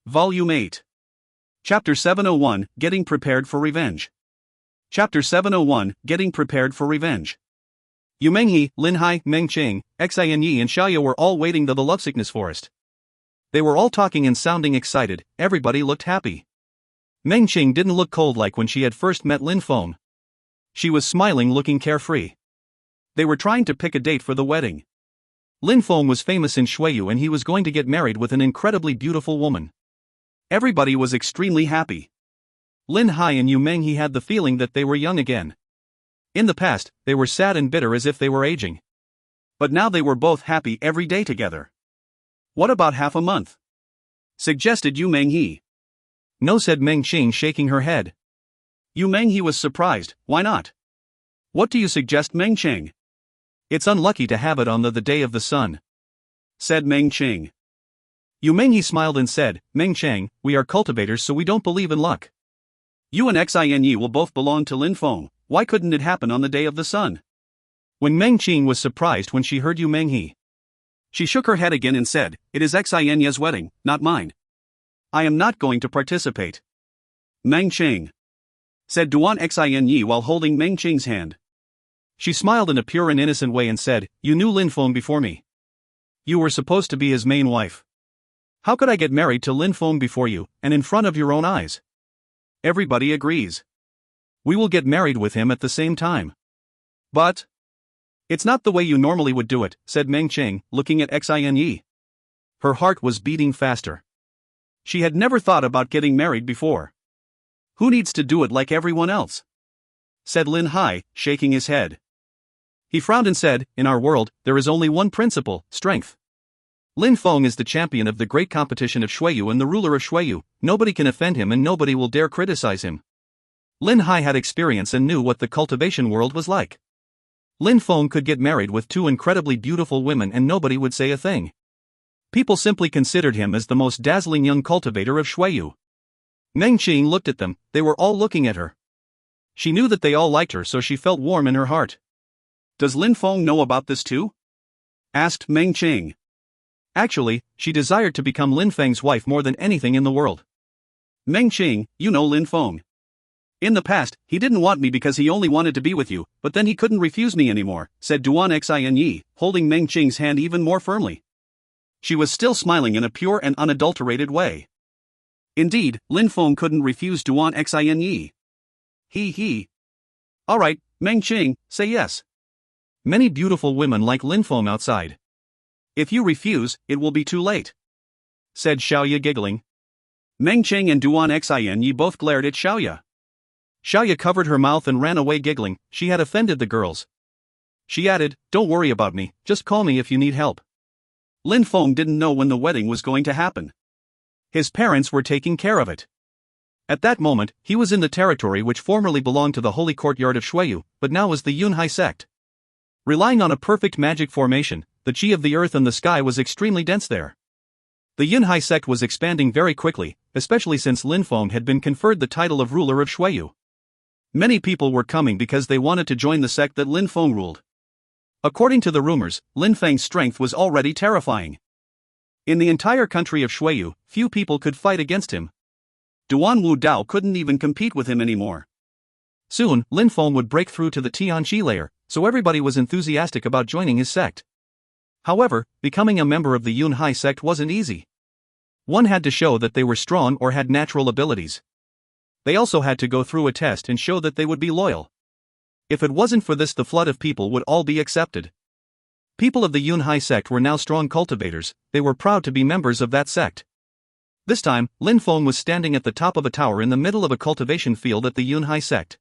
Volume 8. Chapter 701, Getting Prepared for Revenge. Chapter 701, Getting Prepared for Revenge. Yu Menghe, Lin Hai, Meng Qing, Xin Yi and Xiaoya were all waiting the lovesickness forest. They were all talking and sounding excited, everybody looked happy. Meng Qing didn't look cold like when she had first met Lin Feng. She was smiling, looking carefree. They were trying to pick a date for the wedding. Lin Feng was famous in Shuiyu and he was going to get married with an incredibly beautiful woman. Everybody was extremely happy. Lin Hai and Yu Menghe had the feeling that they were young again. In the past, they were sad and bitter as if they were aging. But now they were both happy every day together. What about half a month? Suggested Yu Menghe. No, said Meng Qing, shaking her head. Yu Menghe was surprised. Why not? What do you suggest, Meng Qing? It's unlucky to have it on the day of the sun, said Meng Qing. Yu Menghe smiled and said, Meng Qing, we are cultivators so we don't believe in luck. You and Xin Yi will both belong to Lin Feng, why couldn't it happen on the day of the sun? When Meng Qing was surprised when she heard Yu Menghe. She shook her head again and said, it is Xin Yi's wedding, not mine. I am not going to participate. Meng Qing, said Duan Xin Yi while holding Meng Qing's hand. She smiled in a pure and innocent way and said, you knew Lin Feng before me. You were supposed to be his main wife. How could I get married to Lin Feng before you, and in front of your own eyes? Everybody agrees. We will get married with him at the same time. But it's not the way you normally would do it, said Meng Qing, looking at Xin Yi. Her heart was beating faster. She had never thought about getting married before. Who needs to do it like everyone else? Said Lin Hai, shaking his head. He frowned and said, in our world, there is only one principle, strength. Lin Feng is the champion of the great competition of Shuiyu and the ruler of Shuiyu, nobody can offend him and nobody will dare criticize him. Lin Hai had experience and knew what the cultivation world was like. Lin Feng could get married with two incredibly beautiful women and nobody would say a thing. People simply considered him as the most dazzling young cultivator of Shuiyu. Meng Qing looked at them, they were all looking at her. She knew that they all liked her, so she felt warm in her heart. Does Lin Feng know about this too? Asked Meng Qing. Actually, she desired to become Lin Feng's wife more than anything in the world. Meng Qing, you know Lin Feng. In the past, he didn't want me because he only wanted to be with you, but then he couldn't refuse me anymore, said Duan Xin Yi, holding Meng Qing's hand even more firmly. She was still smiling in a pure and unadulterated way. Indeed, Lin Feng couldn't refuse Duan Xin Yi. He. All right, Meng Qing, say yes. Many beautiful women like Lin Feng outside. If you refuse, it will be too late, said Xiaoya, giggling. Meng Qing and Duan Xin Yi both glared at Xiaoya. Xiaoya covered her mouth and ran away giggling, she had offended the girls. She added, don't worry about me, just call me if you need help. Lin Feng didn't know when the wedding was going to happen. His parents were taking care of it. At that moment, he was in the territory which formerly belonged to the holy courtyard of Shuiyu, but now was the Yunhai sect. Relying on a perfect magic formation, the qi of the earth and the sky was extremely dense there. The Yunhai sect was expanding very quickly, especially since Lin Feng had been conferred the title of ruler of Shuiyu. Many people were coming because they wanted to join the sect that Lin Feng ruled. According to the rumors, Lin Feng's strength was already terrifying. In the entire country of Shuiyu, few people could fight against him. Duan Wu Dao couldn't even compete with him anymore. Soon, Lin Feng would break through to the Tianqi layer, so everybody was enthusiastic about joining his sect. However, becoming a member of the Yunhai sect wasn't easy. One had to show that they were strong or had natural abilities. They also had to go through a test and show that they would be loyal. If it wasn't for this, the flood of people would all be accepted. People of the Yunhai sect were now strong cultivators, they were proud to be members of that sect. This time, Lin Feng was standing at the top of a tower in the middle of a cultivation field at the Yunhai sect.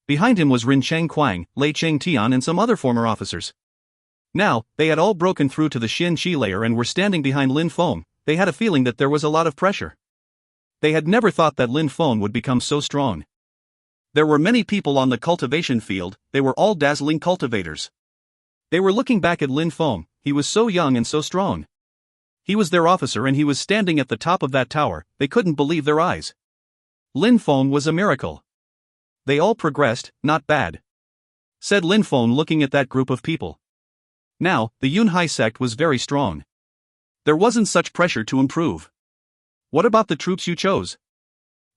Behind him was Rin Cheng Quang, Lei Cheng Tian and some other former officers. Now, they had all broken through to the Xin Qi layer and were standing behind Lin Feng. They had a feeling that there was a lot of pressure. They had never thought that Lin Feng would become so strong. There were many people on the cultivation field, they were all dazzling cultivators. They were looking back at Lin Feng, he was so young and so strong. He was their officer and he was standing at the top of that tower, they couldn't believe their eyes. Lin Feng was a miracle. They all progressed, not bad, said Lin Feng looking at that group of people. Now, the Yunhai sect was very strong. There wasn't such pressure to improve. What about the troops you chose?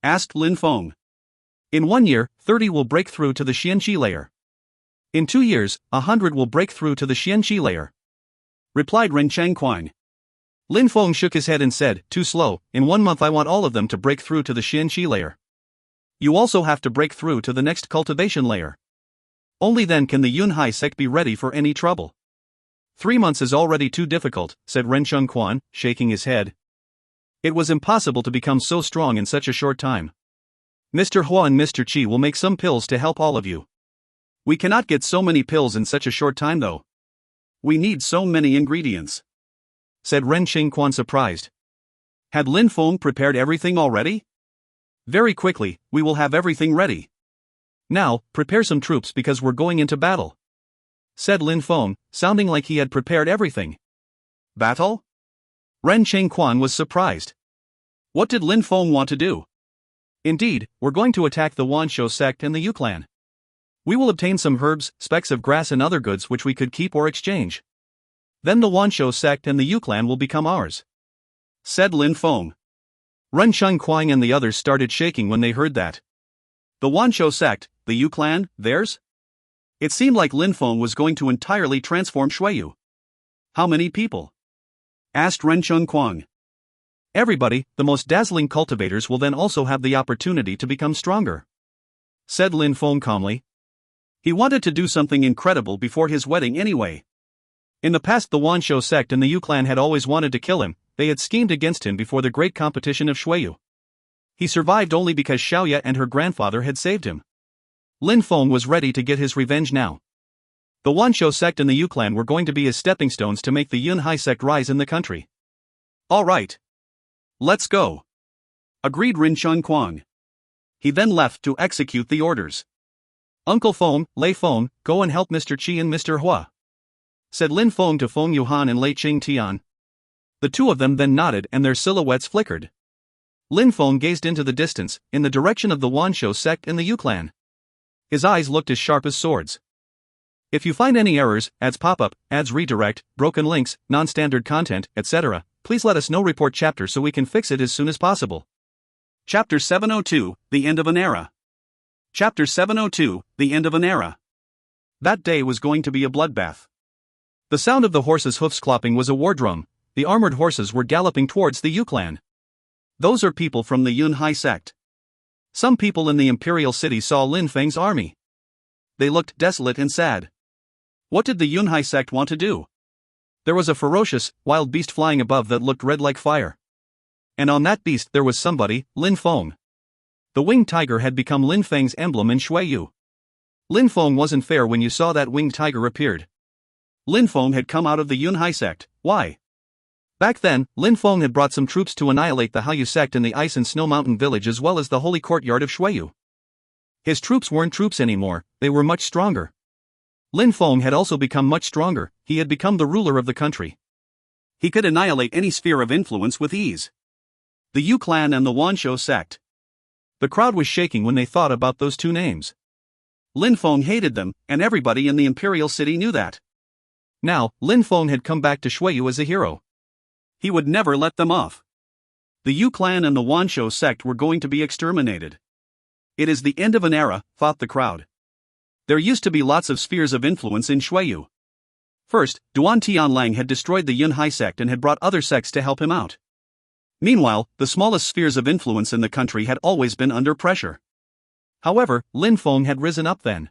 Asked Lin Feng. In 1 year, 30 will break through to the Xianqi layer. In 2 years, 100 will break through to the Xianqi layer. Replied Ren Changquan. Lin Feng shook his head and said, too slow, in 1 month I want all of them to break through to the Xianqi layer. You also have to break through to the next cultivation layer. Only then can the Yunhai sect be ready for any trouble. 3 months is already too difficult, said Ren Changquan, shaking his head. It was impossible to become so strong in such a short time. Mr. Hua and Mr. Qi will make some pills to help all of you. We cannot get so many pills in such a short time though. We need so many ingredients, said Ren Changquan surprised. Had Lin Feng prepared everything already? Very quickly, we will have everything ready. Now, prepare some troops because we're going into battle, said Lin Feng, sounding like he had prepared everything. Battle? Ren Changquan was surprised. What did Lin Feng want to do? Indeed, we're going to attack the Wanshou sect and the Yu clan. We will obtain some herbs, specks of grass and other goods which we could keep or exchange. Then the Wanshou sect and the Yu clan will become ours, said Lin Feng. Ren Changquan and the others started shaking when they heard that. The Wanshou sect, the Yu clan, theirs? It seemed like Lin Feng was going to entirely transform Shuiyu. How many people? Asked Ren Changquan. Everybody, the most dazzling cultivators will then also have the opportunity to become stronger, said Lin Feng calmly. He wanted to do something incredible before his wedding anyway. In the past the Wanshou sect and the Yu clan had always wanted to kill him, they had schemed against him before the great competition of Shuiyu. He survived only because Xiaoya and her grandfather had saved him. Lin Feng was ready to get his revenge now. The Wanshou sect and the Yu clan were going to be his stepping stones to make the Yunhai sect rise in the country. All right. Let's go, agreed Ren Changquan. He then left to execute the orders. Uncle Feng, Lei Feng, go and help Mr. Qi and Mr. Hua, said Lin Feng to Feng Yuhan and Lei Qing Tian. The two of them then nodded and their silhouettes flickered. Lin Feng gazed into the distance, in the direction of the Wanshou sect and the Yu clan. His eyes looked as sharp as swords. If you find any errors, ads pop-up, ads redirect, broken links, non-standard content, etc., please let us know. Report chapter so we can fix it as soon as possible. Chapter 702, The End of an Era. Chapter 702, The End of an Era. That day was going to be a bloodbath. The sound of the horses' hoofs clopping was a war drum. The armored horses were galloping towards the Yu clan. Those are people from the Yunhai sect. Some people in the imperial city saw Lin Feng's army. They looked desolate and sad. What did the Yunhai sect want to do? There was a ferocious, wild beast flying above that looked red like fire. And on that beast there was somebody, Lin Feng. The winged tiger had become Lin Feng's emblem in Shuiyu. Lin Feng wasn't fair when you saw that winged tiger appeared. Lin Feng had come out of the Yunhai sect. Why? Back then, Lin Feng had brought some troops to annihilate the Haiyu sect in the Ice and Snow Mountain village as well as the holy courtyard of Shuiyu. His troops weren't troops anymore, they were much stronger. Lin Feng had also become much stronger, he had become the ruler of the country. He could annihilate any sphere of influence with ease. The Yu clan and the Wanshou sect. The crowd was shaking when they thought about those two names. Lin Feng hated them, and everybody in the imperial city knew that. Now, Lin Feng had come back to Shuiyu as a hero. He would never let them off. The Yu clan and the Wanshou sect were going to be exterminated. It is the end of an era, thought the crowd. There used to be lots of spheres of influence in Shuiyu. First, Duan Tianlang had destroyed the Yunhai sect and had brought other sects to help him out. Meanwhile, the smallest spheres of influence in the country had always been under pressure. However, Lin Feng had risen up then.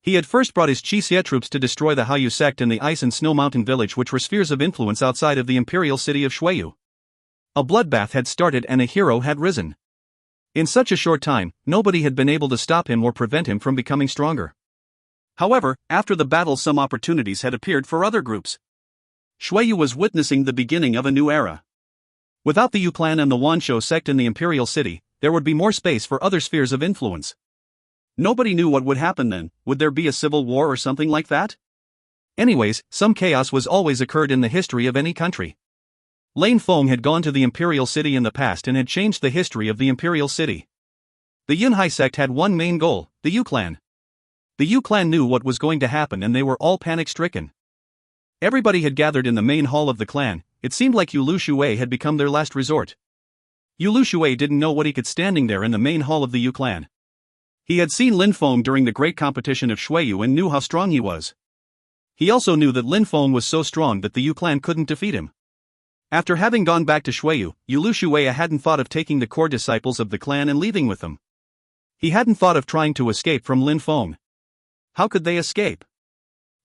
He had first brought his Qixie troops to destroy the Haiyu sect and the Ice and Snow Mountain village, which were spheres of influence outside of the imperial city of Shuiyu. A bloodbath had started and a hero had risen. In such a short time, nobody had been able to stop him or prevent him from becoming stronger. However, after the battle some opportunities had appeared for other groups. Shuiyu was witnessing the beginning of a new era. Without the Yu clan and the Wanshou sect in the imperial city, there would be more space for other spheres of influence. Nobody knew what would happen then. Would there be a civil war or something like that? Anyways, some chaos was always occurred in the history of any country. Lin Feng had gone to the imperial city in the past and had changed the history of the imperial city. The Yunhai sect had one main goal, the Yu clan. The Yu clan knew what was going to happen and they were all panic-stricken. Everybody had gathered in the main hall of the clan. It seemed like Yu Lu Shui had become their last resort. Yu Lu Shui didn't know what he could standing there in the main hall of the Yu clan. He had seen Lin Feng during the great competition of Shuiyu and knew how strong he was. He also knew that Lin Feng was so strong that the Yu clan couldn't defeat him. After having gone back to Shuiyu, Yu Lu Shui hadn't thought of taking the core disciples of the clan and leaving with them. He hadn't thought of trying to escape from Lin Feng. How could they escape?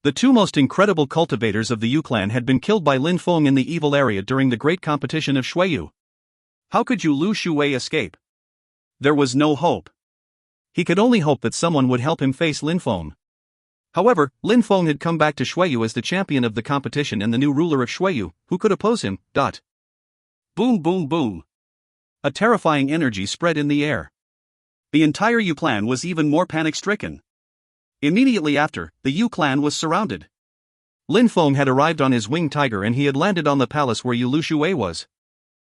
The two most incredible cultivators of the Yu clan had been killed by Lin Feng in the evil area during the great competition of Shuiyu. How could Yu Lu Shui escape? There was no hope. He could only hope that someone would help him face Lin Feng. However, Lin Feng had come back to Shuiyu as the champion of the competition and the new ruler of Shuiyu, who could oppose him. Boom boom boom. A terrifying energy spread in the air. The entire Yu clan was even more panic-stricken. Immediately after, the Yu clan was surrounded. Lin Feng had arrived on his winged tiger and he had landed on the palace where Yu Lu Shui was.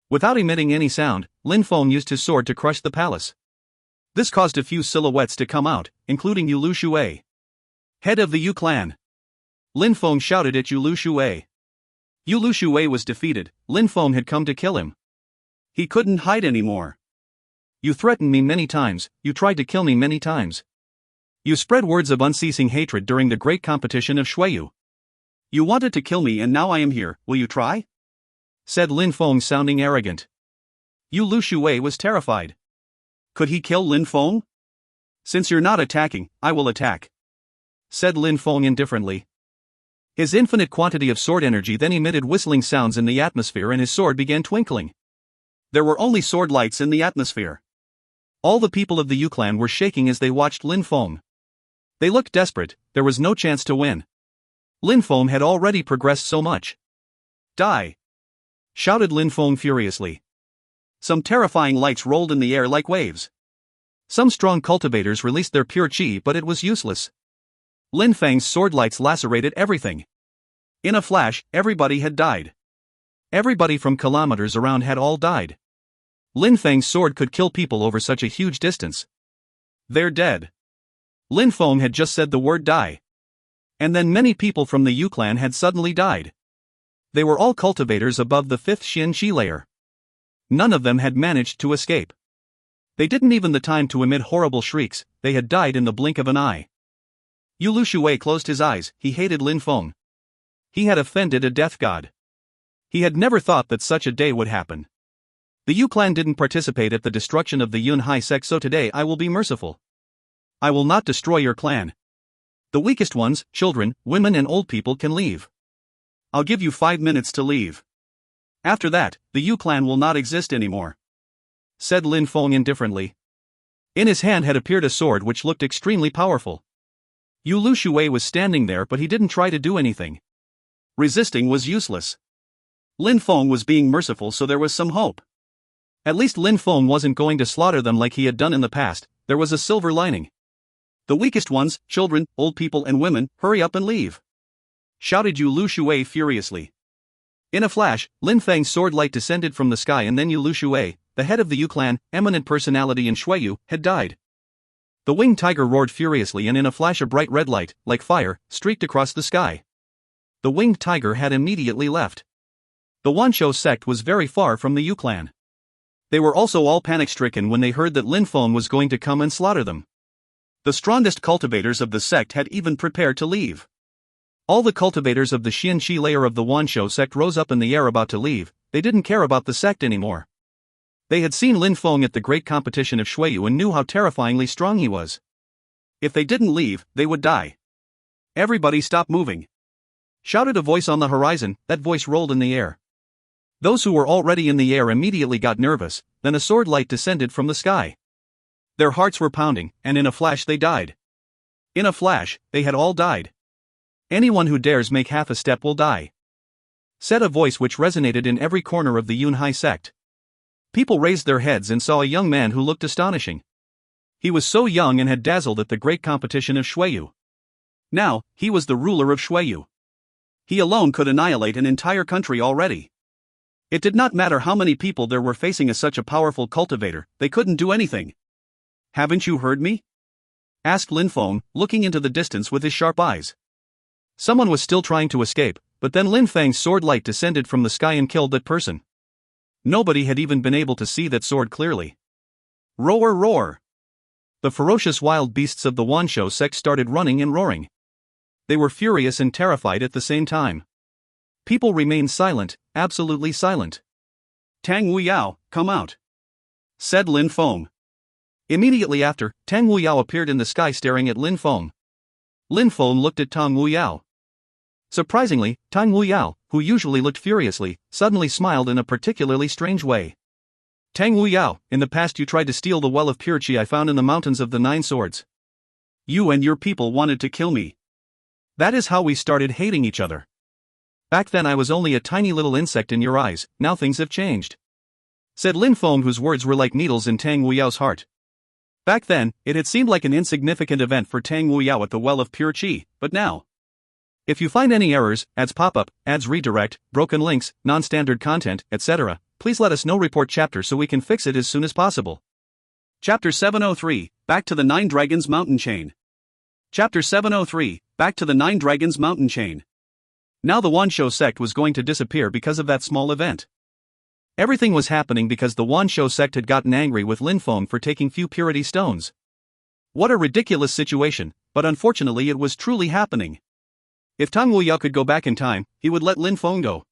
Without emitting any sound, Lin Feng used his sword to crush the palace. This caused a few silhouettes to come out, including Yu Lu Shui. Head of the Yu clan. Lin Feng shouted at Yu Lu Shui. Yu Lu Shui was defeated. Lin Feng had come to kill him. He couldn't hide anymore. You threatened me many times, you tried to kill me many times. You spread words of unceasing hatred during the great competition of Shuiyu. You wanted to kill me and now I am here, will you try? Said Lin Feng sounding arrogant. Yu Lu Shui was terrified. Could he kill Lin Feng? Since you're not attacking, I will attack. Said Lin Feng indifferently. His infinite quantity of sword energy then emitted whistling sounds in the atmosphere and his sword began twinkling. There were only sword lights in the atmosphere. All the people of the Yu clan were shaking as they watched Lin Feng. They looked desperate, there was no chance to win. Lin Feng had already progressed so much. Die! Shouted Lin Feng furiously. Some terrifying lights rolled in the air like waves. Some strong cultivators released their pure chi, but it was useless. Lin Feng's sword lights lacerated everything. In a flash, everybody had died. Everybody from kilometers around had all died. Lin Feng's sword could kill people over such a huge distance. They're dead. Lin Feng had just said the word die. And then many people from the Yu clan had suddenly died. They were all cultivators above the 5th Xin Qi layer. None of them had managed to escape. They didn't even the time to emit horrible shrieks, they had died in the blink of an eye. Yu Lu Shui closed his eyes, he hated Lin Feng. He had offended a death god. He had never thought that such a day would happen. The Yu clan didn't participate at the destruction of the Yun Hai sect, so today I will be merciful. I will not destroy your clan. The weakest ones, children, women and old people can leave. I'll give you 5 minutes to leave. After that, the Yu clan will not exist anymore. Said Lin Feng indifferently. In his hand had appeared a sword which looked extremely powerful. Yu Lu Shui was standing there but he didn't try to do anything. Resisting was useless. Lin Feng was being merciful, so there was some hope. At least Lin Feng wasn't going to slaughter them like he had done in the past, there was a silver lining. The weakest ones, children, old people and women, hurry up and leave. Shouted Yu Lu Shui furiously. In a flash, Lin Feng's sword light descended from the sky and then Yu Lu Shui, the head of the Yu clan, eminent personality in Shuiyu, had died. The winged tiger roared furiously and in a flash a bright red light, like fire, streaked across the sky. The winged tiger had immediately left. The Wanshou sect was very far from the Yu clan. They were also all panic-stricken when they heard that Lin Feng was going to come and slaughter them. The strongest cultivators of the sect had even prepared to leave. All the cultivators of the Xin Qi layer of the Wanshou sect rose up in the air about to leave, they didn't care about the sect anymore. They had seen Lin Feng at the great competition of Shuiyu and knew how terrifyingly strong he was. If they didn't leave, they would die. Everybody stop moving. Shouted a voice on the horizon, that voice rolled in the air. Those who were already in the air immediately got nervous, then a sword light descended from the sky. Their hearts were pounding, and in a flash they died. In a flash, they had all died. Anyone who dares make half a step will die. Said a voice which resonated in every corner of the Yun Hai sect. People raised their heads and saw a young man who looked astonishing. He was so young and had dazzled at the great competition of Shuiyu. Now, he was the ruler of Shuiyu. He alone could annihilate an entire country already. It did not matter how many people there were facing such a powerful cultivator, they couldn't do anything. Haven't you heard me? Asked Lin Feng, looking into the distance with his sharp eyes. Someone was still trying to escape, but then Lin Feng's sword light descended from the sky and killed that person. Nobody had even been able to see that sword clearly. Roar, roar! The ferocious wild beasts of the Wansho sect started running and roaring. They were furious and terrified at the same time. People remained silent, absolutely silent. Tang Wuyao, come out, said Lin Feng. Immediately after, Tang Wuyao appeared in the sky staring at Lin Feng. Lin Feng looked at Tang Wuyao. Surprisingly, Tang Wuyao, who usually looked furiously, suddenly smiled in a particularly strange way. Tang Wuyao, in the past you tried to steal the well of pure qi I found in the mountains of the Nine Swords. You and your people wanted to kill me. That is how we started hating each other. Back then I was only a tiny little insect in your eyes, now things have changed, said Lin Feng, whose words were like needles in Tang Wuyao's heart. Back then, it had seemed like an insignificant event for Tang Wuyao at the well of pure qi, but now. If you find any errors, ads pop up, ads redirect, broken links, non-standard content, etc., please let us know. Report chapter so we can fix it as soon as possible. Chapter 703, Back to the Nine Dragons Mountain Chain. Chapter 703, Back to the Nine Dragons Mountain Chain. Now the Wansho sect was going to disappear because of that small event. Everything was happening because the Wansho sect had gotten angry with Lin Feng for taking few purity stones. What a ridiculous situation, but unfortunately it was truly happening. If Tang Wuyao could go back in time, he would let Lin Feng go.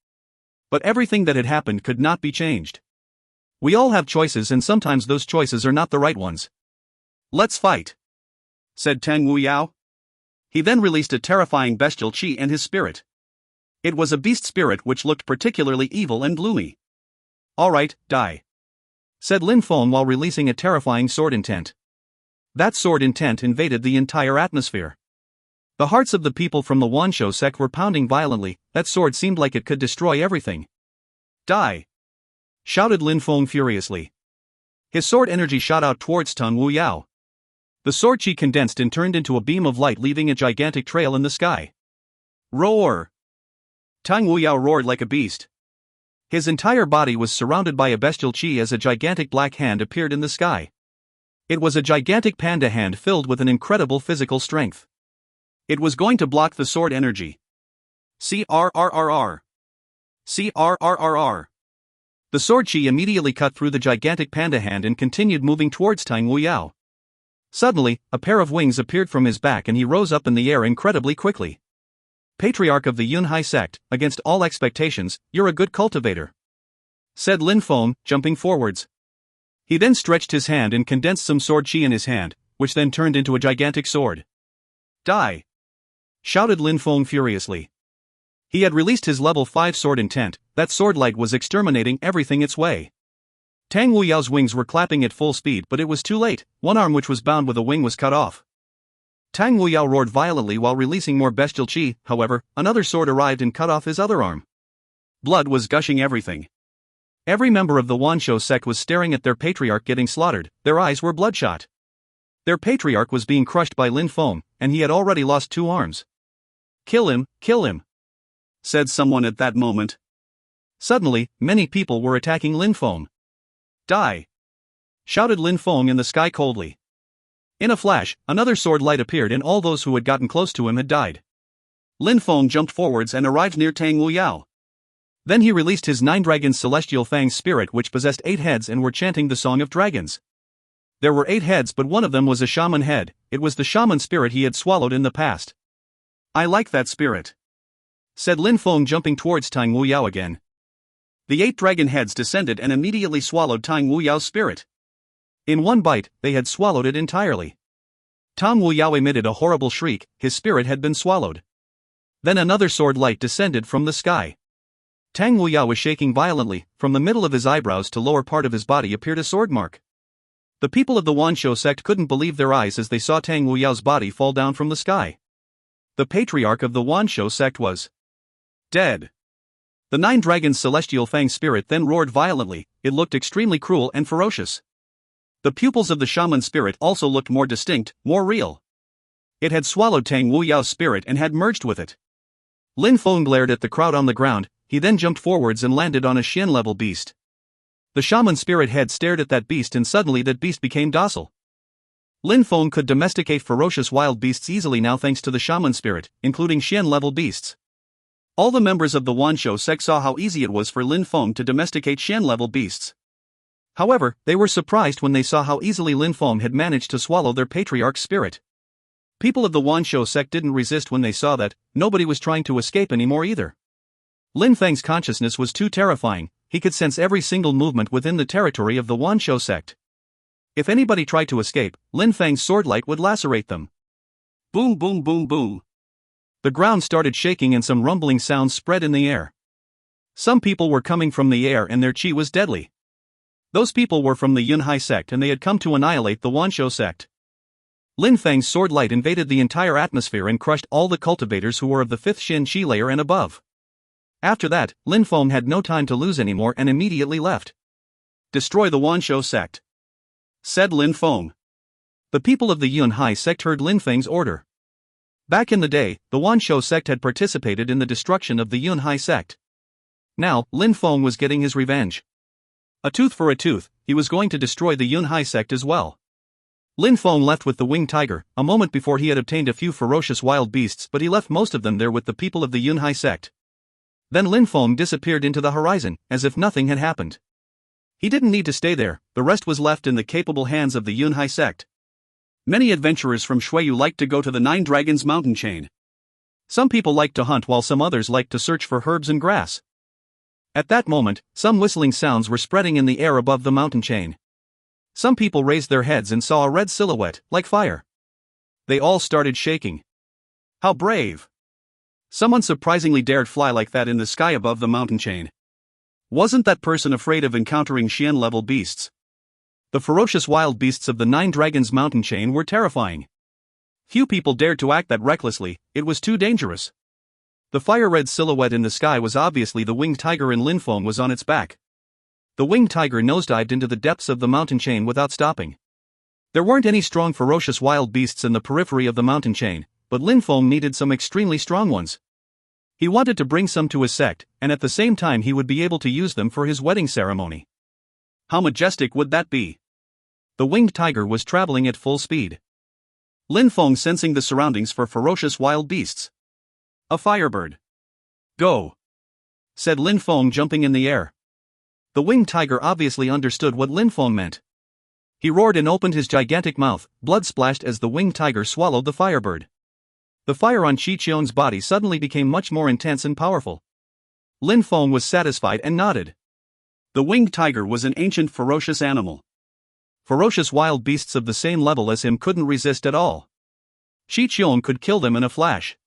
But everything that had happened could not be changed. We all have choices and sometimes those choices are not the right ones. Let's fight, said Tang Wuyao. He then released a terrifying bestial qi and his spirit. It was a beast spirit which looked particularly evil and gloomy. Alright, die, said Lin Feng while releasing a terrifying sword intent. That sword intent invaded the entire atmosphere. The hearts of the people from the Wansho sect were pounding violently. That sword seemed like it could destroy everything. Die! Shouted Lin Feng furiously. His sword energy shot out towards Tang Wuyao. The sword qi condensed and turned into a beam of light, leaving a gigantic trail in the sky. Roar! Tang Wuyao roared like a beast. His entire body was surrounded by a bestial qi as a gigantic black hand appeared in the sky. It was a gigantic panda hand filled with an incredible physical strength. It was going to block the sword energy. CRRRR. CRRRR. The sword qi immediately cut through the gigantic panda hand and continued moving towards Tang Wuyao. Suddenly, a pair of wings appeared from his back and he rose up in the air incredibly quickly. Patriarch of the Yunhai sect, against all expectations, you're a good cultivator, said Lin Feng, jumping forwards. He then stretched his hand and condensed some sword qi in his hand, which then turned into a gigantic sword. Die! Shouted Lin Feng furiously. He had released his level 5 sword intent. That sword light was exterminating everything its way. Tang Wuyao's wings were clapping at full speed, but it was too late. One arm which was bound with a wing was cut off. Tang Wuyao roared violently while releasing more bestial qi. However, another sword arrived and cut off his other arm. Blood was gushing everything. Every member of the Wansho sect was staring at their patriarch getting slaughtered. Their eyes were bloodshot. Their patriarch was being crushed by Lin Feng, and he had already lost 2 arms. Kill him, said someone at that moment. Suddenly, many people were attacking Lin Feng. Die! Shouted Lin Feng in the sky coldly. In a flash, another sword light appeared and all those who had gotten close to him had died. Lin Feng jumped forwards and arrived near Tang Wuyao. Then he released his 9 dragons celestial Feng spirit which possessed 8 heads and were chanting the Song of Dragons. There were 8 heads but one of them was a shaman head. It was the shaman spirit he had swallowed in the past. I like that spirit, said Lin Feng, jumping towards Tang Wuyao again. The 8 dragon heads descended and immediately swallowed Tang Wuyao's spirit. In one bite, they had swallowed it entirely. Tang Wuyao emitted a horrible shriek. His spirit had been swallowed. Then another sword light descended from the sky. Tang Wuyao was shaking violently. From the middle of his eyebrows to lower part of his body appeared a sword mark. The people of the Wansho sect couldn't believe their eyes as they saw Tang Wuyao's body fall down from the sky. The patriarch of the Wansho sect was dead. The 9 dragons celestial Feng spirit then roared violently. It looked extremely cruel and ferocious. The pupils of the shaman spirit also looked more distinct, more real. It had swallowed Tang Wuyao's spirit and had merged with it. Lin Feng glared at the crowd on the ground. He then jumped forwards and landed on a Xian-level beast. The shaman spirit head stared at that beast and suddenly that beast became docile. Lin Feng could domesticate ferocious wild beasts easily now thanks to the shaman spirit, including Xian-level beasts. All the members of the Wanshou sect saw how easy it was for Lin Feng to domesticate Xian-level beasts. However, they were surprised when they saw how easily Lin Feng had managed to swallow their patriarch's spirit. People of the Wanshou sect didn't resist when they saw that nobody was trying to escape anymore either. Lin Feng's consciousness was too terrifying. He could sense every single movement within the territory of the Wanshou sect. If anybody tried to escape, Lin Feng's swordlight would lacerate them. Boom, boom, boom, boom. The ground started shaking and some rumbling sounds spread in the air. Some people were coming from the air and their qi was deadly. Those people were from the Yunhai sect and they had come to annihilate the Wanshou sect. Lin Feng's sword light invaded the entire atmosphere and crushed all the cultivators who were of the 5th Xin Qi layer and above. After that, Lin Feng had no time to lose anymore and immediately left. Destroy the Wanshou sect, said Lin Feng. The people of the Yunhai sect heard Lin Feng's order. Back in the day, the Wanshou sect had participated in the destruction of the Yunhai sect. Now, Lin Feng was getting his revenge. A tooth for a tooth, he was going to destroy the Yunhai sect as well. Lin Feng left with the winged tiger. A moment before he had obtained a few ferocious wild beasts, but he left most of them there with the people of the Yunhai sect. Then Lin Feng disappeared into the horizon, as if nothing had happened. He didn't need to stay there, the rest was left in the capable hands of the Yunhai sect. Many adventurers from Shuiyu liked to go to the Nine Dragons mountain chain. Some people liked to hunt while some others liked to search for herbs and grass. At that moment, some whistling sounds were spreading in the air above the mountain chain. Some people raised their heads and saw a red silhouette, like fire. They all started shaking. How brave! Someone surprisingly dared fly like that in the sky above the mountain chain. Wasn't that person afraid of encountering Xian-level beasts? The ferocious wild beasts of the Nine Dragons mountain chain were terrifying. Few people dared to act that recklessly, it was too dangerous. The fire-red silhouette in the sky was obviously the winged tiger and Lin Feng was on its back. The winged tiger nosedived into the depths of the mountain chain without stopping. There weren't any strong ferocious wild beasts in the periphery of the mountain chain, but Lin Feng needed some extremely strong ones. He wanted to bring some to his sect, and at the same time he would be able to use them for his wedding ceremony. How majestic would that be? The winged tiger was traveling at full speed. Lin Feng sensing the surroundings for ferocious wild beasts. A firebird. Go! Said Lin Feng jumping in the air. The winged tiger obviously understood what Lin Feng meant. He roared and opened his gigantic mouth, blood splashed as the winged tiger swallowed the firebird. The fire on Qi Qian's body suddenly became much more intense and powerful. Lin Feng was satisfied and nodded. The winged tiger was an ancient ferocious animal. Ferocious wild beasts of the same level as him couldn't resist at all. Qi Qian could kill them in a flash.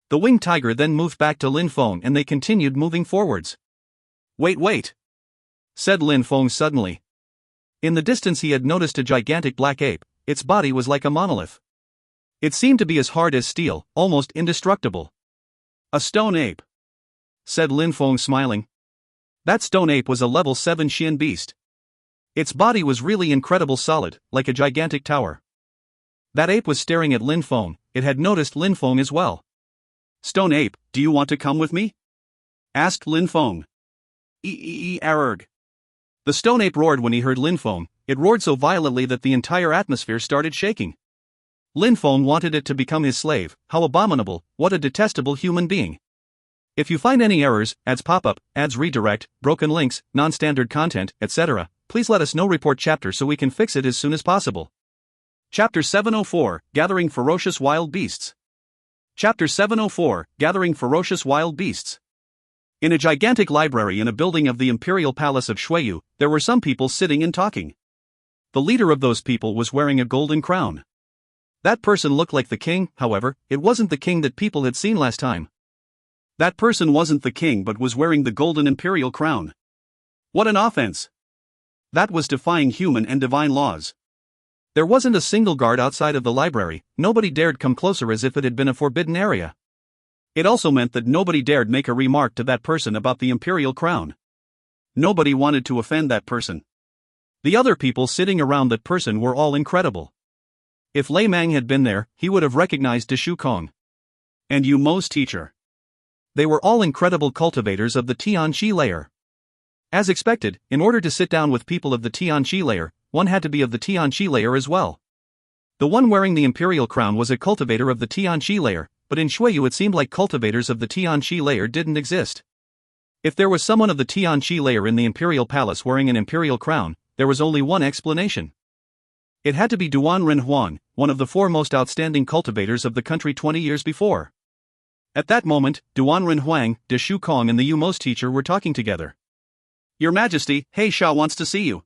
The winged tiger then moved back to Lin Feng and they continued moving forwards. Wait! Said Lin Feng suddenly. In the distance he had noticed a gigantic black ape, its body was like a monolith. It seemed to be as hard as steel, almost indestructible. A stone ape, said Lin Feng smiling. That stone ape was a level 7 Xian beast. Its body was really incredible solid, like a gigantic tower. That ape was staring at Lin Feng, it had noticed Lin Feng as well. Stone ape, do you want to come with me? Asked Lin Feng. Arrgh. The stone ape roared when he heard Lin Feng, it roared so violently that the entire atmosphere started shaking. Lin Feng wanted it to become his slave. How abominable, what a detestable human being. If you find any errors, ads pop-up, ads redirect, broken links, non-standard content, etc., please let us know. Report chapter so we can fix it as soon as possible. Chapter 704, Gathering Ferocious Wild Beasts. Chapter 704, Gathering Ferocious Wild Beasts. In a gigantic library in a building of the Imperial Palace of Shuiyu, there were some people sitting and talking. The leader of those people was wearing a golden crown. That person looked like the king, however, it wasn't the king that people had seen last time. That person wasn't the king but was wearing the golden imperial crown. What an offense! That was defying human and divine laws. There wasn't a single guard outside of the library, nobody dared come closer as if it had been a forbidden area. It also meant that nobody dared make a remark to that person about the imperial crown. Nobody wanted to offend that person. The other people sitting around that person were all incredible. If Lei Mang had been there, he would have recognized Shu Kong. And Yu Mo's teacher. They were all incredible cultivators of the Tianqi layer. As expected, in order to sit down with people of the Tianqi layer, one had to be of the Tianqi layer as well. The one wearing the imperial crown was a cultivator of the Tianqi layer, but in Shuiyu it seemed like cultivators of the Tianqi layer didn't exist. If there was someone of the Tianqi layer in the imperial palace wearing an imperial crown, there was only one explanation. It had to be Duan Renhuang, one of the four most outstanding cultivators of the country 20 years before. At that moment, Duan Renhuang, De Shu Kong and the Yu Mo's teacher were talking together. "Your Majesty, He Sha wants to see you,"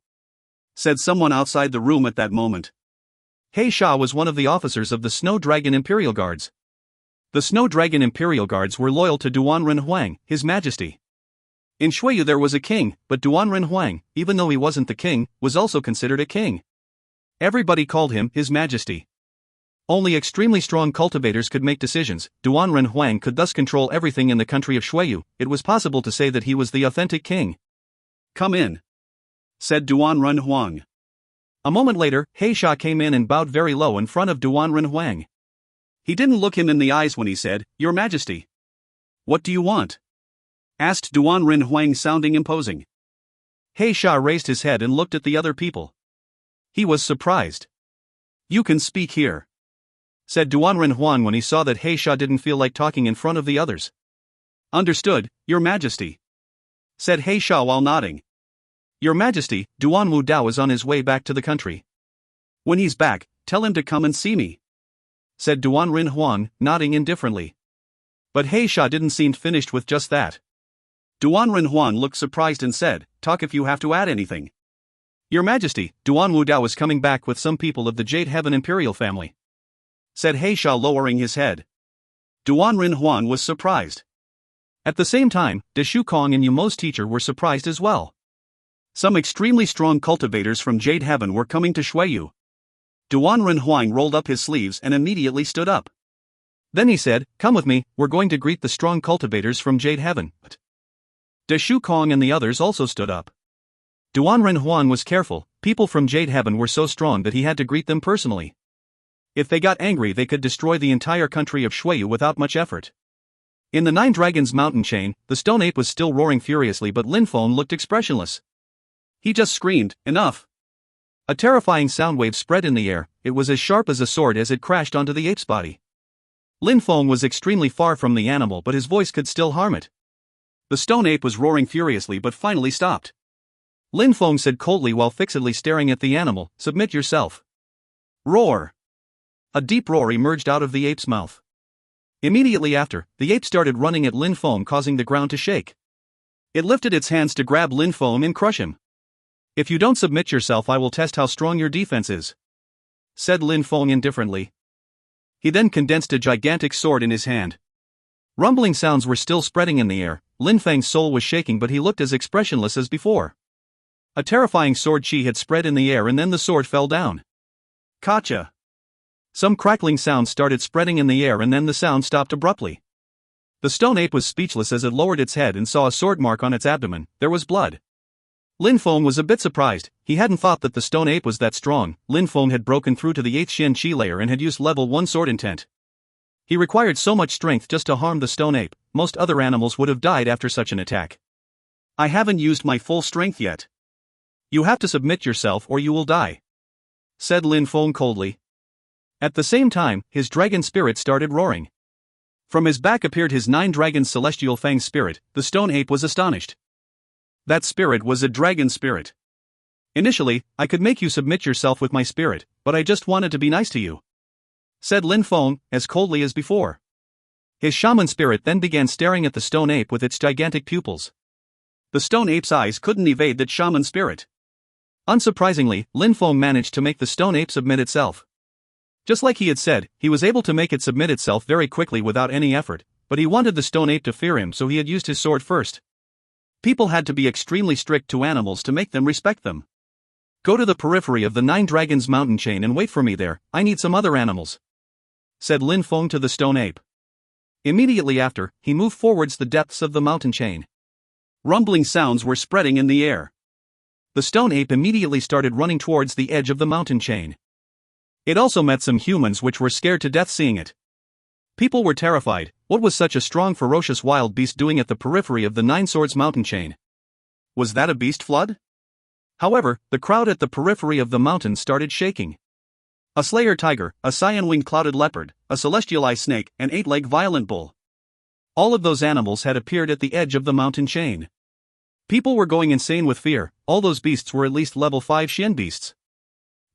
said someone outside the room at that moment. He Sha was one of the officers of the Snow Dragon Imperial Guards. The Snow Dragon Imperial Guards were loyal to Duan Renhuang, His Majesty. In Shuiyu there was a king, but Duan Renhuang, even though he wasn't the king, was also considered a king. Everybody called him His Majesty. Only extremely strong cultivators could make decisions. Duan Renhuang could thus control everything in the country of Shuiyu. It was possible to say that he was the authentic king. "Come in," said Duan Renhuang. A moment later, He Sha came in and bowed very low in front of Duan Renhuang. He didn't look him in the eyes when he said, "Your Majesty." "What do you want?" asked Duan Renhuang, sounding imposing. He Sha raised his head and looked at the other people. He was surprised. "You can speak here," said Duan Renhuang when he saw that He Sha didn't feel like talking in front of the others. "Understood, Your Majesty," said He Sha while nodding. "Your Majesty, Duan Wu Dao is on his way back to the country. When he's back, tell him to come and see me," said Duan Renhuang, nodding indifferently. But He Sha didn't seem finished with just that. Duan Renhuang looked surprised and said, "Talk if you have to add anything." "Your Majesty, Duan Wu Dao is coming back with some people of the Jade Heaven Imperial family," said He Sha, lowering his head. Duan Renhuang was surprised. At the same time, De Shu Kong and Yu Mo's teacher were surprised as well. Some extremely strong cultivators from Jade Heaven were coming to Shuiyu. Duan Renhuang rolled up his sleeves and immediately stood up. Then he said, "Come with me, we're going to greet the strong cultivators from Jade Heaven." De Shu Kong and the others also stood up. Duan Renhuang was careful. People from Jade Heaven were so strong that he had to greet them personally. If they got angry, they could destroy the entire country of Shuiyu without much effort. In the Nine Dragons mountain chain, the stone ape was still roaring furiously, but Lin Feng looked expressionless. He just screamed, "Enough!" A terrifying sound wave spread in the air. It was as sharp as a sword as it crashed onto the ape's body. Lin Feng was extremely far from the animal, but his voice could still harm it. The stone ape was roaring furiously but finally stopped. Lin Feng said coldly while fixedly staring at the animal, "Submit yourself." Roar! A deep roar emerged out of the ape's mouth. Immediately after, the ape started running at Lin Feng, causing the ground to shake. It lifted its hands to grab Lin Feng and crush him. "If you don't submit yourself, I will test how strong your defense is," said Lin Feng indifferently. He then condensed a gigantic sword in his hand. Rumbling sounds were still spreading in the air. Lin Feng's soul was shaking, but he looked as expressionless as before. A terrifying sword chi had spread in the air, and then the sword fell down. "Gotcha!" Some crackling sounds started spreading in the air, and then the sound stopped abruptly. The stone ape was speechless as it lowered its head and saw a sword mark on its abdomen. There was blood. Lin Feng was a bit surprised. He hadn't thought that the stone ape was that strong. Lin Feng had broken through to the 8th Shin Chi layer and had used level 1 sword intent. He required so much strength just to harm the stone ape. Most other animals would have died after such an attack. "I haven't used my full strength yet." "You have to submit yourself or you will die," said Lin Feng coldly. At the same time, his dragon spirit started roaring. From his back appeared his 9 dragons celestial Feng spirit. The stone ape was astonished. That spirit was a dragon spirit. "Initially, I could make you submit yourself with my spirit, but I just wanted to be nice to you," said Lin Feng, as coldly as before. His shaman spirit then began staring at the stone ape with its gigantic pupils. The stone ape's eyes couldn't evade that shaman spirit. Unsurprisingly, Lin Feng managed to make the stone ape submit itself. Just like he had said, he was able to make it submit itself very quickly without any effort, but he wanted the stone ape to fear him, so he had used his sword first. People had to be extremely strict to animals to make them respect them. "Go to the periphery of the 9 Dragons mountain chain and wait for me there, I need some other animals," said Lin Feng to the stone ape. Immediately after, he moved forwards the depths of the mountain chain. Rumbling sounds were spreading in the air. The stone ape immediately started running towards the edge of the mountain chain. It also met some humans which were scared to death seeing it. People were terrified. What was such a strong ferocious wild beast doing at the periphery of the 9 Swords mountain chain? Was that a beast flood? However, the crowd at the periphery of the mountain started shaking. A slayer tiger, a cyan-winged clouded leopard, a celestial eye snake, an 8-leg violent bull. All of those animals had appeared at the edge of the mountain chain. People were going insane with fear. All those beasts were at least level 5 Xian beasts.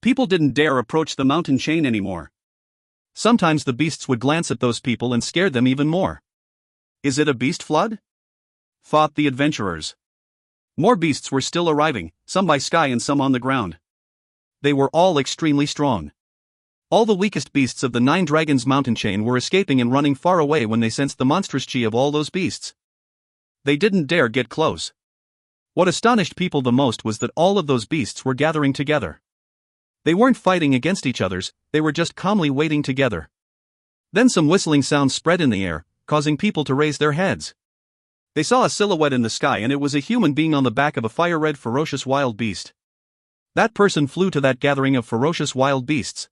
People didn't dare approach the mountain chain anymore. Sometimes the beasts would glance at those people and scare them even more. Is it a beast flood? Thought the adventurers. More beasts were still arriving, some by sky and some on the ground. They were all extremely strong. All the weakest beasts of the 9 Dragons mountain chain were escaping and running far away when they sensed the monstrous chi of all those beasts. They didn't dare get close. What astonished people the most was that all of those beasts were gathering together. They weren't fighting against each other, they were just calmly waiting together. Then some whistling sounds spread in the air, causing people to raise their heads. They saw a silhouette in the sky and it was a human being on the back of a fire-red ferocious wild beast. That person flew to that gathering of ferocious wild beasts.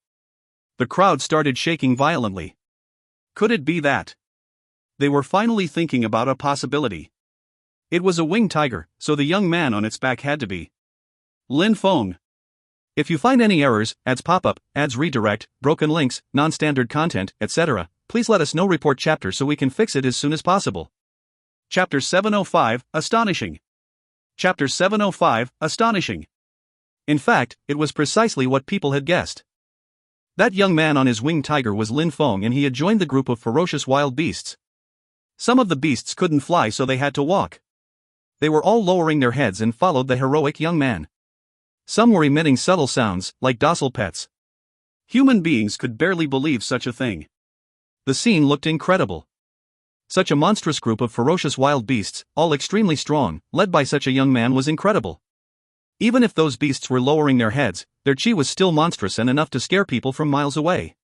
The crowd started shaking violently. Could it be that? They were finally thinking about a possibility. It was a winged tiger, so the young man on its back had to be Lin Feng. If you find any errors, ads pop up, ads redirect, broken links, non-standard content, etc., please let us know. Report chapter so we can fix it as soon as possible. Chapter 705, Astonishing. Chapter 705, Astonishing. In fact, it was precisely what people had guessed. That young man on his winged tiger was Lin Feng and he had joined the group of ferocious wild beasts. Some of the beasts couldn't fly so they had to walk. They were all lowering their heads and followed the heroic young man. Some were emitting subtle sounds, like docile pets. Human beings could barely believe such a thing. The scene looked incredible. Such a monstrous group of ferocious wild beasts, all extremely strong, led by such a young man was incredible. Even if those beasts were lowering their heads, their chi was still monstrous and enough to scare people from miles away.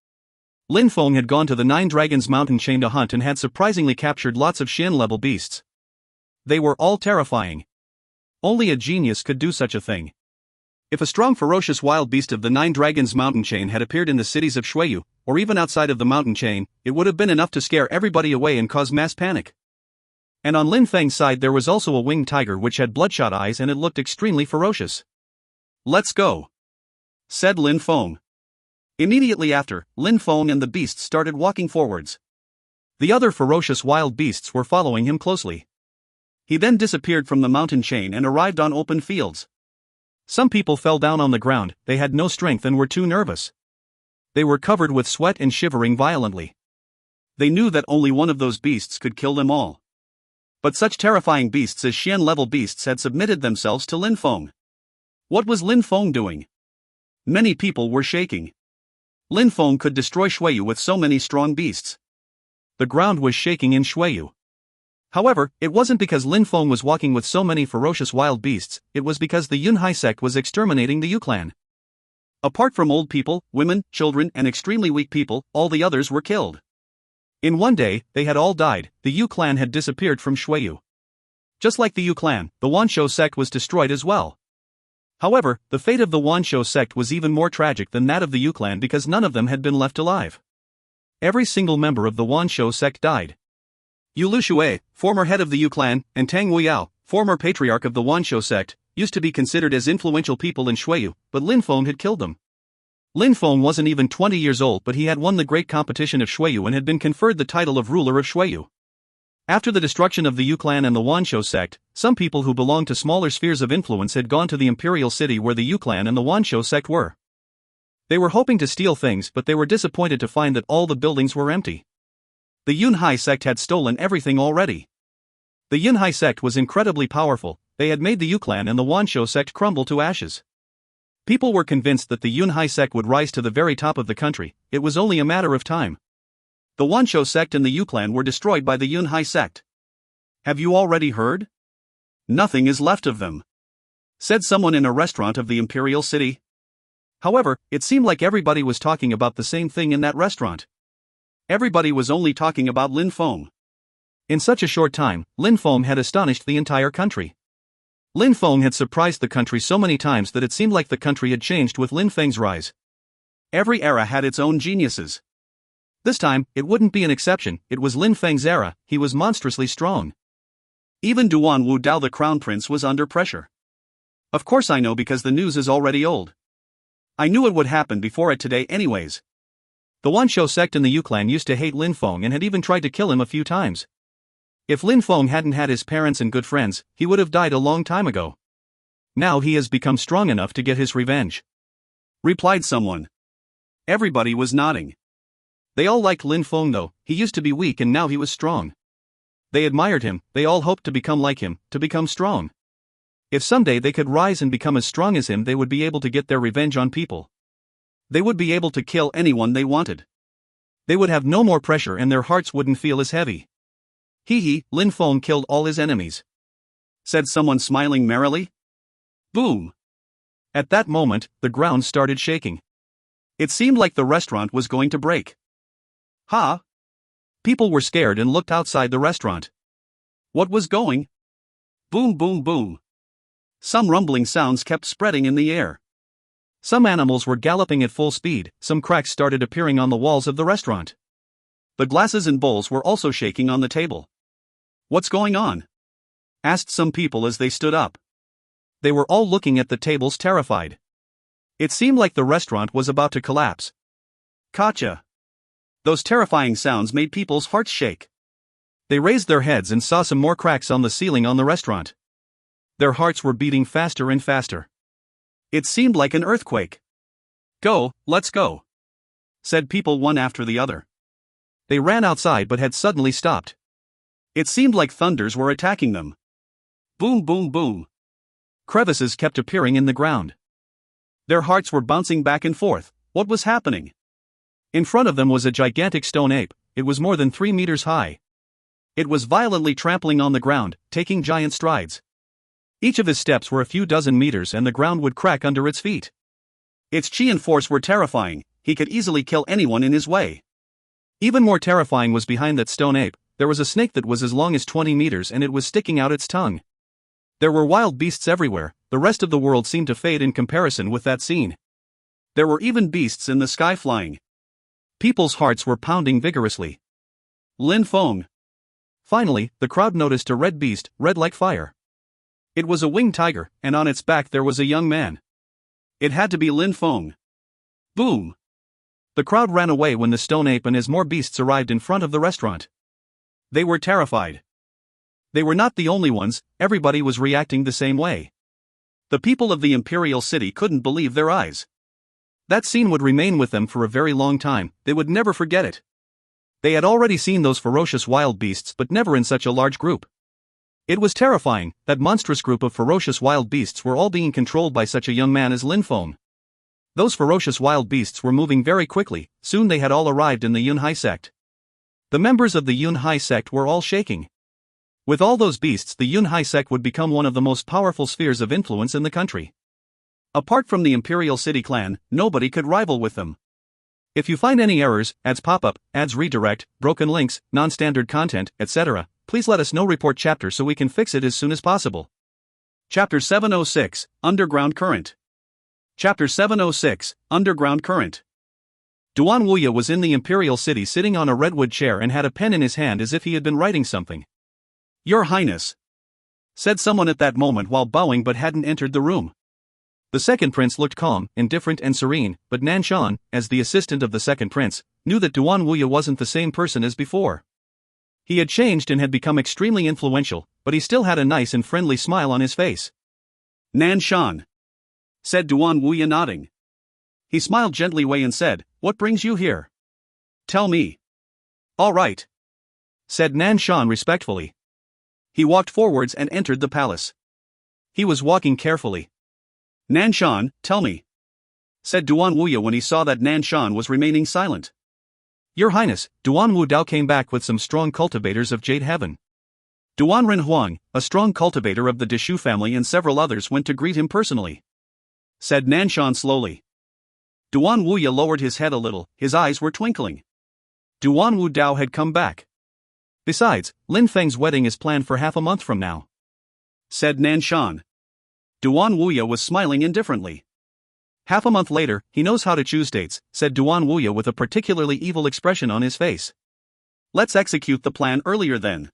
Lin Feng had gone to the 9 Dragons mountain chain to hunt and had surprisingly captured lots of Xian-level beasts. They were all terrifying. Only a genius could do such a thing. If a strong ferocious wild beast of the 9 Dragons mountain chain had appeared in the cities of Shuiyu, or even outside of the mountain chain, it would have been enough to scare everybody away and cause mass panic. And on Lin Feng's side there was also a winged tiger which had bloodshot eyes and it looked extremely ferocious. "Let's go," said Lin Feng. Immediately after, Lin Feng and the beasts started walking forwards. The other ferocious wild beasts were following him closely. He then disappeared from the mountain chain and arrived on open fields. Some people fell down on the ground, they had no strength and were too nervous. They were covered with sweat and shivering violently. They knew that only one of those beasts could kill them all. But such terrifying beasts as Xian-level beasts had submitted themselves to Lin Feng. What was Lin Feng doing? Many people were shaking. Lin Feng could destroy Shuiyu with so many strong beasts. The ground was shaking in Shuiyu. However, it wasn't because Lin Feng was walking with so many ferocious wild beasts, it was because the Yunhai sect was exterminating the Yu clan. Apart from old people, women, children and extremely weak people, all the others were killed. In one day, they had all died. The Yu clan had disappeared from Shuiyu. Just like the Yu clan, the Wanshou sect was destroyed as well. However, the fate of the Wanshou sect was even more tragic than that of the Yu clan because none of them had been left alive. Every single member of the Wanshou sect died. Yu Lushui, former head of the Yu clan, and Tang Wuyao, former patriarch of the Wanshou sect, used to be considered as influential people in Shuiyu, but Lin Feng had killed them. Lin Feng wasn't even 20 years old but he had won the great competition of Shuiyu and had been conferred the title of ruler of Shuiyu. After the destruction of the Yu clan and the Wanshou sect, some people who belonged to smaller spheres of influence had gone to the imperial city where the Yu clan and the Wanshou sect were. They were hoping to steal things but they were disappointed to find that all the buildings were empty. The Yunhai sect had stolen everything already. The Yunhai sect was incredibly powerful, they had made the Yu clan and the Wanshou sect crumble to ashes. People were convinced that the Yunhai sect would rise to the very top of the country, it was only a matter of time. The Wanshou sect and the Yu clan were destroyed by the Yunhai sect. "Have you already heard? Nothing is left of them," said someone in a restaurant of the imperial city. However, it seemed like everybody was talking about the same thing in that restaurant. Everybody was only talking about Lin Feng. In such a short time, Lin Feng had astonished the entire country. Lin Feng had surprised the country so many times that it seemed like the country had changed with Lin Feng's rise. Every era had its own geniuses. This time, it wouldn't be an exception, it was Lin Feng's era, he was monstrously strong. Even Duan Wu Dao the crown prince was under pressure. Of course I know because the news is already old. I knew it would happen before it today anyways. The Wan Shou sect in the Yu clan used to hate Lin Feng and had even tried to kill him a few times. If Lin Feng hadn't had his parents and good friends, he would have died a long time ago. Now he has become strong enough to get his revenge," replied someone. Everybody was nodding. They all liked Lin Feng though. He used to be weak and now he was strong. They admired him, they all hoped to become like him, to become strong. If someday they could rise and become as strong as him, they would be able to get their revenge on people. They would be able to kill anyone they wanted. They would have no more pressure and their hearts wouldn't feel as heavy. "Hee, Lin Feng killed all his enemies," said someone smiling merrily. Boom! At that moment, the ground started shaking. It seemed like the restaurant was going to break. Ha! People were scared and looked outside the restaurant. What was going? Boom, boom, boom. Some rumbling sounds kept spreading in the air. Some animals were galloping at full speed, some cracks started appearing on the walls of the restaurant. The glasses and bowls were also shaking on the table. "What's going on?" asked some people as they stood up. They were all looking at the tables terrified. It seemed like the restaurant was about to collapse. Gotcha! Those terrifying sounds made people's hearts shake. They raised their heads and saw some more cracks on the ceiling on the restaurant. Their hearts were beating faster and faster. It seemed like an earthquake. "Go, let's go," said people one after the other. They ran outside but had suddenly stopped. It seemed like thunders were attacking them. Boom, boom, boom. Crevices kept appearing in the ground. Their hearts were bouncing back and forth. What was happening? In front of them was a gigantic stone ape. It was more than 3 meters high. It was violently trampling on the ground, taking giant strides. Each of his steps were a few dozen meters and the ground would crack under its feet. Its chi and force were terrifying. He could easily kill anyone in his way. Even more terrifying was behind that stone ape. There was a snake that was as long as 20 meters and it was sticking out its tongue. There were wild beasts everywhere. The rest of the world seemed to fade in comparison with that scene. There were even beasts in the sky flying. People's hearts were pounding vigorously. Lin Feng. Finally, the crowd noticed a red beast, red like fire. It was a winged tiger, and on its back there was a young man. It had to be Lin Feng. Boom! The crowd ran away when the stone ape and his more beasts arrived in front of the restaurant. They were terrified. They were not the only ones, everybody was reacting the same way. The people of the Imperial City couldn't believe their eyes. That scene would remain with them for a very long time, they would never forget it. They had already seen those ferocious wild beasts but never in such a large group. It was terrifying, that monstrous group of ferocious wild beasts were all being controlled by such a young man as Lin Feng. Those ferocious wild beasts were moving very quickly, soon they had all arrived in the Yunhai sect. The members of the Yunhai sect were all shaking. With all those beasts, the Yunhai sect would become one of the most powerful spheres of influence in the country. Apart from the Imperial City clan, nobody could rival with them. If you find any errors, ads pop up, ads redirect, broken links, non-standard content, etc., please let us know. Report chapter so we can fix it as soon as possible. Chapter 706, Underground Current. Chapter 706, Underground Current. Duan Wuya was in the Imperial City sitting on a redwood chair and had a pen in his hand as if he had been writing something. "Your Highness," said someone at that moment while bowing but hadn't entered the room. The second prince looked calm, indifferent and serene, but Nan Shan, as the assistant of the second prince, knew that Duan Wuya wasn't the same person as before. He had changed and had become extremely influential, but he still had a nice and friendly smile on his face. "Nan Shan," said Duan Wuya nodding. He smiled gently away and said, "What brings you here? Tell me." "All right," said Nan Shan respectfully. He walked forwards and entered the palace. He was walking carefully. "Nan Shan, tell me," said Duan Wuya when he saw that Nan Shan was remaining silent. "Your Highness, Duan Wu Dao came back with some strong cultivators of Jade Heaven. Duan Ren Huang, a strong cultivator of the Deshu family, and several others went to greet him personally," said Nan Shan slowly. Duan Wuya lowered his head a little, his eyes were twinkling. Duan Wu Dao had come back. "Besides, Lin Feng's wedding is planned for half a month from now," said Nan Shan. Duan Wuya was smiling indifferently. "Half a month later, he knows how to choose dates," said Duan Wuya with a particularly evil expression on his face. "Let's execute the plan earlier then."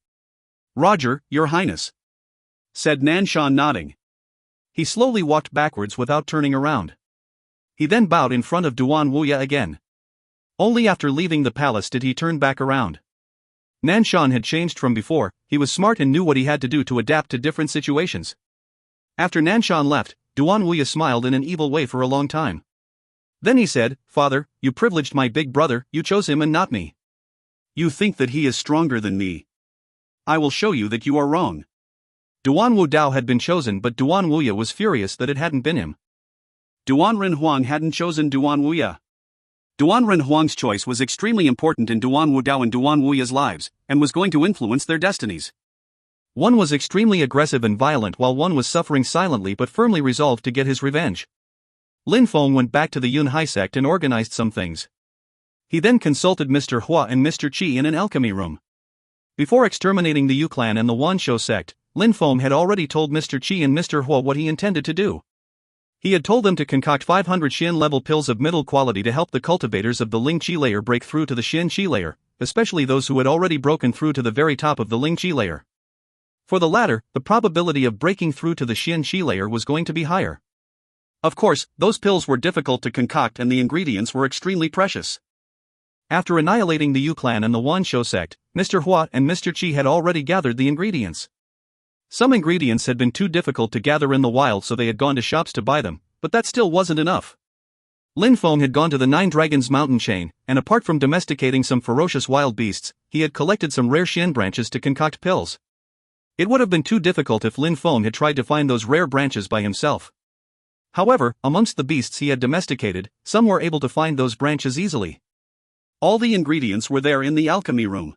"Roger, Your Highness," said Nan Shan nodding. He slowly walked backwards without turning around. He then bowed in front of Duan Wuya again. Only after leaving the palace did he turn back around. Nanshan had changed from before, he was smart and knew what he had to do to adapt to different situations. After Nanshan left, Duan Wuya smiled in an evil way for a long time. Then he said, "Father, you privileged my big brother, you chose him and not me. You think that he is stronger than me. I will show you that you are wrong." Duan Wu Dao had been chosen, but Duan Wuya was furious that it hadn't been him. Duan Ren Huang hadn't chosen Duan Wuya. Duan Ren Huang's choice was extremely important in Duan Wu Dao and Duan Wuya's lives, and was going to influence their destinies. One was extremely aggressive and violent while one was suffering silently but firmly resolved to get his revenge. Lin Feng went back to the Yun Hai sect and organized some things. He then consulted Mr. Hua and Mr. Qi in an alchemy room. Before exterminating the Yu clan and the Wanshou sect, Lin Feng had already told Mr. Qi and Mr. Hua what he intended to do. He had told them to concoct 500 Xian level pills of middle quality to help the cultivators of the Ling Qi layer break through to the Xian Qi layer, especially those who had already broken through to the very top of the Ling Qi layer. For the latter, the probability of breaking through to the Xian Qi layer was going to be higher. Of course, those pills were difficult to concoct and the ingredients were extremely precious. After annihilating the Yu clan and the Wanshou sect, Mr. Hua and Mr. Qi had already gathered the ingredients. Some ingredients had been too difficult to gather in the wild, so they had gone to shops to buy them, but that still wasn't enough. Lin Feng had gone to the Nine Dragons mountain chain, and apart from domesticating some ferocious wild beasts, he had collected some rare Xian branches to concoct pills. It would have been too difficult if Lin Feng had tried to find those rare branches by himself. However, amongst the beasts he had domesticated, some were able to find those branches easily. All the ingredients were there in the alchemy room.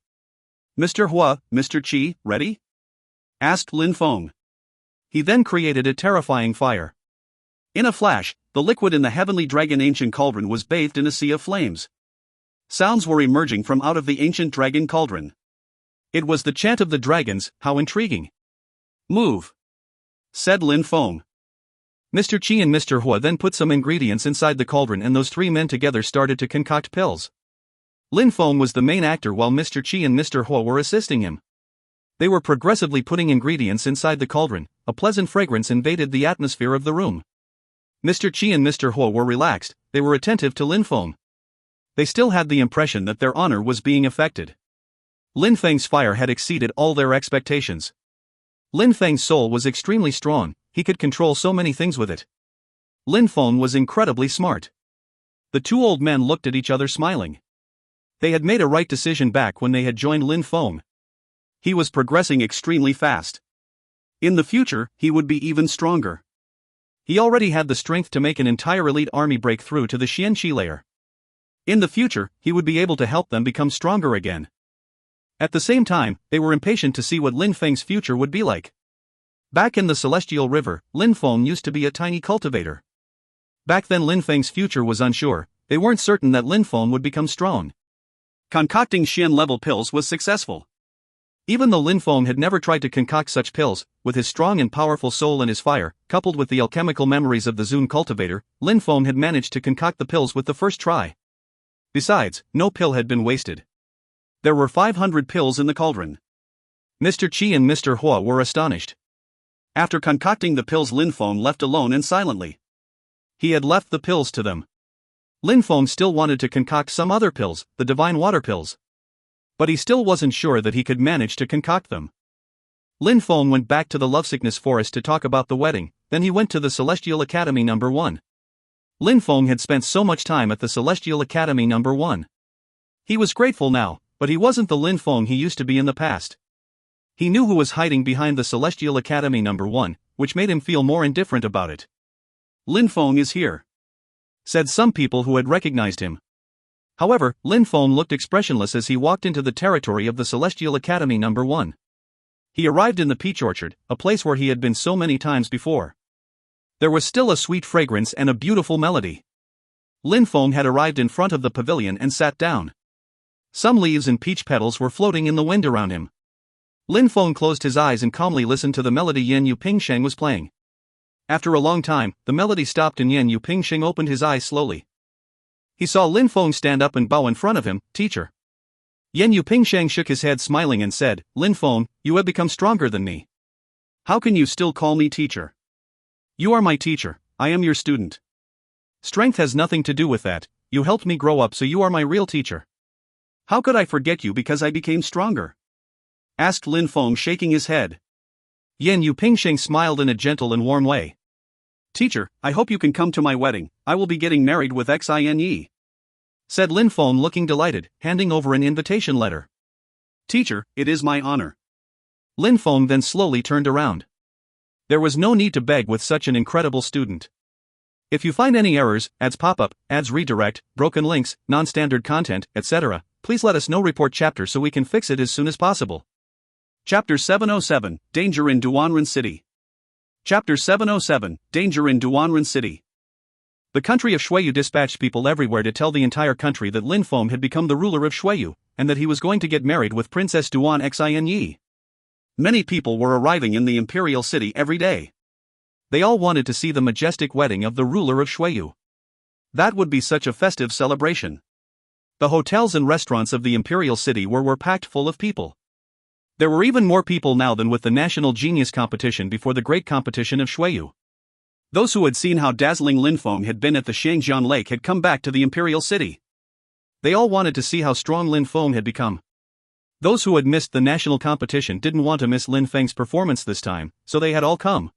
"Mr. Hua, Mr. Qi, ready?" asked Lin Feng. He then created a terrifying fire. In a flash, the liquid in the heavenly dragon ancient cauldron was bathed in a sea of flames. Sounds were emerging from out of the ancient dragon cauldron. It was the chant of the dragons. How intriguing. "Move," said Lin Feng. Mr. Qi and Mr. Hua then put some ingredients inside the cauldron and those three men together started to concoct pills. Lin Feng was the main actor while Mr. Qi and Mr. Hua were assisting him. They were progressively putting ingredients inside the cauldron. A pleasant fragrance invaded the atmosphere of the room. Mr. Qi and Mr. Hua were relaxed, they were attentive to Lin Feng. They still had the impression that their honor was being affected. Lin Feng's fire had exceeded all their expectations. Lin Feng's soul was extremely strong, he could control so many things with it. Lin Feng was incredibly smart. The two old men looked at each other smiling. They had made a right decision back when they had joined Lin Feng. He was progressing extremely fast. In the future, he would be even stronger. He already had the strength to make an entire elite army break through to the Xian Qi layer. In the future, he would be able to help them become stronger again. At the same time, they were impatient to see what Lin Feng's future would be like. Back in the Celestial River, Lin Feng used to be a tiny cultivator. Back then Lin Feng's future was unsure, they weren't certain that Lin Feng would become strong. Concocting Xian-level pills was successful. Even though Lin Feng had never tried to concoct such pills, with his strong and powerful soul and his fire, coupled with the alchemical memories of the Zun cultivator, Lin Feng had managed to concoct the pills with the first try. Besides, no pill had been wasted. There were 500 pills in the cauldron. Mr. Qi and Mr. Hua were astonished. After concocting the pills, Lin Feng left alone and silently. He had left the pills to them. Lin Feng still wanted to concoct some other pills, the divine water pills. But he still wasn't sure that he could manage to concoct them. Lin Feng went back to the Lovesickness Forest to talk about the wedding, then he went to the Celestial Academy No. 1. Lin Feng had spent so much time at the Celestial Academy No. 1. He was grateful now, but he wasn't the Lin Feng he used to be in the past. He knew who was hiding behind the Celestial Academy No. 1, which made him feel more indifferent about it. "Lin Feng is here," said some people who had recognized him. However, Lin Feng looked expressionless as he walked into the territory of the Celestial Academy No. 1. He arrived in the peach orchard, a place where he had been so many times before. There was still a sweet fragrance and a beautiful melody. Lin Feng had arrived in front of the pavilion and sat down. Some leaves and peach petals were floating in the wind around him. Lin Feng closed his eyes and calmly listened to the melody Yan Yu Pingsheng was playing. After a long time, the melody stopped and Yan Yu Pingsheng opened his eyes slowly. He saw Lin Feng stand up and bow in front of him. "Teacher." Yan Yu Pingsheng shook his head smiling and said, "Lin Feng, you have become stronger than me. How can you still call me teacher? You are my teacher, I am your student." Strength has nothing to do with that, you helped me grow up, so you are my real teacher. How could I forget you because I became stronger? Asked Lin Feng, shaking his head. Yin Yu Pingsheng smiled in a gentle and warm way. Teacher, I hope you can come to my wedding, I will be getting married with Xin Yi. Said Lin Feng, looking delighted, handing over an invitation letter. Teacher, it is my honor. Lin Feng then slowly turned around. There was no need to beg with such an incredible student. If you find any errors, ads pop up, ads redirect, broken links, non-standard content, etc., please let us know. Report chapter so we can fix it as soon as possible. Chapter 707, Danger in Duanren City. Chapter 707, Danger in Duanren City. The country of Shuiyu dispatched people everywhere to tell the entire country that Lin Feng had become the ruler of Shuiyu, and that he was going to get married with Princess Duan Xin Yi. Many people were arriving in the imperial city every day. They all wanted to see the majestic wedding of the ruler of Shuiyu. That would be such a festive celebration. The hotels and restaurants of the imperial city were packed full of people. There were even more people now than with the National Genius Competition before the Great Competition of Shuiyu. Those who had seen how dazzling Lin Feng had been at the Shangjian Lake had come back to the imperial city. They all wanted to see how strong Lin Feng had become. Those who had missed the national competition didn't want to miss Lin Feng's performance this time, so they had all come.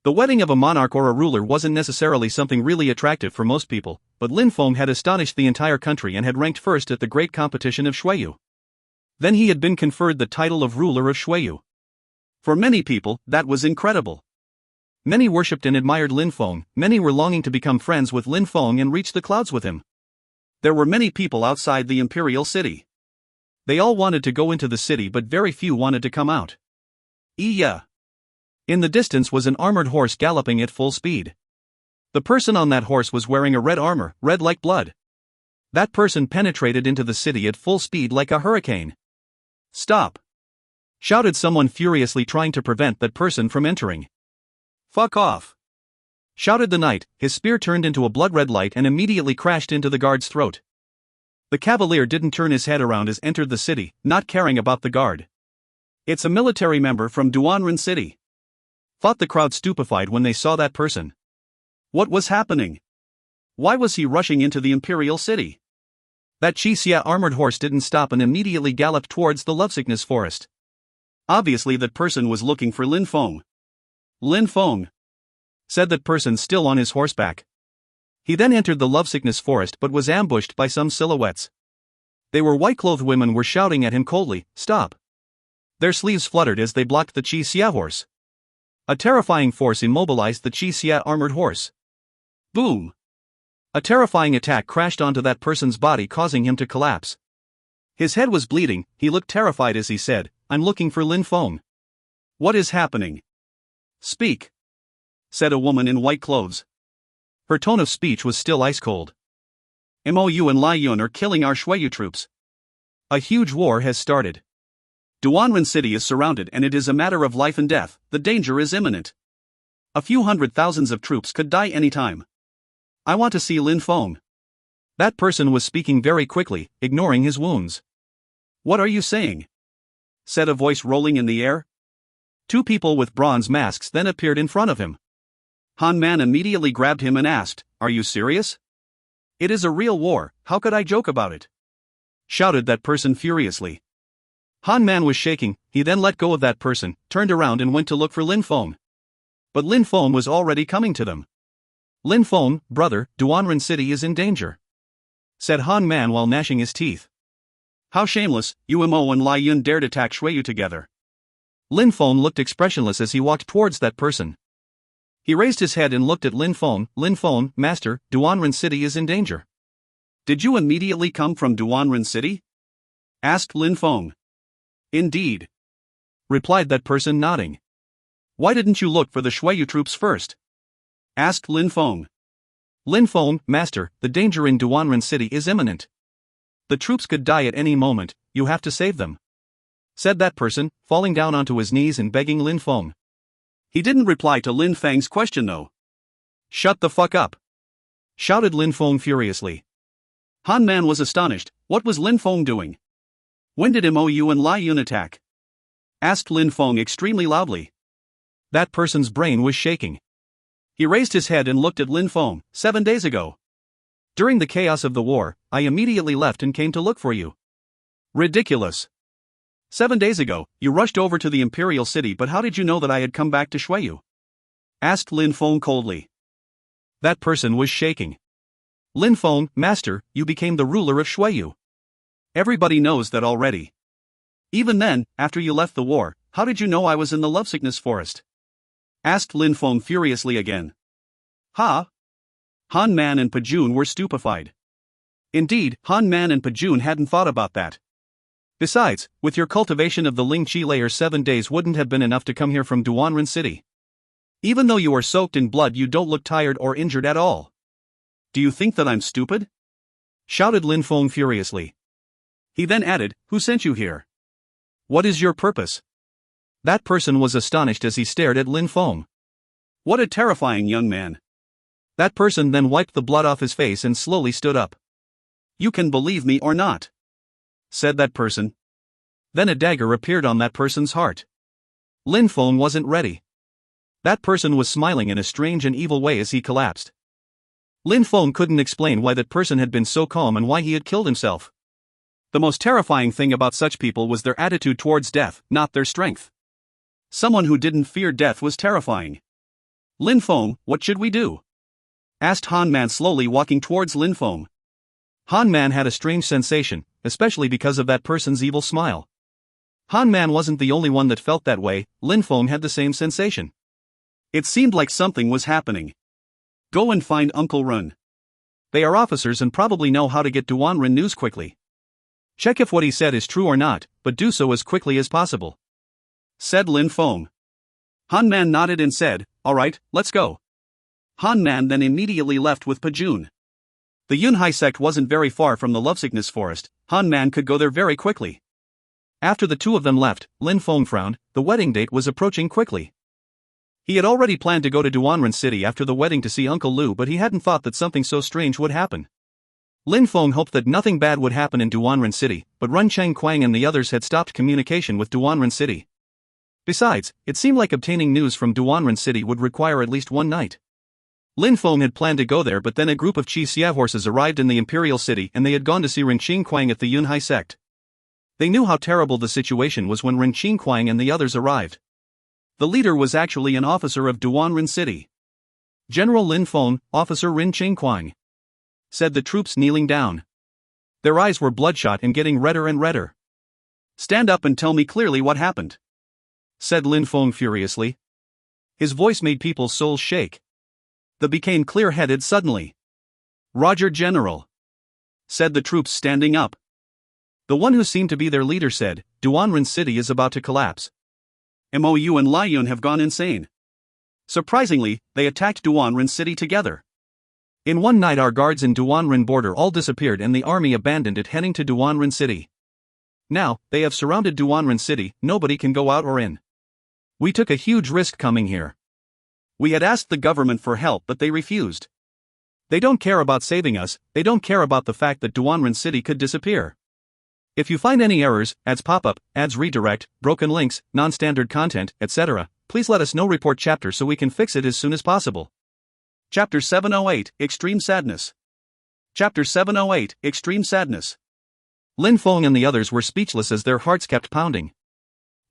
The wedding of a monarch or a ruler wasn't necessarily something really attractive for most people, but Lin Feng had astonished the entire country and had ranked first at the Great Competition of Shuiyu. Then he had been conferred the title of ruler of Shuiyu. For many people, that was incredible. Many worshipped and admired Lin Feng, many were longing to become friends with Lin Feng and reach the clouds with him. There were many people outside the imperial city. They all wanted to go into the city, but very few wanted to come out. Yeah. In the distance was an armored horse galloping at full speed. The person on that horse was wearing a red armor, red like blood. That person penetrated into the city at full speed like a hurricane. Stop! Shouted someone furiously, trying to prevent that person from entering. Fuck off! Shouted the knight, his spear turned into a blood-red light and immediately crashed into the guard's throat. The cavalier didn't turn his head around as entered the city, not caring about the guard. It's a military member from Duanren City. Thought the crowd stupefied when they saw that person. What was happening? Why was he rushing into the imperial city? That Qixia armored horse didn't stop and immediately galloped towards the lovesickness forest. Obviously that person was looking for Lin Feng. Lin Feng, said that person still on his horseback. He then entered the lovesickness forest but was ambushed by some silhouettes. They were white-clothed women were shouting at him coldly, "Stop!" Their sleeves fluttered as they blocked the Qixia horse. A terrifying force immobilized the Qixia armored horse. Boom! A terrifying attack crashed onto that person's body, causing him to collapse. His head was bleeding, he looked terrified as he said, "I'm looking for Lin Feng." What is happening? Speak, said a woman in white clothes. Her tone of speech was still ice cold. Mou and Lai Yun are killing our Shuiyu troops. A huge war has started. Duanren City is surrounded and it is a matter of life and death, the danger is imminent. A few hundred thousands of troops could die anytime. I want to see Lin Feng. That person was speaking very quickly, ignoring his wounds. What are you saying? Said a voice rolling in the air. Two people with bronze masks then appeared in front of him. Han Man immediately grabbed him and asked, "Are you serious?" "It is a real war, how could I joke about it?" shouted that person furiously. Han Man was shaking, he then let go of that person, turned around and went to look for Lin Feng. But Lin Feng was already coming to them. "Lin Feng, brother, Duanren City is in danger," said Han Man while gnashing his teeth. "How shameless, you Mo and Lai Yun dared attack Shuiyu together." Lin Feng looked expressionless as he walked towards that person. He raised his head and looked at Lin Feng. "Lin Feng, master, Duanren City is in danger." "Did you immediately come from Duanren City?" asked Lin Feng. "Indeed," replied that person, nodding. "Why didn't you look for the Shuiyu troops first?" asked Lin Feng. "Lin Feng, master, the danger in Duanren City is imminent. The troops could die at any moment, you have to save them," said that person, falling down onto his knees and begging Lin Feng. He didn't reply to Lin Feng's question though. "Shut the fuck up!" shouted Lin Feng furiously. Han Man was astonished, what was Lin Feng doing? "When did Mou and Lai Yun attack?" asked Lin Feng extremely loudly. That person's brain was shaking. He raised his head and looked at Lin Feng. 7 days ago. During the chaos of the war, I immediately left and came to look for you. Ridiculous. 7 days ago, you rushed over to the imperial city, but how did you know that I had come back to Shuiyu? Asked Lin Feng coldly. That person was shaking. Lin Feng, master, you became the ruler of Shuiyu. Everybody knows that already. Even then, after you left the war, how did you know I was in the lovesickness forest? Asked Lin Feng furiously again. Ha! Han Man and Pajun were stupefied. Indeed, Han Man and Pajun hadn't thought about that. Besides, with your cultivation of the Ling Chi layer 7 days wouldn't have been enough to come here from Duanren City. Even though you are soaked in blood, you don't look tired or injured at all. Do you think that I'm stupid? Shouted Lin Feng furiously. He then added, who sent you here? What is your purpose? That person was astonished as he stared at Lin Feng. What a terrifying young man. That person then wiped the blood off his face and slowly stood up. You can believe me or not, said that person. Then a dagger appeared on that person's heart. Lin Feng wasn't ready. That person was smiling in a strange and evil way as he collapsed. Lin Feng couldn't explain why that person had been so calm and why he had killed himself. The most terrifying thing about such people was their attitude towards death, not their strength. Someone who didn't fear death was terrifying. Lin Feng, what should we do? Asked Han Man slowly, walking towards Lin Feng. Han Man had a strange sensation, especially because of that person's evil smile. Han Man wasn't the only one that felt that way. Lin Feng had the same sensation. It seemed like something was happening. Go and find Uncle Run. They are officers and probably know how to get Duanren news quickly. Check if what he said is true or not, but do so as quickly as possible, said Lin Feng. Han Man nodded and said, all right, let's go. Han Man then immediately left with Pajun. The Yunhai sect wasn't very far from the lovesickness forest. Han Man could go there very quickly. After the two of them left, Lin Feng frowned. The wedding date was approaching quickly. He had already planned to go to Duanren City after the wedding to see Uncle Lu, but he hadn't thought that something so strange would happen. Lin Feng hoped that nothing bad would happen in Duanren City, but Ren Chengquang and the others had stopped communication with Duanren City. Besides, it seemed like obtaining news from Duanren City would require at least one night. Lin Feng had planned to go there, but then a group of Chi Xia horses arrived in the Imperial City and they had gone to see Ren Chengquang at the Yunhai sect. They knew how terrible the situation was when Ren Chengquang and the others arrived. The leader was actually an officer of Duanren City. General Lin Feng, Officer Ren Chengquang, said the troops kneeling down. Their eyes were bloodshot and getting redder and redder. Stand up and tell me clearly what happened, said Lin Feng furiously. His voice made people's souls shake. They became clear-headed suddenly. Roger, General, said the troops standing up. The one who seemed to be their leader said, Duanren City is about to collapse. Mou and Liuyun have gone insane. Surprisingly, they attacked Duanren City together. In one night our guards in Duanren border all disappeared and the army abandoned it, heading to Duanren City. Now, they have surrounded Duanren City, nobody can go out or in. We took a huge risk coming here. We had asked the government for help but they refused. They don't care about saving us, they don't care about the fact that Duanren City could disappear. If you find any errors, ads pop up, ads redirect, broken links, non-standard content, etc., please let us know. Report chapter so we can fix it as soon as possible. Chapter 708, Extreme Sadness. Chapter 708, Extreme Sadness. Lin Feng and the others were speechless as their hearts kept pounding.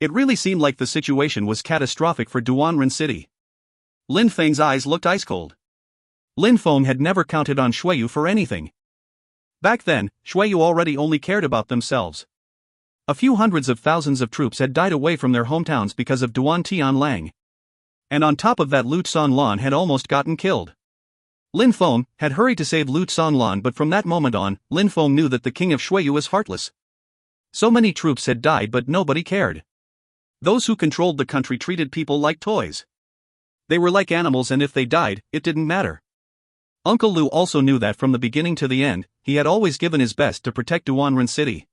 It really seemed like the situation was catastrophic for Duanren City. Lin Feng's eyes looked ice-cold. Lin Feng had never counted on Shuiyu for anything. Back then, Shuiyu already only cared about themselves. A few hundreds of thousands of troops had died away from their hometowns because of Duan Tianlang. And on top of that, Lu Xanlan had almost gotten killed. Lin Feng had hurried to save Lu Xanlan, but from that moment on, Lin Feng knew that the king of Shuiyu was heartless. So many troops had died but nobody cared. Those who controlled the country treated people like toys. They were like animals and if they died, it didn't matter. Uncle Lu also knew that from the beginning to the end, he had always given his best to protect Duanren City.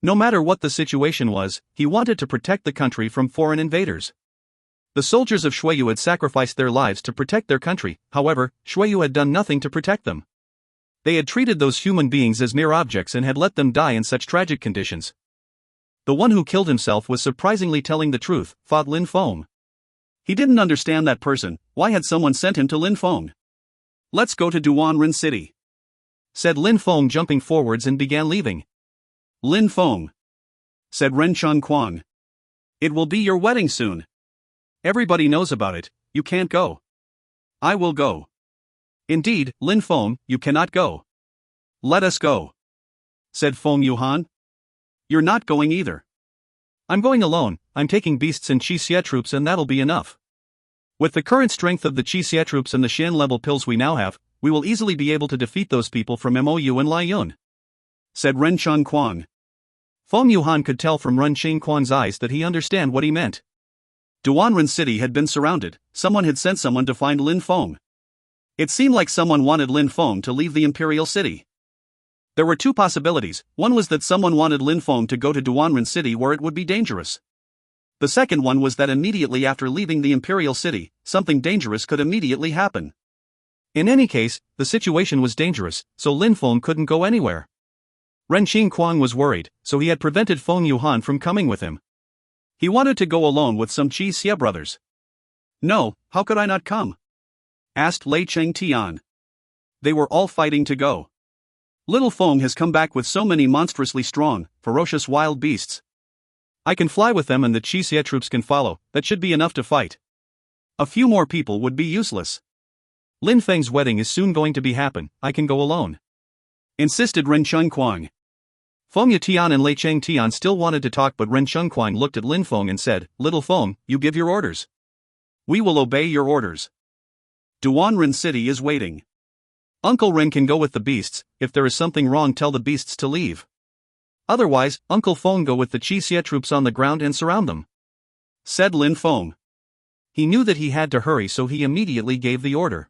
No matter what the situation was, he wanted to protect the country from foreign invaders. The soldiers of Shuiyu had sacrificed their lives to protect their country, however, Shuiyu had done nothing to protect them. They had treated those human beings as mere objects and had let them die in such tragic conditions. The one who killed himself was surprisingly telling the truth, thought Lin Feng. He didn't understand that person. Why had someone sent him to Lin Feng? Let's go to Duanren City, said Lin Feng, jumping forwards and began leaving. Lin Feng, said Ren Chongquan. It will be your wedding soon. Everybody knows about it, you can't go. I will go. Indeed, Lin Feng, you cannot go. Let us go, said Feng Yuhan. You're not going either. I'm going alone. I'm taking beasts and Qi Xie troops, and that'll be enough. With the current strength of the Qi Xie troops and the Xian level pills we now have, we will easily be able to defeat those people from Mou and Lai Yun, said Ren Chongquan. Feng Yuhan could tell from Ren Chongquan's eyes that he understand what he meant. Duanren City had been surrounded. Someone had sent someone to find Lin Feng. It seemed like someone wanted Lin Feng to leave the Imperial City. There were two possibilities. One was that someone wanted Lin Feng to go to Duanren City where it would be dangerous. The second one was that immediately after leaving the Imperial City, something dangerous could immediately happen. In any case, the situation was dangerous, so Lin Feng couldn't go anywhere. Ren Xingquang was worried, so he had prevented Feng Yuhan from coming with him. He wanted to go alone with some Qi Xie brothers. No, how could I not come? Asked Lei Cheng Tian. They were all fighting to go. Little Feng has come back with so many monstrously strong, ferocious wild beasts. I can fly with them and the Qi Xie troops can follow, that should be enough to fight. A few more people would be useless. Lin Feng's wedding is soon going to be happen, I can go alone, insisted Ren Chongquan. Feng Yutian and Lei Cheng Tian still wanted to talk, but Ren Chongquan looked at Lin Feng and said, Little Feng, you give your orders. We will obey your orders. Duanren City is waiting. Uncle Ren can go with the beasts. If there is something wrong, tell the beasts to leave. Otherwise, Uncle Feng go with the Qi Xie troops on the ground and surround them, said Lin Feng. He knew that he had to hurry, so he immediately gave the order.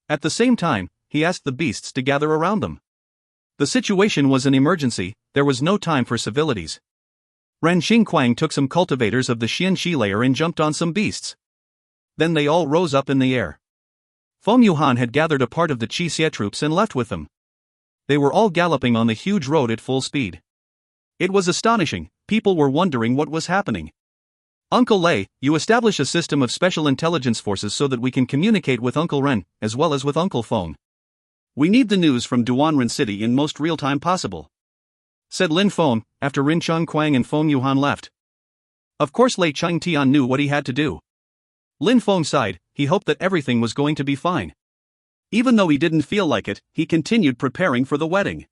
At the same time, he asked the beasts to gather around them. The situation was an emergency, there was no time for civilities. Ren Xingquang took some cultivators of the Xian Shi layer and jumped on some beasts. Then they all rose up in the air. Feng Yuhan had gathered a part of the Qi Xie troops and left with them. They were all galloping on the huge road at full speed. It was astonishing, people were wondering what was happening. Uncle Lei, you establish a system of special intelligence forces so that we can communicate with Uncle Ren, as well as with Uncle Feng. We need the news from Duanren City in most real time possible, said Lin Feng, after Ren Chongquang and Feng Yuhan left. Of course Lei Cheng Tian knew what he had to do. Lin Feng sighed, he hoped that everything was going to be fine. Even though he didn't feel like it, he continued preparing for the wedding.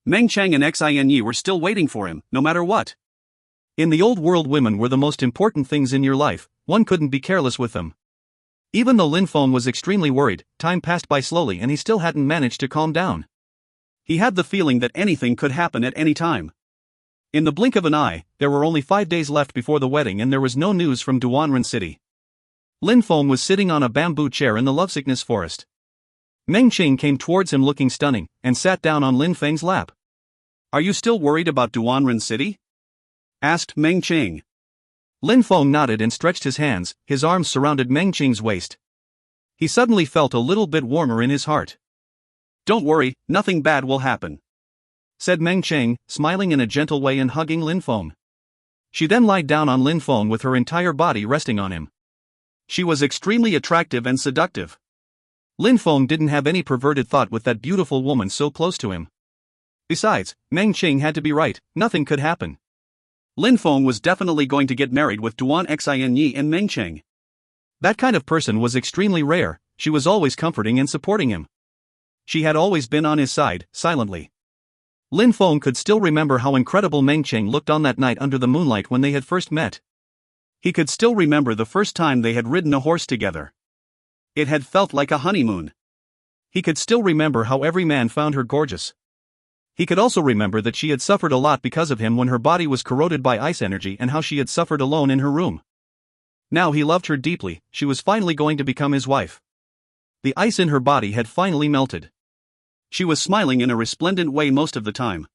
Meng Cheng and Xinyi were still waiting for him, no matter what. In the old world, women were the most important things in your life, one couldn't be careless with them. Even though Lin Feng was extremely worried, time passed by slowly and he still hadn't managed to calm down. He had the feeling that anything could happen at any time. In the blink of an eye, there were only 5 days left before the wedding and there was no news from Duanren City. Lin Feng was sitting on a bamboo chair in the lovesickness forest. Meng Qing came towards him looking stunning, and sat down on Lin Feng's lap. Are you still worried about Duanren City? Asked Meng Qing. Lin Feng nodded and stretched his hands, his arms surrounded Meng Qing's waist. He suddenly felt a little bit warmer in his heart. Don't worry, nothing bad will happen, said Meng Qing, smiling in a gentle way and hugging Lin Feng. She then lied down on Lin Feng with her entire body resting on him. She was extremely attractive and seductive. Lin Feng didn't have any perverted thought with that beautiful woman so close to him. Besides, Meng Qing had to be right, nothing could happen. Lin Feng was definitely going to get married with Duan Xinyi and Meng Qing. That kind of person was extremely rare, she was always comforting and supporting him. She had always been on his side, silently. Lin Feng could still remember how incredible Meng Qing looked on that night under the moonlight when they had first met. He could still remember the first time they had ridden a horse together. It had felt like a honeymoon. He could still remember how every man found her gorgeous. He could also remember that she had suffered a lot because of him when her body was corroded by ice energy and how she had suffered alone in her room. Now he loved her deeply, she was finally going to become his wife. The ice in her body had finally melted. She was smiling in a resplendent way most of the time.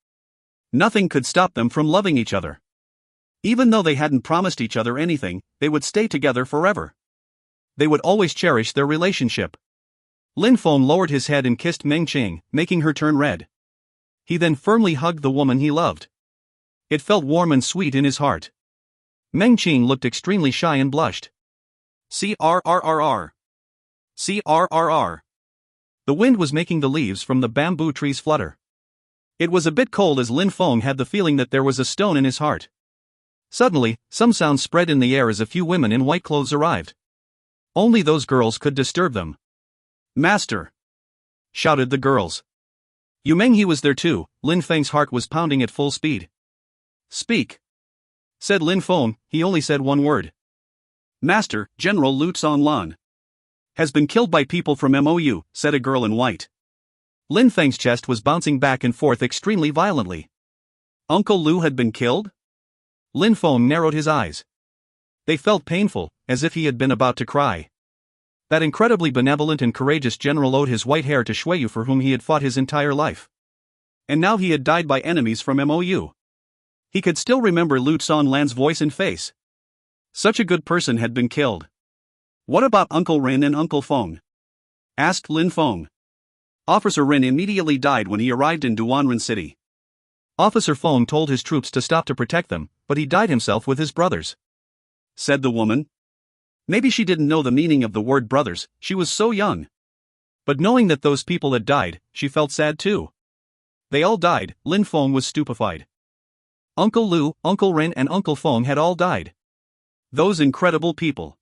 Nothing could stop them from loving each other. Even though they hadn't promised each other anything, they would stay together forever. They would always cherish their relationship. Lin Feng lowered his head and kissed Meng Qing, making her turn red. He then firmly hugged the woman he loved. It felt warm and sweet in his heart. Meng Qing looked extremely shy and blushed. CRRRR. CRRR. The wind was making the leaves from the bamboo trees flutter. It was a bit cold as Lin Feng had the feeling that there was a stone in his heart. Suddenly, some sound spread in the air as a few women in white clothes arrived. Only those girls could disturb them. "Master!" shouted the girls. Yu Menghe was there too. Lin Feng's heart was pounding at full speed. "Speak," said Lin Feng. He only said one word. "Master, General Lu Lan has been killed by people from MOU," said a girl in white. Lin Feng's chest was bouncing back and forth extremely violently. Uncle Lu had been killed? Lin Feng narrowed his eyes. They felt painful, as if he had been about to cry. That incredibly benevolent and courageous general owed his white hair to Shuiyu, for whom he had fought his entire life. And now he had died by enemies from MOU. He could still remember Lu Lan's voice and face. Such a good person had been killed. "What about Uncle Rin and Uncle Feng?" asked Lin Feng. "Officer Rin immediately died when he arrived in Duanren City. Officer Feng told his troops to stop to protect them, but he died himself with his brothers," said the woman. Maybe she didn't know the meaning of the word brothers, she was so young. But knowing that those people had died, she felt sad too. They all died. Lin Feng was stupefied. Uncle Lu, Uncle Rin and Uncle Feng had all died. Those incredible people.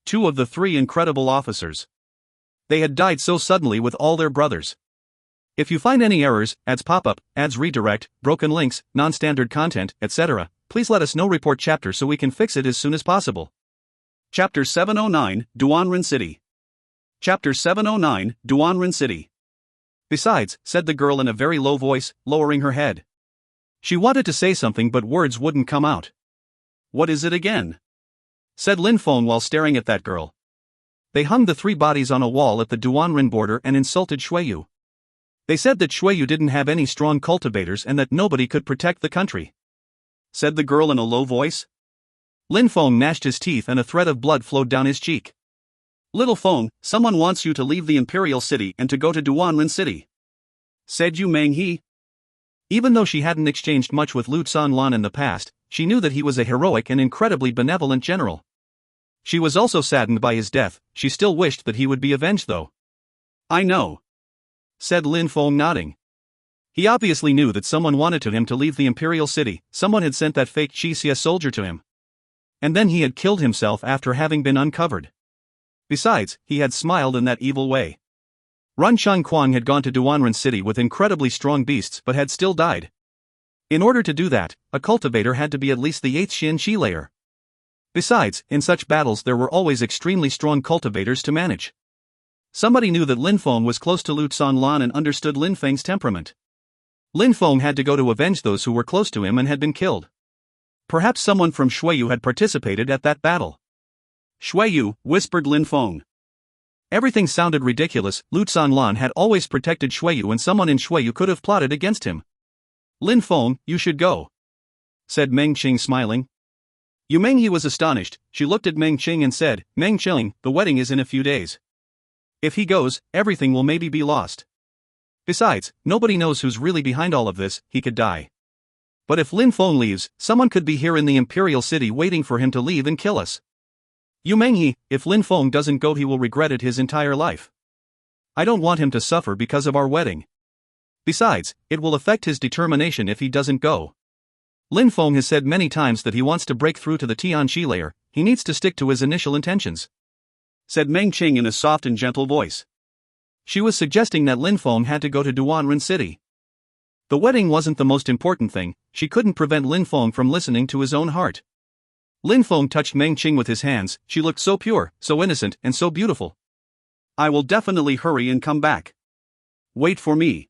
2 of the 3 incredible officers. They had died so suddenly with all their brothers. If you find any errors, ads pop up, ads redirect, broken links, non-standard content, etc., please let us know. Report chapter so we can fix it as soon as possible. Chapter 709, Duanren City. Chapter 709, Duanren City. "Besides," said the girl in a very low voice, lowering her head. She wanted to say something but words wouldn't come out. "What is it again?" said Lin Feng while staring at that girl. They hung the 3 bodies on a wall at the Duanren border and insulted Shuiyu. They said that Shuiyu didn't have any strong cultivators and that nobody could protect the country, said the girl in a low voice. Lin Feng gnashed his teeth and a thread of blood flowed down his cheek. "Little Feng, someone wants you to leave the Imperial City and to go to Duanren City," said Yu Menghe. Even though she hadn't exchanged much with Lu Lan in the past, she knew that he was a heroic and incredibly benevolent general. She was also saddened by his death. She still wished that he would be avenged though. "I know," said Lin Feng, nodding. He obviously knew that someone wanted him to leave the Imperial City. Someone had sent that fake Xia soldier to him. And then he had killed himself after having been uncovered. Besides, he had smiled in that evil way. Ren Quan had gone to Duanren City with incredibly strong beasts but had still died. In order to do that, a cultivator had to be at least the 8th Xin layer. Besides, in such battles there were always extremely strong cultivators to manage. Somebody knew that Lin Feng was close to Lu Lan and understood Lin Feng's temperament. Lin Feng had to go to avenge those who were close to him and had been killed. Perhaps someone from Shuiyu had participated at that battle. "Shuiyu," whispered Lin Feng. Everything sounded ridiculous. Lu Lan had always protected Shuiyu and someone in Shuiyu could have plotted against him. "Lin Feng, you should go," said Meng Qing smiling. Yu Menghe was astonished. She looked at Meng Qing and said, "Meng Qing, the wedding is in a few days. If he goes, everything will maybe be lost. Besides, nobody knows who's really behind all of this. He could die. But if Lin Feng leaves, someone could be here in the Imperial City waiting for him to leave and kill us. Yu Menghe, if Lin Feng doesn't go he will regret it his entire life. I don't want him to suffer because of our wedding. Besides, it will affect his determination if he doesn't go. Lin Feng has said many times that he wants to break through to the Tianqi layer. He needs to stick to his initial intentions," said Meng Qing in a soft and gentle voice. She was suggesting that Lin Feng had to go to Duanren City. The wedding wasn't the most important thing. She couldn't prevent Lin Feng from listening to his own heart. Lin Feng touched Meng Qing with his hands. She looked so pure, so innocent, and so beautiful. "I will definitely hurry and come back. Wait for me,"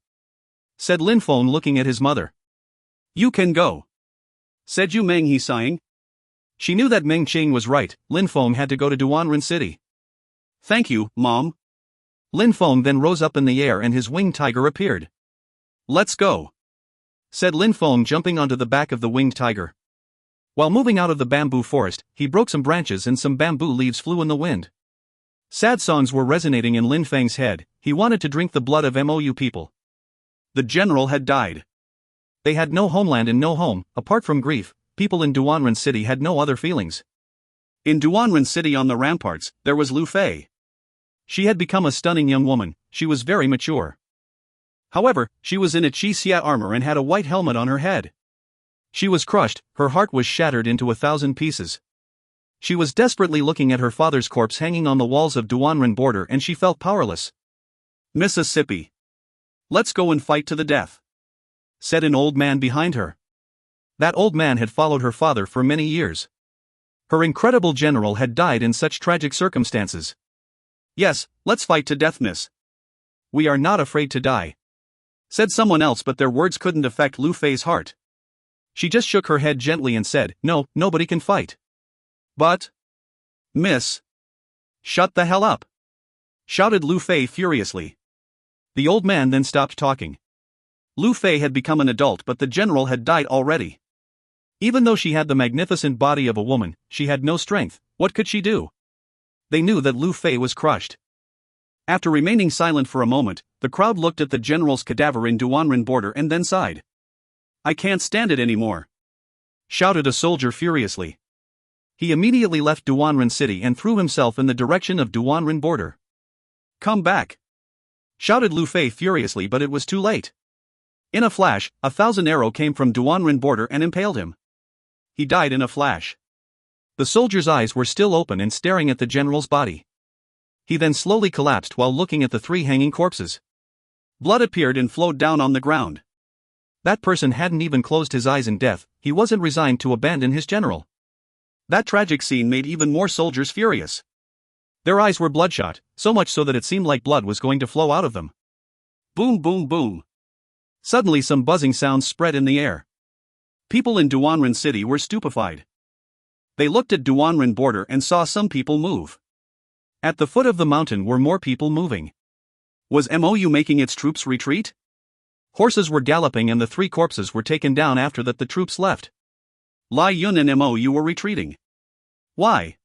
said Lin Feng looking at his mother. "You can go," said Yu Menghe sighing. She knew that Meng Qing was right. Lin Feng had to go to Duanren City. "Thank you, Mom." Lin Feng then rose up in the air and his winged tiger appeared. "Let's go," said Lin Feng, jumping onto the back of the winged tiger. While moving out of the bamboo forest, he broke some branches and some bamboo leaves flew in the wind. Sad songs were resonating in Lin Feng's head. He wanted to drink the blood of MOU people. The general had died. They had no homeland and no home. Apart from grief, people in Duanren City had no other feelings. In Duanren City on the ramparts, there was Lu Fei. She had become a stunning young woman. She was very mature. However, she was in a Qi Xia armor and had a white helmet on her head. She was crushed, her heart was shattered into 1,000 pieces. She was desperately looking at her father's corpse hanging on the walls of Duanren border and she felt powerless. "Mississippi. Let's go and fight to the death," said an old man behind her. That old man had followed her father for many years. Her incredible general had died in such tragic circumstances. "Yes, let's fight to death, miss. We are not afraid to die," said someone else, but their words couldn't affect Lu Fei's heart. She just shook her head gently and said, "No, nobody can fight." "But, miss." "Shut the hell up," shouted Lu Fei furiously. The old man then stopped talking. Lu Fei had become an adult, but the general had died already. Even though she had the magnificent body of a woman, she had no strength. What could she do? They knew that Lu Fei was crushed. After remaining silent for a moment, the crowd looked at the general's cadaver in Duanren border and then sighed. "I can't stand it anymore," shouted a soldier furiously. He immediately left Duanren City and threw himself in the direction of Duanren border. "Come back," shouted Lu Fei furiously, but it was too late. In a flash, 1,000 arrows came from Duanren border and impaled him. He died in a flash. The soldier's eyes were still open and staring at the general's body. He then slowly collapsed while looking at the 3 hanging corpses. Blood appeared and flowed down on the ground. That person hadn't even closed his eyes in death. He wasn't resigned to abandon his general. That tragic scene made even more soldiers furious. Their eyes were bloodshot, so much so that it seemed like blood was going to flow out of them. Boom, boom, boom. Suddenly some buzzing sounds spread in the air. People in Duanren City were stupefied. They looked at Duanren border and saw some people move. At the foot of the mountain were more people moving. Was MOU making its troops retreat? Horses were galloping and the 3 corpses were taken down after that the troops left. Lai Yun and MOU were retreating. Why?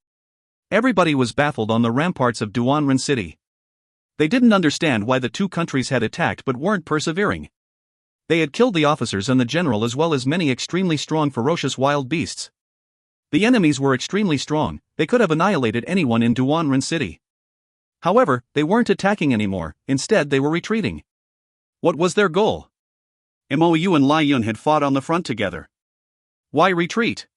Everybody was baffled on the ramparts of Duanren City. They didn't understand why the 2 countries had attacked but weren't persevering. They had killed the officers and the general as well as many extremely strong ferocious wild beasts. The enemies were extremely strong, they could have annihilated anyone in Duanren City. However, they weren't attacking anymore, instead they were retreating. What was their goal? MOU and Lai Yun had fought on the front together. Why retreat?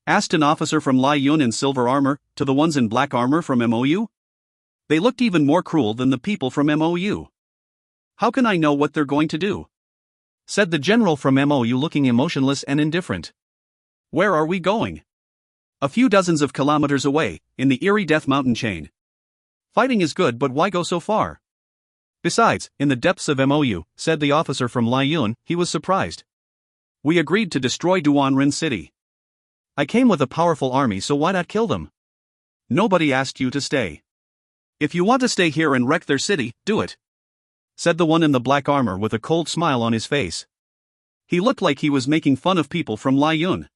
Asked an officer from Lai Yun in silver armor, to the ones in black armor from MOU. They looked even more cruel than the people from MOU. How can I know what they're going to do? Said the general from MOU looking emotionless and indifferent. Where are we going? A few dozens of kilometers away, in the eerie Death Mountain chain. Fighting is good, but why go so far? Besides, in the depths of MOU, said the officer from Lai Yun, he was surprised. We agreed to destroy Duanren City. I came with a powerful army, so why not kill them? Nobody asked you to stay. If you want to stay here and wreck their city, do it, said the one in the black armor with a cold smile on his face. He looked like he was making fun of people from Lai Yun.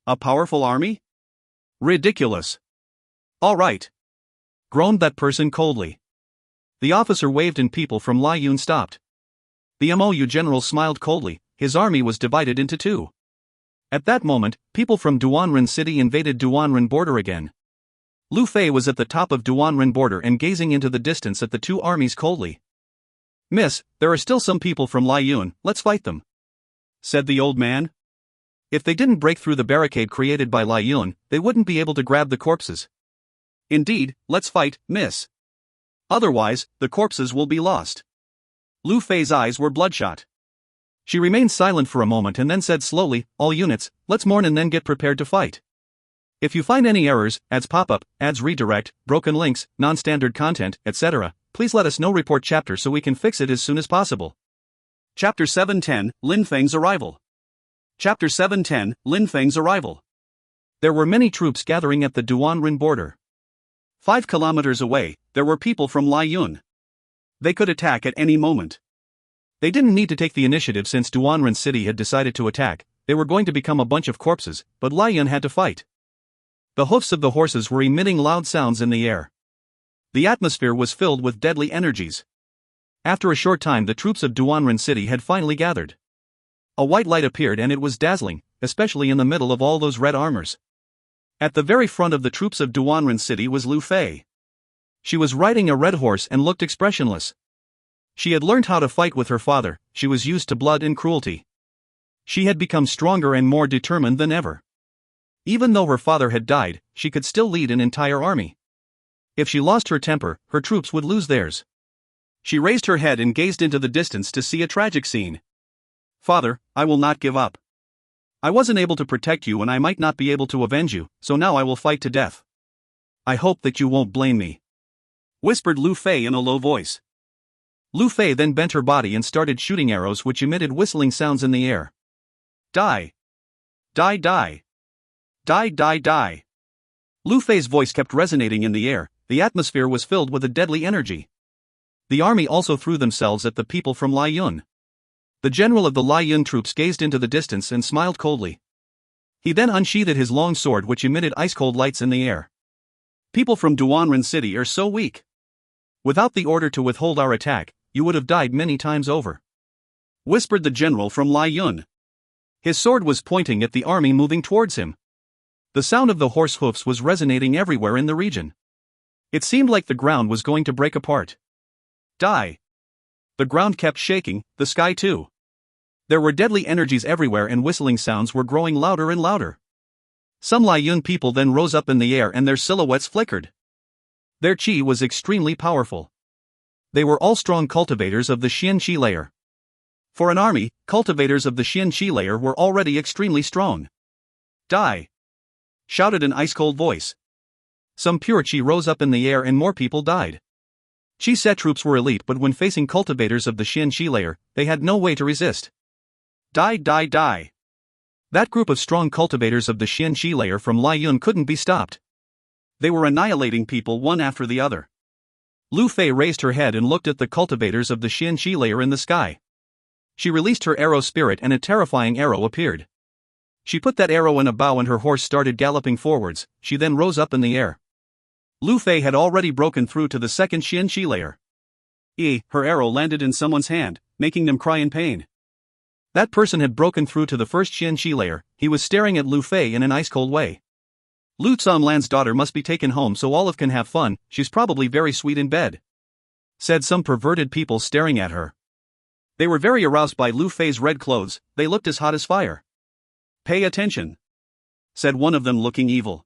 A powerful army? Ridiculous. All right, groaned that person coldly. The officer waved and people from Lai Yun stopped. The MOU general smiled coldly. His army was divided into 2. At that moment, people from Duanren City invaded Duanren border again. Lu Fei was at the top of Duanren border and gazing into the distance at the 2 armies coldly. Miss, there are still some people from Lai Yun, let's fight them, said the old man. If they didn't break through the barricade created by Lai Yun, they wouldn't be able to grab the corpses. Indeed, let's fight, miss. Otherwise, the corpses will be lost. Lu Fei's eyes were bloodshot. She remained silent for a moment and then said slowly, all units, let's mourn and then get prepared to fight. If you find any errors, ads pop up, ads redirect, broken links, non-standard content, etc., please let us know. Report chapter so we can fix it as soon as possible. Chapter 710, Lin Feng's Arrival. Chapter 710, Lin Feng's Arrival. There were many troops gathering at the Duanren border. 5 kilometers away, there were people from Lai Yun. They could attack at any moment. They didn't need to take the initiative since Duanren City had decided to attack. They were going to become a bunch of corpses, but Lai Yun had to fight. The hoofs of the horses were emitting loud sounds in the air. The atmosphere was filled with deadly energies. After a short time, the troops of Duanren City had finally gathered. A white light appeared and it was dazzling, especially in the middle of all those red armors. At the very front of the troops of Duanren City was Lu Fei. She was riding a red horse and looked expressionless. She had learned how to fight with her father, she was used to blood and cruelty. She had become stronger and more determined than ever. Even though her father had died, she could still lead an entire army. If she lost her temper, her troops would lose theirs. She raised her head and gazed into the distance to see a tragic scene. "Father, I will not give up. I wasn't able to protect you and I might not be able to avenge you, so now I will fight to death. I hope that you won't blame me," whispered Lu Fei in a low voice. Lu Fei then bent her body and started shooting arrows which emitted whistling sounds in the air. Die! Die, die! Die, die, die! Lu Fei's voice kept resonating in the air, the atmosphere was filled with a deadly energy. The army also threw themselves at the people from Lai Yun. The general of the Lai Yun troops gazed into the distance and smiled coldly. He then unsheathed his long sword which emitted ice-cold lights in the air. "People from Duanren City are so weak. Without the order to withhold our attack, you would have died many times over," whispered the general from Lai Yun. His sword was pointing at the army moving towards him. The sound of the horse hoofs was resonating everywhere in the region. It seemed like the ground was going to break apart. Die! The ground kept shaking, the sky too. There were deadly energies everywhere and whistling sounds were growing louder and louder. Some Lai Yun people then rose up in the air and their silhouettes flickered. Their chi was extremely powerful. They were all strong cultivators of the Xian Qi layer. For an army, cultivators of the Xian Qi layer were already extremely strong. "Die!" shouted an ice-cold voice. Some pure chi rose up in the air and more people died. Qi set troops were elite, but when facing cultivators of the Xian Qi layer, they had no way to resist. Die, die, die! That group of strong cultivators of the Xian Qi layer from Lai Yun couldn't be stopped. They were annihilating people one after the other. Lu Fei raised her head and looked at the cultivators of the Xian Qi layer in the sky. She released her arrow spirit and a terrifying arrow appeared. She put that arrow in a bow and her horse started galloping forwards, she then rose up in the air. Lu Fei had already broken through to the second Xian Qi layer. Her arrow landed in someone's hand, making them cry in pain. That person had broken through to the first Xian Qi layer, he was staring at Lu Fei in an ice-cold way. "Lu Zonglan's daughter must be taken home so Olive can have fun, she's probably very sweet in bed," said some perverted people staring at her. They were very aroused by Lu Fei's red clothes, they looked as hot as fire. "Pay attention," said one of them looking evil.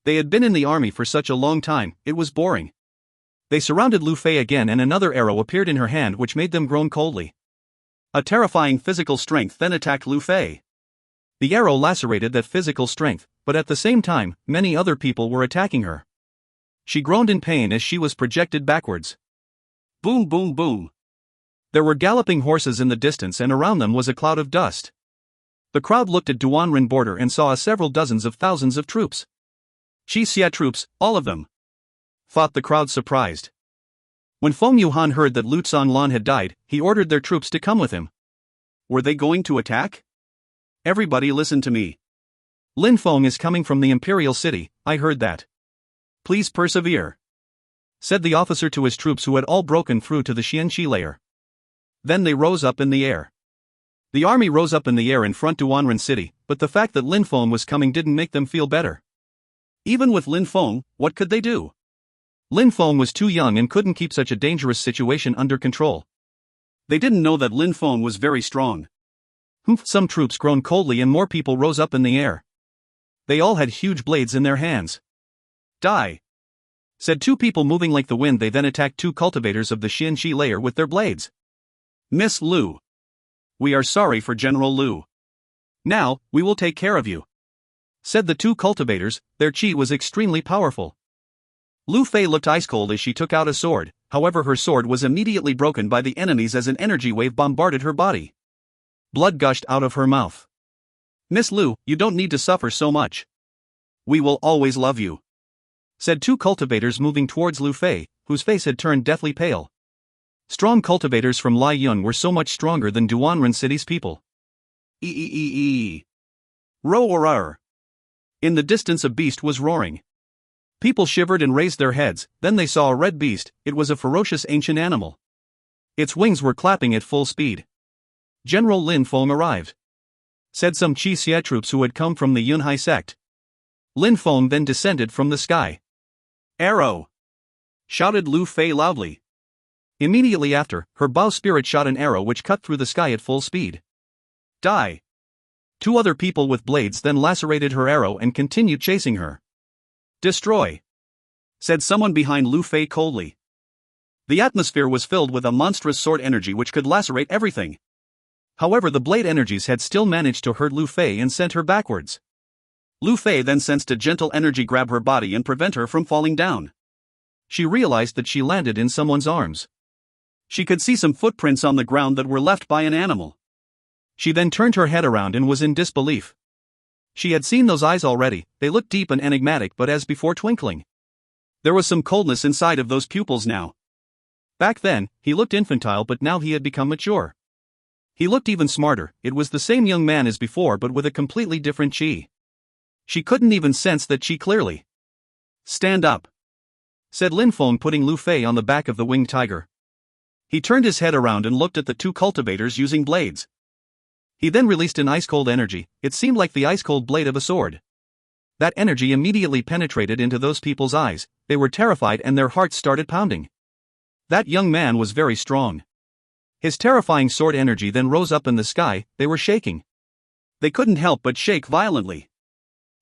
They had been in the army for such a long time, it was boring. They surrounded Lu Fei again and another arrow appeared in her hand which made them groan coldly. A terrifying physical strength then attacked Lu Fei. The arrow lacerated that physical strength, but at the same time, many other people were attacking her. She groaned in pain as she was projected backwards. Boom, boom, boom. There were galloping horses in the distance and around them was a cloud of dust. The crowd looked at Duanren border and saw several dozens of thousands of troops. Qi Xia troops, all of them, thought the crowd surprised. When Feng Yuhan heard that Lu Zonglan had died, he ordered their troops to come with him. Were they going to attack? Everybody listen to me. Lin Feng is coming from the imperial city, I heard that. Please persevere, said the officer to his troops who had all broken through to the Xian Qi layer. Then they rose up in the air. The army rose up in the air in front of Duanren City, but the fact that Lin Feng was coming didn't make them feel better. Even with Lin Feng, what could they do? Lin Feng was too young and couldn't keep such a dangerous situation under control. They didn't know that Lin Feng was very strong. Some troops groaned coldly and more people rose up in the air. They all had huge blades in their hands. Die, said two people moving like the wind. They then attacked two cultivators of the Xian Qi layer with their blades. Miss Lu. We are sorry for General Lu. Now, we will take care of you, said the two cultivators, their chi was extremely powerful. Lu Fei looked ice-cold as she took out a sword, however her sword was immediately broken by the enemies as an energy wave bombarded her body. Blood gushed out of her mouth. Miss Lu, you don't need to suffer so much. We will always love you, said two cultivators moving towards Lu Fei, whose face had turned deathly pale. Strong cultivators from Lai Yun were so much stronger than Duanren City's people. Roar. In the distance a beast was roaring. People shivered and raised their heads, then they saw a red beast. It was a ferocious ancient animal. Its wings were clapping at full speed. General Lin Feng arrived, said some Qi Xia troops who had come from the Yunhai sect. Lin Feng then descended from the sky. Arrow! Shouted Lu Fei loudly. Immediately after, her bow spirit shot an arrow which cut through the sky at full speed. Die! 2 other people with blades then lacerated her arrow and continued chasing her. Destroy! Said someone behind Lu Fei coldly. The atmosphere was filled with a monstrous sword energy which could lacerate everything. However, the blade energies had still managed to hurt Lu Fei and sent her backwards. Lu Fei then sensed a gentle energy grab her body and prevent her from falling down. She realized that she landed in someone's arms. She could see some footprints on the ground that were left by an animal. She then turned her head around and was in disbelief. She had seen those eyes already, they looked deep and enigmatic but as before twinkling. There was some coldness inside of those pupils now. Back then, he looked infantile but now he had become mature. He looked even smarter, it was the same young man as before but with a completely different chi. She couldn't even sense that chi clearly. Stand up, said Lin Feng, putting Lu Fei on the back of the winged tiger. He turned his head around and looked at the 2 cultivators using blades. He then released an ice-cold energy, it seemed like the ice-cold blade of a sword. That energy immediately penetrated into those people's eyes, they were terrified and their hearts started pounding. That young man was very strong. His terrifying sword energy then rose up in the sky, they were shaking. They couldn't help but shake violently.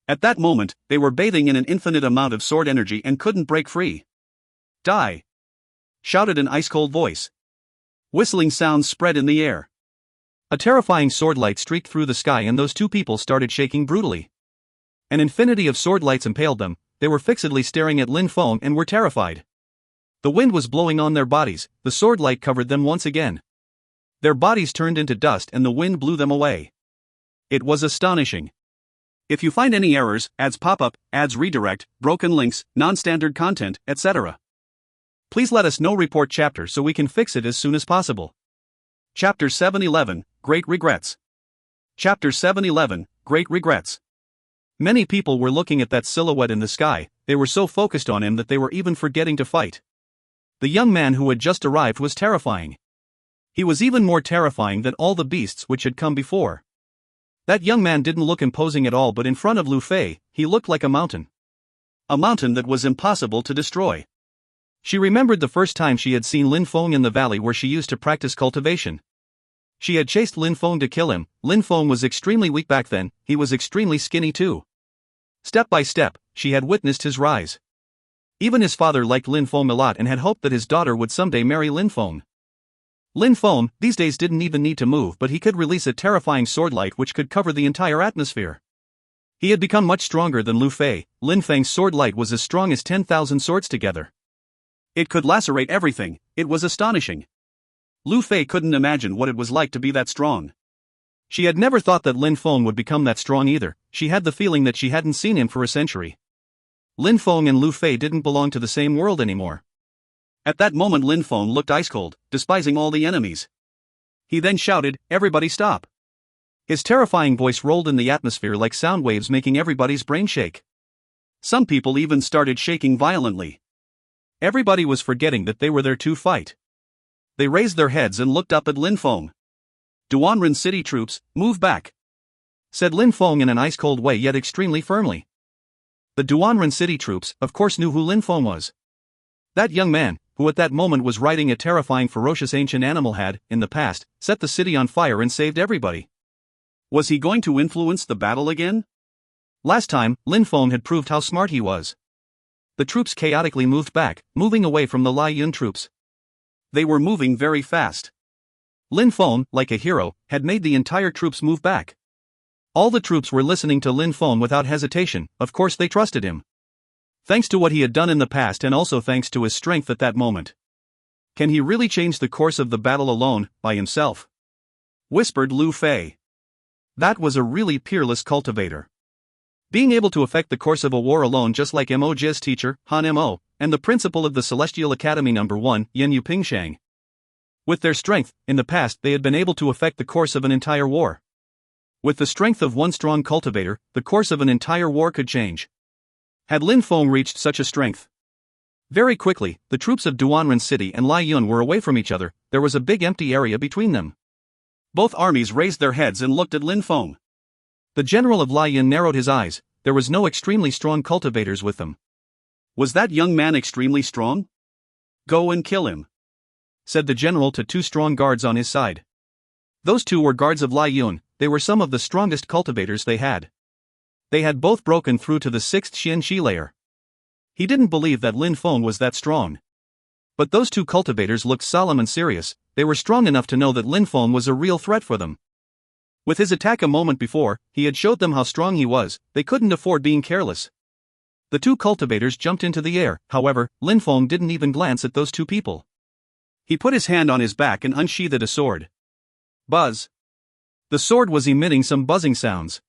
At that moment, they were bathing in an infinite amount of sword energy and couldn't break free. Die! Shouted an ice-cold voice. Whistling sounds spread in the air. A terrifying sword light streaked through the sky and those 2 people started shaking brutally. An infinity of sword lights impaled them, they were fixedly staring at Lin Feng and were terrified. The wind was blowing on their bodies, the sword light covered them once again. Their bodies turned into dust and the wind blew them away. It was astonishing. If you find any errors, ads pop up, ads redirect, broken links, non-standard content, etc., please let us know. Report chapter so we can fix it as soon as possible. Chapter 711, Great Regrets. Chapter 711, Great Regrets. Many people were looking at that silhouette in the sky, they were so focused on him that they were even forgetting to fight. The young man who had just arrived was terrifying. He was even more terrifying than all the beasts which had come before. That young man didn't look imposing at all, but in front of Lu Fei, he looked like a mountain. A mountain that was impossible to destroy. She remembered the first time she had seen Lin Feng in the valley where she used to practice cultivation. She had chased Lin Feng to kill him. Lin Feng was extremely weak back then, he was extremely skinny too. Step by step, she had witnessed his rise. Even his father liked Lin Feng a lot and had hoped that his daughter would someday marry Lin Feng. Lin Feng, these days, didn't even need to move, but he could release a terrifying sword light which could cover the entire atmosphere. He had become much stronger than Lu Fei. Lin Feng's sword light was as strong as 10,000 swords together. It could lacerate everything, it was astonishing. Lu Fei couldn't imagine what it was like to be that strong. She had never thought that Lin Feng would become that strong either, she had the feeling that she hadn't seen him for a century. Lin Feng and Lu Fei didn't belong to the same world anymore. At that moment Lin Feng looked ice-cold, despising all the enemies. He then shouted, "Everybody stop!" His terrifying voice rolled in the atmosphere like sound waves, making everybody's brain shake. Some people even started shaking violently. Everybody was forgetting that they were there to fight. They raised their heads and looked up at Lin Feng. "Duanren city troops, move back," said Lin Feng in an ice-cold way yet extremely firmly. The Duanren city troops, of course, knew who Lin Feng was. That young man, who at that moment was riding a terrifying ferocious ancient animal, had, in the past, set the city on fire and saved everybody. Was he going to influence the battle again? Last time, Lin Feng had proved how smart he was. The troops chaotically moved back, moving away from the Lai Yun troops. They were moving very fast. Lin Feng, like a hero, had made the entire troops move back. All the troops were listening to Lin Feng without hesitation, of course they trusted him. Thanks to what he had done in the past and also thanks to his strength at that moment. Can he really change the course of the battle alone, by himself? Whispered Lu Fei. That was a really peerless cultivator. Being able to affect the course of a war alone, just like Mo Ji's teacher, Han Mo, and the principal of the Celestial Academy No. 1, Yen Yu Pingshang. With their strength, in the past they had been able to affect the course of an entire war. With the strength of one strong cultivator, the course of an entire war could change. Had Lin Feng reached such a strength? Very quickly, the troops of Duanren City and Lai Yun were away from each other, there was a big empty area between them. Both armies raised their heads and looked at Lin Feng. The general of Lai Yun narrowed his eyes, there was no extremely strong cultivators with them. Was that young man extremely strong? Go and kill him, said the general to 2 strong guards on his side. Those 2 were guards of Lai Yun. They were some of the strongest cultivators they had. They had both broken through to the 6th Xianxi layer. He didn't believe that Lin Feng was that strong. But those 2 cultivators looked solemn and serious. They were strong enough to know that Lin Feng was a real threat for them. With his attack a moment before, he had showed them how strong he was. They couldn't afford being careless. The 2 cultivators jumped into the air. However, Lin Feng didn't even glance at those 2 people. He put his hand on his back and unsheathed a sword. Buzz. The sword was emitting some buzzing sounds.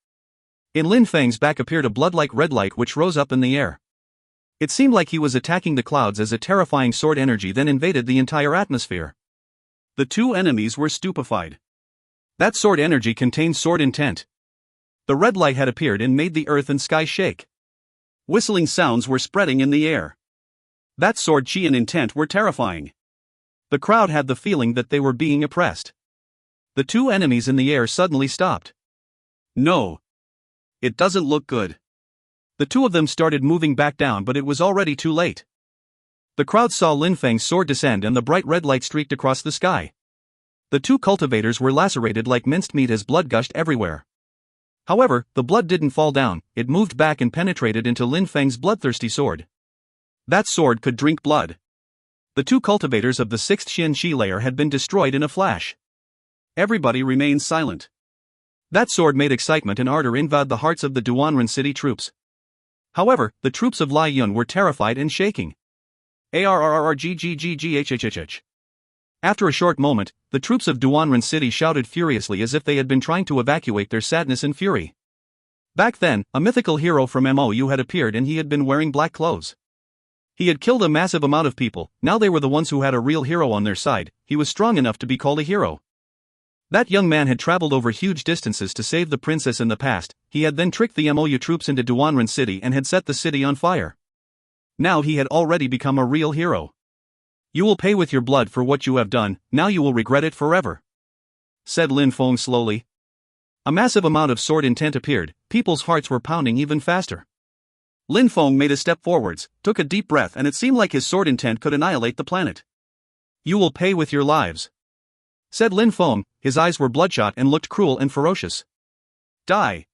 In Lin Feng's back appeared a blood-like red light which rose up in the air. It seemed like he was attacking the clouds as a terrifying sword energy then invaded the entire atmosphere. The 2 enemies were stupefied. That sword energy contained sword intent. The red light had appeared and made the earth and sky shake. Whistling sounds were spreading in the air. That sword chi and intent were terrifying. The crowd had the feeling that they were being oppressed. The 2 enemies in the air suddenly stopped. No. It doesn't look good. The 2 of them started moving back down, but it was already too late. The crowd saw Lin Feng's sword descend and the bright red light streaked across the sky. The 2 cultivators were lacerated like minced meat as blood gushed everywhere. However, the blood didn't fall down, it moved back and penetrated into Lin Feng's bloodthirsty sword. That sword could drink blood. The 2 cultivators of the 6th Xianxi layer had been destroyed in a flash. Everybody remained silent. That sword made excitement and ardor invade the hearts of the Duanren city troops. However, the troops of Lai Yun were terrified and shaking. Arrrrggggghhhh. After a short moment, the troops of Duanren city shouted furiously as if they had been trying to evacuate their sadness and fury. Back then, a mythical hero from MOU had appeared and he had been wearing black clothes. He had killed a massive amount of people. Now they were the ones who had a real hero on their side. He was strong enough to be called a hero. That young man had traveled over huge distances to save the princess in the past. He had then tricked the MOU troops into Duanren city and had set the city on fire. Now he had already become a real hero. You will pay with your blood for what you have done, now you will regret it forever, said Lin Feng slowly. A massive amount of sword intent appeared. People's hearts were pounding even faster. Lin Feng made a step forwards, took a deep breath, and it seemed like his sword intent could annihilate the planet. You will pay with your lives, said Lin Feng. His eyes were bloodshot and looked cruel and ferocious. Die.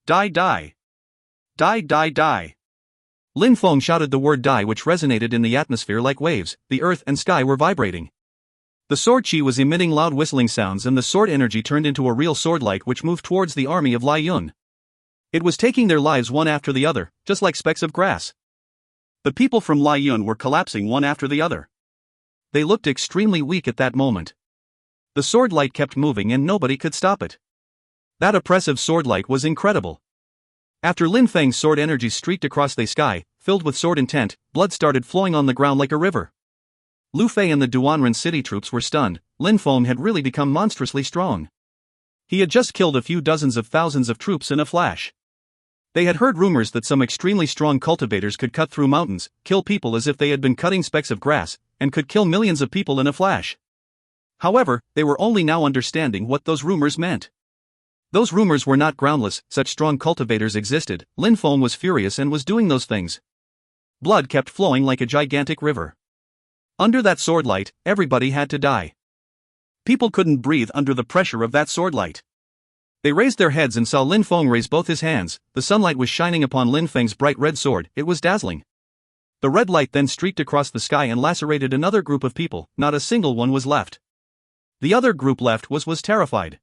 Die, die. Die, die, die. Lin Feng shouted the word die, which resonated in the atmosphere like waves. The earth and sky were vibrating. The sword chi was emitting loud whistling sounds and the sword energy turned into a real sword light which moved towards the army of Lai Yun. It was taking their lives one after the other, just like specks of grass. The people from Lai Yun were collapsing one after the other. They looked extremely weak at that moment. The sword light kept moving and nobody could stop it. That oppressive sword light was incredible. After Lin Feng's sword energy streaked across the sky, filled with sword intent, blood started flowing on the ground like a river. Lu Fei and the Duanren city troops were stunned. Lin Feng had really become monstrously strong. He had just killed a few dozens of thousands of troops in a flash. They had heard rumors that some extremely strong cultivators could cut through mountains, kill people as if they had been cutting specks of grass, and could kill millions of people in a flash. However, they were only now understanding what those rumors meant. Those rumors were not groundless, such strong cultivators existed. Lin Feng was furious and was doing those things. Blood kept flowing like a gigantic river. Under that sword light, everybody had to die. People couldn't breathe under the pressure of that sword light. They raised their heads and saw Lin Feng raise both his hands. The sunlight was shining upon Lin Feng's bright red sword. It was dazzling. The red light then streaked across the sky and lacerated another group of people. Not a single one was left. The other group left was terrified.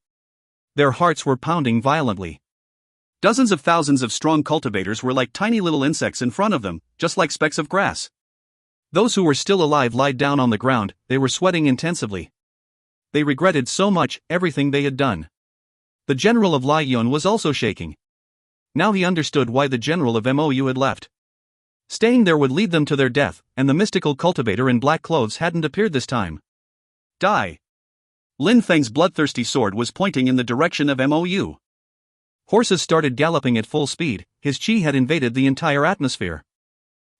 Their hearts were pounding violently. Dozens of thousands of strong cultivators were like tiny little insects in front of them, just like specks of grass. Those who were still alive lied down on the ground. They were sweating intensively. They regretted so much everything they had done. The general of Lai Yun was also shaking. Now he understood why the general of MOU had left. Staying there would lead them to their death, and the mystical cultivator in black clothes hadn't appeared this time. Die. Lin Feng's bloodthirsty sword was pointing in the direction of MOU. Horses started galloping at full speed. His qi had invaded the entire atmosphere.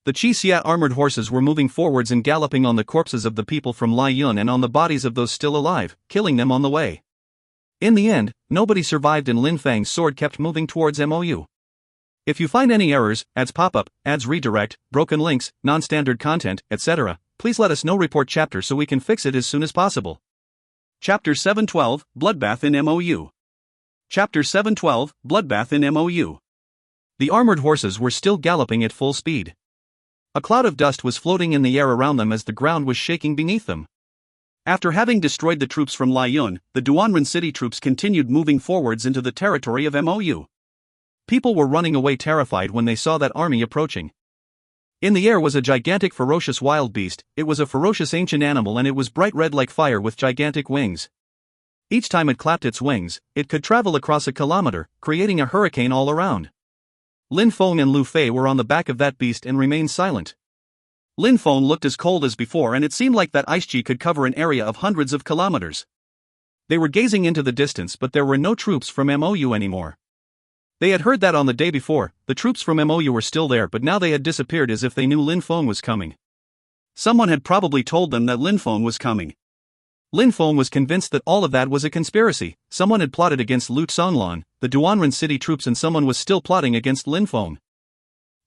The Qi Xia armored horses were moving forwards and galloping on the corpses of the people from Lai Yun and on the bodies of those still alive, killing them on the way. In the end, nobody survived and Lin Feng's sword kept moving towards MOU. If you find any errors, ads pop up, ads redirect, broken links, non-standard content, etc., please let us know. Report chapter so we can fix it as soon as possible. Chapter 712, Bloodbath in MOU. Chapter 712, Bloodbath in MOU. The armored horses were still galloping at full speed. A cloud of dust was floating in the air around them as the ground was shaking beneath them. After having destroyed the troops from Liyun, the Duanren city troops continued moving forwards into the territory of MOU. People were running away terrified when they saw that army approaching. In the air was a gigantic ferocious wild beast. It was a ferocious ancient animal and it was bright red like fire with gigantic wings. Each time it clapped its wings, it could travel across a kilometer, creating a hurricane all around. Lin Feng and Lu Fei were on the back of that beast and remained silent. Lin Feng looked as cold as before and it seemed like that ice chi could cover an area of hundreds of kilometers. They were gazing into the distance but there were no troops from MOU anymore. They had heard that on the day before, the troops from MOU were still there but now they had disappeared as if they knew Lin Feng was coming. Someone had probably told them that Lin Feng was coming. Lin Feng was convinced that all of that was a conspiracy. Someone had plotted against Lu Songlon, the Duanren city troops, and someone was still plotting against Lin Feng.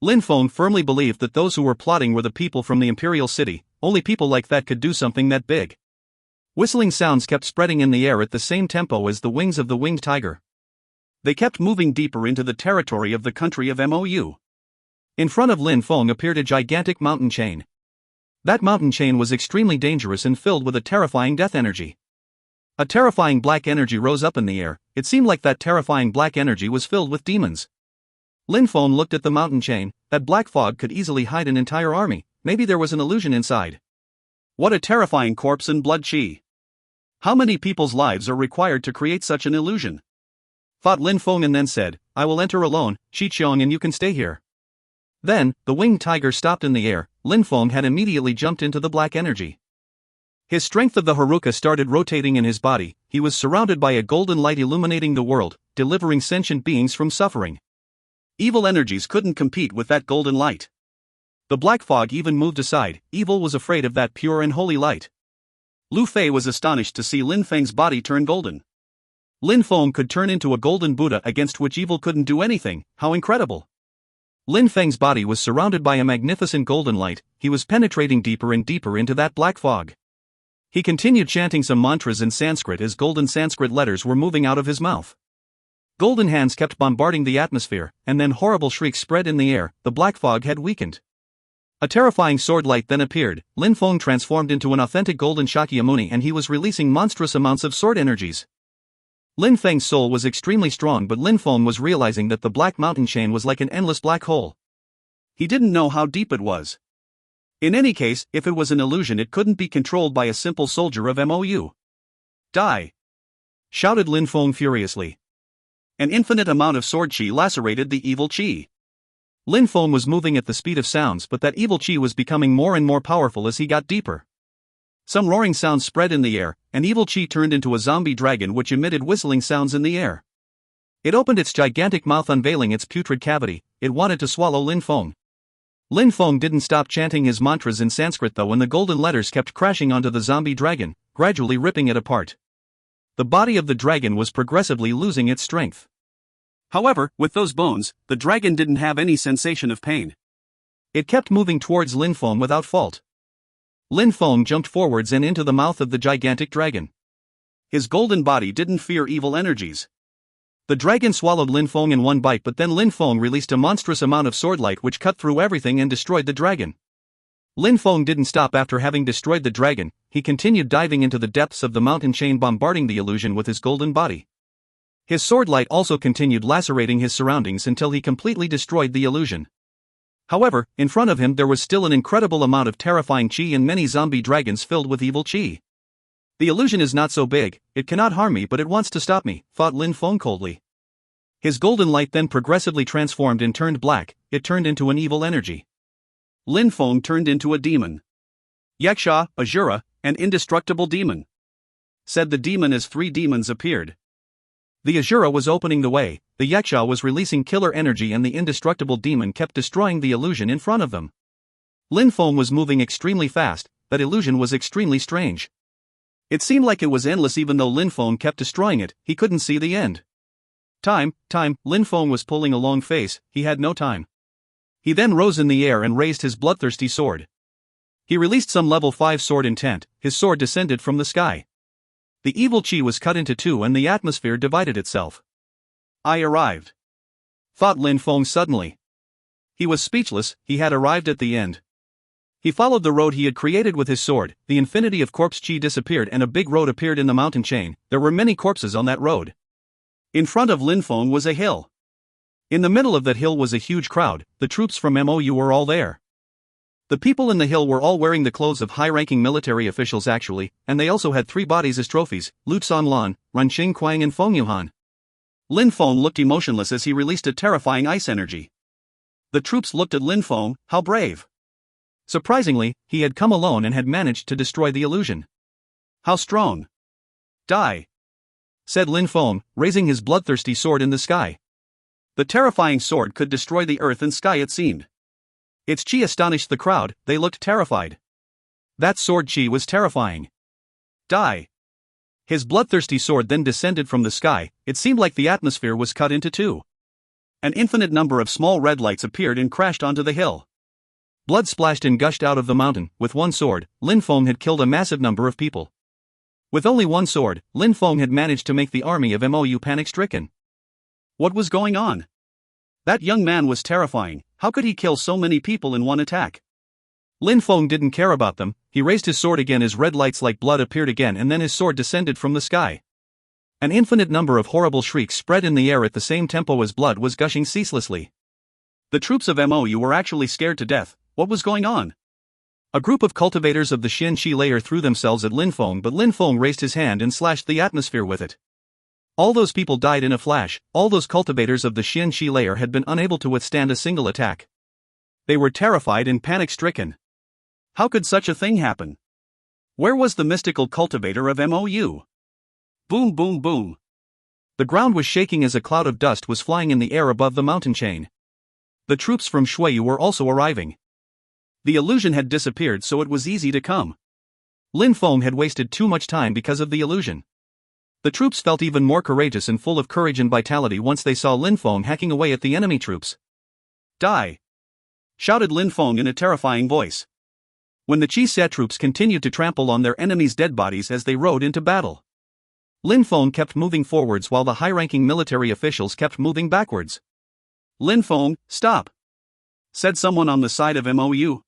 Lin Feng firmly believed that those who were plotting were the people from the Imperial City. Only people like that could do something that big. Whistling sounds kept spreading in the air at the same tempo as the wings of the winged tiger. They kept moving deeper into the territory of the country of MOU. In front of Lin Feng appeared a gigantic mountain chain. That mountain chain was extremely dangerous and filled with a terrifying death energy. A terrifying black energy rose up in the air. It seemed like that terrifying black energy was filled with demons. Lin Feng looked at the mountain chain. That black fog could easily hide an entire army. Maybe there was an illusion inside. What a terrifying corpse and blood chi. How many people's lives are required to create such an illusion? Thought Lin Feng and then said, I will enter alone, Shi Qiong, and you can stay here. Then, the winged tiger stopped in the air. Lin Feng had immediately jumped into the black energy. His strength of the Haruka started rotating in his body. He was surrounded by a golden light illuminating the world, delivering sentient beings from suffering. Evil energies couldn't compete with that golden light. The black fog even moved aside. Evil was afraid of that pure and holy light. Lu Fei was astonished to see Lin Feng's body turn golden. Lin Feng could turn into a golden Buddha against which evil couldn't do anything. How incredible! Lin Feng's body was surrounded by a magnificent golden light. He was penetrating deeper and deeper into that black fog. He continued chanting some mantras in Sanskrit as golden Sanskrit letters were moving out of his mouth. Golden hands kept bombarding the atmosphere, and then horrible shrieks spread in the air. The black fog had weakened. A terrifying sword light then appeared. Lin Feng transformed into an authentic golden Shakyamuni and he was releasing monstrous amounts of sword energies. Lin Feng's soul was extremely strong, but Lin Feng was realizing that the black mountain chain was like an endless black hole. He didn't know how deep it was. In any case, if it was an illusion, it couldn't be controlled by a simple soldier of MOU. Die! Shouted Lin Feng furiously. An infinite amount of sword chi lacerated the evil chi. Lin Feng was moving at the speed of sounds, but that evil chi was becoming more and more powerful as he got deeper. Some roaring sounds spread in the air. An evil chi turned into a zombie dragon which emitted whistling sounds in the air. It opened its gigantic mouth, unveiling its putrid cavity. It wanted to swallow Lin Feng. Lin Feng didn't stop chanting his mantras in Sanskrit though, and the golden letters kept crashing onto the zombie dragon, gradually ripping it apart. The body of the dragon was progressively losing its strength. However, with those bones, the dragon didn't have any sensation of pain. It kept moving towards Lin Feng without fault. Lin Feng jumped forwards and into the mouth of the gigantic dragon. His golden body didn't fear evil energies. The dragon swallowed Lin Feng in one bite, but then Lin Feng released a monstrous amount of sword light which cut through everything and destroyed the dragon. Lin Feng didn't stop after having destroyed the dragon. He continued diving into the depths of the mountain chain, bombarding the illusion with his golden body. His sword light also continued lacerating his surroundings until he completely destroyed the illusion. However, in front of him there was still an incredible amount of terrifying chi and many zombie dragons filled with evil chi. The illusion is not so big, it cannot harm me, but it wants to stop me, thought Lin Feng coldly. His golden light then progressively transformed and turned black. It turned into an evil energy. Lin Feng turned into a demon. Yaksha, Asura, an indestructible demon. Said the demon as three demons appeared. The Asura was opening the way, the Yaksha was releasing killer energy, and the indestructible demon kept destroying the illusion in front of them. Lin Feng was moving extremely fast. That illusion was extremely strange. It seemed like it was endless even though Lin Feng kept destroying it, he couldn't see the end. Time, Lin Feng was pulling a long face, he had no time. He then rose in the air and raised his bloodthirsty sword. He released some level 5 sword intent, his sword descended from the sky. The evil chi was cut into two and the atmosphere divided itself. I arrived, thought Lin Feng suddenly. He was speechless, he had arrived at the end. He followed the road he had created with his sword, the infinity of corpse chi disappeared and a big road appeared in the mountain chain. There were many corpses on that road. In front of Lin Feng was a hill. In the middle of that hill was a huge crowd, the troops from MOU were all there. The people in the hill were all wearing the clothes of high-ranking military officials actually, and they also had 3 bodies as trophies, Lu Lan, Ran Qingquang and Feng Yuhan. Lin Feng looked emotionless as he released a terrifying ice energy. The troops looked at Lin Feng, how brave. Surprisingly, he had come alone and had managed to destroy the illusion. How strong. Die, said Lin Feng, raising his bloodthirsty sword in the sky. The terrifying sword could destroy the earth and sky it seemed. Its chi astonished the crowd, they looked terrified. That sword chi was terrifying. Die. His bloodthirsty sword then descended from the sky, it seemed like the atmosphere was cut into two. An infinite number of small red lights appeared and crashed onto the hill. Blood splashed and gushed out of the mountain. With one sword, Lin Feng had killed a massive number of people. With only one sword, Lin Feng had managed to make the army of MOU panic-stricken. What was going on? That young man was terrifying, how could he kill so many people in one attack? Lin Feng didn't care about them, he raised his sword again as red lights like blood appeared again and then his sword descended from the sky. An infinite number of horrible shrieks spread in the air at the same tempo as blood was gushing ceaselessly. The troops of MOU were actually scared to death, what was going on? A group of cultivators of the Xin Shi layer threw themselves at Lin Feng but Lin Feng raised his hand and slashed the atmosphere with it. All those people died in a flash, all those cultivators of the Xin Shi layer had been unable to withstand a single attack. They were terrified and panic-stricken. How could such a thing happen? Where was the mystical cultivator of MOU? Boom boom boom. The ground was shaking as a cloud of dust was flying in the air above the mountain chain. The troops from Shuiyu were also arriving. The illusion had disappeared so it was easy to come. Lin Feng had wasted too much time because of the illusion. The troops felt even more courageous and full of courage and vitality once they saw Lin Feng hacking away at the enemy troops. Die! Shouted Lin Feng in a terrifying voice. When the Chi Sa troops continued to trample on their enemies' dead bodies as they rode into battle. Lin Feng kept moving forwards while the high-ranking military officials kept moving backwards. Lin Feng, stop! Said someone on the side of MOU.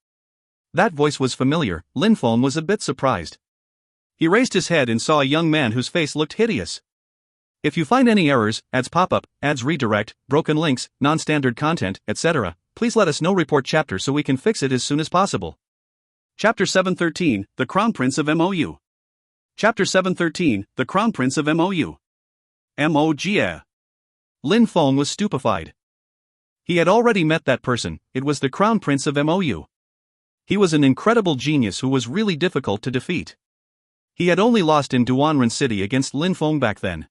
That voice was familiar, Lin Feng was a bit surprised. He raised his head and saw a young man whose face looked hideous. If you find any errors, ads pop-up, ads redirect, broken links, non-standard content, etc., please let us know. Report chapter so we can fix it as soon as possible. Chapter 713, The Crown Prince of MOU. Chapter 713, The Crown Prince of MOU. MOGA. Lin Feng was stupefied. He had already met that person, it was the Crown Prince of MOU. He was an incredible genius who was really difficult to defeat. He had only lost in Duanren City against Lin Feng back then.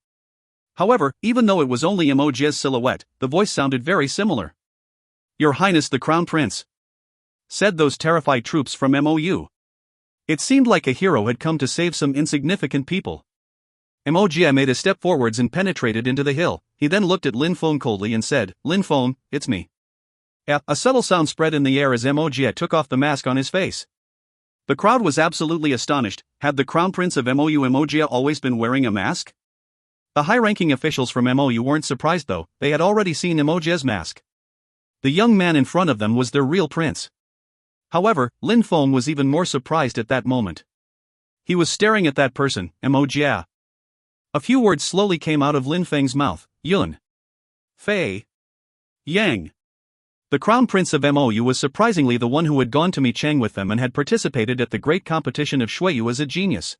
However, even though it was only Mojia's silhouette, the voice sounded very similar. Your Highness the Crown Prince, said those terrified troops from MOU. It seemed like a hero had come to save some insignificant people. Mojia made a step forwards and penetrated into the hill. He then looked at Lin Feng coldly and said, Lin Feng, it's me. A subtle sound spread in the air as Mojia took off the mask on his face. The crowd was absolutely astonished. Had the Crown Prince of MOU Mojia always been wearing a mask? The high-ranking officials from MOU weren't surprised though, they had already seen Mojia's mask. The young man in front of them was their real prince. However, Lin Feng was even more surprised at that moment. He was staring at that person, Mojia. A few words slowly came out of Lin Feng's mouth, Yun. Fei. Yang. The Crown Prince of MOU was surprisingly the one who had gone to meet Cheng with them and had participated at the great competition of Shuiyu as a genius.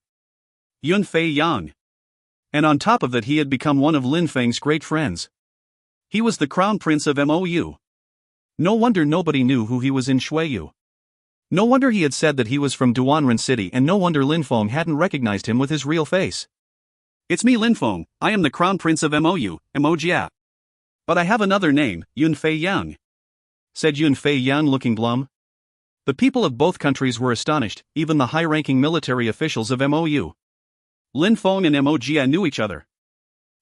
Yun Fei Yang. And on top of that he had become one of Lin Feng's great friends. He was the Crown Prince of MOU. No wonder nobody knew who he was in Shuiyu. No wonder he had said that he was from Duanren City and no wonder Lin Feng hadn't recognized him with his real face. It's me Lin Feng, I am the Crown Prince of MOU, Mojia. But I have another name, Yun Fei Yang. Said Yun Fei Yang looking glum. The people of both countries were astonished, even the high-ranking military officials of MOU. Lin Feng and Mojia knew each other.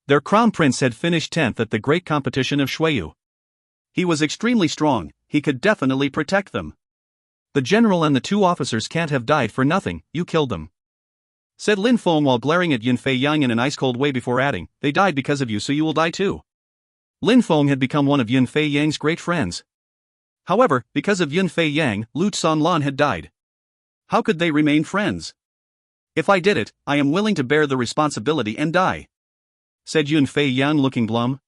Their crown prince had finished 10th at the great competition of Shuiyu. He was extremely strong, he could definitely protect them. The general and the 2 officers can't have died for nothing, you killed them, said Lin Feng while glaring at Yunfei Yang in an ice-cold way before adding, they died because of you, so you will die too. Lin Feng had become one of Yunfei Yang's great friends. However, because of Yunfei Yang, Lu Sanlan had died. How could they remain friends? If I did it, I am willing to bear the responsibility and die, said Yunfei Yang looking glum.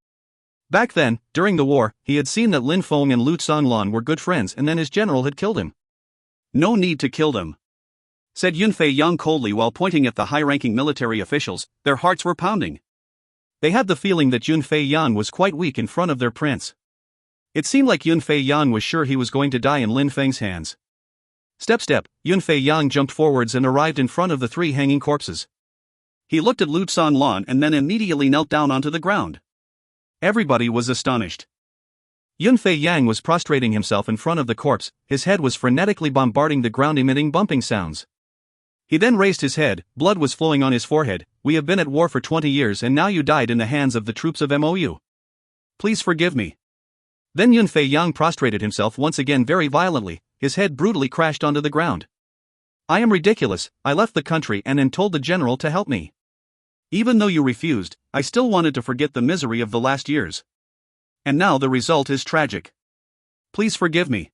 Back then, during the war, he had seen that Lin Feng and Lu Sanlan were good friends and then his general had killed him. No need to kill them, said Yunfei Yang coldly while pointing at the high-ranking military officials. Their hearts were pounding. They had the feeling that Yunfei Yang was quite weak in front of their prince. It seemed like Yunfei Yang was sure he was going to die in Lin Feng's hands. Step, Yunfei Yang jumped forwards and arrived in front of the 3 hanging corpses. He looked at Lu Sanlan and then immediately knelt down onto the ground. Everybody was astonished. Yunfei Yang was prostrating himself in front of the corpse, his head was frenetically bombarding the ground, emitting bumping sounds. He then raised his head, blood was flowing on his forehead. We have been at war for 20 years and now you died in the hands of the troops of Mou. Please forgive me. Then Yunfei Yang prostrated himself once again very violently, his head brutally crashed onto the ground. I am ridiculous, I left the country and then told the general to help me. Even though you refused, I still wanted to forget the misery of the last years. And now the result is tragic. Please forgive me.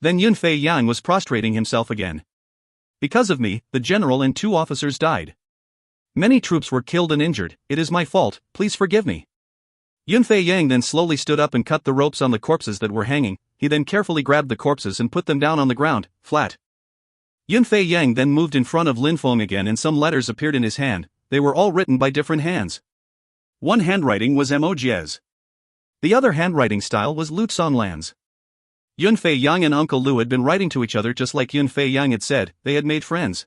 Then Yunfei Yang was prostrating himself again. Because of me, the general and 2 officers died. Many troops were killed and injured, it is my fault, please forgive me. Yunfei Yang then slowly stood up and cut the ropes on the corpses that were hanging. He then carefully grabbed the corpses and put them down on the ground, flat. Yunfei Yang then moved in front of Lin Feng again and some letters appeared in his hand. They were all written by different hands. One handwriting was Mo Jie's. The other handwriting style was Lu Sanlan's. Yunfei Yang and Uncle Lu had been writing to each other just like Yunfei Yang had said, they had made friends.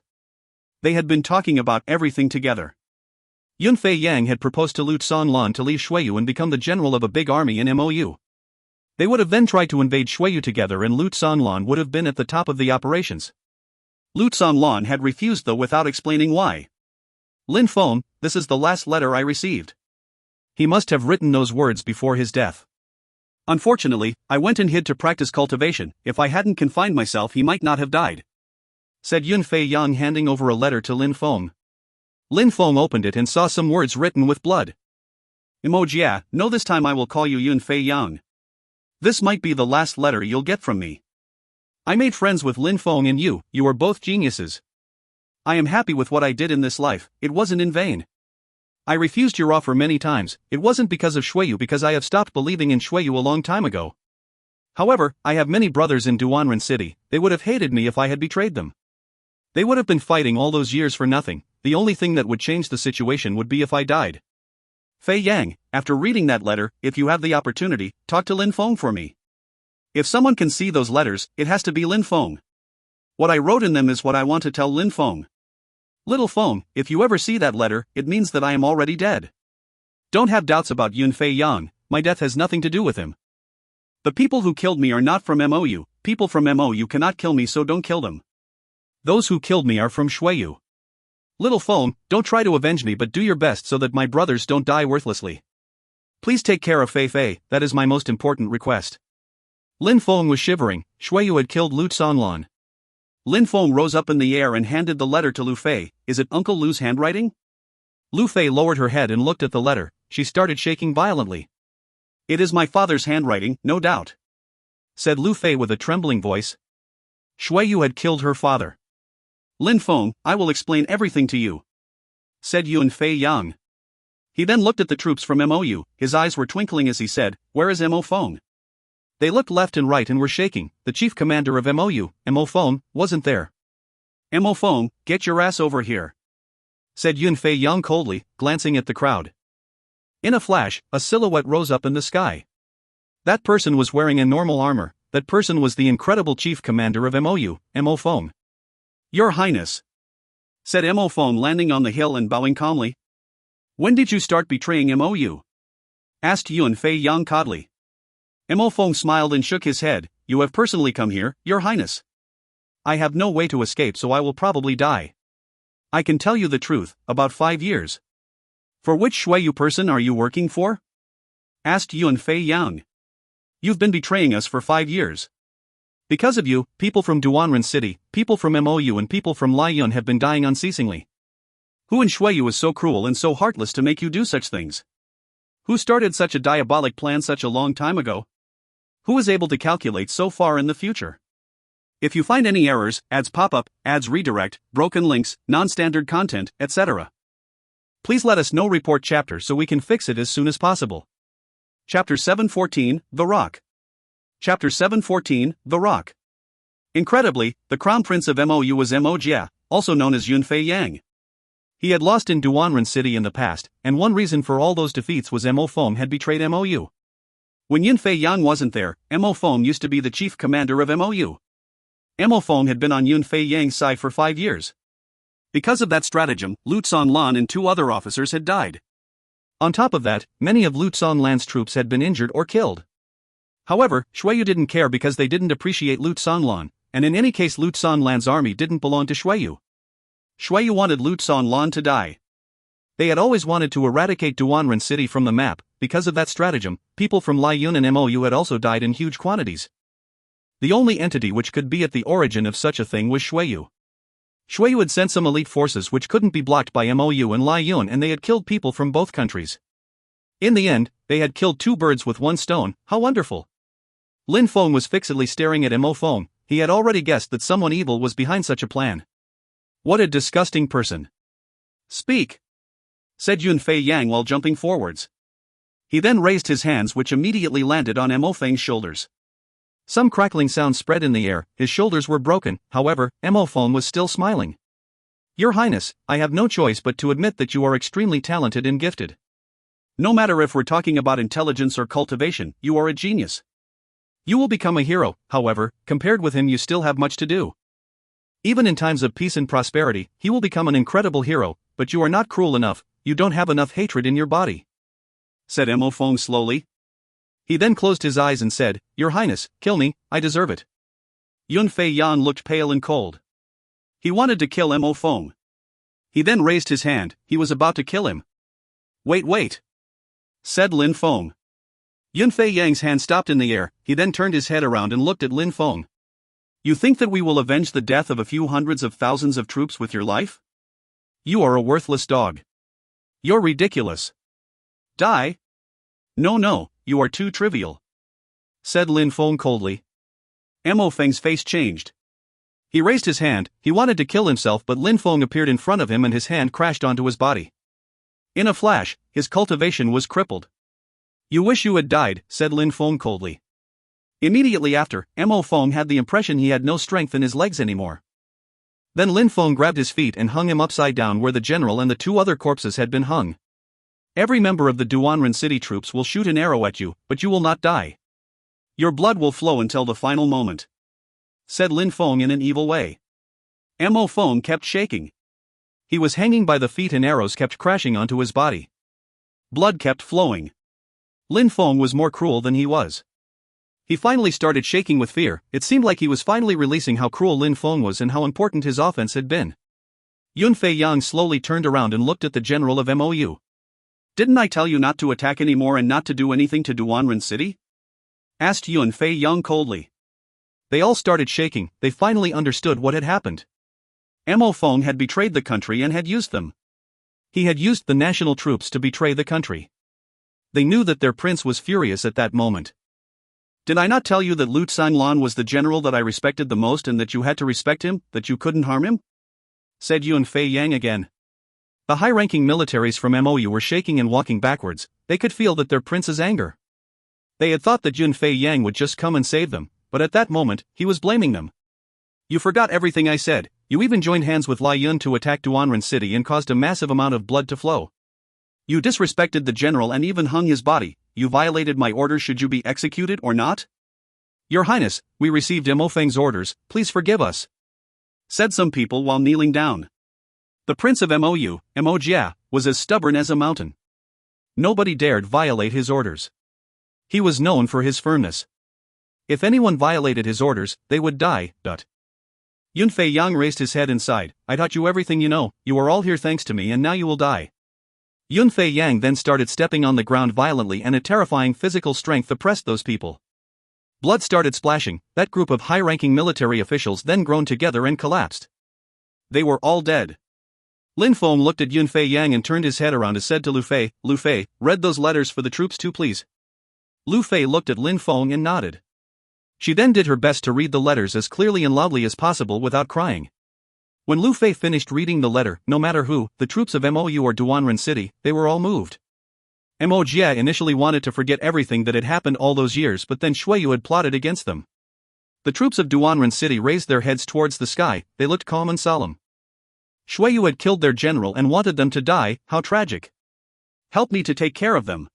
They had been talking about everything together. Yunfei Yang had proposed to Lu Sanlan to leave Shuiyu and become the general of a big army in Mou. They would have then tried to invade Shuiyu together and Lu Sanlan would have been at the top of the operations. Lu Sanlan had refused though without explaining why. Lin Feng, this is the last letter I received. He must have written those words before his death. Unfortunately, I went and hid to practice cultivation. If I hadn't confined myself he might not have died, said Yunfei Yang handing over a letter to Lin Feng. Lin Feng opened it and saw some words written with blood. Mo Jie, no, this time I will call you Yunfei Yang. This might be the last letter you'll get from me. I made friends with Lin Feng and you are both geniuses. I am happy with what I did in this life, it wasn't in vain. I refused your offer many times, it wasn't because of Shuiyu because I have stopped believing in Shuiyu a long time ago. However, I have many brothers in Duanren City, they would have hated me if I had betrayed them. They would have been fighting all those years for nothing, the only thing that would change the situation would be if I died. Fei Yang, after reading that letter, if you have the opportunity, talk to Lin Feng for me. If someone can see those letters, it has to be Lin Feng. What I wrote in them is what I want to tell Lin Feng. Little Feng, if you ever see that letter, it means that I am already dead. Don't have doubts about Yunfei Yang, my death has nothing to do with him. The people who killed me are not from Mou, people from Mou cannot kill me, so don't kill them. Those who killed me are from Shuiyu. Little Feng, don't try to avenge me but do your best so that my brothers don't die worthlessly. Please take care of Fei Fei, that is my most important request. Lin Feng was shivering, Shuiyu had killed Lu Sanlan. Lin Feng rose up in the air and handed the letter to Lu Fei. Is it Uncle Lu's handwriting? Lu Fei lowered her head and looked at the letter, she started shaking violently. It is my father's handwriting, no doubt, said Lu Fei with a trembling voice. Shuiyu had killed her father. Lin Feng, I will explain everything to you, said Yunfei Yang. He then looked at the troops from Mou, his eyes were twinkling as he said, where is Mo Feng? They looked left and right and were shaking, the chief commander of Mou, Mo Feng, wasn't there. Mo Feng, get your ass over here, said Yunfei Yang coldly, glancing at the crowd. In a flash, a silhouette rose up in the sky. That person was wearing a normal armor, that person was the incredible chief commander of Mou, Mo Feng. Your Highness, said Mo Feng landing on the hill and bowing calmly. When did you start betraying Mou? Asked Yunfei Yang coldly. Mo Feng smiled and shook his head. You have personally come here, Your Highness. I have no way to escape, so I will probably die. I can tell you the truth, about 5 years. For which Shuiyu person are you working for? Asked Yun Fei Yang. You've been betraying us for 5 years. Because of you, people from Duanren City, people from MOU and people from Liyun have been dying unceasingly. Who in Shuiyu is so cruel and so heartless to make you do such things? Who started such a diabolic plan such a long time ago? Who is able to calculate so far in the future? If you find any errors, ads pop up, ads redirect, broken links, non-standard content, etc., please let us know. Report chapter so we can fix it as soon as possible. Chapter 714, The Rock. Chapter 714, The Rock. Incredibly, the crown prince of MOU was Mo Jia, also known as Yun Fei Yang. He had lost in Duanren City in the past, and one reason for all those defeats was Mo Feng had betrayed MOU. When Yun Fei Yang wasn't there, Mo Feng used to be the chief commander of MOU. Mo Feng had been on Yun Fei Yang's side for 5 years. Because of that stratagem, Lu Lan and 2 other officers had died. On top of that, many of Lu Lan's troops had been injured or killed. However, Shuiyu didn't care because they didn't appreciate Lu Lan, and in any case Lu Lan's army didn't belong to Shuiyu. Shuiyu wanted Lu Lan to die. They had always wanted to eradicate Duanren City from the map. Because of that stratagem, people from Liyun and MOU had also died in huge quantities. The only entity which could be at the origin of such a thing was Shuiyu. Shuiyu had sent some elite forces which couldn't be blocked by MOU and Liyun, and they had killed people from both countries. In the end, they had killed 2 birds with 1 stone. How wonderful! Lin Feng was fixedly staring at Mo Feng. He had already guessed that someone evil was behind such a plan. What a disgusting person! Speak! Said Yun Fei Yang while jumping forwards. He then raised his hands, which immediately landed on Mo Feng's shoulders. Some crackling sound spread in the air. His shoulders were broken, however, Mo Feng was still smiling. Your Highness, I have no choice but to admit that you are extremely talented and gifted. No matter if we're talking about intelligence or cultivation, you are a genius. You will become a hero, however, compared with him you still have much to do. Even in times of peace and prosperity, he will become an incredible hero, but you are not cruel enough, you don't have enough hatred in your body. Said Mo Feng slowly. He then closed his eyes and said, Your Highness, kill me, I deserve it. Yun Fei Yan looked pale and cold. He wanted to kill Mo Feng. He then raised his hand, he was about to kill him. Wait, said Lin Feng. Yun Fei Yang's hand stopped in the air. He then turned his head around and looked at Lin Feng. You think that we will avenge the death of a few hundreds of thousands of troops with your life? You are a worthless dog. You're ridiculous. Die? No, you are too trivial. Said Lin Feng coldly. Mo Feng's face changed. He raised his hand, he wanted to kill himself, but Lin Feng appeared in front of him and his hand crashed onto his body. In a flash, his cultivation was crippled. You wish you had died, said Lin Feng coldly. Immediately after, Mo Feng had the impression he had no strength in his legs anymore. Then Lin Feng grabbed his feet and hung him upside down where the general and the 2 other corpses had been hung. Every member of the Duanren City troops will shoot an arrow at you, but you will not die. Your blood will flow until the final moment. Said Lin Feng in an evil way. Mo Feng kept shaking. He was hanging by the feet and arrows kept crashing onto his body. Blood kept flowing. Lin Feng was more cruel than he was. He finally started shaking with fear. It seemed like he was finally releasing how cruel Lin Feng was and how important his offense had been. Yun Fei Yang slowly turned around and looked at the general of MOU. Didn't I tell you not to attack anymore and not to do anything to Duanren City? Asked Yun Fei Yang coldly. They all started shaking. They finally understood what had happened. Mo Feng had betrayed the country and had used them. He had used the national troops to betray the country. They knew that their prince was furious at that moment. Did I not tell you that Lu Lan was the general that I respected the most and that you had to respect him, that you couldn't harm him? Said Yun Fei Yang again. The high-ranking militaries from MOU were shaking and walking backwards. They could feel that their prince's anger. They had thought that Yun Fei Yang would just come and save them, but at that moment, he was blaming them. You forgot everything I said. You even joined hands with Liyun to attack Duanren City and caused a massive amount of blood to flow. You disrespected the general and even hung his body. You violated my orders. Should you be executed or not? Your Highness, we received Mo Feng's orders, please forgive us. Said some people while kneeling down. The prince of MOU, Mo Jia, was as stubborn as a mountain. Nobody dared violate his orders. He was known for his firmness. If anyone violated his orders, they would die. Yun Fei Yang raised his head and sighed. I taught you everything you know. You are all here thanks to me and now you will die. Yunfei Yang then started stepping on the ground violently, and a terrifying physical strength oppressed those people. Blood started splashing. That group of high-ranking military officials then groaned together and collapsed. They were all dead. Lin Feng looked at Yunfei Yang and turned his head around and said to Lu Fei, "Lu Fei, read those letters for the troops too, please." Lu Fei looked at Lin Feng and nodded. She then did her best to read the letters as clearly and loudly as possible without crying. When Lu Fei finished reading the letter, no matter who, the troops of Mou or Duanren City, they were all moved. Mo Jie initially wanted to forget everything that had happened all those years, but then Shuiyu had plotted against them. The troops of Duanren City raised their heads towards the sky. They looked calm and solemn. Shuiyu had killed their general and wanted them to die. How tragic. "Help me to take care of them,"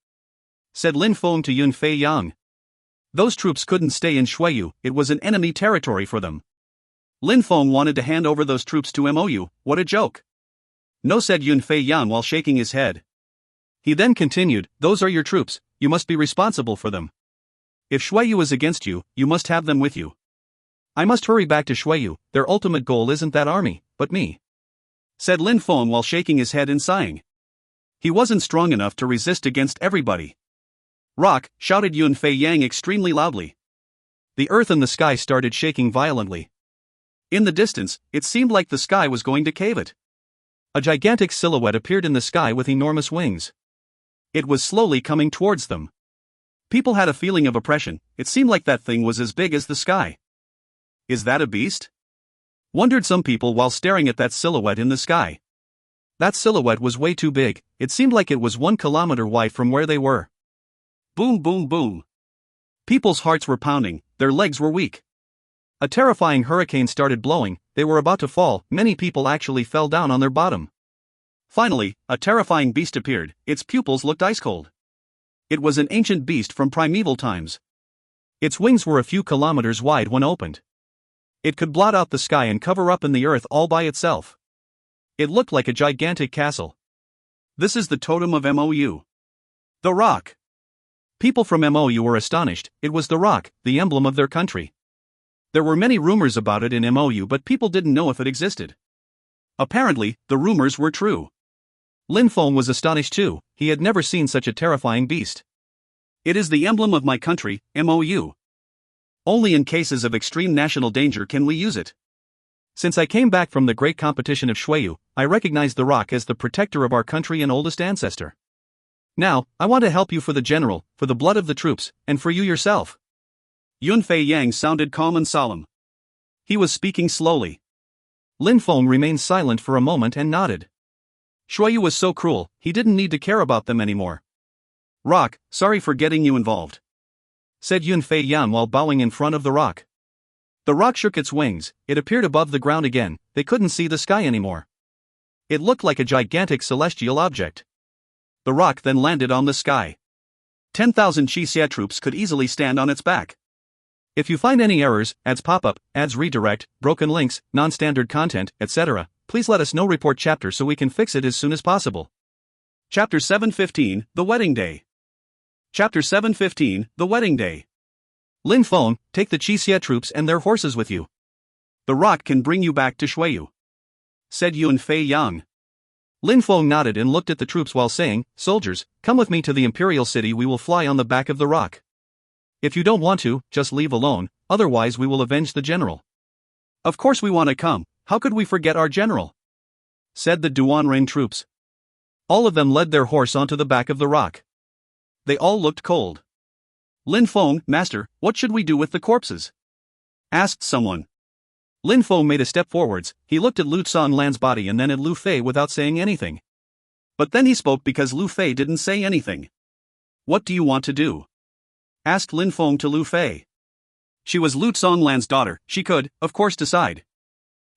said Lin Feng to Yunfei Yang. Those troops couldn't stay in Shuiyu, it was an enemy territory for them. Lin Feng wanted to hand over those troops to Mou. What a joke. "No," said Yunfei Yang while shaking his head. He then continued, "Those are your troops, you must be responsible for them. If Shuiyu is against you, you must have them with you. I must hurry back to Shuiyu, their ultimate goal isn't that army, but me," said Lin Feng while shaking his head and sighing. He wasn't strong enough to resist against everybody. "Rock!" shouted Yunfei Yang extremely loudly. The earth and the sky started shaking violently. In the distance, it seemed like the sky was going to cave it. A gigantic silhouette appeared in the sky with enormous wings. It was slowly coming towards them. People had a feeling of oppression. It seemed like that thing was as big as the sky. "Is that a beast?" wondered some people while staring at that silhouette in the sky. That silhouette was way too big. It seemed like it was 1 kilometer wide from where they were. Boom, boom, boom. People's hearts were pounding, their legs were weak. A terrifying hurricane started blowing. They were about to fall. Many people actually fell down on their bottom. Finally, a terrifying beast appeared. Its pupils looked ice cold. It was an ancient beast from primeval times. Its wings were a few kilometers wide when opened. It could blot out the sky and cover up in the earth all by itself. It looked like a gigantic castle. "This is the totem of Mou. The rock." People from Mou were astonished. It was the rock, the emblem of their country. There were many rumors about it in Mou, but people didn't know if it existed. Apparently, the rumors were true. Lin Feng was astonished too. He had never seen such a terrifying beast. "It is the emblem of my country, Mou. Only in cases of extreme national danger can we use it. Since I came back from the great competition of Shuiyu, I recognize the rock as the protector of our country and oldest ancestor. Now, I want to help you for the general, for the blood of the troops, and for you yourself." Yunfei Yang sounded calm and solemn. He was speaking slowly. Lin Feng remained silent for a moment and nodded. Shuiyu was so cruel, he didn't need to care about them anymore. "Rock, sorry for getting you involved," said Yunfei Yang while bowing in front of the rock. The rock shook its wings. It appeared above the ground again. They couldn't see the sky anymore. It looked like a gigantic celestial object. The rock then landed on the sky. 10,000 Qixia troops could easily stand on its back. If you find any errors, ads pop-up, ads redirect, broken links, non-standard content, etc., please let us know. Report chapter so we can fix it as soon as possible. Chapter 715, The Wedding Day. Chapter 715, The Wedding Day. Lin Feng, take the Qixia troops and their horses with you. The rock can bring you back to Shuiyu, said Yunfei Yang. Lin Feng nodded and looked at the troops while saying, "Soldiers, come with me to the imperial city. We will fly on the back of the rock. If you don't want to, just leave alone, otherwise we will avenge the general." "Of course we want to come, how could we forget our general?" said the Duanren troops. All of them led their horse onto the back of the rock. They all looked cold. "Lin Feng, master, what should we do with the corpses?" asked someone. Lin Feng made a step forwards. He looked at Lu Lan's body and then at Lu Fei without saying anything. But then he spoke because Lu Fei didn't say anything. "What do you want to do?" asked Lin Feng to Lu Fei. She was Lu Lan's daughter. She could, of course, decide.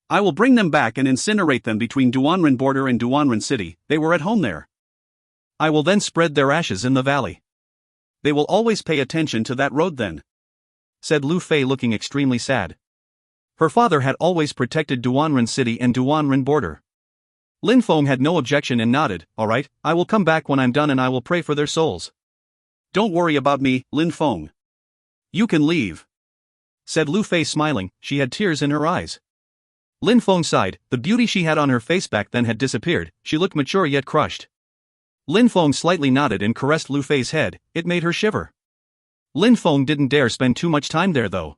"I will bring them back and incinerate them between Duanren border and Duanren city. They were at home there. I will then spread their ashes in the valley. They will always pay attention to that road then," said Lu Fei, looking extremely sad. Her father had always protected Duanren city and Duanren border. Lin Feng had no objection and nodded. "All right, I will come back when I'm done and I will pray for their souls. Don't worry about me, Lin Feng. You can leave," said Lu Fei, smiling. She had tears in her eyes. Lin Feng sighed. The beauty she had on her face back then had disappeared. She looked mature yet crushed. Lin Feng slightly nodded and caressed Lu Fei's head. It made her shiver. Lin Feng didn't dare spend too much time there though.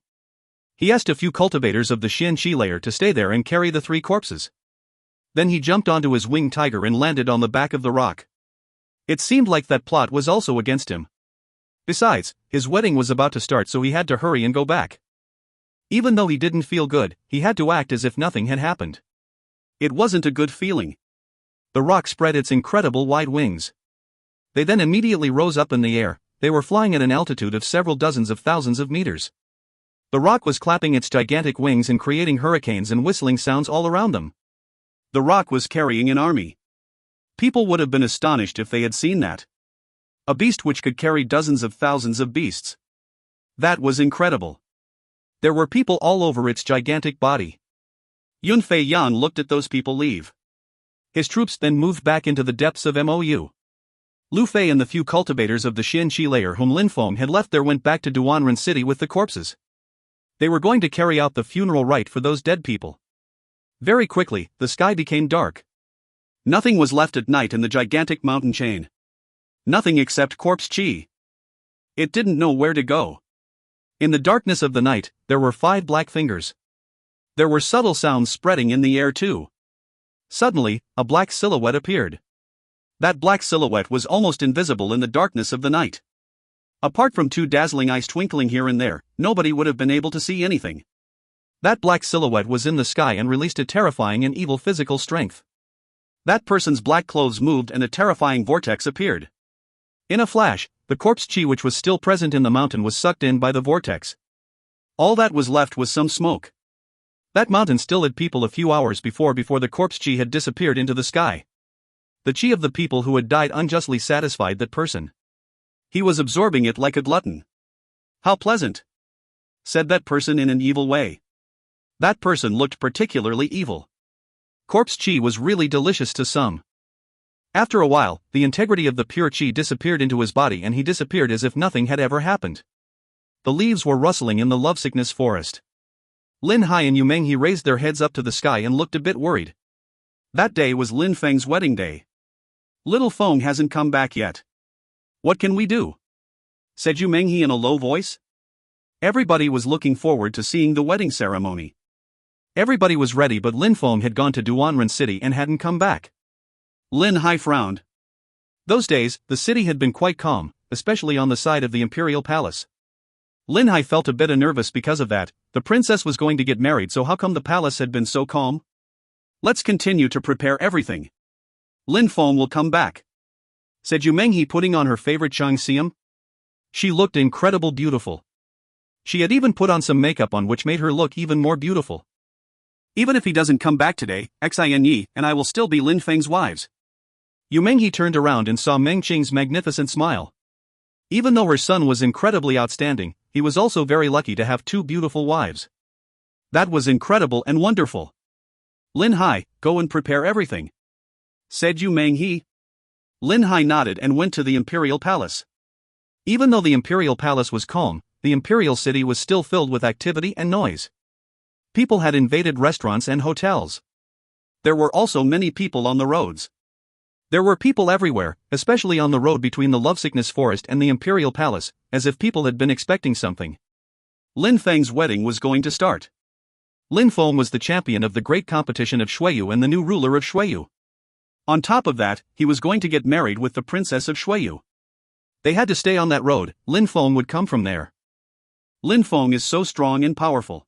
He asked a few cultivators of the Xianxi layer to stay there and carry the 3 corpses. Then he jumped onto his winged tiger and landed on the back of the rock. It seemed like that plot was also against him. Besides, his wedding was about to start, so he had to hurry and go back. Even though he didn't feel good, he had to act as if nothing had happened. It wasn't a good feeling. The rock spread its incredible wide wings. They then immediately rose up in the air. They were flying at an altitude of several dozens of thousands of meters. The rock was clapping its gigantic wings and creating hurricanes and whistling sounds all around them. The rock was carrying an army. People would have been astonished if they had seen that. A beast which could carry dozens of thousands of beasts. That was incredible. There were people all over its gigantic body. Yunfei Yan looked at those people leave. His troops then moved back into the depths of Mou. Lu Fei and the few cultivators of the Xianxi layer whom Lin Feng had left there went back to Duanren City with the corpses. They were going to carry out the funeral rite for those dead people. Very quickly, the sky became dark. Nothing was left at night in the gigantic mountain chain. Nothing except corpse chi. It didn't know where to go. In the darkness of the night, there were 5 black fingers. There were subtle sounds spreading in the air too. Suddenly, a black silhouette appeared. That black silhouette was almost invisible in the darkness of the night. Apart from 2 dazzling eyes twinkling here and there, nobody would have been able to see anything. That black silhouette was in the sky and released a terrifying and evil physical strength. That person's black clothes moved and a terrifying vortex appeared. In a flash, the corpse chi which was still present in the mountain was sucked in by the vortex. All that was left was some smoke. That mountain still had people a few hours before the corpse chi had disappeared into the sky. The chi of the people who had died unjustly satisfied that person. He was absorbing it like a glutton. How pleasant, said that person in an evil way. That person looked particularly evil. Corpse chi was really delicious to some. After a while, the integrity of the pure chi disappeared into his body and he disappeared as if nothing had ever happened. The leaves were rustling in the lovesickness forest. Lin Hai and Yu Menghe raised their heads up to the sky and looked a bit worried. That day was Lin Feng's wedding day. Little Feng hasn't come back yet. What can we do? Said Yu Menghe in a low voice. Everybody was looking forward to seeing the wedding ceremony. Everybody was ready, but Lin Feng had gone to Duanren City and hadn't come back. Lin Hai frowned. Those days, the city had been quite calm, especially on the side of the imperial palace. Lin Hai felt a bit nervous because of that. The princess was going to get married, so how come the palace had been so calm? Let's continue to prepare everything. Lin Feng will come back, said Yu Menghe, putting on her favorite Shangxiam. She looked incredible beautiful. She had even put on some makeup on which made her look even more beautiful. Even if he doesn't come back today, Xinyi and I will still be Lin Feng's wives. Yu Menghe turned around and saw Meng Qing's magnificent smile. Even though her son was incredibly outstanding, he was also very lucky to have 2 beautiful wives. That was incredible and wonderful. Lin Hai, go and prepare everything, said Yu Menghe. Lin Hai nodded and went to the imperial palace. Even though the imperial palace was calm, the imperial city was still filled with activity and noise. People had invaded restaurants and hotels. There were also many people on the roads. There were people everywhere, especially on the road between the lovesickness forest and the imperial palace, as if people had been expecting something. Lin Feng's wedding was going to start. Lin Feng was the champion of the great competition of Shuiyu and the new ruler of Shuiyu. On top of that, he was going to get married with the princess of Shuiyu. They had to stay on that road. Lin Feng would come from there. Lin Feng is so strong and powerful.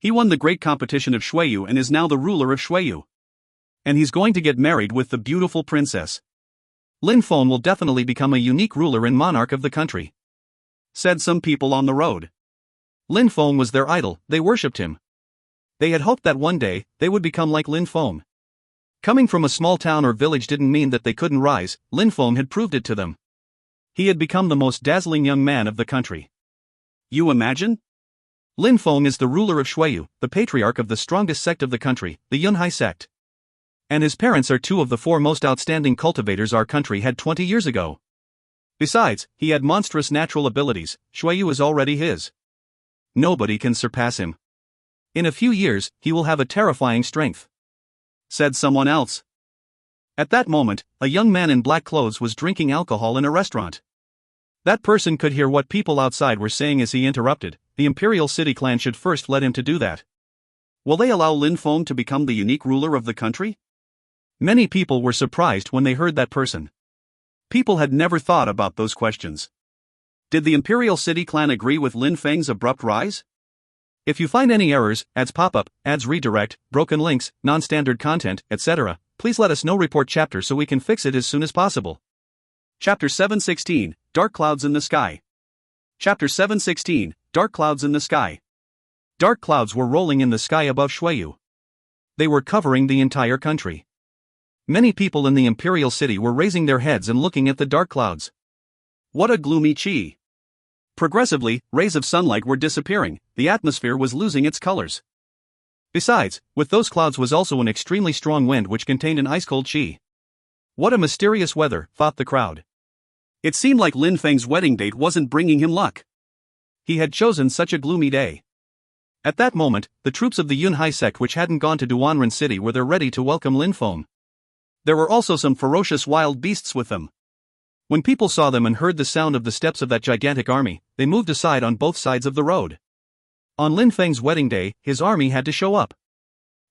He won the great competition of Shuiyu and is now the ruler of Shuiyu. And he's going to get married with the beautiful princess. Lin Feng will definitely become a unique ruler and monarch of the country, said some people on the road. Lin Feng was their idol, they worshipped him. They had hoped that one day, they would become like Lin Feng. Coming from a small town or village didn't mean that they couldn't rise. Lin Feng had proved it to them. He had become the most dazzling young man of the country. You imagine? Lin Feng is the ruler of Shuiyu, the patriarch of the strongest sect of the country, the Yunhai sect. And his parents are 2 of the 4 most outstanding cultivators our country had 20 years ago. Besides, he had monstrous natural abilities. Shuiyu is already his. Nobody can surpass him. In a few years, he will have a terrifying strength, said someone else. At that moment, a young man in black clothes was drinking alcohol in a restaurant. That person could hear what people outside were saying as he interrupted. The Imperial City clan should first let him to do that. Will they allow Lin Feng to become the unique ruler of the country? Many people were surprised when they heard that person. People had never thought about those questions. Did the Imperial City clan agree with Lin Feng's abrupt rise? If you find any errors, ads pop-up, ads redirect, broken links, non-standard content, etc., please let us know. Report chapter so we can fix it as soon as possible. Chapter 716, Dark Clouds in the Sky. Chapter 716, Dark Clouds in the Sky. Dark clouds were rolling in the sky above Shuiyu. They were covering the entire country. Many people in the Imperial City were raising their heads and looking at the dark clouds. What a gloomy chi. Progressively, rays of sunlight were disappearing, the atmosphere was losing its colors. Besides, with those clouds was also an extremely strong wind which contained an ice-cold chi. What a mysterious weather, thought the crowd. It seemed like Lin Feng's wedding date wasn't bringing him luck. He had chosen such a gloomy day. At that moment, the troops of the Yunhai sect which hadn't gone to Duanren City were there ready to welcome Lin Feng. There were also some ferocious wild beasts with them. When people saw them and heard the sound of the steps of that gigantic army, they moved aside on both sides of the road. On Lin Feng's wedding day, his army had to show up.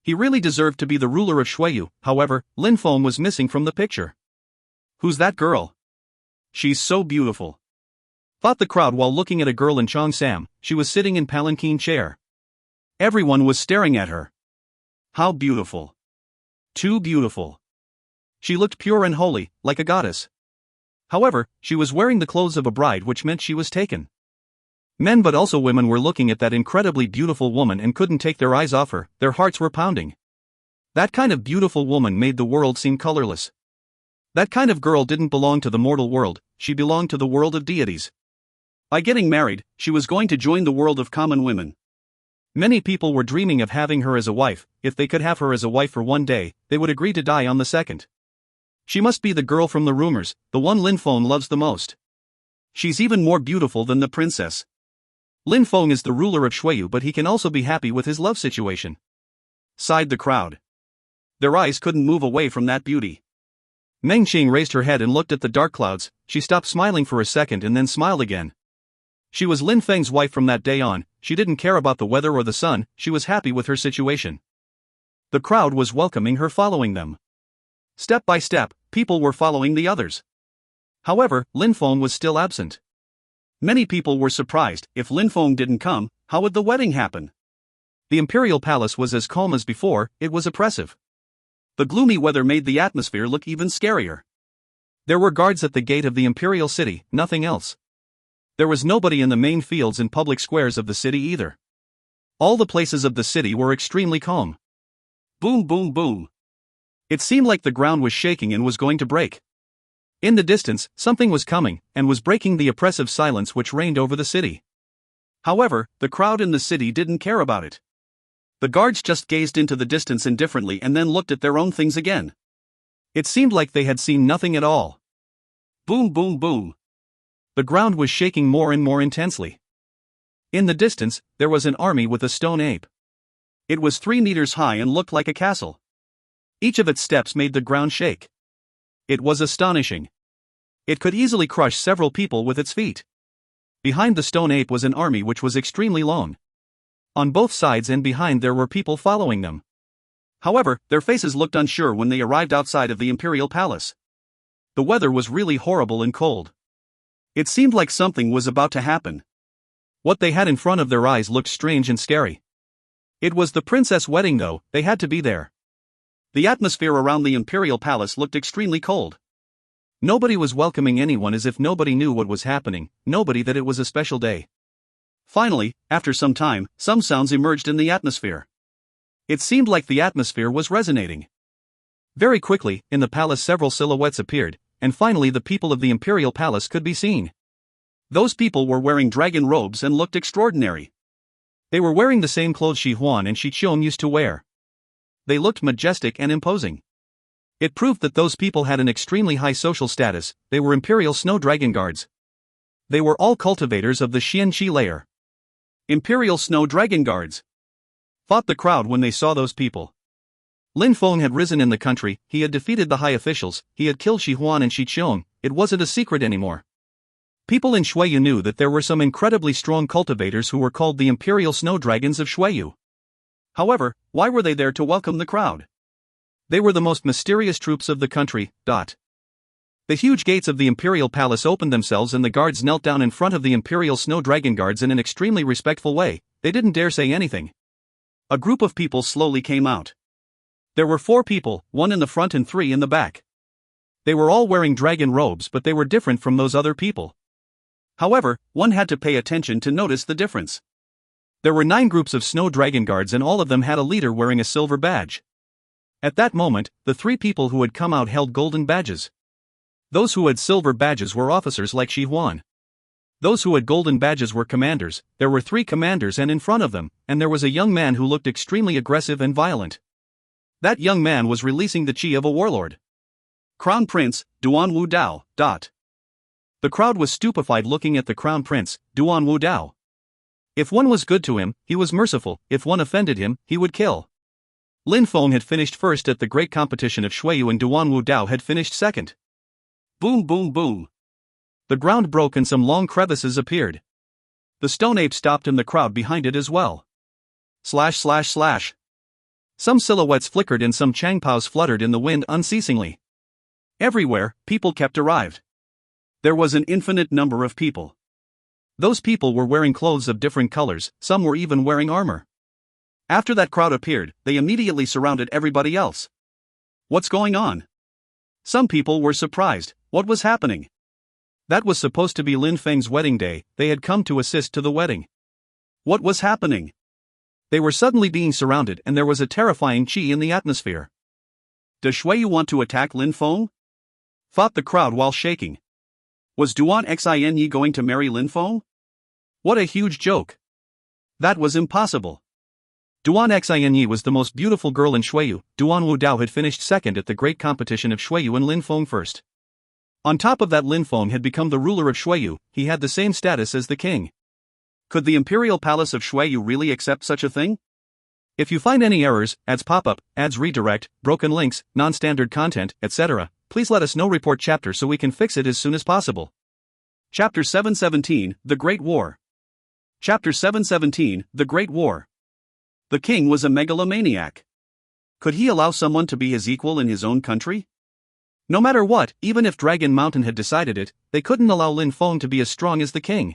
He really deserved to be the ruler of Shuiyu. However, Lin Feng was missing from the picture. Who's that girl? She's so beautiful, thought the crowd while looking at a girl in Cheongsam. She was sitting in palanquin chair. Everyone was staring at her. How beautiful. Too beautiful. She looked pure and holy, like a goddess. However, she was wearing the clothes of a bride, which meant she was taken. Men but also women were looking at that incredibly beautiful woman and couldn't take their eyes off her. Their hearts were pounding. That kind of beautiful woman made the world seem colorless. That kind of girl didn't belong to the mortal world, she belonged to the world of deities. By getting married, she was going to join the world of common women. Many people were dreaming of having her as a wife. If they could have her as a wife for one day, they would agree to die on the second. She must be the girl from the rumors, the one Lin Feng loves the most. She's even more beautiful than the princess. Lin Feng is the ruler of Shuiyu, but he can also be happy with his love situation, sighed the crowd. Their eyes couldn't move away from that beauty. Meng Qing raised her head and looked at the dark clouds. She stopped smiling for a second and then smiled again. She was Lin Feng's wife from that day on. She didn't care about the weather or the sun, she was happy with her situation. The crowd was welcoming her, following them. Step by step, people were following the others. However, Lin Feng was still absent. Many people were surprised. If Lin Feng didn't come, how would the wedding happen? The imperial palace was as calm as before. It was oppressive. The gloomy weather made the atmosphere look even scarier. There were guards at the gate of the imperial city, nothing else. There was nobody in the main fields and public squares of the city either. All the places of the city were extremely calm. Boom, boom, boom. It seemed like the ground was shaking and was going to break. In the distance, something was coming, and was breaking the oppressive silence which reigned over the city. However, the crowd in the city didn't care about it. The guards just gazed into the distance indifferently and then looked at their own things again. It seemed like they had seen nothing at all. Boom, boom, boom. The ground was shaking more and more intensely. In the distance, there was an army with a stone ape. It was 3 meters high and looked like a castle. Each of its steps made the ground shake. It was astonishing. It could easily crush several people with its feet. Behind the stone ape was an army which was extremely long. On both sides and behind there were people following them. However, their faces looked unsure when they arrived outside of the imperial palace. The weather was really horrible and cold. It seemed like something was about to happen. What they had in front of their eyes looked strange and scary. It was the princess wedding though, they had to be there. The atmosphere around the imperial palace looked extremely cold. Nobody was welcoming anyone, as if nobody knew what was happening, nobody that it was a special day. Finally, after some time, some sounds emerged in the atmosphere. It seemed like the atmosphere was resonating. Very quickly, in the palace several silhouettes appeared, and finally the people of the imperial palace could be seen. Those people were wearing dragon robes and looked extraordinary. They were wearing the same clothes Shi Huan and Shi Qiong used to wear. They looked majestic and imposing. It proved that those people had an extremely high social status. They were imperial snow dragon guards. They were all cultivators of the Xianqi layer. Imperial snow dragon guards, thought the crowd when they saw those people. Lin Feng had risen in the country, he had defeated the high officials, he had killed Shi Huan and Shi Qiong. It wasn't a secret anymore. People in Xueyu knew that there were some incredibly strong cultivators who were called the Imperial Snow Dragons of Xueyu. However, why were they there to welcome the crowd? They were the most mysterious troops of the country. The huge gates of the Imperial Palace opened themselves and the guards knelt down in front of the Imperial Snow Dragon Guards in an extremely respectful way. They didn't dare say anything. A group of people slowly came out. There were 4 people, 1 in the front and 3 in the back. They were all wearing dragon robes, but they were different from those other people. However, one had to pay attention to notice the difference. There were 9 groups of Snow Dragon Guards and all of them had a leader wearing a silver badge. At that moment, the 3 people who had come out held golden badges. Those who had silver badges were officers like Shi Huan. Those who had golden badges were commanders. There were 3 commanders and in front of them, and there was a young man who looked extremely aggressive and violent. That young man was releasing the chi of a warlord. Crown Prince, Duan Wu Dao. The crowd was stupefied looking at the Crown Prince, Duan Wu Dao. If one was good to him, he was merciful. If one offended him, he would kill. Lin Feng had finished first at the great competition of Xueyu and Duan Wu Dao had finished second. Boom boom boom. The ground broke and some long crevices appeared. The stone ape stopped and the crowd behind it as well. Slash slash slash. Some silhouettes flickered and some changpaos fluttered in the wind unceasingly. Everywhere, people kept arrived. There was an infinite number of people. Those people were wearing clothes of different colors, some were even wearing armor. After that crowd appeared, they immediately surrounded everybody else. What's going on? Some people were surprised. What was happening? That was supposed to be Lin Feng's wedding day, they had come to assist to the wedding. What was happening? They were suddenly being surrounded and there was a terrifying chi in the atmosphere. Does Xueyu want to attack Lin Feng? Thought the crowd while shaking. Was Duan Xinyi going to marry Lin Feng? What a huge joke. That was impossible. Duan Xinyi was the most beautiful girl in Xueyu. Duan Wu Dao had finished second at the great competition of Xueyu and Lin Feng first. On top of that, Lin Feng had become the ruler of Xueyu, he had the same status as the king. Could the Imperial Palace of Xueyu really accept such a thing? If you find any errors, ads pop-up, ads redirect, broken links, non-standard content, etc., please let us know. Report chapter so we can fix it as soon as possible. Chapter 717, The Great War. Chapter 717, The Great War. The king was a megalomaniac. Could he allow someone to be his equal in his own country? No matter what, even if Dragon Mountain had decided it, they couldn't allow Lin Feng to be as strong as the king.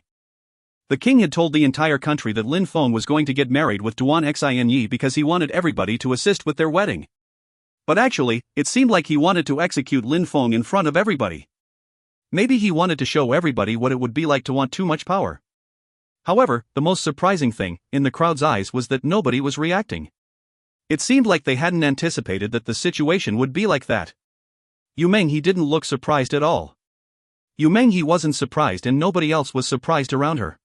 The king had told the entire country that Lin Feng was going to get married with Duan Xinyi because he wanted everybody to assist with their wedding. But actually, it seemed like he wanted to execute Lin Feng in front of everybody. Maybe he wanted to show everybody what it would be like to want too much power. However, the most surprising thing, in the crowd's eyes, was that nobody was reacting. It seemed like they hadn't anticipated that the situation would be like that. Yu Menghe didn't look surprised at all. Yu Menghe wasn't surprised and nobody else was surprised around her.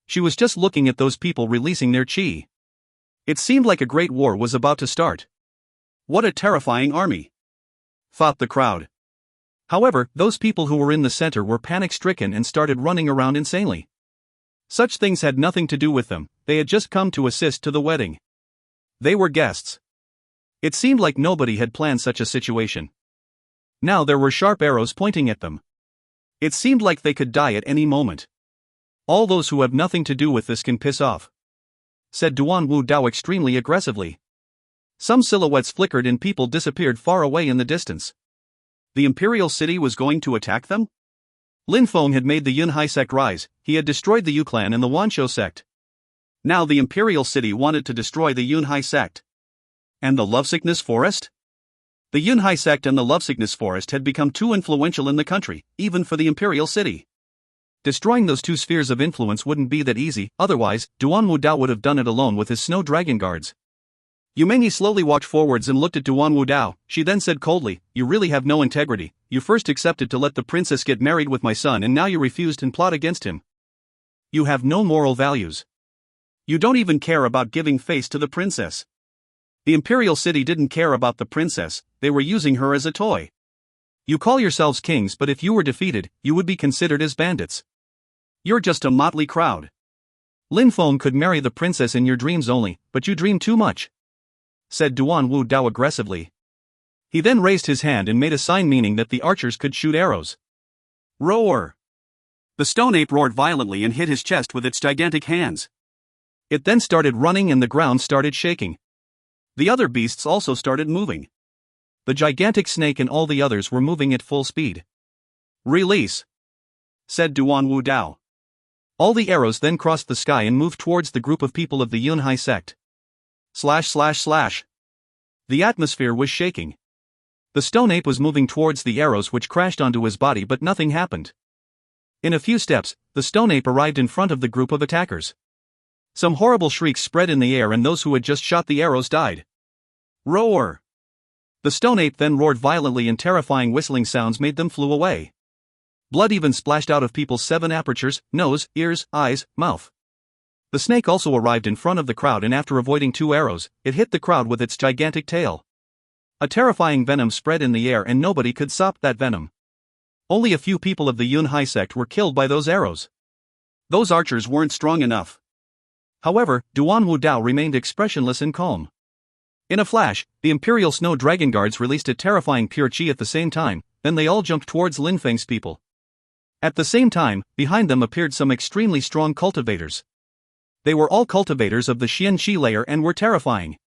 She was just looking at those people releasing their chi. It seemed like a great war was about to start. What a terrifying army, thought the crowd. However, those people who were in the center were panic-stricken and started running around insanely. Such things had nothing to do with them, they had just come to assist to the wedding. They were guests. It seemed like nobody had planned such a situation. Now there were sharp arrows pointing at them. It seemed like they could die at any moment. All those who have nothing to do with this can piss off, said Duan Wu Dao extremely aggressively. Some silhouettes flickered and people disappeared far away in the distance. The Imperial City was going to attack them? Lin Feng had made the Yunhai sect rise, he had destroyed the Yu clan and the Wanshou sect. Now the Imperial City wanted to destroy the Yunhai sect. And the Lovesickness Forest? The Yunhai sect and the Lovesickness Forest had become too influential in the country, even for the Imperial City. Destroying those 2 spheres of influence wouldn't be that easy, otherwise, Duan Wu Dao would have done it alone with his Snow Dragon Guards. Yu Menghe slowly walked forwards and looked at Duan Wu Dao. She then said coldly, "You really have no integrity. You first accepted to let the princess get married with my son and now you refused and plot against him. You have no moral values. You don't even care about giving face to the princess. The Imperial City didn't care about the princess, they were using her as a toy. You call yourselves kings, but if you were defeated, you would be considered as bandits. You're just a motley crowd. Lin Feng could marry the princess in your dreams only, but you dream too much. said Duan Wu Dao aggressively. He then raised his hand and made a sign meaning that the archers could shoot arrows. Roar! The stone ape roared violently and hit his chest with its gigantic hands. It then started running and the ground started shaking. The other beasts also started moving. The gigantic snake and all the others were moving at full speed. Release! Said Duan Wu Dao. All the arrows then crossed the sky and moved towards the group of people of the Yunhai sect. ///. The atmosphere was shaking. The stone ape was moving towards the arrows which crashed onto his body, but nothing happened. In a few steps, the stone ape arrived in front of the group of attackers. Some horrible shrieks spread in the air and those who had just shot the arrows died. Roar! The stone ape then roared violently and terrifying whistling sounds made them flew away. Blood even splashed out of people's 7 apertures: nose, ears, eyes, mouth. The snake also arrived in front of the crowd and after avoiding 2 arrows, it hit the crowd with its gigantic tail. A terrifying venom spread in the air and nobody could stop that venom. Only a few people of the Yunhai sect were killed by those arrows. Those archers weren't strong enough. However, Duan Wu Dao remained expressionless and calm. In a flash, the Imperial Snow Dragon Guards released a terrifying pure chi at the same time, then they all jumped towards Lin Feng's people. At the same time, behind them appeared some extremely strong cultivators. They were all cultivators of the Xian Qi layer and were terrifying.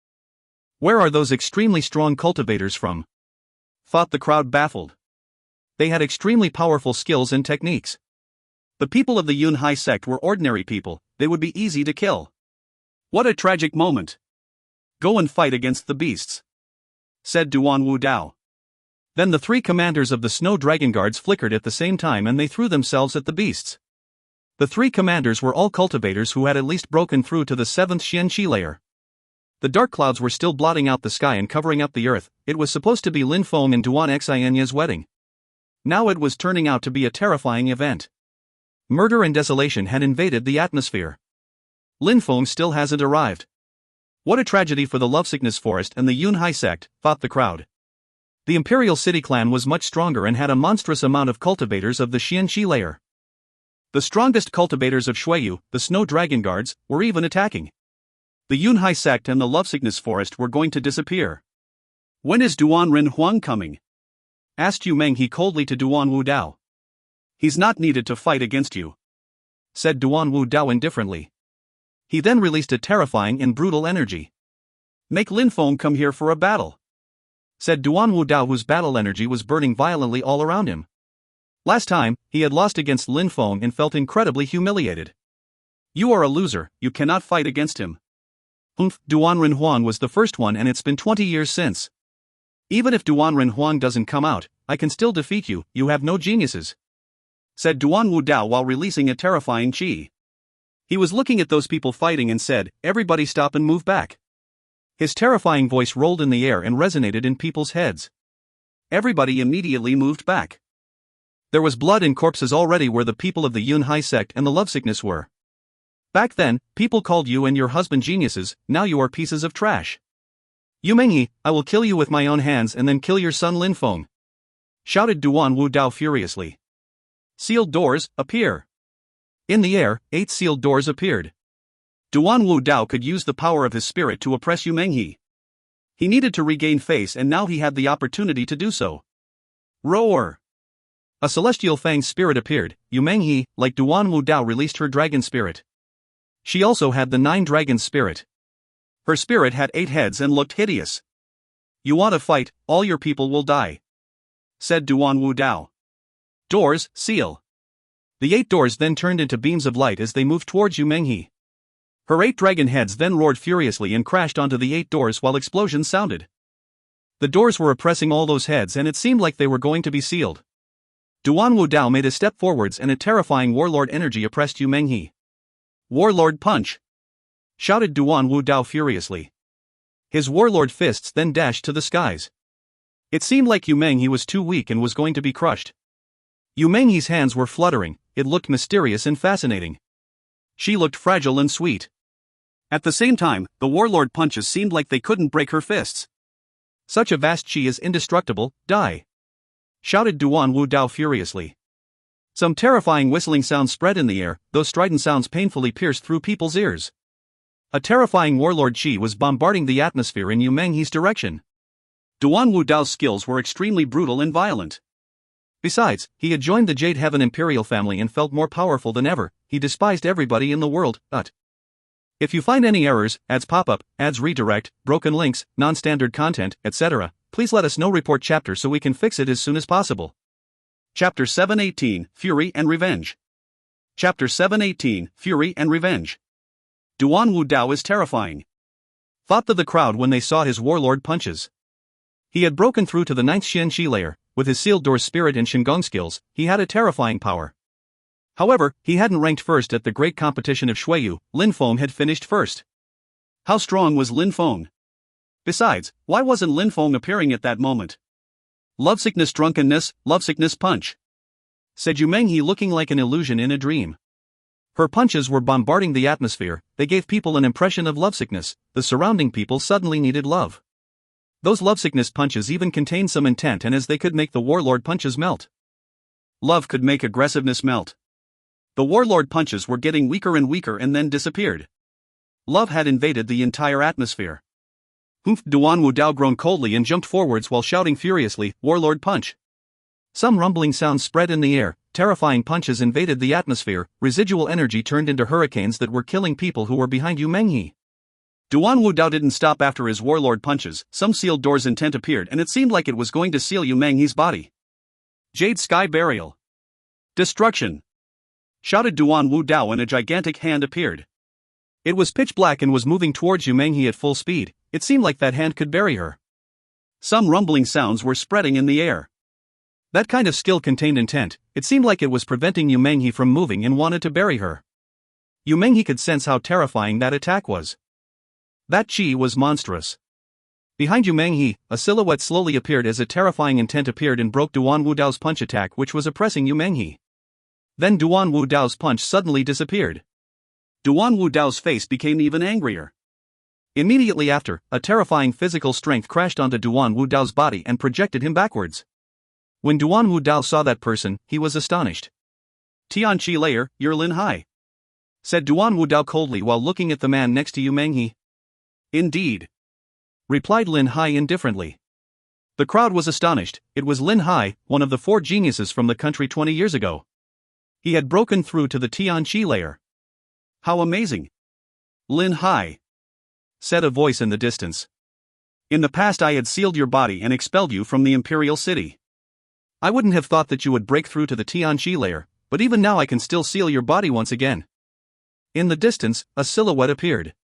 Where are those extremely strong cultivators from? Thought the crowd baffled. They had extremely powerful skills and techniques. The people of the Yunhai sect were ordinary people, they would be easy to kill. What a tragic moment. Go and fight against the beasts, said Duan Wu Dao. Then the 3 commanders of the Snow Dragon Guards flickered at the same time and they threw themselves at the beasts. The 3 commanders were all cultivators who had at least broken through to the 7th Xian Qi layer. The dark clouds were still blotting out the sky and covering up the earth. It was supposed to be Lin Feng and Duan Xianya's wedding. Now it was turning out to be a terrifying event. Murder and desolation had invaded the atmosphere. Lin Feng still hasn't arrived. What a tragedy for the Lovesickness Forest and the Yunhai sect, thought the crowd. The Imperial City clan was much stronger and had a monstrous amount of cultivators of the Xian Qi layer. The strongest cultivators of Shuiyu, the Snow Dragon Guards, were even attacking. The Yunhai sect and the Lovesickness Forest were going to disappear. When is Duan Ren Huang coming? Asked Yu Menghe coldly to Duan Wu Dao. He's not needed to fight against you, said Duan Wu Dao indifferently. He then released a terrifying and brutal energy. Make Lin Feng come here for a battle, said Duan Wu Dao, whose battle energy was burning violently all around him. Last time, he had lost against Lin Feng and felt incredibly humiliated. You are a loser, you cannot fight against him. Duan Ren Huang was the first one and it's been 20 years since. Even if Duan Ren Huang doesn't come out, I can still defeat you, you have no geniuses, said Duan Wu Dao while releasing a terrifying chi. He was looking at those people fighting and said, everybody stop and move back. His terrifying voice rolled in the air and resonated in people's heads. Everybody immediately moved back. There was blood and corpses already where the people of the Yunhai sect and the Lovesickness were. Back then, people called you and your husband geniuses, now you are pieces of trash. Yu Menghe, I will kill you with my own hands and then kill your son Lin Feng, shouted Duan Wu Dao furiously. Sealed doors, appear. In the air, 8 sealed doors appeared. Duan Wu Dao could use the power of his spirit to oppress Yu Menghe. He needed to regain face and now he had the opportunity to do so. Roar! A celestial Feng spirit appeared. Yu Menghe, like Duan Wu Dao, released her dragon spirit. She also had the 9 dragon spirit. Her spirit had 8 heads and looked hideous. You want to fight, all your people will die, said Duan Wu Dao. Doors, seal. The 8 doors then turned into beams of light as they moved towards Yu Menghe. Her 8 dragon heads then roared furiously and crashed onto the 8 doors while explosions sounded. The doors were oppressing all those heads and it seemed like they were going to be sealed. Duan Wu Dao made a step forwards and a terrifying warlord energy oppressed Yu Menghe. Warlord punch! Shouted Duan Wu Dao furiously. His warlord fists then dashed to the skies. It seemed like Yu Menghe was too weak and was going to be crushed. Yu Menghe's hands were fluttering, it looked mysterious and fascinating. She looked fragile and sweet. At the same time, the warlord punches seemed like they couldn't break her fists. Such a vast chi is indestructible, die! Shouted Duan Wu Dao furiously. Some terrifying whistling sounds spread in the air, those strident sounds painfully pierced through people's ears. A terrifying warlord Qi was bombarding the atmosphere in Yu Menghe's direction. Duan Wudao's skills were extremely brutal and violent. Besides, he had joined the Jade Heaven Imperial family and felt more powerful than ever. He despised everybody in the world. If you find any errors, ads pop up, ads redirect, broken links, non-standard content, etc., please let us know. Report chapter so we can fix it as soon as possible. Chapter 718, Fury and Revenge. Chapter 718, Fury and Revenge. Duan Wudao is terrifying, thought the crowd when they saw his warlord punches. He had broken through to the 9th Xianxi layer. With his sealed door's spirit and Shinggong skills, he had a terrifying power. However, he hadn't ranked first at the great competition of Shuiyu. Lin Feng had finished first. How strong was Lin Feng? Besides, why wasn't Lin Feng appearing at that moment? Lovesickness, drunkenness, lovesickness punch, said Yu Menghe, looking like an illusion in a dream. Her punches were bombarding the atmosphere. They gave people an impression of lovesickness. The surrounding people suddenly needed love. Those lovesickness punches even contained some intent, and as they could make the warlord punches melt. Love could make aggressiveness melt. The warlord punches were getting weaker and weaker and then disappeared. Love had invaded the entire atmosphere. Humph! Duan Wudao groaned coldly and jumped forwards while shouting furiously, "Warlord punch!" Some rumbling sounds spread in the air. Terrifying punches invaded the atmosphere. Residual energy turned into hurricanes that were killing people who were behind Yu Menghe. Duan Wudao didn't stop after his warlord punches. Some sealed doors intent appeared, and it seemed like it was going to seal Yu Menghe's body. Jade Sky Burial. Destruction! Shouted Duan Wudao, and a gigantic hand appeared. It was pitch black and was moving towards Yu Menghe at full speed. It seemed like that hand could bury her. Some rumbling sounds were spreading in the air. That kind of skill contained intent. It seemed like it was preventing Yu Menghe from moving and wanted to bury her. Yu Menghe could sense how terrifying that attack was. That chi was monstrous. Behind Yu Menghe, a silhouette slowly appeared as a terrifying intent appeared and broke Duan Wudao's punch attack, which was oppressing Yu Menghe. Then Duan Wudao's punch suddenly disappeared. Duan Wudao's face became even angrier. Immediately after, a terrifying physical strength crashed onto Duan Wudao's body and projected him backwards. When Duan Wudao saw that person, he was astonished. "Tianqi layer, you're Lin Hai," said Duan Wudao coldly while looking at the man next to Yu Menghe. "Indeed," replied Lin Hai indifferently. The crowd was astonished. It was Lin Hai, one of the 4 geniuses from the country 20 years ago. He had broken through to the Tianqi layer. "How amazing! Lin Hai," said a voice in the distance. "In the past I had sealed your body and expelled you from the Imperial City. I wouldn't have thought that you would break through to the Tianqi layer, but even now I can still seal your body once again." In the distance, a silhouette appeared.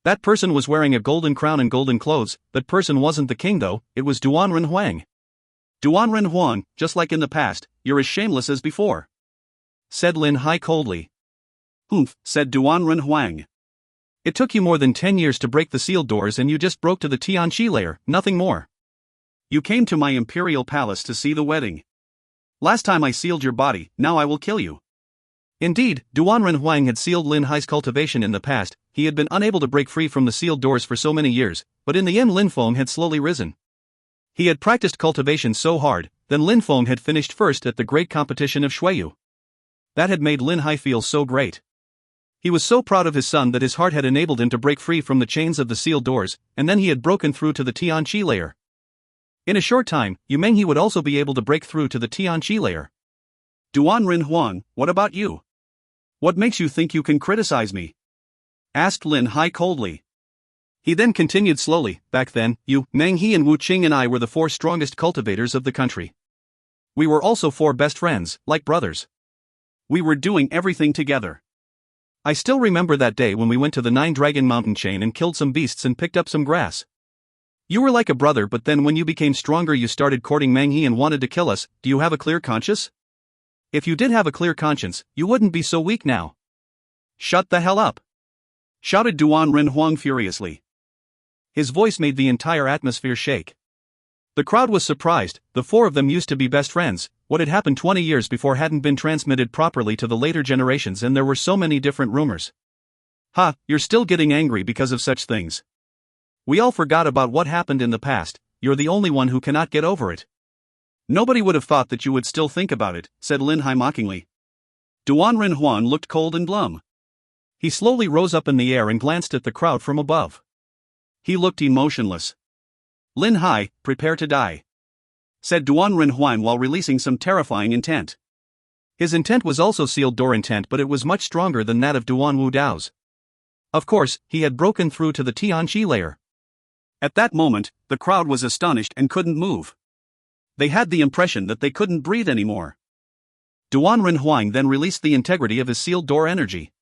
That person was wearing a golden crown and golden clothes. That person wasn't the king though, it was Duan Renhuang. "Duan Renhuang, just like in the past, you're as shameless as before," said Lin Hai coldly. "Humph," said Duan Renhuang. "It took you more than 10 years to break the sealed doors and you just broke to the Tianqi layer, nothing more. You came to my imperial palace to see the wedding. Last time I sealed your body, now I will kill you." Indeed, Duan Renhuang had sealed Lin Hai's cultivation in the past. He had been unable to break free from the sealed doors for so many years, but in the end Lin Feng had slowly risen. He had practiced cultivation so hard, then Lin Feng had finished first at the great competition of Shuiyu. That had made Lin Hai feel so great. He was so proud of his son that his heart had enabled him to break free from the chains of the sealed doors, and then he had broken through to the Tianqi layer. In a short time, Yu Menghe would also be able to break through to the Tianqi layer. "Duan Renhuang, what about you? What makes you think you can criticize me?" asked Lin Hai coldly. He then continued slowly, "Back then, Yu Menghe and Wu Qing and I were the 4 strongest cultivators of the country. We were also 4 best friends, like brothers. We were doing everything together. I still remember that day when we went to the 9 Dragon Mountain chain and killed some beasts and picked up some grass. You were like a brother, but then when you became stronger you started courting Menghe and wanted to kill us. Do you have a clear conscience? If you did have a clear conscience, you wouldn't be so weak now." "Shut the hell up!" shouted Duan Renhuang furiously. His voice made the entire atmosphere shake. The crowd was surprised. The 4 of them used to be best friends. What had happened 20 years before hadn't been transmitted properly to the later generations, and there were so many different rumors. "Ha, you're still getting angry because of such things. We all forgot about what happened in the past. You're the only one who cannot get over it." "Nobody would have thought that you would still think about it," said Lin Hai mockingly. Duan Renhuang looked cold and glum. He slowly rose up in the air and glanced at the crowd from above. He looked emotionless. "Lin Hai, prepare to die," said Duan Renhuan while releasing some terrifying intent. His intent was also sealed door intent, but it was much stronger than that of Duan Wu Dao's. Of course, he had broken through to the Tianqi layer. At that moment, the crowd was astonished and couldn't move. They had the impression that they couldn't breathe anymore. Duan Renhuang then released the integrity of his sealed door energy.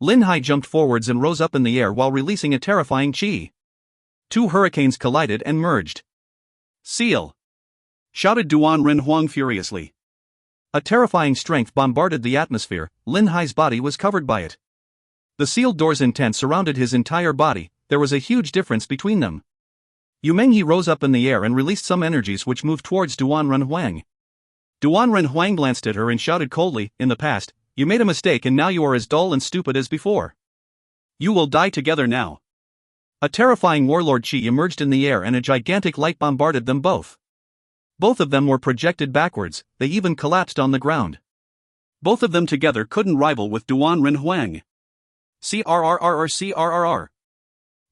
Lin Hai jumped forwards and rose up in the air while releasing a terrifying qi. Two hurricanes collided and merged. "Seal!" shouted Duan Renhuang furiously. A terrifying strength bombarded the atmosphere. Lin Hai's body was covered by it. The sealed door's intent surrounded his entire body. There was a huge difference between them. Yu Menghe rose up in the air and released some energies which moved towards Duan Renhuang. Duan Renhuang glanced at her and shouted coldly, "In the past, you made a mistake and now you are as dull and stupid as before. You will die together now." A terrifying warlord chi emerged in the air and a gigantic light bombarded them both. Both of them were projected backwards, they even collapsed on the ground. Both of them together couldn't rival with Duan Renhuang. CRRRR.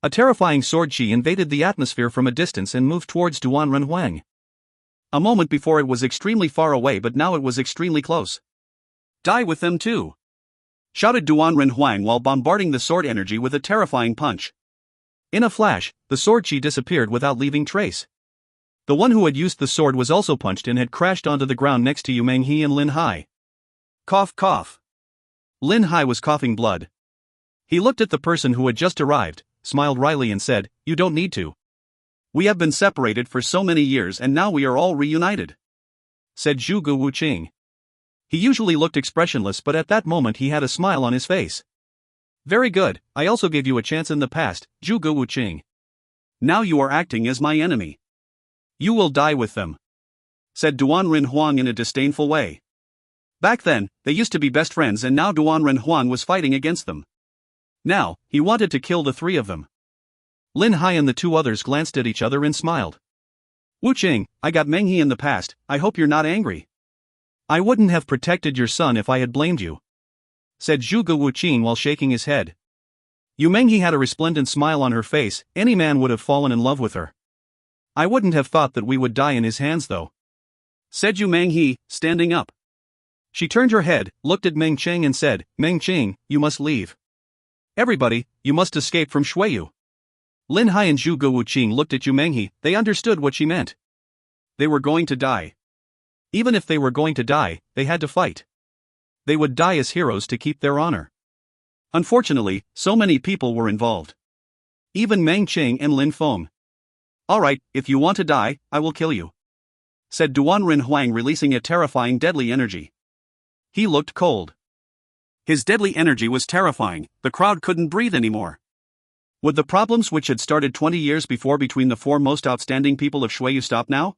A terrifying sword chi invaded the atmosphere from a distance and moved towards Duan Renhuang. A moment before it was extremely far away, but now it was extremely close. "Die with them too!" shouted Duan Renhuang while bombarding the sword energy with a terrifying punch. In a flash, the sword chi disappeared without leaving trace. The one who had used the sword was also punched and had crashed onto the ground next to Yu Menghe and Lin Hai. Cough, cough. Lin Hai was coughing blood. He looked at the person who had just arrived, smiled wryly and said, "You don't need to. We have been separated for so many years and now we are all reunited," said Zhu Gu Wuqing. He usually looked expressionless, but at that moment he had a smile on his face. "Very good, I also gave you a chance in the past, Zhu Gu Wuqing. Now you are acting as my enemy. You will die with them," said Duan Renhuang in a disdainful way. Back then, they used to be best friends and now Duan Renhuang was fighting against them. Now, he wanted to kill the three of them. Lin Hai and the two others glanced at each other and smiled. "Wuqing, I got Menghe in the past, I hope you're not angry." "I wouldn't have protected your son if I had blamed you," said Zhu Gu Wuqing while shaking his head. Yu Menghe had a resplendent smile on her face. Any man would have fallen in love with her. "I wouldn't have thought that we would die in his hands though," said Yu Menghe, standing up. She turned her head, looked at Meng Qing and said, "Meng Qing, you must leave. Everybody, you must escape from Shuiyu." Lin Hai and Zhu Gu Wuqing looked at Yu Menghe. They understood what she meant. They were going to die. Even if they were going to die, they had to fight. They would die as heroes to keep their honor. Unfortunately, so many people were involved. Even Meng Qing and Lin Feng. "Alright, if you want to die, I will kill you," said Duan Renhuang, releasing a terrifying deadly energy. He looked cold. His deadly energy was terrifying, the crowd couldn't breathe anymore. Would the problems which had started 20 years before between the four most outstanding people of Shuiyu stop now?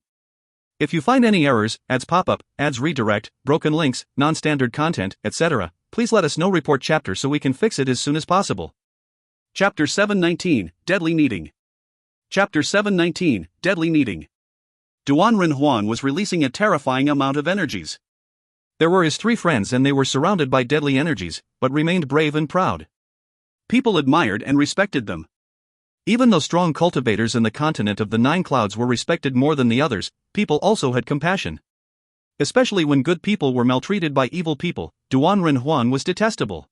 If you find any errors, ads pop up, ads redirect, broken links, non-standard content, etc., please let us know. Report chapter so we can fix it as soon as possible. Chapter 719, Deadly Kneading. Chapter 719, Deadly Kneading. Duan Renhuang was releasing a terrifying amount of energies. There were his three friends and they were surrounded by deadly energies, but remained brave and proud. People admired and respected them. Even though strong cultivators in the continent of the Nine Clouds were respected more than the others, people also had compassion. Especially when good people were maltreated by evil people, Duan Renhuang was detestable.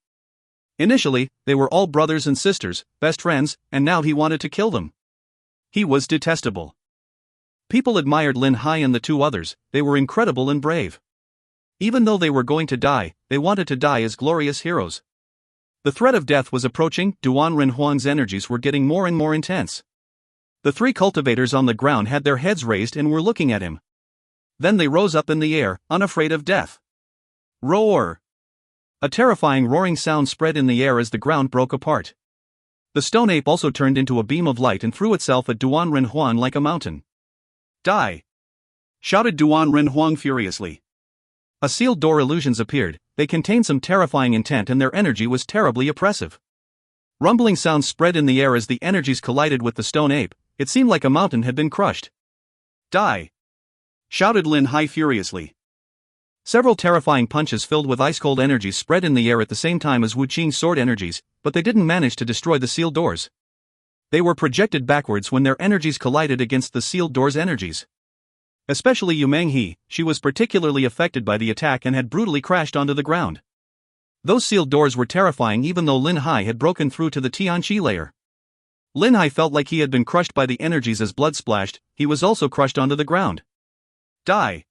Initially, they were all brothers and sisters, best friends, and now he wanted to kill them. He was detestable. People admired Lin Hai and the two others. They were incredible and brave. Even though they were going to die, they wanted to die as glorious heroes. The threat of death was approaching. Duan Renhuang's energies were getting more and more intense. The three cultivators on the ground had their heads raised and were looking at him. Then they rose up in the air, unafraid of death. Roar! A terrifying roaring sound spread in the air as the ground broke apart. The stone ape also turned into a beam of light and threw itself at Duan Renhuang like a mountain. "Die!" shouted Duan Renhuang furiously. A sealed door illusions appeared. They contained some terrifying intent and their energy was terribly oppressive. Rumbling sounds spread in the air as the energies collided with the stone ape. It seemed like a mountain had been crushed. "Die!" shouted Lin Hai furiously. Several terrifying punches filled with ice-cold energies spread in the air at the same time as Wu Qing's sword energies, but they didn't manage to destroy the sealed doors. They were projected backwards when their energies collided against the sealed door's energies. Especially Yu Menghe, she was particularly affected by the attack and had brutally crashed onto the ground. Those sealed doors were terrifying even though Lin Hai had broken through to the Tianqi layer. Lin Hai felt like he had been crushed by the energies as blood splashed. He was also crushed onto the ground. Die,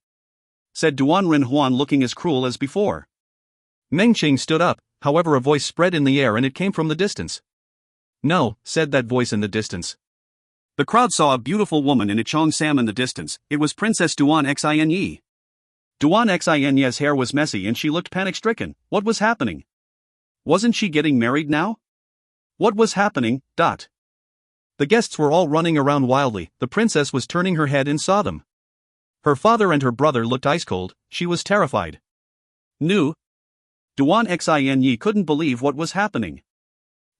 said Duan Renhuan, looking as cruel as before. Meng Qing stood up, however a voice spread in the air and it came from the distance. No, said that voice in the distance. The crowd saw a beautiful woman in a cheongsam in the distance. It was Princess Duan Xinye. Duan Xinye's hair was messy and she looked panic-stricken. What was happening? Wasn't she getting married now? What was happening? The guests were all running around wildly. The princess was turning her head and saw them. Her father and her brother looked ice-cold. She was terrified. Duan Xinye couldn't believe what was happening.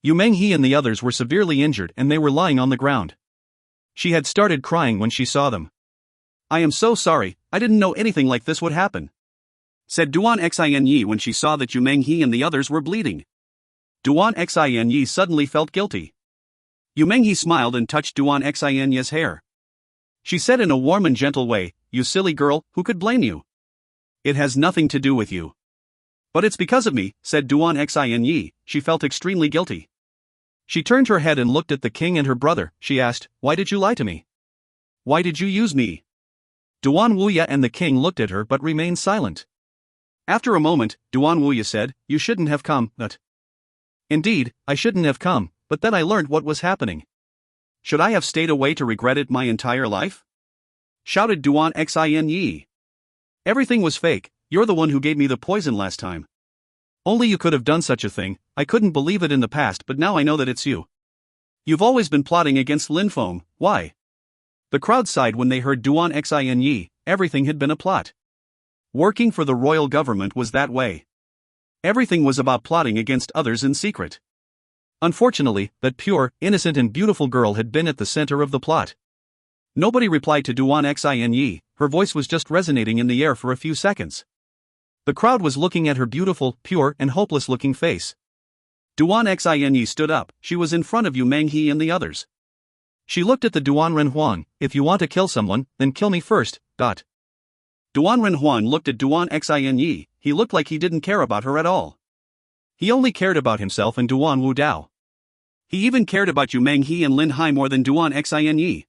Yu Menghe and the others were severely injured and they were lying on the ground. She had started crying when she saw them. I am so sorry, I didn't know anything like this would happen, said Duan Xinye when she saw that Yu Menghe and the others were bleeding. Duan Xinye suddenly felt guilty. Yu Menghe smiled and touched Duan Xinye's hair. She said in a warm and gentle way, "You silly girl, who could blame you? It has nothing to do with you." "But it's because of me," said Duan Xinye. She felt extremely guilty. She turned her head and looked at the king and her brother. She asked, "Why did you lie to me? Why did you use me?" Duan Wuya and the king looked at her but remained silent. After a moment, Duan Wuya said, "You shouldn't have come, but..." "Indeed, I shouldn't have come, but then I learned what was happening." "Should I have stayed away to regret it my entire life?" shouted Duan Xinye. "Everything was fake. You're the one who gave me the poison last time. Only you could have done such a thing. I couldn't believe it in the past, but now I know that it's you. You've always been plotting against Lin Feng. Why?" The crowd sighed when they heard Duan Xinye. Everything had been a plot. Working for the royal government was that way. Everything was about plotting against others in secret. Unfortunately, that pure, innocent and beautiful girl had been at the center of the plot. Nobody replied to Duan Xinye. Her voice was just resonating in the air for a few seconds. The crowd was looking at her beautiful, pure and hopeless-looking face. Duan Xinye stood up. She was in front of Yu Menghe and the others. She looked at the Duan Renhuan. "If you want to kill someone, then kill me first." Duan Renhuan looked at Duan Xinye. He looked like he didn't care about her at all. He only cared about himself and Duan Wu Dao. He even cared about Yu Menghe and Lin Hai more than Duan Xinye.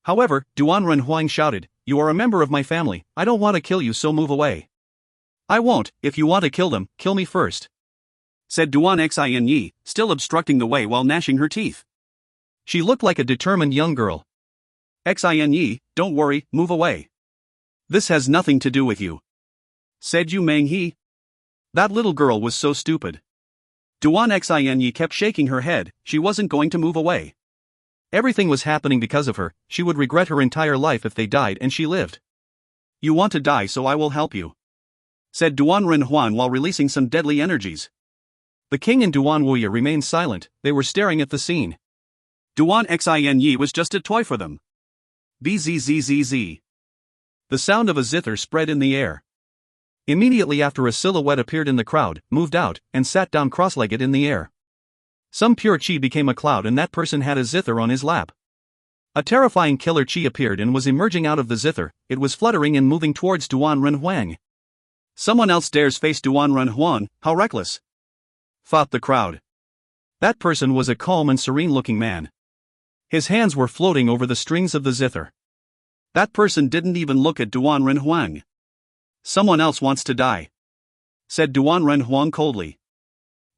However, Duan Renhuan shouted, "You are a member of my family. I don't want to kill you, so move away." "I won't. If you want to kill them, kill me first," said Duan Xinye, still obstructing the way while gnashing her teeth. She looked like a determined young girl. "Xinye, don't worry, move away. This has nothing to do with you," said Yu Menghe. That little girl was so stupid. Duan Xinye kept shaking her head. She wasn't going to move away. Everything was happening because of her. She would regret her entire life if they died and she lived. "You want to die, so I will help you," said Duan Renhuan while releasing some deadly energies. The king and Duan Wuya remained silent. They were staring at the scene. Duan Xinye was just a toy for them. Bzzz. The sound of a zither spread in the air. Immediately after, a silhouette appeared in the crowd, moved out, and sat down cross-legged in the air. Some pure chi became a cloud and that person had a zither on his lap. A terrifying killer chi appeared and was emerging out of the zither. It was fluttering and moving towards Duan Renhuang. "Someone else dares face Duan Renhuan, how reckless," thought the crowd. That person was a calm and serene-looking man. His hands were floating over the strings of the zither. That person didn't even look at Duan Renhuang. "Someone else wants to die," said Duan Renhuang coldly.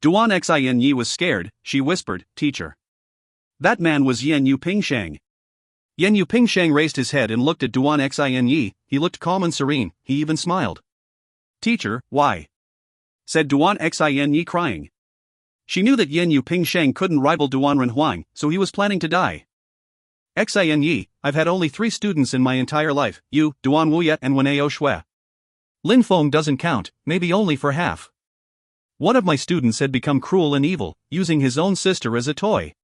Duan Xinye was scared. She whispered, "Teacher." That man was Yan Yu Pingshang. Yan Yu Pingshang raised his head and looked at Duan Xinye. He looked calm and serene. He even smiled. "Teacher, why?" said Duan Xinye, crying. She knew that Yan Yu Pingshang couldn't rival Duan Renhuang, so he was planning to die. "Xinye, I've had only 3 students in my entire life, you, Duan Wuya and Wanao Shui. Lin Feng doesn't count, maybe only for half. One of my students had become cruel and evil, using his own sister as a toy.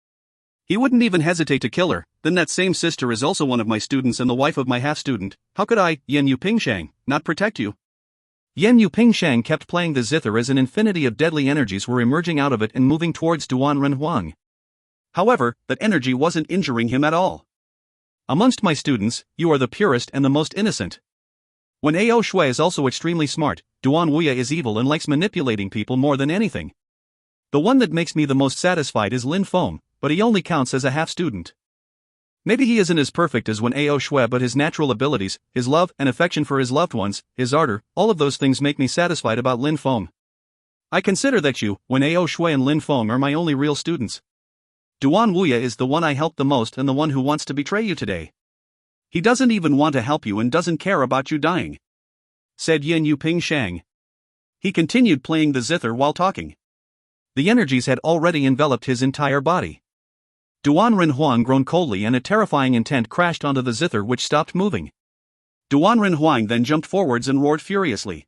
He wouldn't even hesitate to kill her. Then that same sister is also one of my students and the wife of my half-student. How could I, Yan Yu Pingshang, not protect you?" Yan Yu Pingshang kept playing the zither as an infinity of deadly energies were emerging out of it and moving towards Duan Renhuang. However, that energy wasn't injuring him at all. Amongst my students, you are the purest and the most innocent. When Ao Shui is also extremely smart, Duan Wuya is evil and likes manipulating people more than anything. The one that makes me the most satisfied is Lin Feng, but he only counts as a half-student. Maybe he isn't as perfect as when Ao Shui, but his natural abilities, his love and affection for his loved ones, his ardor, all of those things make me satisfied about Lin Feng. I consider that you, when Ao Shui and Lin Feng are my only real students. Duan Wuya is the one I helped the most and the one who wants to betray you today. He doesn't even want to help you and doesn't care about you dying," said Yan Yu Pingshang. He continued playing the zither while talking. The energies had already enveloped his entire body. Duan Renhuang groaned coldly and a terrifying intent crashed onto the zither, which stopped moving. Duan Renhuang then jumped forwards and roared furiously.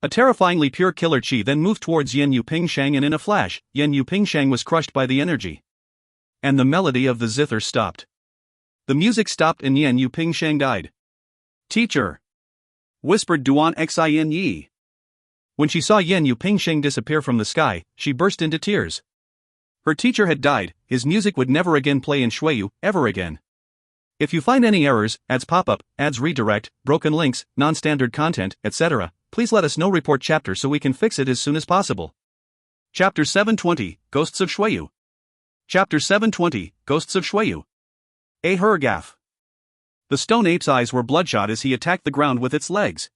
A terrifyingly pure killer chi then moved towards Yan Yu Pingshang, and in a flash, Yan Yu Pingshang was crushed by the energy. And the melody of the zither stopped. The music stopped and Yan Yu Pingshang died. "Teacher!" whispered Duan Xin Yi. When she saw Yan Yu Pingshang disappear from the sky, she burst into tears. Her teacher had died, his music would never again play in Shuiyu, ever again. If you find any errors, ads pop up, ads redirect, broken links, non-standard content, etc., please let us know. Report chapter so we can fix it as soon as possible. Chapter 720, Ghosts of Shuiyu. Chapter 720, Ghosts of Shuiyu. A Hergaf. The stone ape's eyes were bloodshot as he attacked the ground with its legs.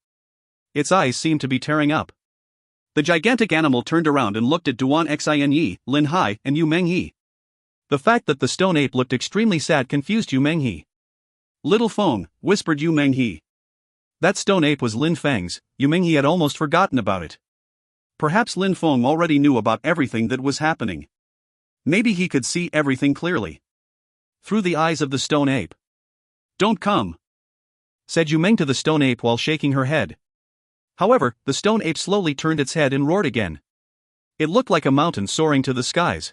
Its eyes seemed to be tearing up. The gigantic animal turned around and looked at Duan Xin Yi, Lin Hai, and Yu Menghe. The fact that the stone ape looked extremely sad confused Yu Menghe. "Little Feng," whispered Yu Menghe. That stone ape was Lin Feng's. Yu Menghe had almost forgotten about it. Perhaps Lin Feng already knew about everything that was happening. Maybe he could see everything clearly. Through the eyes of the stone ape. "Don't come," said Yu Meng to the stone ape while shaking her head. However, the stone ape slowly turned its head and roared again. It looked like a mountain soaring to the skies.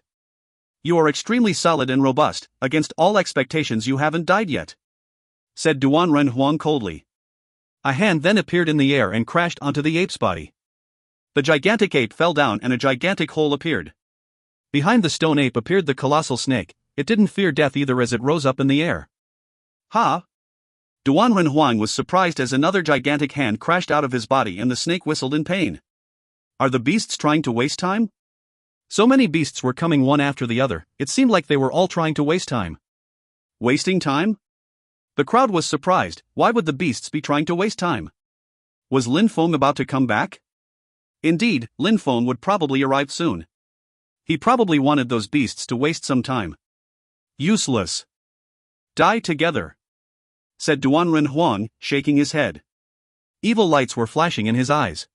"You are extremely solid and robust, against all expectations you haven't died yet," said Duan Renhuang coldly. A hand then appeared in the air and crashed onto the ape's body. The gigantic ape fell down and a gigantic hole appeared. Behind the stone ape appeared the colossal snake. It didn't fear death either as it rose up in the air. "Ha!" Duan Renhuang was surprised as another gigantic hand crashed out of his body and the snake whistled in pain. Are the beasts trying to waste time? So many beasts were coming one after the other, it seemed like they were all trying to waste time. Wasting time? The crowd was surprised. Why would the beasts be trying to waste time? Was Lin Feng about to come back? Indeed, Lin Feng would probably arrive soon. He probably wanted those beasts to waste some time. Useless. Die together, said Duan Renhuang, shaking his head. Evil lights were flashing in his eyes.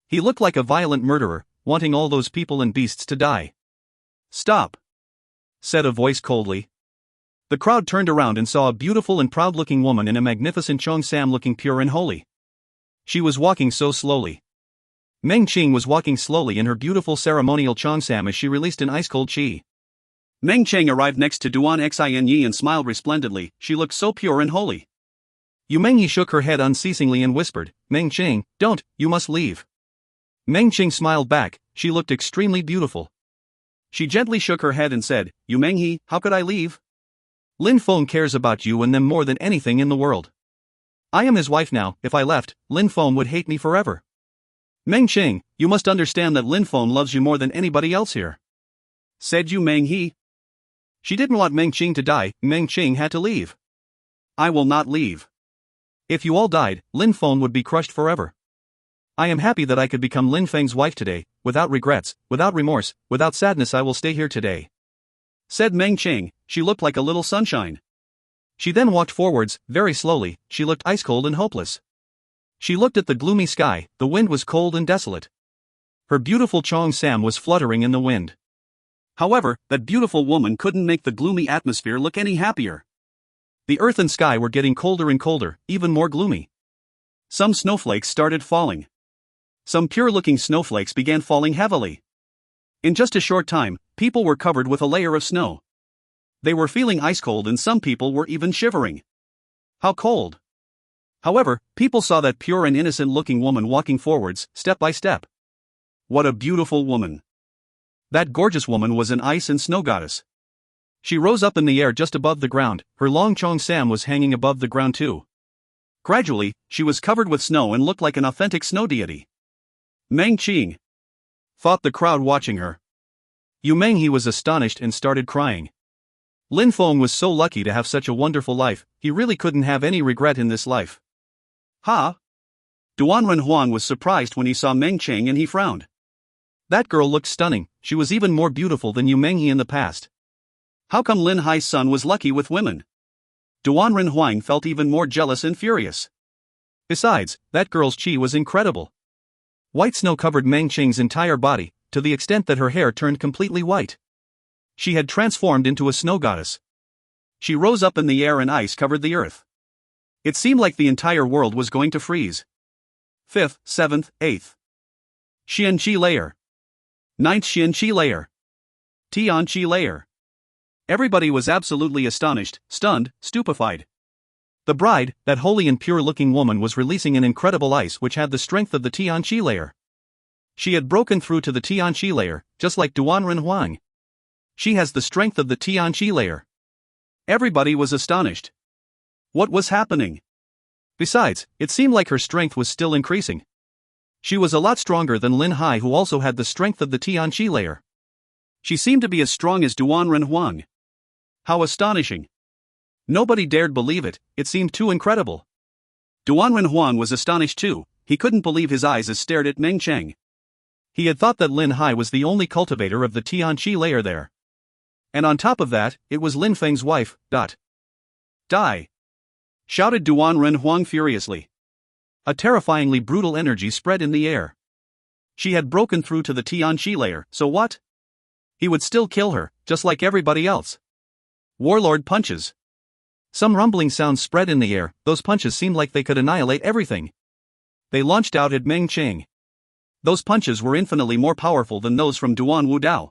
He looked like a violent murderer, wanting all those people and beasts to die. Stop, said a voice coldly. The crowd turned around and saw a beautiful and proud-looking woman in a magnificent cheongsam looking pure and holy. She was walking so slowly. Meng Qing was walking slowly in her beautiful ceremonial cheongsam as she released an ice-cold qi. Meng Qing arrived next to Duan Xin Yi and smiled resplendently. She looked so pure and holy. Yu Menghe shook her head unceasingly and whispered, "Meng Qing, don't, you must leave." Meng Qing smiled back. She looked extremely beautiful. She gently shook her head and said, "Yu Menghe, how could I leave? Lin Feng cares about you and them more than anything in the world. I am his wife now. If I left, Lin Feng would hate me forever. Meng Qing, you must understand that Lin Feng loves you more than anybody else here," said Yu Menghe. She didn't want Meng Qing to die. Meng Qing had to leave. I will not leave. If you all died, Lin Feng would be crushed forever. I am happy that I could become Lin Feng's wife today, without regrets, without remorse, without sadness. I will stay here today, said Meng Qing. She looked like a little sunshine. She then walked forwards, very slowly. She looked ice-cold and hopeless. She looked at the gloomy sky. The wind was cold and desolate. Her beautiful cheongsam was fluttering in the wind. However, that beautiful woman couldn't make the gloomy atmosphere look any happier. The earth and sky were getting colder and colder, even more gloomy. Some snowflakes started falling. Some pure-looking snowflakes began falling heavily. In just a short time, people were covered with a layer of snow. They were feeling ice-cold and some people were even shivering. How cold! However, people saw that pure and innocent-looking woman walking forwards, step by step. What a beautiful woman! That gorgeous woman was an ice and snow goddess. She rose up in the air just above the ground, her long chong sam was hanging above the ground too. Gradually, she was covered with snow and looked like an authentic snow deity. Meng Qing, thought the crowd watching her. Yu Menghe was astonished and started crying. Lin Feng was so lucky to have such a wonderful life, he really couldn't have any regret in this life. Ha! Duanren Huang was surprised when he saw Meng Qing and he frowned. That girl looked stunning, she was even more beautiful than Yu Menghe in the past. How come Lin Hai's son was lucky with women? Duanren Huang felt even more jealous and furious. Besides, that girl's qi was incredible. White snow covered Meng Qing's entire body, to the extent that her hair turned completely white. She had transformed into a snow goddess. She rose up in the air and ice covered the earth. It seemed like the entire world was going to freeze. 5th, 7th, 8th. Xian Qi layer. 9th Xian Qi layer. Tian Qi layer. Everybody was absolutely astonished, stunned, stupefied. The bride, that holy and pure-looking woman, was releasing an incredible ice which had the strength of the Tian Qi layer. She had broken through to the Tian Qi layer, just like Duanren Huang. She has the strength of the Tian Qi layer. Everybody was astonished. What was happening? Besides, it seemed like her strength was still increasing. She was a lot stronger than Lin Hai, who also had the strength of the Tian Qi layer. She seemed to be as strong as Duanren Huang. How astonishing! Nobody dared believe it, it seemed too incredible. Duanren Huang was astonished too, he couldn't believe his eyes as stared at Meng Qing. He had thought that Lin Hai was the only cultivator of the Tian Qi layer there. And on top of that, it was Lin Feng's wife. Die! Shouted Duanren Huang furiously. A terrifyingly brutal energy spread in the air. She had broken through to the Tian Qi layer, so what? He would still kill her, just like everybody else. Warlord punches. Some rumbling sounds spread in the air, those punches seemed like they could annihilate everything. They launched out at Meng Qing. Those punches were infinitely more powerful than those from Duan Wudao.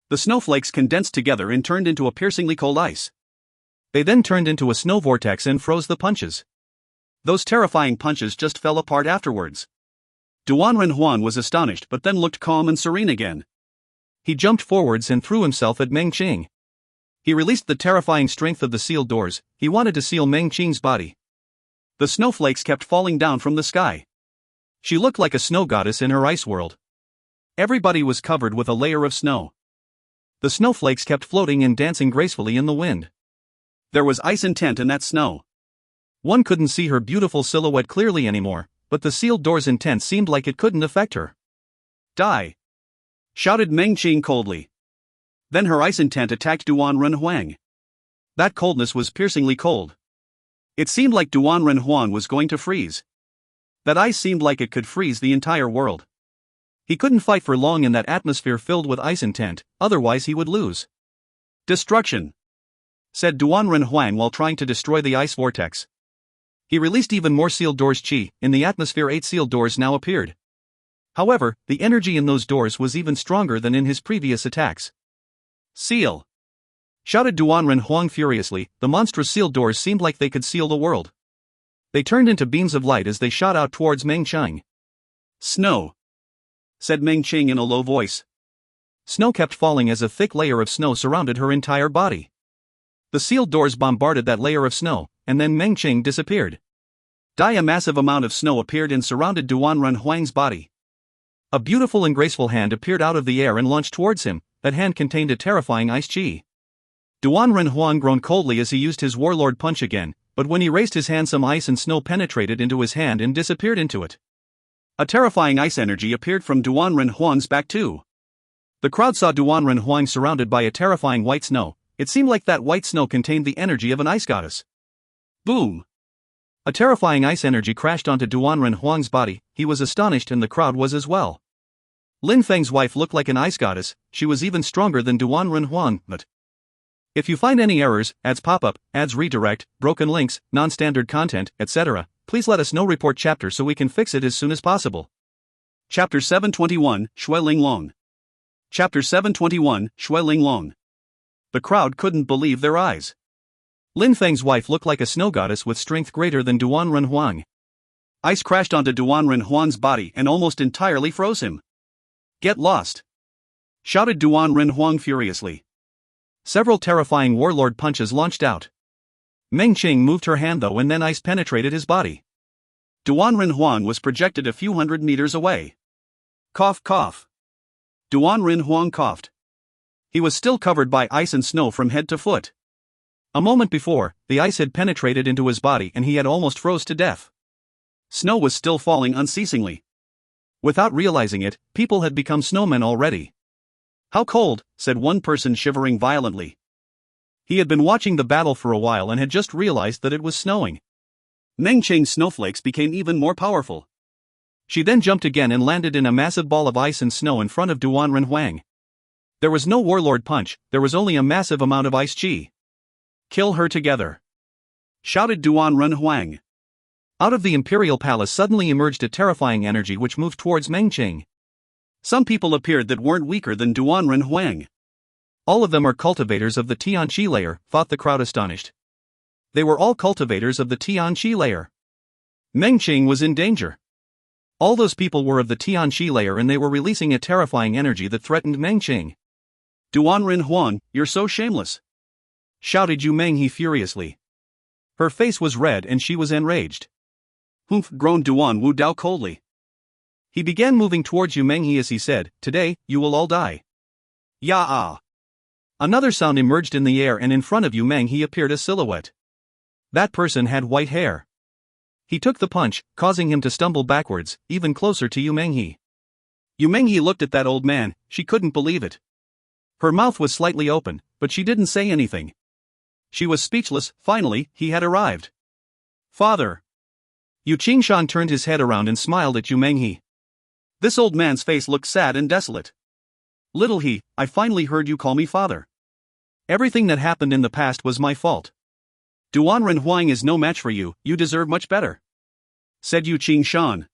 The snowflakes condensed together and turned into a piercingly cold ice. They then turned into a snow vortex and froze the punches. Those terrifying punches just fell apart afterwards. Duanren Huang was astonished but then looked calm and serene again. He jumped forwards and threw himself at Meng Qing. He released the terrifying strength of the sealed doors, he wanted to seal Meng Qing's body. The snowflakes kept falling down from the sky. She looked like a snow goddess in her ice world. Everybody was covered with a layer of snow. The snowflakes kept floating and dancing gracefully in the wind. There was ice intent in that snow. One couldn't see her beautiful silhouette clearly anymore, but the sealed door's intent seemed like it couldn't affect her. Die! Shouted Meng Qing coldly. Then her ice intent attacked Duanren Huang. That coldness was piercingly cold. It seemed like Duanren Huang was going to freeze. That ice seemed like it could freeze the entire world. He couldn't fight for long in that atmosphere filled with ice intent, otherwise he would lose. Destruction! Said Duanren Huang while trying to destroy the ice vortex. He released even more sealed doors qi, in the atmosphere 8 sealed doors now appeared. However, the energy in those doors was even stronger than in his previous attacks. Seal! Shouted Duanren Huang furiously, the monstrous sealed doors seemed like they could seal the world. They turned into beams of light as they shot out towards Meng Qing. Snow! Said Meng Qing in a low voice. Snow kept falling as a thick layer of snow surrounded her entire body. The sealed doors bombarded that layer of snow, and then Meng Qing disappeared. A massive amount of snow appeared and surrounded Duanren Huang's body. A beautiful and graceful hand appeared out of the air and launched towards him, that hand contained a terrifying ice qi. Duanren Huang groaned coldly as he used his warlord punch again, but when he raised his hand some ice and snow penetrated into his hand and disappeared into it. A terrifying ice energy appeared from Duanren Huang's back too. The crowd saw Duanren Huang surrounded by a terrifying white snow. It seemed like that white snow contained the energy of an ice goddess. Boom! A terrifying ice energy crashed onto Duanren Huang's body, he was astonished and the crowd was as well. Lin Feng's wife looked like an ice goddess, she was even stronger than Duanren Huang, but... If you find any errors, ads pop up, ads redirect, broken links, non-standard content, etc., please let us know. Report chapter so we can fix it as soon as possible. Chapter 721, Shui Ling Long. Chapter 721, Shui Ling Long. The crowd couldn't believe their eyes. Lin Feng's wife looked like a snow goddess with strength greater than Duan Renhuang. Ice crashed onto Duan Renhuang's body and almost entirely froze him. "Get lost!" shouted Duan Renhuang furiously. Several terrifying warlord punches launched out. Meng Qing moved her hand though, and then ice penetrated his body. Duan Renhuang was projected a few hundred meters away. Cough, cough. Duan Renhuang coughed. He was still covered by ice and snow from head to foot. A moment before, the ice had penetrated into his body and he had almost froze to death. Snow was still falling unceasingly. Without realizing it, people had become snowmen already. "How cold," said one person, shivering violently. He had been watching the battle for a while and had just realized that it was snowing. Meng Qing's snowflakes became even more powerful. She then jumped again and landed in a massive ball of ice and snow in front of Duan Renhuang. There was no warlord punch, there was only a massive amount of ice chi. "Kill her together!" shouted Duan Renhuang. Out of the imperial palace suddenly emerged a terrifying energy which moved towards Meng Qing. Some people appeared that weren't weaker than Duan Renhuang. "All of them are cultivators of the Tianqi layer," thought the crowd astonished. They were all cultivators of the Tianqi layer. Meng Qing was in danger. All those people were of the Tianqi layer and they were releasing a terrifying energy that threatened Meng Qing. "Duan Renhuang, you're so shameless!" shouted Yu Menghe furiously. Her face was red and she was enraged. "Humph," groaned Duan Wu Dao coldly. He began moving towards Yu Menghe as he said, "Today, you will all die." "Ya-ah!" Another sound emerged in the air and in front of Yu Menghe appeared a silhouette. That person had white hair. He took the punch, causing him to stumble backwards, even closer to Yu Menghe. Yu Menghe looked at that old man, she couldn't believe it. Her mouth was slightly open, but she didn't say anything. She was speechless. Finally, he had arrived. "Father!" Yu Qingshan turned his head around and smiled at Yu Menghe. This old man's face looked sad and desolate. "Little he, I finally heard you call me father. Everything that happened in the past was my fault. Duan Renhuang is no match for you, you deserve much better," said Yu Qingshan.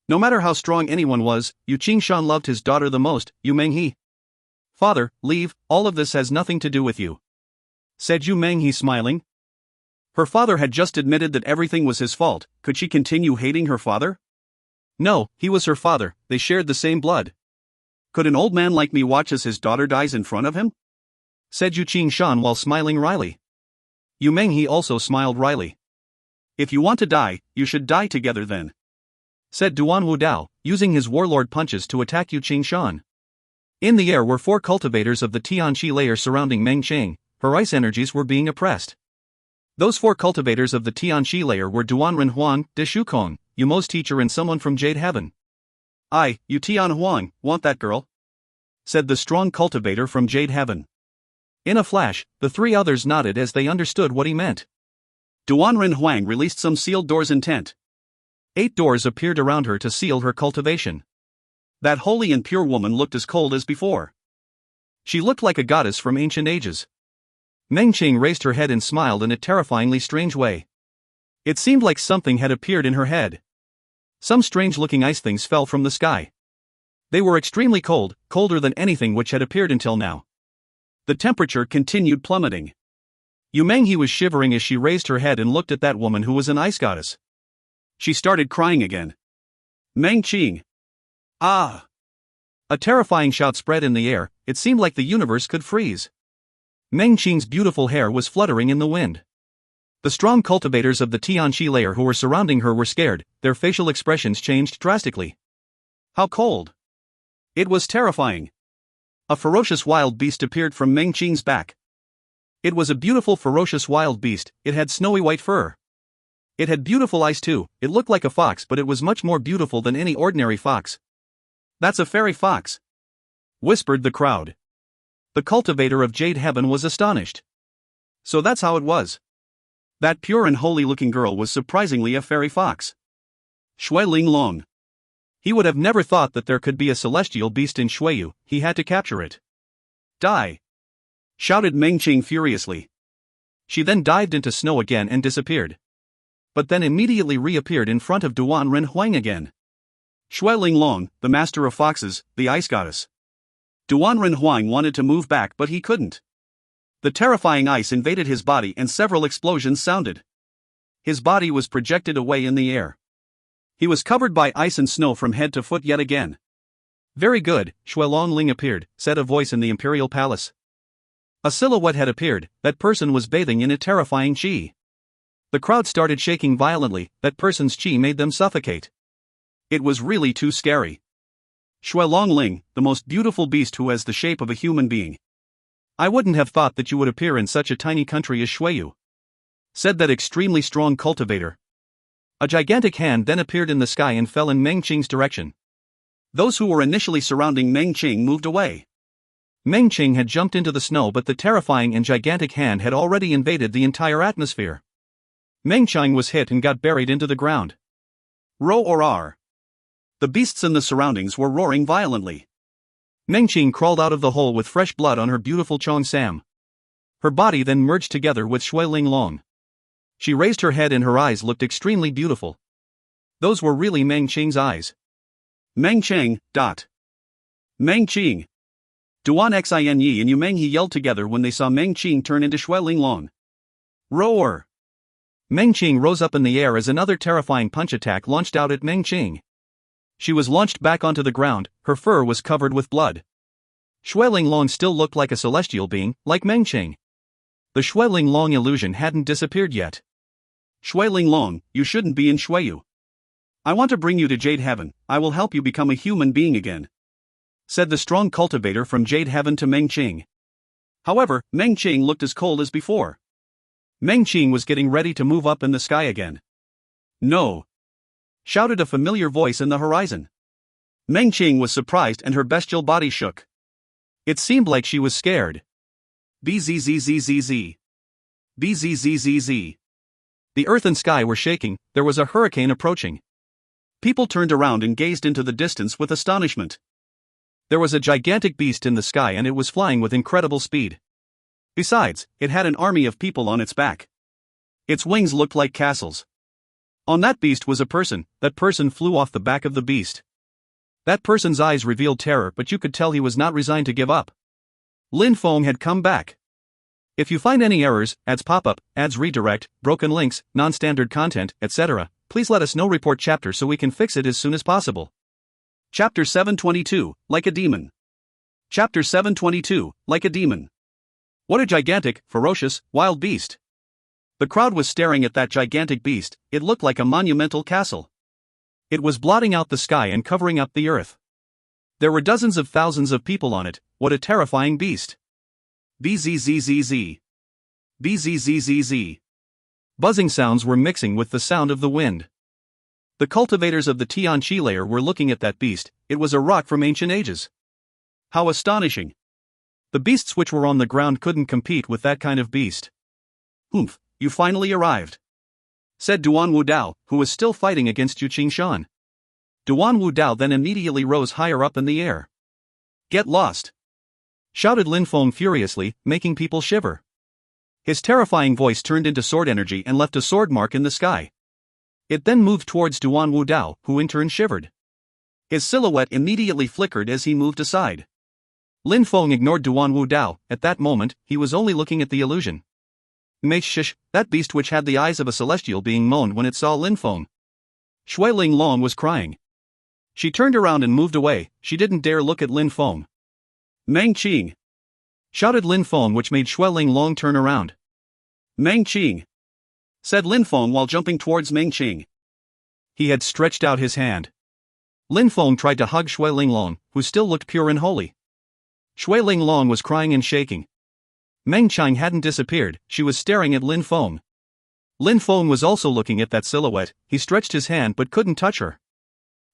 No matter how strong anyone was, Yu Qingshan loved his daughter the most, Yu Menghe. "Father, leave, all of this has nothing to do with you," said Yu Menghe smiling. Her father had just admitted that everything was his fault, could she continue hating her father? No, he was her father, they shared the same blood. "Could an old man like me watch as his daughter dies in front of him?" said Yu Qingshan while smiling wryly. Yu Menghe also smiled wryly. "If you want to die, you should die together then," said Duan Wu Dao, using his warlord punches to attack Yu Qingshan. In the air were 4 cultivators of the Tianqi layer surrounding Meng Qing, her ice energies were being oppressed. Those 4 cultivators of the Tianqi layer were Duan Renhuang, De Shukong, Yu Mo's teacher and someone from Jade Heaven. "I, Yu Tianhuang, want that girl," said the strong cultivator from Jade Heaven. In a flash, the 3 others nodded as they understood what he meant. Duan Renhuang released some sealed doors in tent. 8 doors appeared around her to seal her cultivation. That holy and pure woman looked as cold as before. She looked like a goddess from ancient ages. Meng Qing raised her head and smiled in a terrifyingly strange way. It seemed like something had appeared in her head. Some strange-looking ice things fell from the sky. They were extremely cold, colder than anything which had appeared until now. The temperature continued plummeting. Yu Menghe was shivering as she raised her head and looked at that woman who was an ice goddess. She started crying again. "Meng Qing! Ah!" A terrifying shout spread in the air, it seemed like the universe could freeze. Meng Qing's beautiful hair was fluttering in the wind. The strong cultivators of the Tianqi layer who were surrounding her were scared, their facial expressions changed drastically. How cold! It was terrifying. A ferocious wild beast appeared from Meng Qing's back. It was a beautiful ferocious wild beast, it had snowy white fur. It had beautiful eyes too, it looked like a fox but it was much more beautiful than any ordinary fox. "That's a fairy fox," whispered the crowd. The cultivator of Jade Heaven was astonished. So that's how it was. That pure and holy-looking girl was surprisingly a fairy fox. Shui Ling Long. He would have never thought that there could be a celestial beast in Shuiyu, he had to capture it. "Die!" shouted Meng Qing furiously. She then dived into snow again and disappeared. But then immediately reappeared in front of Duan Renhuang again. Shui Ling Long, the master of foxes, the ice goddess. Duan Renhuang wanted to move back but he couldn't. The terrifying ice invaded his body and several explosions sounded. His body was projected away in the air. He was covered by ice and snow from head to foot yet again. Very good, Xuelong Ling appeared, said a voice in the imperial palace. A silhouette had appeared, that person was bathing in a terrifying qi. The crowd started shaking violently, that person's qi made them suffocate. It was really too scary. Xuelong Ling, the most beautiful beast who has the shape of a human being. I wouldn't have thought that you would appear in such a tiny country as Xueyu, said that extremely strong cultivator. A gigantic hand then appeared in the sky and fell in Meng Qing's direction. Those who were initially surrounding Meng Qing moved away. Meng Qing had jumped into the snow, but the terrifying and gigantic hand had already invaded the entire atmosphere. Meng Qing was hit and got buried into the ground. Ro or R. The beasts in the surroundings were roaring violently. Meng Qing crawled out of the hole with fresh blood on her beautiful Chong Sam. Her body then merged together with Shui Ling Long. She raised her head and her eyes looked extremely beautiful. Those were really Meng Qing's eyes. Meng Qing, Meng Qing. Duan Xin Yi and Yu Menghe yelled together when they saw Meng Qing turn into Shui Ling Long. Roar! Meng Qing rose up in the air as another terrifying punch attack launched out at Meng Qing. She was launched back onto the ground, her fur was covered with blood. Shui Ling Long still looked like a celestial being, like Meng Qing. The Shui Ling Long illusion hadn't disappeared yet. Shui Ling Long, you shouldn't be in Xueyu. I want to bring you to Jade Heaven, I will help you become a human being again, said the strong cultivator from Jade Heaven to Meng Qing. However, Meng Qing looked as cold as before. Meng Qing was getting ready to move up in the sky again. No! Shouted a familiar voice in the horizon. Meng Qing was surprised and her bestial body shook. It seemed like she was scared. Bzzzzz. Bzzzzz. The earth and sky were shaking, there was a hurricane approaching. People turned around and gazed into the distance with astonishment. There was a gigantic beast in the sky and it was flying with incredible speed. Besides, it had an army of people on its back. Its wings looked like castles. On that beast was a person, that person flew off the back of the beast. That person's eyes revealed terror, but you could tell he was not resigned to give up. Lin Feng had come back. If you find any errors, ads pop up, ads redirect, broken links, non-standard content, etc., please let us know. Report chapter so we can fix it as soon as possible. Chapter 722, Like a Demon. Chapter 722, Like a Demon. What a gigantic, ferocious, wild beast. The crowd was staring at that gigantic beast, it looked like a monumental castle. It was blotting out the sky and covering up the earth. There were dozens of thousands of people on it, what a terrifying beast. Bzzzzz. Bzzzzz. Buzzing sounds were mixing with the sound of the wind. The cultivators of the Tianqi layer were looking at that beast, it was a rock from ancient ages. How astonishing! The beasts which were on the ground couldn't compete with that kind of beast. Humph, you finally arrived, said Duan Wudao, who was still fighting against Yu Qingshan. Duan Wudao then immediately rose higher up in the air. Get lost! Shouted Lin Feng furiously, making people shiver. His terrifying voice turned into sword energy and left a sword mark in the sky. It then moved towards Duan Wudao, who in turn shivered. His silhouette immediately flickered as he moved aside. Lin Feng ignored Duan Wudao, at that moment, he was only looking at the illusion. Mei shish, that beast which had the eyes of a celestial being moaned when it saw Lin Feng. Shui Ling Long was crying. She turned around and moved away, she didn't dare look at Lin Feng. Meng Qing! Shouted Lin Feng, which made Shui Ling Long turn around. Meng Qing! Said Lin Feng while jumping towards Meng Qing. He had stretched out his hand. Lin Feng tried to hug Shui Ling Long, who still looked pure and holy. Shui Ling Long was crying and shaking. Meng Qing hadn't disappeared, she was staring at Lin Feng. Lin Feng was also looking at that silhouette, he stretched his hand but couldn't touch her.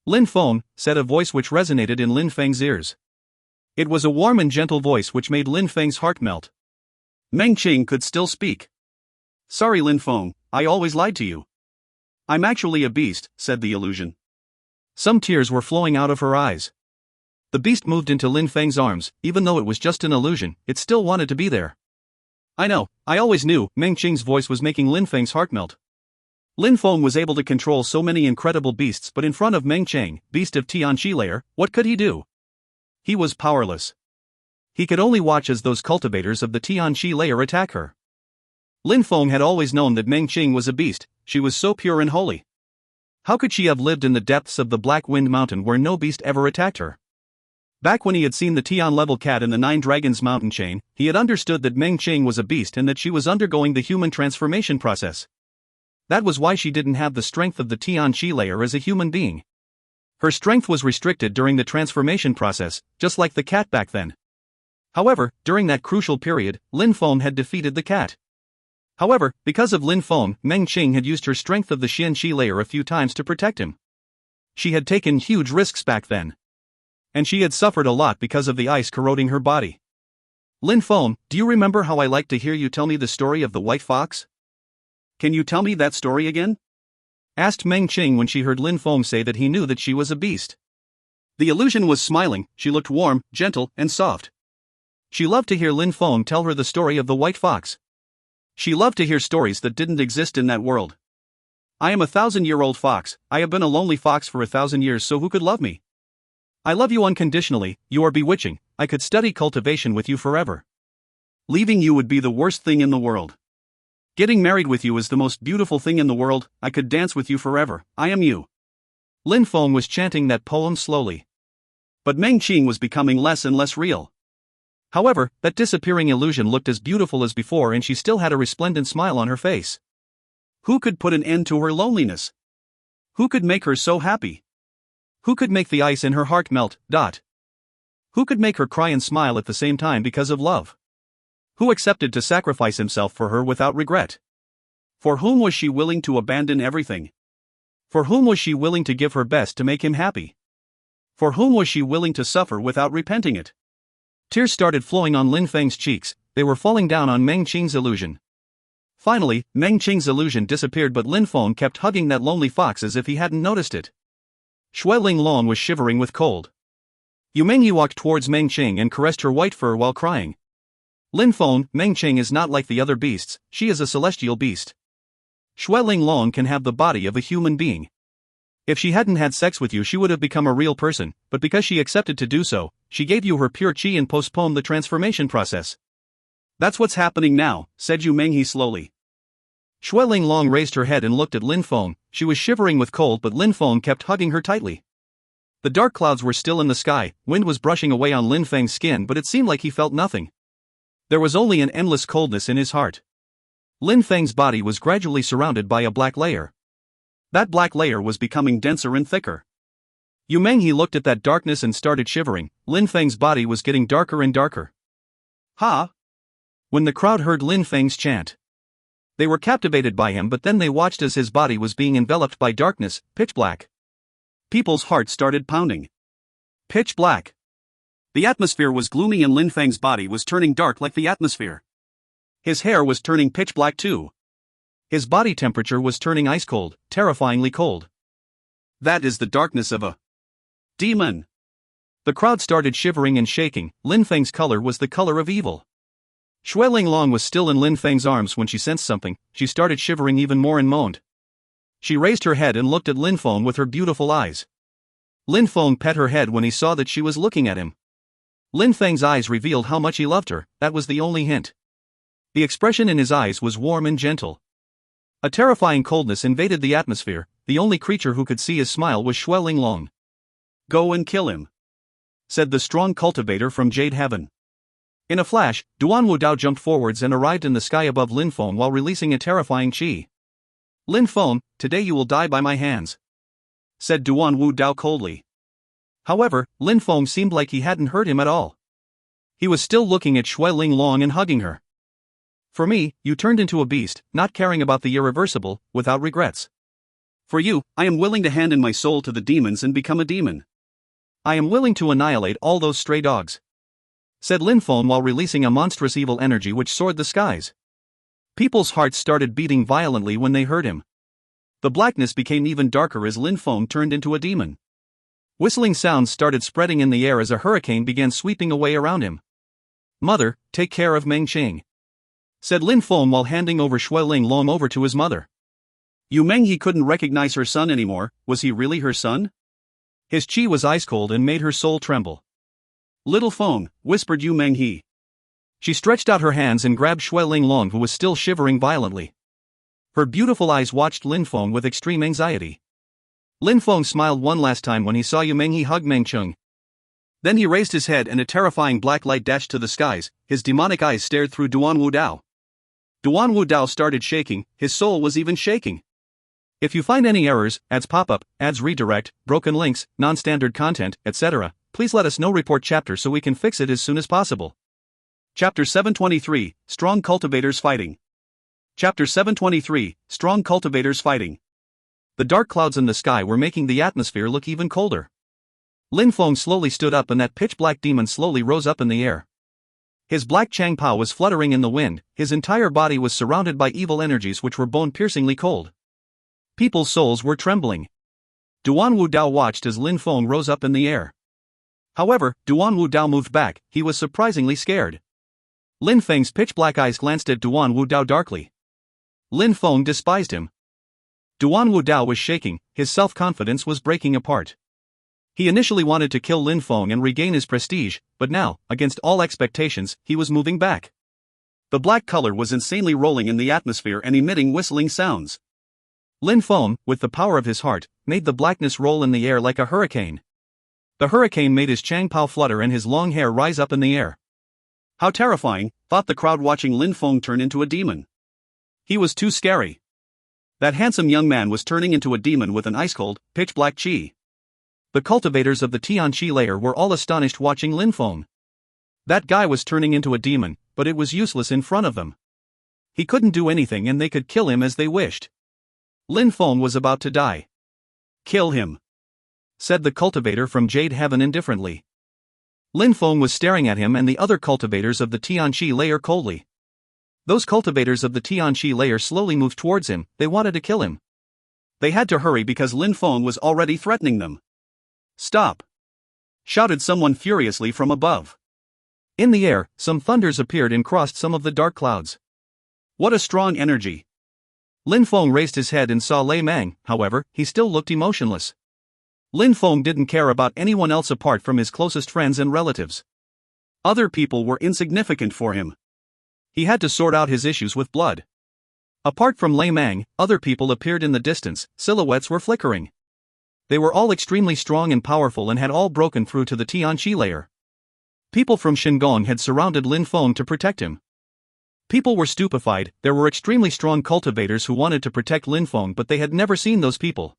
Lin Feng, said a voice which resonated in Lin Feng's ears. It was a warm and gentle voice which made Lin Feng's heart melt. Meng Qing could still speak. Sorry Lin Feng, I always lied to you. I'm actually a beast, said the illusion. Some tears were flowing out of her eyes. The beast moved into Lin Feng's arms, even though it was just an illusion, it still wanted to be there. I know, I always knew, Meng Qing's voice was making Lin Feng's heart melt. Lin Feng was able to control so many incredible beasts, but in front of Meng Qing, beast of Tianqi layer, what could he do? He was powerless. He could only watch as those cultivators of the Tianqi layer attack her. Lin Feng had always known that Meng Qing was a beast. She was so pure and holy. How could she have lived in the depths of the Black Wind Mountain where no beast ever attacked her? Back when he had seen the Tian-level cat in the Nine Dragons mountain chain, he had understood that Meng Qing was a beast and that she was undergoing the human transformation process. That was why she didn't have the strength of the Tianqi layer as a human being. Her strength was restricted during the transformation process, just like the cat back then. However, during that crucial period, Lin Feng had defeated the cat. However, because of Lin Feng, Meng Qing had used her strength of the Xianqi layer a few times to protect him. She had taken huge risks back then. And she had suffered a lot because of the ice corroding her body. Lin Feng, do you remember how I liked to hear you tell me the story of the white fox? Can you tell me that story again? Asked Meng Qing when she heard Lin Feng say that he knew that she was a beast. The illusion was smiling. She looked warm, gentle, and soft. She loved to hear Lin Feng tell her the story of the white fox. She loved to hear stories that didn't exist in that world. I am a 1,000-year-old fox. I have been a lonely fox for 1,000 years, so who could love me? I love you unconditionally. You are bewitching. I could study cultivation with you forever. Leaving you would be the worst thing in the world. Getting married with you is the most beautiful thing in the world. I could dance with you forever. I am you. Lin Feng was chanting that poem slowly. But Meng Qing was becoming less and less real. However, that disappearing illusion looked as beautiful as before and she still had a resplendent smile on her face. Who could put an end to her loneliness? Who could make her so happy? Who could make the ice in her heart melt? Who could make her cry and smile at the same time because of love? Who accepted to sacrifice himself for her without regret? For whom was she willing to abandon everything? For whom was she willing to give her best to make him happy? For whom was she willing to suffer without repenting it? Tears started flowing on Lin Feng's cheeks. They were falling down on Meng Qing's illusion. Finally, Meng Qing's illusion disappeared, but Lin Feng kept hugging that lonely fox as if he hadn't noticed it. Shui Linglong was shivering with cold. Yu Mengyi walked towards Meng Qing and caressed her white fur while crying. Lin Feng, Meng Qing is not like the other beasts, she is a celestial beast. Shui Linglong can have the body of a human being. If she hadn't had sex with you, she would have become a real person, but because she accepted to do so, she gave you her pure qi and postponed the transformation process. That's what's happening now, said Yu Mengyi slowly. Shui Linglong raised her head and looked at Lin Feng. She was shivering with cold, but Lin Feng kept hugging her tightly. The dark clouds were still in the sky, wind was brushing away on Lin Feng's skin, but it seemed like he felt nothing. There was only an endless coldness in his heart. Lin Feng's body was gradually surrounded by a black layer. That black layer was becoming denser and thicker. Yu Mengyi looked at that darkness and started shivering. Lin Feng's body was getting darker and darker. Ha! When the crowd heard Lin Feng's chant, they were captivated by him, but then they watched as his body was being enveloped by darkness, pitch black. People's hearts started pounding. Pitch black. The atmosphere was gloomy and Lin Feng's body was turning dark like the atmosphere. His hair was turning pitch black too. His body temperature was turning ice cold, terrifyingly cold. That is the darkness of a demon. The crowd started shivering and shaking. Lin Feng's color was the color of evil. Shui Linglong was still in Lin Feng's arms when she sensed something. She started shivering even more and moaned. She raised her head and looked at Lin Feng with her beautiful eyes. Lin Feng pet her head when he saw that she was looking at him. Lin Feng's eyes revealed how much he loved her. That was the only hint. The expression in his eyes was warm and gentle. A terrifying coldness invaded the atmosphere. The only creature who could see his smile was Shui Linglong. Go and kill him, said the strong cultivator from Jade Heaven. In a flash, Duan Wudao jumped forwards and arrived in the sky above Lin Feng while releasing a terrifying qi. Lin Feng, today you will die by my hands, said Duan Wudao coldly. However, Lin Feng seemed like he hadn't heard him at all. He was still looking at Shui Linglong and hugging her. For me, you turned into a beast, not caring about the irreversible, without regrets. For you, I am willing to hand in my soul to the demons and become a demon. I am willing to annihilate all those stray dogs, said Lin Feng while releasing a monstrous evil energy which soared the skies. People's hearts started beating violently when they heard him. The blackness became even darker as Lin Feng turned into a demon. Whistling sounds started spreading in the air as a hurricane began sweeping away around him. Mother, take care of Meng Qing, said Lin Feng while handing over Shui Linglong over to his mother. Yu Mengyi couldn't recognize her son anymore. Was he really her son? His qi was ice cold and made her soul tremble. Little Feng, whispered Yu Menghe. She stretched out her hands and grabbed Shui Linglong, who was still shivering violently. Her beautiful eyes watched Lin Feng with extreme anxiety. Lin Feng smiled one last time when he saw Yu Menghe hug Meng Cheng. Then he raised his head and a terrifying black light dashed to the skies. His demonic eyes stared through Duan Wu Dao. Duan Wu Dao started shaking, his soul was even shaking. If you find any errors, ads pop up, ads redirect, broken links, non-standard content, etc., please let us know. Report chapter so we can fix it as soon as possible. Chapter 723, Strong Cultivators Fighting. Chapter 723, Strong Cultivators Fighting. The dark clouds in the sky were making the atmosphere look even colder. Lin Feng slowly stood up and that pitch-black demon slowly rose up in the air. His black Changpao was fluttering in the wind, his entire body was surrounded by evil energies which were bone-piercingly cold. People's souls were trembling. Duan Wu Dao watched as Lin Feng rose up in the air. However, Duan Wu Dao moved back, he was surprisingly scared. Lin Feng's pitch-black eyes glanced at Duan Wu Dao darkly. Lin Feng despised him. Duan Wu Dao was shaking, his self-confidence was breaking apart. He initially wanted to kill Lin Feng and regain his prestige, but now, against all expectations, he was moving back. The black color was insanely rolling in the atmosphere and emitting whistling sounds. Lin Feng, with the power of his heart, made the blackness roll in the air like a hurricane. The hurricane made his Changpao flutter and his long hair rise up in the air. How terrifying, thought the crowd watching Lin Feng turn into a demon. He was too scary. That handsome young man was turning into a demon with an ice-cold, pitch-black chi. The cultivators of the Tianqi layer were all astonished watching Lin Feng. That guy was turning into a demon, but it was useless in front of them. He couldn't do anything and they could kill him as they wished. Lin Feng was about to die. Kill him, said the cultivator from Jade Heaven indifferently. Lin Feng was staring at him and the other cultivators of the Tianqi layer coldly. Those cultivators of the Tianqi layer slowly moved towards him, they wanted to kill him. They had to hurry because Lin Feng was already threatening them. Stop! Shouted someone furiously from above. In the air, some thunders appeared and crossed some of the dark clouds. What a strong energy! Lin Feng raised his head and saw Lei Mang, however, he still looked emotionless. Lin Feng didn't care about anyone else apart from his closest friends and relatives. Other people were insignificant for him. He had to sort out his issues with blood. Apart from Lei Mang, other people appeared in the distance, silhouettes were flickering. They were all extremely strong and powerful and had all broken through to the Tianqi layer. People from Shingon had surrounded Lin Feng to protect him. People were stupefied, there were extremely strong cultivators who wanted to protect Lin Feng but they had never seen those people.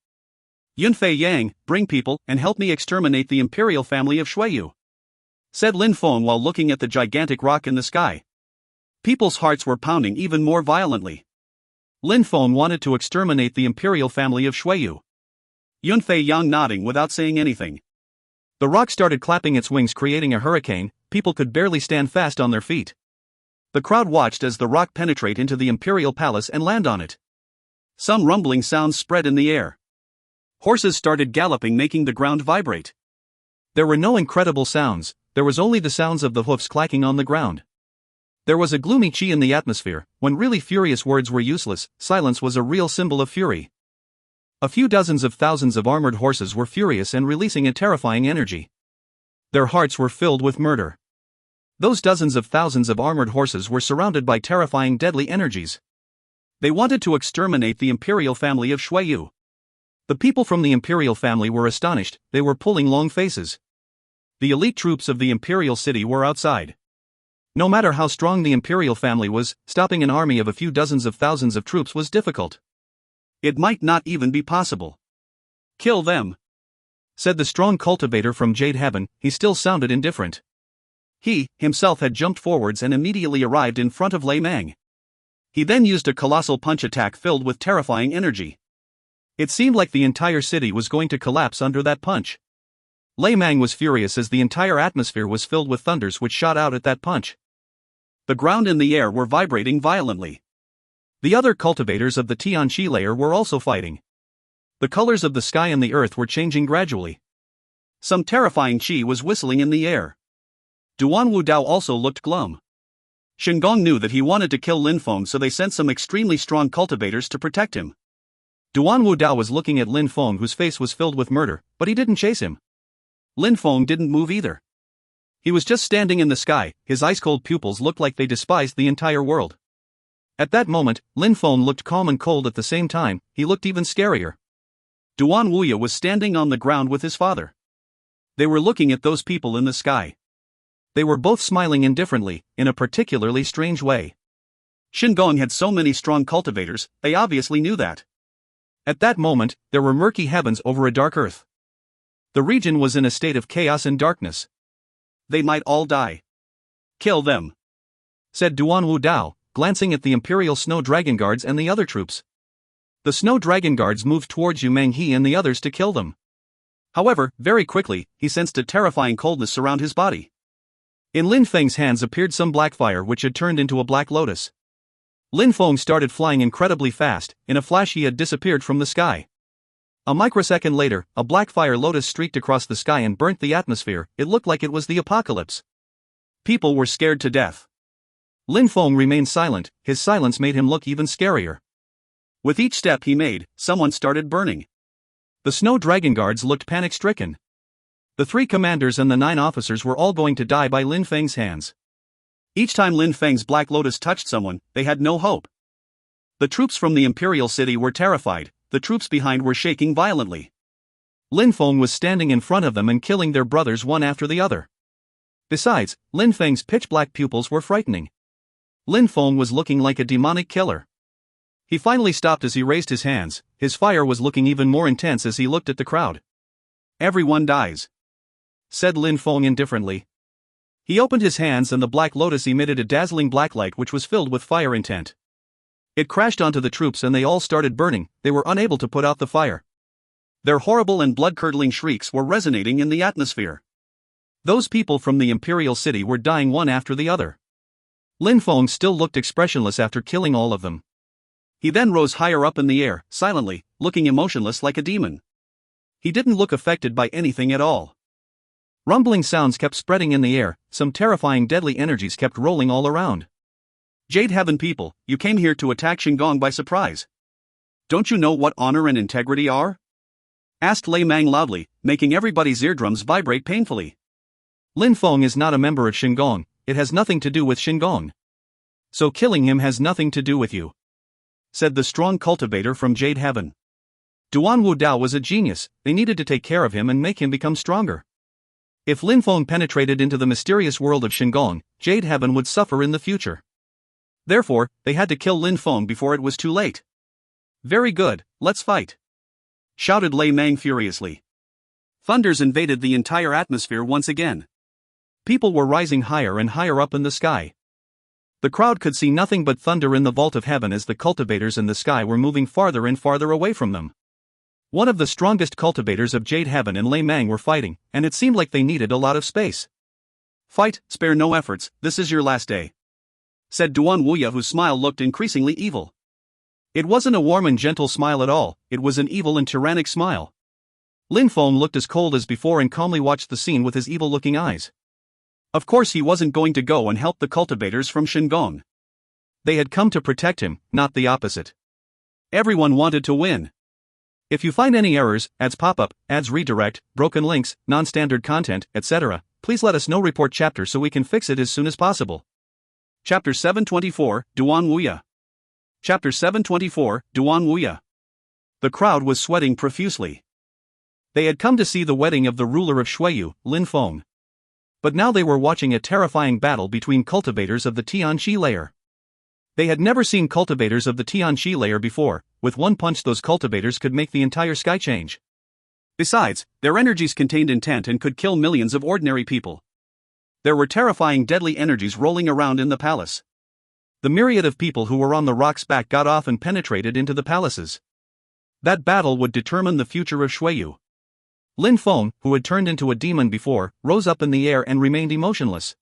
Yunfei Yang, bring people and help me exterminate the imperial family of Shuiyu, said Lin Feng while looking at the gigantic rock in the sky. People's hearts were pounding even more violently. Lin Feng wanted to exterminate the imperial family of Shuiyu. Yunfei Yang nodding without saying anything. The rock started clapping its wings creating a hurricane, people could barely stand fast on their feet. The crowd watched as the rock penetrate into the imperial palace and land on it. Some rumbling sounds spread in the air. Horses started galloping making the ground vibrate. There were no incredible sounds, there was only the sounds of the hoofs clacking on the ground. There was a gloomy chi in the atmosphere, when really furious words were useless, silence was a real symbol of fury. A few dozens of thousands of armored horses were furious and releasing a terrifying energy. Their hearts were filled with murder. Those dozens of thousands of armored horses were surrounded by terrifying deadly energies. They wanted to exterminate the imperial family of Shuiyu. The people from the imperial family were astonished, they were pulling long faces. The elite troops of the imperial city were outside. No matter how strong the imperial family was, stopping an army of a few dozens of thousands of troops was difficult. It might not even be possible. Kill them, said the strong cultivator from Jade Heaven, he still sounded indifferent. He, himself had jumped forwards and immediately arrived in front of Lei Mang. He then used a colossal punch attack filled with terrifying energy. It seemed like the entire city was going to collapse under that punch. Lei Mang was furious as the entire atmosphere was filled with thunders which shot out at that punch. The ground and the air were vibrating violently. The other cultivators of the Tianqi layer were also fighting. The colors of the sky and the earth were changing gradually. Some terrifying chi was whistling in the air. Duan Wu Dao also looked glum. Shingon knew that he wanted to kill Lin Feng, so they sent some extremely strong cultivators to protect him. Duan Wu Dao was looking at Lin Feng, whose face was filled with murder, but he didn't chase him. Lin Feng didn't move either. He was just standing in the sky, his ice-cold pupils looked like they despised the entire world. At that moment, Lin Feng looked calm and cold at the same time, he looked even scarier. Duan Wuya was standing on the ground with his father. They were looking at those people in the sky. They were both smiling indifferently, in a particularly strange way. Shingong had so many strong cultivators, they obviously knew that. At that moment, there were murky heavens over a dark earth. The region was in a state of chaos and darkness. They might all die. Kill them, said Duan Wu Dao, glancing at the Imperial Snow Dragon Guards and the other troops. The Snow Dragon Guards moved towards Yu Menghe and the others to kill them. However, very quickly, he sensed a terrifying coldness surround his body. In Lin Feng's hands appeared some black fire which had turned into a black lotus. Lin Feng started flying incredibly fast, in a flash he had disappeared from the sky. A microsecond later, a black fire lotus streaked across the sky and burnt the atmosphere, it looked like it was the apocalypse. People were scared to death. Lin Feng remained silent, his silence made him look even scarier. With each step he made, someone started burning. The Snow Dragon Guards looked panic-stricken. The 3 commanders and the 9 officers were all going to die by Lin Feng's hands. Each time Lin Feng's Black Lotus touched someone, they had no hope. The troops from the Imperial City were terrified, the troops behind were shaking violently. Lin Feng was standing in front of them and killing their brothers one after the other. Besides, Lin Feng's pitch-black pupils were frightening. Lin Feng was looking like a demonic killer. He finally stopped as he raised his hands, his fire was looking even more intense as he looked at the crowd. Everyone dies, said Lin Feng indifferently. He opened his hands and the Black Lotus emitted a dazzling black light which was filled with fire intent. It crashed onto the troops and they all started burning, they were unable to put out the fire. Their horrible and blood-curdling shrieks were resonating in the atmosphere. Those people from the Imperial City were dying one after the other. Lin Feng still looked expressionless after killing all of them. He then rose higher up in the air, silently, looking emotionless like a demon. He didn't look affected by anything at all. Rumbling sounds kept spreading in the air, some terrifying deadly energies kept rolling all around. Jade Heaven people, you came here to attack Shingong by surprise. Don't you know what honor and integrity are? Asked Lei Mang loudly, making everybody's eardrums vibrate painfully. Lin Feng is not a member of Shingong, it has nothing to do with Shingong. So killing him has nothing to do with you, said the strong cultivator from Jade Heaven. Duan Wu Dao was a genius, they needed to take care of him and make him become stronger. If Lin Feng penetrated into the mysterious world of Shingong, Jade Heaven would suffer in the future. Therefore, they had to kill Lin Feng before it was too late. Very good, let's fight, shouted Lei Mang furiously. Thunders invaded the entire atmosphere once again. People were rising higher and higher up in the sky. The crowd could see nothing but thunder in the vault of heaven as the cultivators in the sky were moving farther and farther away from them. One of the strongest cultivators of Jade Heaven and Lei Mang were fighting, and it seemed like they needed a lot of space. Fight, spare no efforts, this is your last day, said Duan Wuya, whose smile looked increasingly evil. It wasn't a warm and gentle smile at all, it was an evil and tyrannic smile. Lin Feng looked as cold as before and calmly watched the scene with his evil-looking eyes. Of course he wasn't going to go and help the cultivators from Shingong. They had come to protect him, not the opposite. Everyone wanted to win. If you find any errors, ads pop up, ads redirect, broken links, non-standard content, etc., please let us know. Report chapter so we can fix it as soon as possible. Chapter 724, Duan Wuya. Chapter 724, Duan Wuya. The crowd was sweating profusely. They had come to see the wedding of the ruler of Shuiyu, Lin Feng. But now they were watching a terrifying battle between cultivators of the Tianqi layer. They had never seen cultivators of the Tianqi layer before, with one punch those cultivators could make the entire sky change. Besides, their energies contained intent and could kill millions of ordinary people. There were terrifying deadly energies rolling around in the palace. The myriad of people who were on the rock's back got off and penetrated into the palaces. That battle would determine the future of Shuiyu. Lin Feng, who had turned into a demon before, rose up in the air and remained emotionless.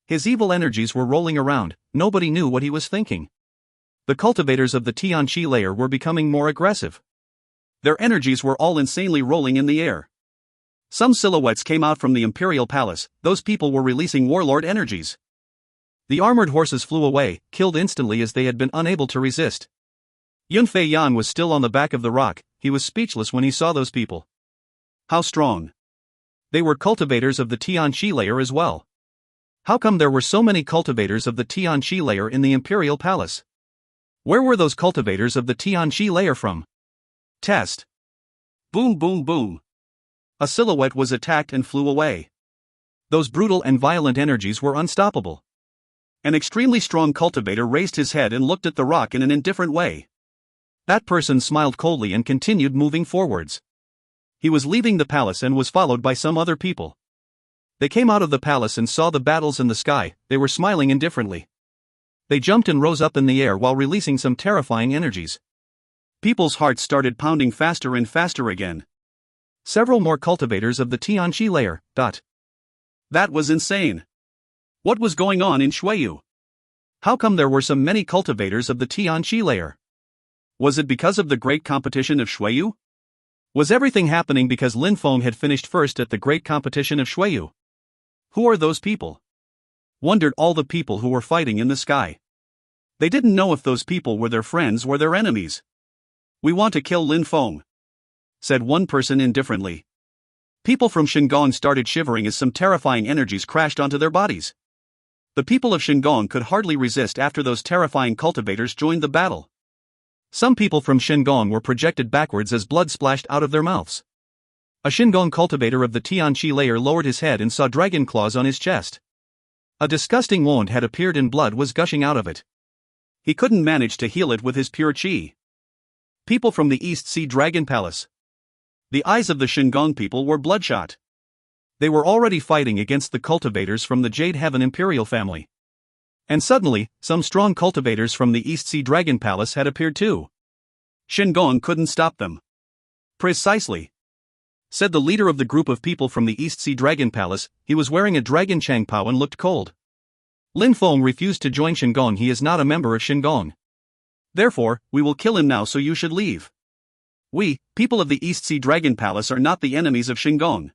His evil energies were rolling around, nobody knew what he was thinking. The cultivators of the Tianqi layer were becoming more aggressive. Their energies were all insanely rolling in the air. Some silhouettes came out from the Imperial Palace, those people were releasing warlord energies. The armored horses flew away, killed instantly as they had been unable to resist. Yunfei Yan was still on the back of the rock, he was speechless when he saw those people. How strong! They were cultivators of the Tianqi layer as well. How come there were so many cultivators of the Tianqi layer in the Imperial Palace? Where were those cultivators of the Tianqi layer from? Test. Boom boom boom. A silhouette was attacked and flew away. Those brutal and violent energies were unstoppable. An extremely strong cultivator raised his head and looked at the rock in an indifferent way. That person smiled coldly and continued moving forwards. He was leaving the palace and was followed by some other people. They came out of the palace and saw the battles in the sky. They were smiling indifferently. They jumped and rose up in the air while releasing some terrifying energies. People's hearts started pounding faster and faster again. Several more cultivators of the Tianqi layer. That was insane. What was going on in Shuiyu? How come there were so many cultivators of the Tianqi layer? Was it because of the great competition of Shuiyu? Was everything happening because Lin Feng had finished first at the great competition of Shuiyu? Who are those people? Wondered all the people who were fighting in the sky. They didn't know if those people were their friends or their enemies. We want to kill Lin Feng, said one person indifferently. People from Shingon started shivering as some terrifying energies crashed onto their bodies. The people of Shingon could hardly resist after those terrifying cultivators joined the battle. Some people from Shingon were projected backwards as blood splashed out of their mouths. A Shingon cultivator of the Tianqi layer lowered his head and saw dragon claws on his chest. A disgusting wound had appeared and blood was gushing out of it. He couldn't manage to heal it with his pure qi. People from the East Sea Dragon Palace. The eyes of the Shingon people were bloodshot. They were already fighting against the cultivators from the Jade Heaven Imperial family. And suddenly, some strong cultivators from the East Sea Dragon Palace had appeared too. Shingon couldn't stop them. Precisely, said the leader of the group of people from the East Sea Dragon Palace. He was wearing a dragon changpao and looked cold. Lin Feng refused to join Shingon. He is not a member of Shingon. Therefore, we will kill him now, so you should leave. We, people of the East Sea Dragon Palace, are not the enemies of Shingon,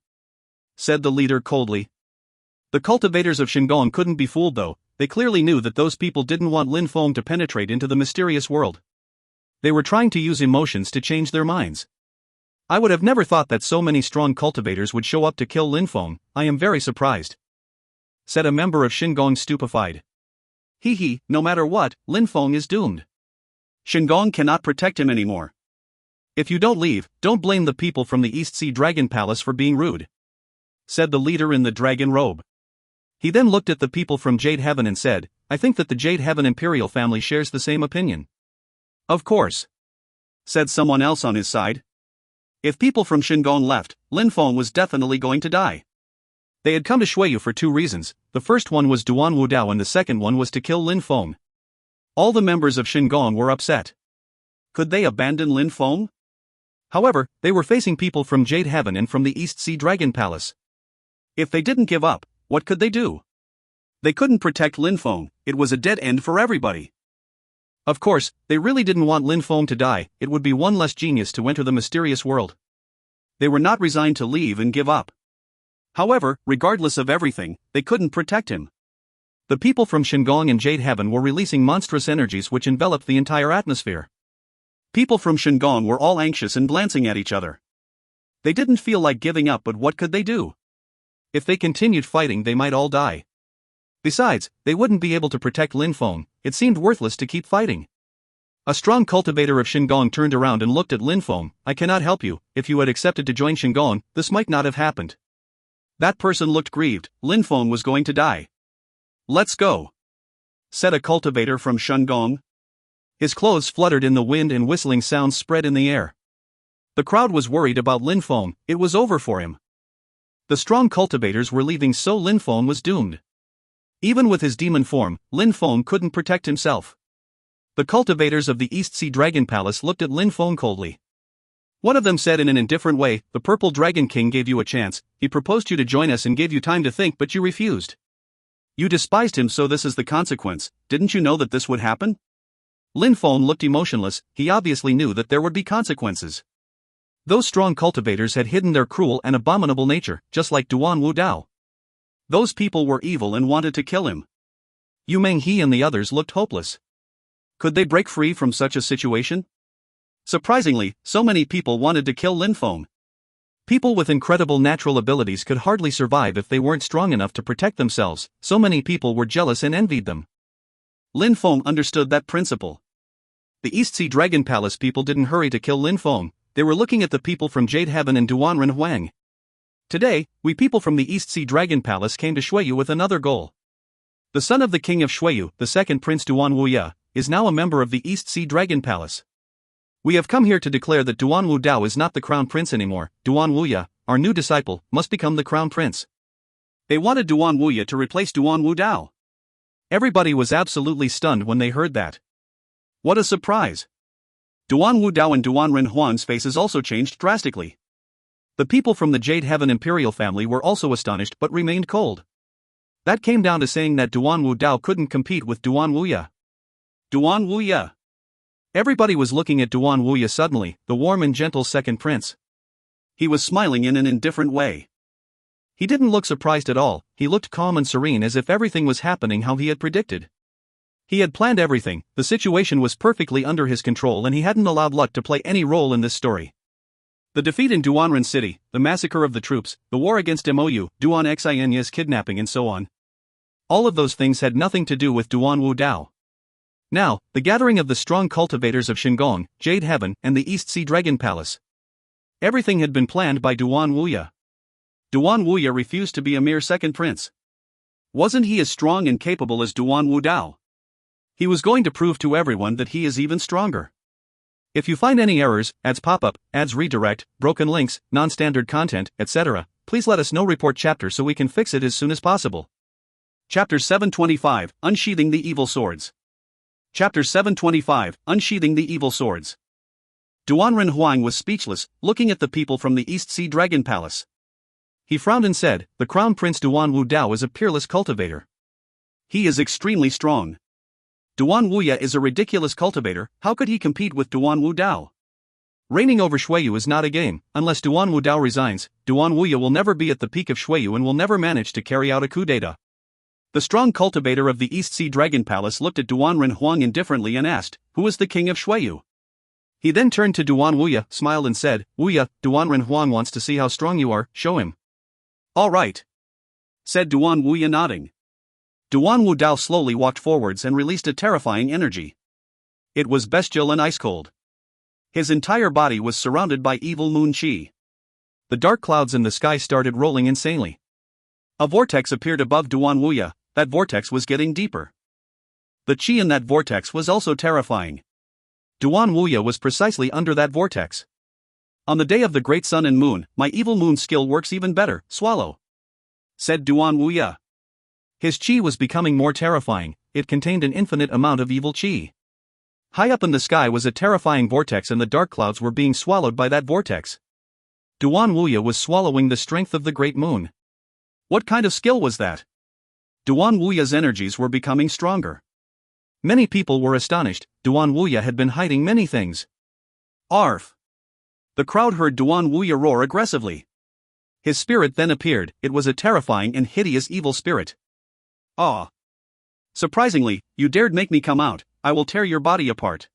said the leader coldly. The cultivators of Shingon couldn't be fooled though. They clearly knew that those people didn't want Lin Feng to penetrate into the mysterious world. They were trying to use emotions to change their minds. I would have never thought that so many strong cultivators would show up to kill Lin Feng. I am very surprised, said a member of Shingon, stupefied. No matter what, Lin Feng is doomed. Shingon cannot protect him anymore. If you don't leave, don't blame the people from the East Sea Dragon Palace for being rude, said the leader in the dragon robe. He then looked at the people from Jade Heaven and said, I think that the Jade Heaven Imperial family shares the same opinion. Of course, said someone else on his side. If people from Shingon left, Lin Feng was definitely going to die. They had come to Shuiyu for two reasons. The first one was Duan Wudao and the second one was to kill Lin Feng. All the members of Shingon were upset. Could they abandon Lin Feng? However, they were facing people from Jade Heaven and from the East Sea Dragon Palace. If they didn't give up, what could they do? They couldn't protect Lin Feng. It was a dead end for everybody. Of course, they really didn't want Lin Feng to die. It would be one less genius to enter the mysterious world. They were not resigned to leave and give up. However, regardless of everything, they couldn't protect him. The people from Shingon and Jade Heaven were releasing monstrous energies which enveloped the entire atmosphere. People from Shingon were all anxious and glancing at each other. They didn't feel like giving up, but what could they do? If they continued fighting, they might all die. Besides, they wouldn't be able to protect Lin Feng. It seemed worthless to keep fighting. A strong cultivator of Shingon turned around and looked at Lin Feng. I cannot help you. If you had accepted to join Shingon, this might not have happened. That person looked grieved. Lin Feng was going to die. Let's go, said a cultivator from Shingon. His clothes fluttered in the wind and whistling sounds spread in the air. The crowd was worried about Lin Feng. It was over for him. The strong cultivators were leaving, so Lin Feng was doomed. Even with his demon form, Lin Feng couldn't protect himself. The cultivators of the East Sea Dragon Palace looked at Lin Feng coldly. One of them said in an indifferent way, the Purple Dragon King gave you a chance. He proposed you to join us and gave you time to think, but you refused. You despised him, so this is the consequence. Didn't you know that this would happen? Lin Feng looked emotionless. He obviously knew that there would be consequences. Those strong cultivators had hidden their cruel and abominable nature, just like Duan Wudao. Those people were evil and wanted to kill him. Yu Menghe and the others looked hopeless. Could they break free from such a situation? Surprisingly, so many people wanted to kill Lin Feng. People with incredible natural abilities could hardly survive if they weren't strong enough to protect themselves, so many people were jealous and envied them. Lin Feng understood that principle. The East Sea Dragon Palace people didn't hurry to kill Lin Feng, they were looking at the people from Jade Heaven and Duanren Huang. Today, we people from the East Sea Dragon Palace came to Shuiyu with another goal. The son of the king of Shuiyu, the second Prince Duan Wuya, is now a member of the East Sea Dragon Palace. We have come here to declare that Duan Wu Dao is not the crown prince anymore. Duan Wuya, our new disciple, must become the crown prince. They wanted Duan Wuya to replace Duan Wu Dao. Everybody was absolutely stunned when they heard that. What a surprise! Duan Wu Dao and Duanren Huang's faces also changed drastically. The people from the Jade Heaven Imperial family were also astonished but remained cold. That came down to saying that Duan Wu Dao couldn't compete with Duan Wuya. Duan Wuya. Everybody was looking at Duan Wuya suddenly, the warm and gentle second prince. He was smiling in an indifferent way. He didn't look surprised at all, he looked calm and serene as if everything was happening how he had predicted. He had planned everything, the situation was perfectly under his control and he hadn't allowed luck to play any role in this story. The defeat in Duanren City, the massacre of the troops, the war against Mou, Duan Xinya's kidnapping and so on. All of those things had nothing to do with Duan Wu Dao. Now, the gathering of the strong cultivators of Shinggong, Jade Heaven, and the East Sea Dragon Palace. Everything had been planned by Duan Wuya. Duan Wuya refused to be a mere second prince. Wasn't he as strong and capable as Duan Wu Dao? He was going to prove to everyone that he is even stronger. If you find any errors, ads pop-up, ads redirect, broken links, non-standard content, etc., please let us know. Report chapter so we can fix it as soon as possible. Chapter 725, Unsheathing the Evil Swords. Chapter 725, Unsheathing the Evil Swords. Duanren Huang was speechless, looking at the people from the East Sea Dragon Palace. He frowned and said, "The Crown Prince Duan Wu Dao is a peerless cultivator. He is extremely strong. Duan Wuya is a ridiculous cultivator, how could he compete with Duan Wu Dao? Reigning over Shuiyu is not a game. Unless Duan Wu Dao resigns, Duan Wuya will never be at the peak of Shuiyu and will never manage to carry out a coup d'etat." The strong cultivator of the East Sea Dragon Palace looked at Duanren Huang indifferently and asked, "Who is the king of Shuiyu?" He then turned to Duan Wuya, smiled and said, "Wuya, Duanren Huang wants to see how strong you are, show him." "All right," said Duan Wuya, nodding. Duan Wu Dao slowly walked forwards and released a terrifying energy. It was bestial and ice-cold. His entire body was surrounded by evil moon qi. The dark clouds in the sky started rolling insanely. A vortex appeared above Duan Wuya. That vortex was getting deeper. The qi in that vortex was also terrifying. Duan Wuya was precisely under that vortex. "On the day of the great sun and moon, my evil moon skill works even better, swallow," said Duan Wuya. His qi was becoming more terrifying, it contained an infinite amount of evil qi. High up in the sky was a terrifying vortex and the dark clouds were being swallowed by that vortex. Duan Wuya was swallowing the strength of the great moon. What kind of skill was that? Duan Wuya's energies were becoming stronger. Many people were astonished. Duan Wuya had been hiding many things. Arf! The crowd heard Duan Wuya roar aggressively. His spirit then appeared. It was a terrifying and hideous evil spirit. "Ah! Surprisingly, you dared make me come out. I will tear your body apart,"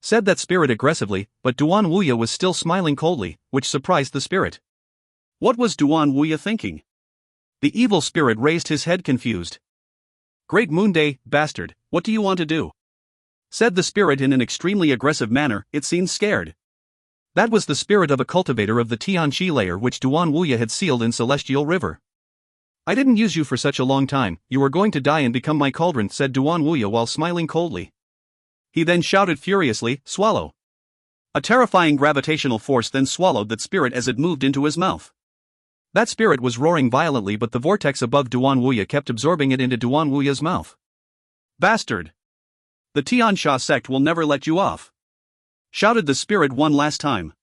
said that spirit aggressively, but Duan Wuya was still smiling coldly, which surprised the spirit. What was Duan Wuya thinking? The evil spirit raised his head confused. "Great Moon Day, bastard, what do you want to do?" said the spirit in an extremely aggressive manner. It seemed scared. That was the spirit of a cultivator of the Tianqi layer which Duan Wuya had sealed in Celestial River. "I didn't use you for such a long time, you are going to die and become my cauldron," said Duan Wuya while smiling coldly. He then shouted furiously, "Swallow!" A terrifying gravitational force then swallowed that spirit as it moved into his mouth. That spirit was roaring violently but the vortex above Duan Wuya kept absorbing it into Duan Wuya's mouth. "Bastard! The Tiansha sect will never let you off!" shouted the spirit one last time.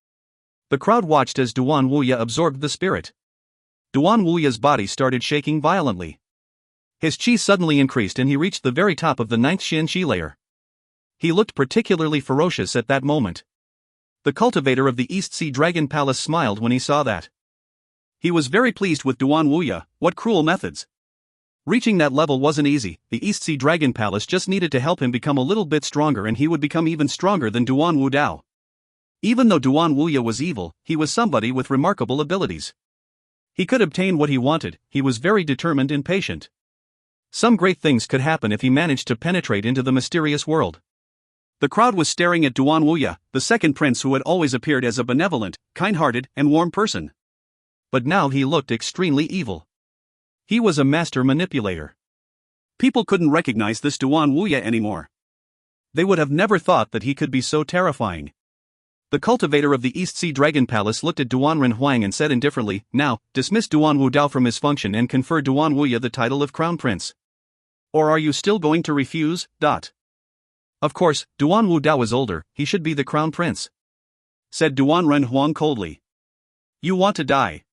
The crowd watched as Duan Wuya absorbed the spirit. Duan Wuya's body started shaking violently. His qi suddenly increased and he reached the very top of the 9th Tianqi layer. He looked particularly ferocious at that moment. The cultivator of the East Sea Dragon Palace smiled when he saw that. He was very pleased with Duan Wuya. What cruel methods! Reaching that level wasn't easy. The East Sea Dragon Palace just needed to help him become a little bit stronger and he would become even stronger than Duan Wu Dao. Even though Duan Wuya was evil, he was somebody with remarkable abilities. He could obtain what he wanted, he was very determined and patient. Some great things could happen if he managed to penetrate into the mysterious world. The crowd was staring at Duan Wuya, the second prince who had always appeared as a benevolent, kind-hearted, and warm person. But now he looked extremely evil. He was a master manipulator. People couldn't recognize this Duan Wuya anymore. They would have never thought that he could be so terrifying. The cultivator of the East Sea Dragon Palace looked at Duan Renhuang and said indifferently, "Now, dismiss Duan Wudao from his function and confer Duan Wuya the title of Crown Prince. Or are you still going to refuse?" Of course, Duan Wudao is older, he should be the Crown Prince, said Duan Renhuang coldly. "You want to die?"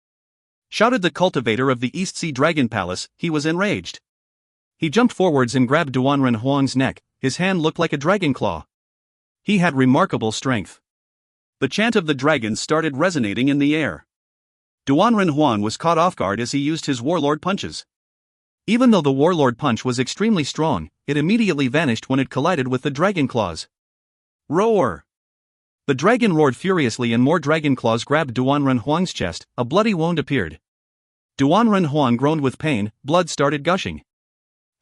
shouted the cultivator of the East Sea Dragon Palace. He was enraged. He jumped forwards and grabbed Duan Renhuang's neck, his hand looked like a dragon claw. He had remarkable strength. The chant of the dragons started resonating in the air. Duan Renhuang was caught off guard as he used his warlord punches. Even though the warlord punch was extremely strong, it immediately vanished when it collided with the dragon claws. Roar! The dragon roared furiously and more dragon claws grabbed Duan Renhuang's chest, a bloody wound appeared. Duan Renhuang groaned with pain, blood started gushing.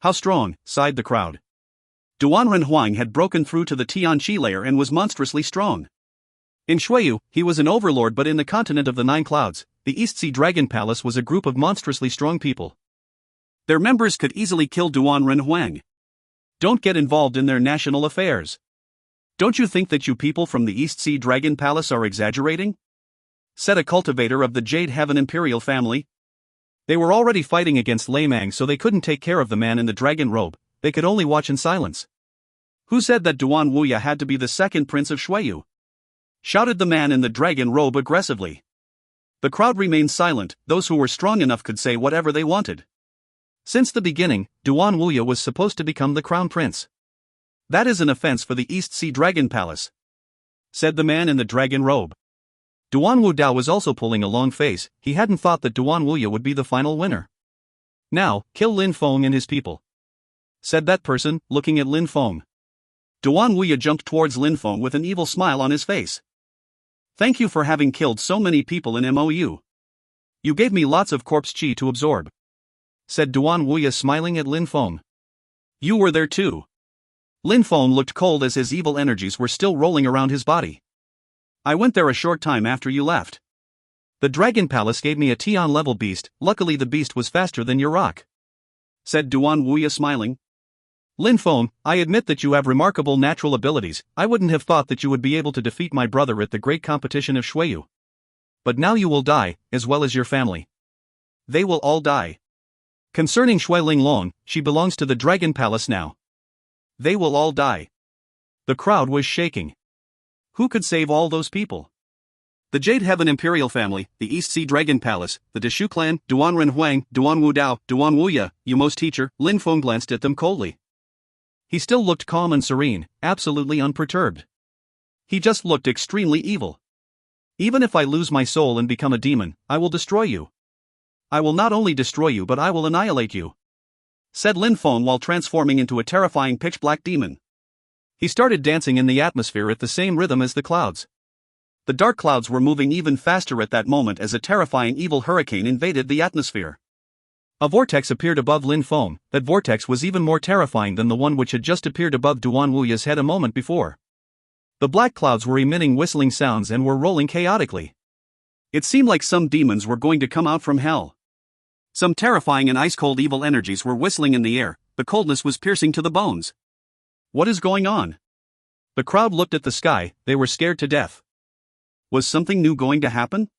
"How strong," sighed the crowd. Duan Renhuang had broken through to the Tianqi layer and was monstrously strong. In Shuiyu, he was an overlord, but in the continent of the Nine Clouds, the East Sea Dragon Palace was a group of monstrously strong people. Their members could easily kill Duan Renhuang. Don't get involved in their national affairs. Don't you think that you people from the East Sea Dragon Palace are exaggerating? Said a cultivator of the Jade Heaven Imperial family. They were already fighting against Lei Mang, so they couldn't take care of the man in the dragon robe, they could only watch in silence. Who said that Duan Wuya had to be the second prince of Shuiyu? Shouted the man in the dragon robe aggressively. The crowd remained silent, those who were strong enough could say whatever they wanted. Since the beginning, Duan Wuya was supposed to become the crown prince. That is an offense for the East Sea Dragon Palace, said the man in the dragon robe. Duan Wudao was also pulling a long face, he hadn't thought that Duan Wuya would be the final winner. Now, kill Lin Feng and his people, said that person, looking at Lin Feng. Duan Wuya jumped towards Lin Feng with an evil smile on his face. Thank you for having killed so many people in MOU. You gave me lots of corpse chi to absorb, said Duan Wuya smiling at Lin Feng. You were there too. Lin Feng looked cold as his evil energies were still rolling around his body. I went there a short time after you left. The Dragon Palace gave me a Tian level beast, luckily the beast was faster than your rock, said Duan Wuya smiling. Lin Feng, I admit that you have remarkable natural abilities, I wouldn't have thought that you would be able to defeat my brother at the great competition of Shuiyu. But now you will die, as well as your family. They will all die. Concerning Shui Linglong, she belongs to the Dragon Palace now. They will all die. The crowd was shaking. Who could save all those people? The Jade Heaven Imperial family, the East Sea Dragon Palace, the Deshu clan, Duan Renhuang, Duan Wudao, Duan Wuya, Yumo's teacher. Lin Feng glanced at them coldly. He still looked calm and serene, absolutely unperturbed. He just looked extremely evil. Even if I lose my soul and become a demon, I will destroy you. I will not only destroy you but I will annihilate you, said Lin Feng while transforming into a terrifying pitch-black demon. He started dancing in the atmosphere at the same rhythm as the clouds. The dark clouds were moving even faster at that moment as a terrifying evil hurricane invaded the atmosphere. A vortex appeared above Lin Feng. That vortex was even more terrifying than the one which had just appeared above Duan Wuya's head a moment before. The black clouds were emitting whistling sounds and were rolling chaotically. It seemed like some demons were going to come out from hell. Some terrifying and ice-cold evil energies were whistling in the air, the coldness was piercing to the bones. What is going on? The crowd looked at the sky, they were scared to death. Was something new going to happen?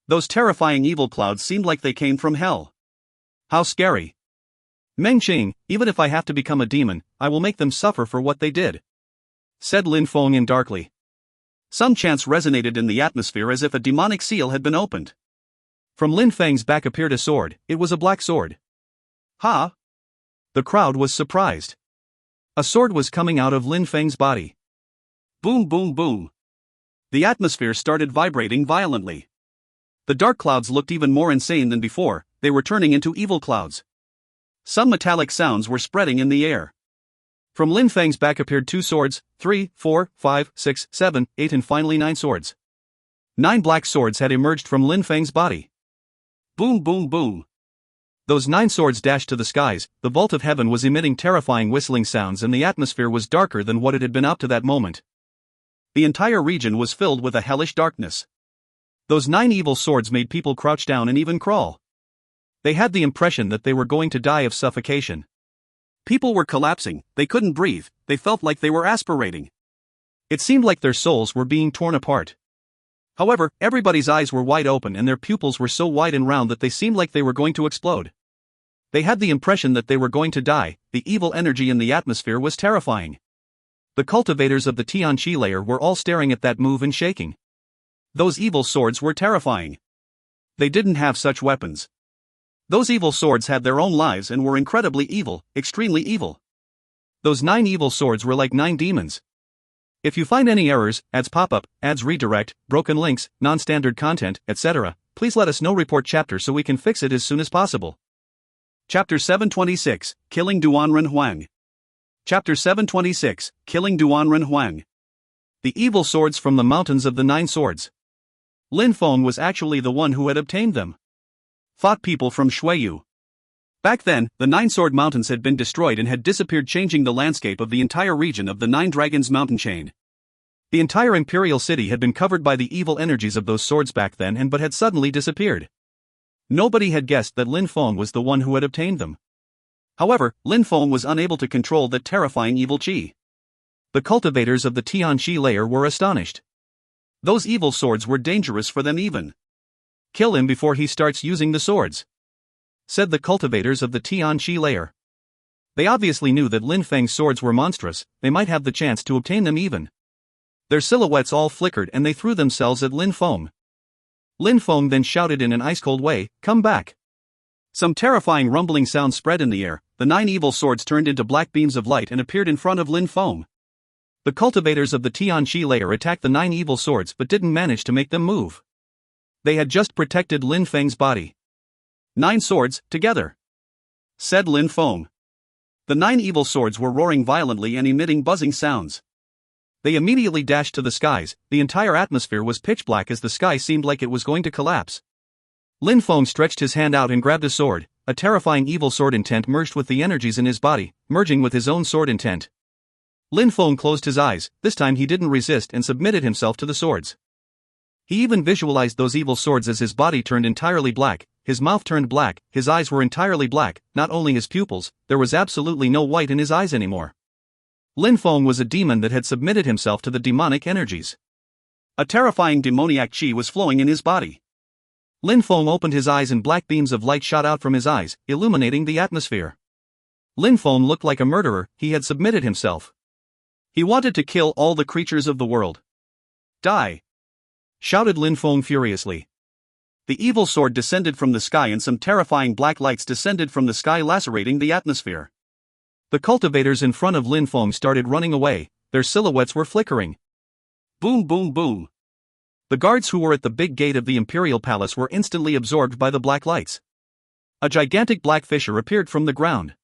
Those terrifying evil clouds seemed like they came from hell. How scary. Meng Qing, even if I have to become a demon, I will make them suffer for what they did, said Lin Feng in darkly. Some chants resonated in the atmosphere as if a demonic seal had been opened. From Lin Feng's back appeared a sword, it was a black sword. Ha! The crowd was surprised. A sword was coming out of Lin Feng's body. Boom boom boom. The atmosphere started vibrating violently. The dark clouds looked even more insane than before, they were turning into evil clouds. Some metallic sounds were spreading in the air. From Lin Feng's back appeared 2 swords, 3, 4, 5, 6, 7, 8 and finally 9 swords. 9 black swords had emerged from Lin Feng's body. Boom boom boom. Those 9 swords dashed to the skies, the vault of heaven was emitting terrifying whistling sounds and the atmosphere was darker than what it had been up to that moment. The entire region was filled with a hellish darkness. Those 9 evil swords made people crouch down and even crawl. They had the impression that they were going to die of suffocation. People were collapsing, they couldn't breathe, they felt like they were aspirating. It seemed like their souls were being torn apart. However, everybody's eyes were wide open and their pupils were so wide and round that they seemed like they were going to explode. They had the impression that they were going to die. The evil energy in the atmosphere was terrifying. The cultivators of the Tianqi layer were all staring at that move and shaking. Those evil swords were terrifying. They didn't have such weapons. Those evil swords had their own lives and were incredibly evil, extremely evil. Those 9 evil swords were like 9 demons. If you find any errors, ads pop up, ads redirect, broken links, non-standard content, etc., please let us know. Report chapter so we can fix it as soon as possible. Chapter 726, Killing Duanren Huang. Chapter 726, Killing Duanren Huang. The evil swords from the mountains of the 9 swords. Lin Feng was actually the one who had obtained them. Fought people from Shuiyu. Back then, the 9-sword mountains had been destroyed and had disappeared, changing the landscape of the entire region of the 9 Dragons mountain chain. The entire imperial city had been covered by the evil energies of those swords back then but had suddenly disappeared. Nobody had guessed that Lin Feng was the one who had obtained them. However, Lin Feng was unable to control that terrifying evil qi. The cultivators of the Tianqi layer were astonished. Those evil swords were dangerous for them even. Kill him before he starts using the swords, said the cultivators of the Tianqi layer. They obviously knew that Lin Feng's swords were monstrous, they might have the chance to obtain them even. Their silhouettes all flickered and they threw themselves at Lin Feng. Lin Feng then shouted in an ice-cold way, "Come back!" Some terrifying rumbling sounds spread in the air, the 9 evil swords turned into black beams of light and appeared in front of Lin Feng. The cultivators of the Tianqi layer attacked the 9 evil swords but didn't manage to make them move. They had just protected Lin Feng's body. 9 swords, together, said Lin Feng. The 9 evil swords were roaring violently and emitting buzzing sounds. They immediately dashed to the skies, the entire atmosphere was pitch black as the sky seemed like it was going to collapse. Lin Feng stretched his hand out and grabbed a sword, a terrifying evil sword intent merged with the energies in his body, merging with his own sword intent. Lin Feng closed his eyes, this time he didn't resist and submitted himself to the swords. He even visualized those evil swords as his body turned entirely black, his mouth turned black, his eyes were entirely black, not only his pupils, there was absolutely no white in his eyes anymore. Lin Feng was a demon that had submitted himself to the demonic energies. A terrifying demoniac qi was flowing in his body. Lin Feng opened his eyes and black beams of light shot out from his eyes, illuminating the atmosphere. Lin Feng looked like a murderer, he had submitted himself. He wanted to kill all the creatures of the world. Die! Shouted Lin Feng furiously. The evil sword descended from the sky and some terrifying black lights descended from the sky, lacerating the atmosphere. The cultivators in front of Lin Feng started running away, their silhouettes were flickering. Boom boom boom. The guards who were at the big gate of the imperial palace were instantly absorbed by the black lights. A gigantic black fissure appeared from the ground.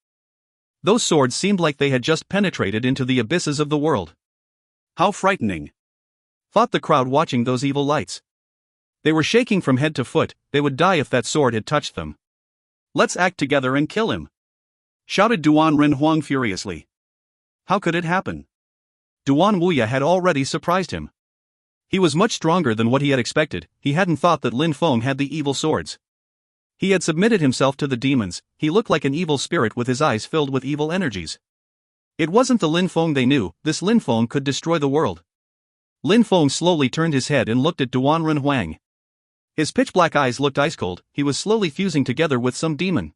Those swords seemed like they had just penetrated into the abysses of the world. How frightening! Thought the crowd watching those evil lights. They were shaking from head to foot, they would die if that sword had touched them. Let's act together and kill him! Shouted Duanren Huang furiously. How could it happen? Duan Wuya had already surprised him. He was much stronger than what he had expected, he hadn't thought that Lin Feng had the evil swords. He had submitted himself to the demons, he looked like an evil spirit with his eyes filled with evil energies. It wasn't the Lin Feng they knew, this Lin Feng could destroy the world. Lin Feng slowly turned his head and looked at Duanren Huang. His pitch-black eyes looked ice-cold, he was slowly fusing together with some demon.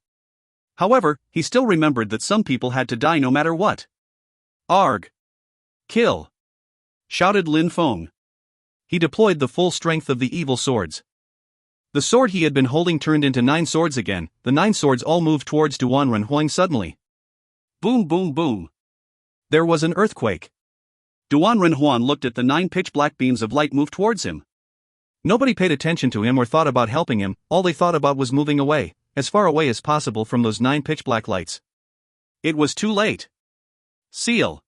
However, he still remembered that some people had to die no matter what. Arg! Kill! Shouted Lin Feng. He deployed the full strength of the evil swords. The sword he had been holding turned into 9 swords again, the 9 swords all moved towards Duanren Huang suddenly. Boom boom boom. There was an earthquake. Duanren Huang looked at the 9 pitch-black beams of light move towards him. Nobody paid attention to him or thought about helping him, all they thought about was moving away, as far away as possible from those 9 pitch-black lights. It was too late. Seal!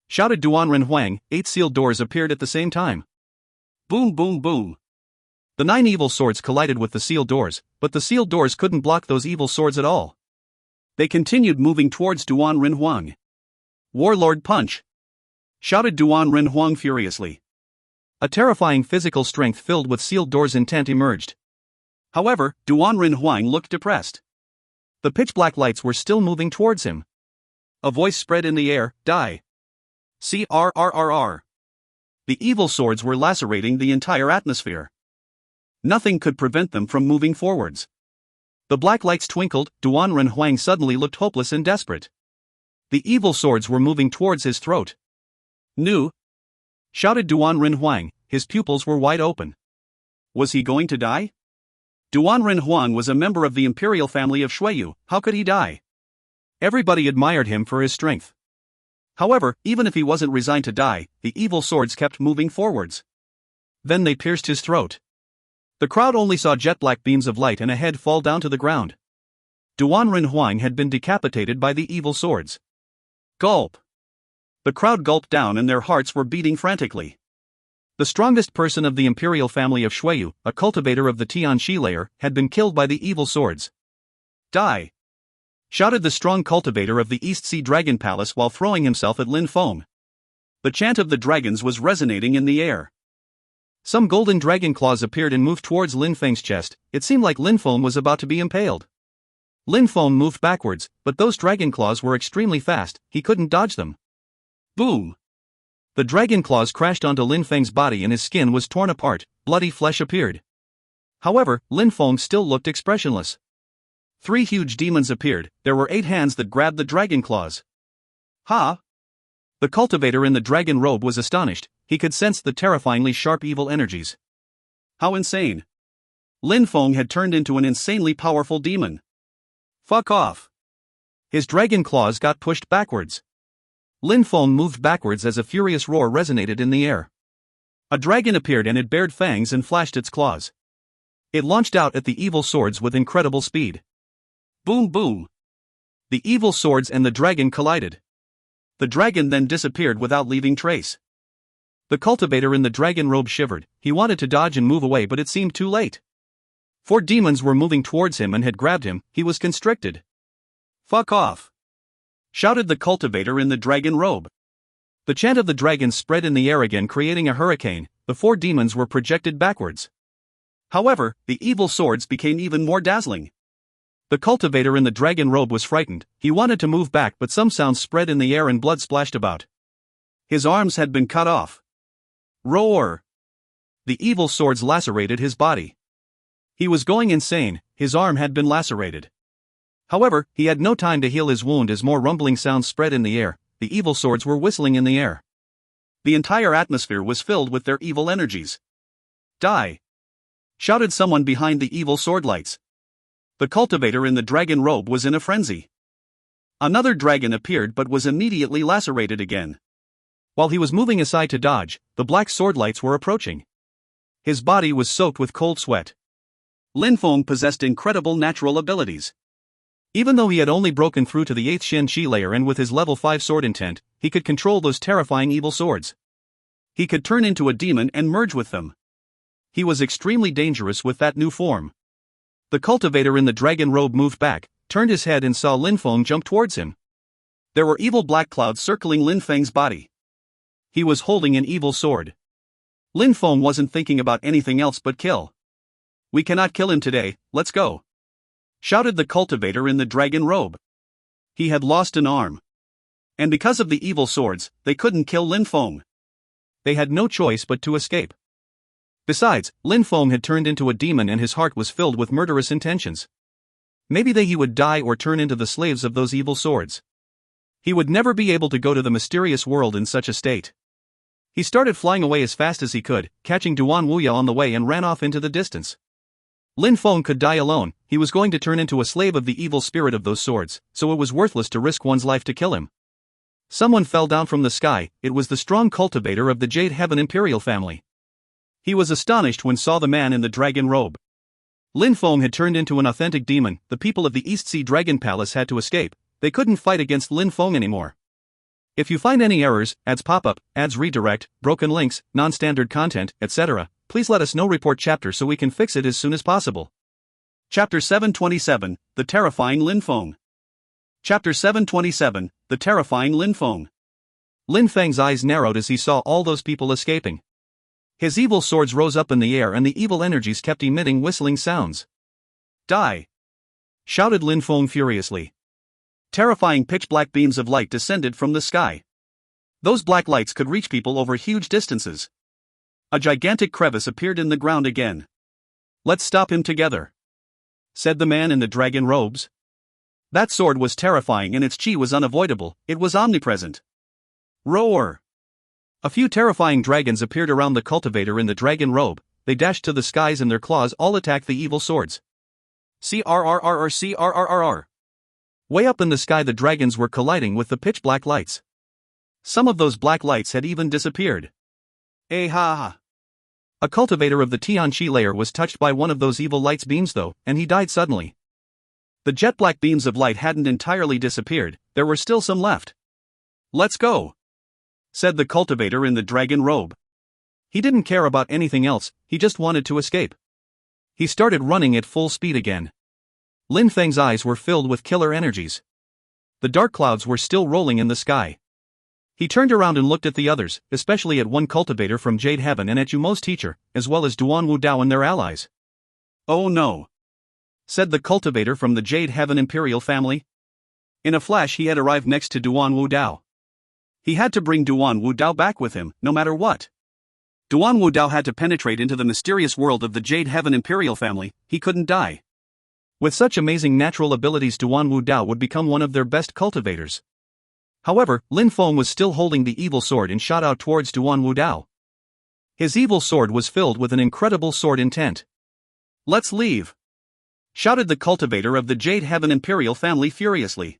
Shouted Duan Renhuang. 8 sealed doors appeared at the same time. Boom boom boom. The 9 evil swords collided with the sealed doors, but the sealed doors couldn't block those evil swords at all. They continued moving towards Duan Renhuang. Warlord punch! Shouted Duan Renhuang furiously. A terrifying physical strength filled with sealed doors intent emerged. However, Duan Renhuang looked depressed. The pitch-black lights were still moving towards him. A voice spread in the air, die. CRRRR. The evil swords were lacerating the entire atmosphere. Nothing could prevent them from moving forwards. The black lights twinkled. Duan Renhuang suddenly looked hopeless and desperate. The evil swords were moving towards his throat. Nu! Shouted Duan Renhuang, his pupils were wide open. Was he going to die? Duan Renhuang was a member of the imperial family of Shuiyu, how could he die? Everybody admired him for his strength. However, even if he wasn't resigned to die, the evil swords kept moving forwards. Then they pierced his throat. The crowd only saw jet-black beams of light and a head fall down to the ground. Duan Renhuang had been decapitated by the evil swords. Gulp! The crowd gulped down and their hearts were beating frantically. The strongest person of the imperial family of Shuiyu, a cultivator of the Tianxi layer, had been killed by the evil swords. Die! Shouted the strong cultivator of the East Sea Dragon Palace while throwing himself at Lin Feng. The chant of the dragons was resonating in the air. Some golden dragon claws appeared and moved towards Lin Feng's chest. It seemed like Lin Feng was about to be impaled. Lin Feng moved backwards, but those dragon claws were extremely fast, he couldn't dodge them. Boom! The dragon claws crashed onto Lin Feng's body and his skin was torn apart, bloody flesh appeared. However, Lin Feng still looked expressionless. 3 huge demons appeared. There were 8 hands that grabbed the dragon claws. Ha! The cultivator in the dragon robe was astonished, he could sense the terrifyingly sharp evil energies. How insane! Lin Feng had turned into an insanely powerful demon. Fuck off! His dragon claws got pushed backwards. Lin Feng moved backwards as a furious roar resonated in the air. A dragon appeared and it bared fangs and flashed its claws. It launched out at the evil swords with incredible speed. Boom boom! The evil swords and the dragon collided. The dragon then disappeared without leaving trace. The cultivator in the dragon robe shivered. He wanted to dodge and move away, but it seemed too late. 4 demons were moving towards him and had grabbed him. He was constricted. Fuck off! Shouted the cultivator in the dragon robe. The chant of the dragons spread in the air again, creating a hurricane. The 4 demons were projected backwards. However, the evil swords became even more dazzling. The cultivator in the dragon robe was frightened. He wanted to move back, but some sounds spread in the air and blood splashed about. His arms had been cut off. Roar! The evil swords lacerated his body. He was going insane, his arm had been lacerated. However, he had no time to heal his wound as more rumbling sounds spread in the air. The evil swords were whistling in the air. The entire atmosphere was filled with their evil energies. Die! Shouted someone behind the evil sword lights. The cultivator in the dragon robe was in a frenzy. Another dragon appeared but was immediately lacerated again. While he was moving aside to dodge, the black sword lights were approaching. His body was soaked with cold sweat. Lin Feng possessed incredible natural abilities. Even though he had only broken through to the 8th Shen Shi layer and with his level 5 sword intent, he could control those terrifying evil swords. He could turn into a demon and merge with them. He was extremely dangerous with that new form. The cultivator in the dragon robe moved back, turned his head and saw Lin Feng jump towards him. There were evil black clouds circling Lin Feng's body. He was holding an evil sword. Lin Feng wasn't thinking about anything else but kill. We cannot kill him today, let's go! Shouted the cultivator in the dragon robe. He had lost an arm. And because of the evil swords, they couldn't kill Lin Feng. They had no choice but to escape. Besides, Lin Feng had turned into a demon and his heart was filled with murderous intentions. Maybe he would die or turn into the slaves of those evil swords. He would never be able to go to the mysterious world in such a state. He started flying away as fast as he could, catching Duan Wuya on the way and ran off into the distance. Lin Feng could die alone, he was going to turn into a slave of the evil spirit of those swords, so it was worthless to risk one's life to kill him. Someone fell down from the sky. It was the strong cultivator of the Jade Heaven Imperial family. He was astonished when saw the man in the dragon robe. Lin Feng had turned into an authentic demon. The people of the East Sea Dragon Palace had to escape. They couldn't fight against Lin Feng anymore. If you find any errors, ads pop up, ads redirect, broken links, non-standard content, etc., please let us know. Report chapter so we can fix it as soon as possible. Chapter 727, The Terrifying Lin Feng. Chapter 727, The Terrifying Lin Feng. Lin Feng's eyes narrowed as he saw all those people escaping. His evil swords rose up in the air and the evil energies kept emitting whistling sounds. Die! Shouted Lin Feng furiously. Terrifying pitch-black beams of light descended from the sky. Those black lights could reach people over huge distances. A gigantic crevice appeared in the ground again. Let's stop him together, said the man in the dragon robes. That sword was terrifying and its chi was unavoidable, it was omnipresent. Roar! A few terrifying dragons appeared around the cultivator in the dragon robe. They dashed to the skies and their claws all attacked the evil swords. CRRRR. Way up in the sky the dragons were colliding with the pitch-black lights. Some of those black lights had even disappeared. Ha! A cultivator of the Tianqi layer was touched by one of those evil light's beams though, and he died suddenly. The jet-black beams of light hadn't entirely disappeared, there were still some left. Let's go, said the cultivator in the dragon robe. He didn't care about anything else, he just wanted to escape. He started running at full speed again. Lin Feng's eyes were filled with killer energies. The dark clouds were still rolling in the sky. He turned around and looked at the others, especially at one cultivator from Jade Heaven and at Yumo's teacher, as well as Duan Wu Dao and their allies. Oh no, said the cultivator from the Jade Heaven Imperial family. In a flash he had arrived next to Duan Wu Dao. He had to bring Duan Wu Dao back with him, no matter what. Duan Wu Dao had to penetrate into the mysterious world of the Jade Heaven Imperial family, he couldn't die. With such amazing natural abilities Duan Wu Dao would become one of their best cultivators. However, Lin Feng was still holding the evil sword and shot out towards Duan Wu Dao. His evil sword was filled with an incredible sword intent. Let's leave, shouted the cultivator of the Jade Heaven Imperial family furiously.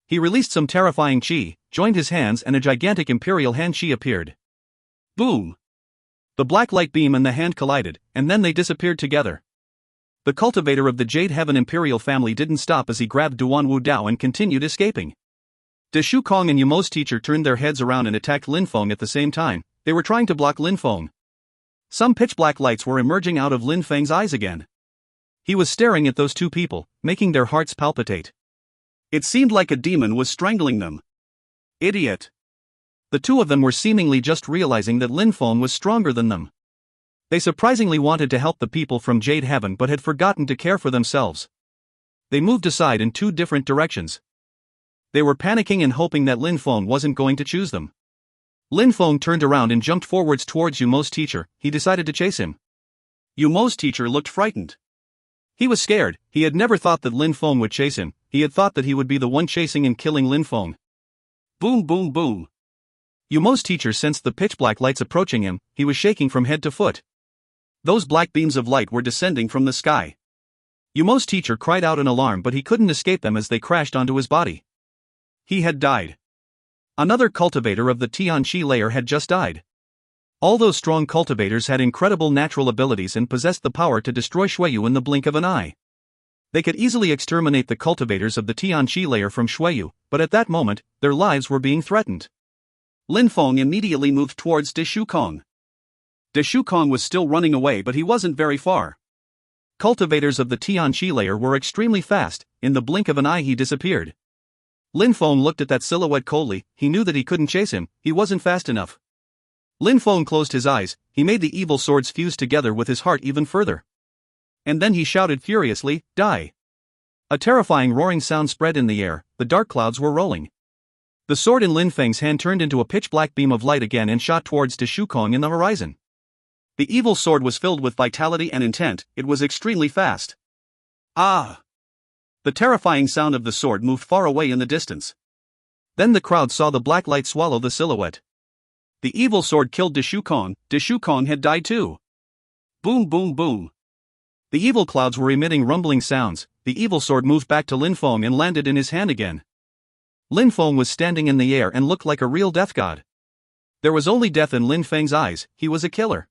He released some terrifying chi, joined his hands and a gigantic imperial hand chi appeared. Boom! The black light beam and the hand collided, and then they disappeared together. The cultivator of the Jade Heaven Imperial family didn't stop as he grabbed Duan Wu Dao and continued escaping. De Shu Kong and Yumo's teacher turned their heads around and attacked Lin Feng at the same time. They were trying to block Lin Feng. Some pitch-black lights were emerging out of Lin Feng's eyes again. He was staring at those two people, making their hearts palpitate. It seemed like a demon was strangling them. Idiot! The two of them were seemingly just realizing that Lin Feng was stronger than them. They surprisingly wanted to help the people from Jade Heaven but had forgotten to care for themselves. They moved aside in two different directions. They were panicking and hoping that Lin Feng wasn't going to choose them. Lin Feng turned around and jumped forwards towards Yumo's teacher. He decided to chase him. Yumo's teacher looked frightened. He was scared. He had never thought that Lin Feng would chase him. He had thought that he would be the one chasing and killing Lin Feng. Boom boom boom. Yumo's teacher sensed the pitch-black lights approaching him. He was shaking from head to foot. Those black beams of light were descending from the sky. Yumo's teacher cried out in alarm but he couldn't escape them as they crashed onto his body. He had died. Another cultivator of the Tianqi layer had just died. All those strong cultivators had incredible natural abilities and possessed the power to destroy Xueyu in the blink of an eye. They could easily exterminate the cultivators of the Tianqi layer from Xueyu, but at that moment, their lives were being threatened. Lin Feng immediately moved towards De Shu Kong. De Shu Kong was still running away but he wasn't very far. Cultivators of the Tianqi layer were extremely fast. In the blink of an eye he disappeared. Lin Feng looked at that silhouette coldly. He knew that he couldn't chase him, he wasn't fast enough. Lin Feng closed his eyes. He made the evil swords fuse together with his heart even further. And then he shouted furiously, "Die!" A terrifying roaring sound spread in the air. The dark clouds were rolling. The sword in Lin Feng's hand turned into a pitch-black beam of light again and shot towards De Shu Kong in the horizon. The evil sword was filled with vitality and intent. It was extremely fast. Ah! The terrifying sound of the sword moved far away in the distance. Then the crowd saw the black light swallow the silhouette. The evil sword killed De Shu Kong. De Shu Kong had died too. Boom boom boom. The evil clouds were emitting rumbling sounds. The evil sword moved back to Lin Feng and landed in his hand again. Lin Feng was standing in the air and looked like a real death god. There was only death in Lin Feng's eyes. He was a killer.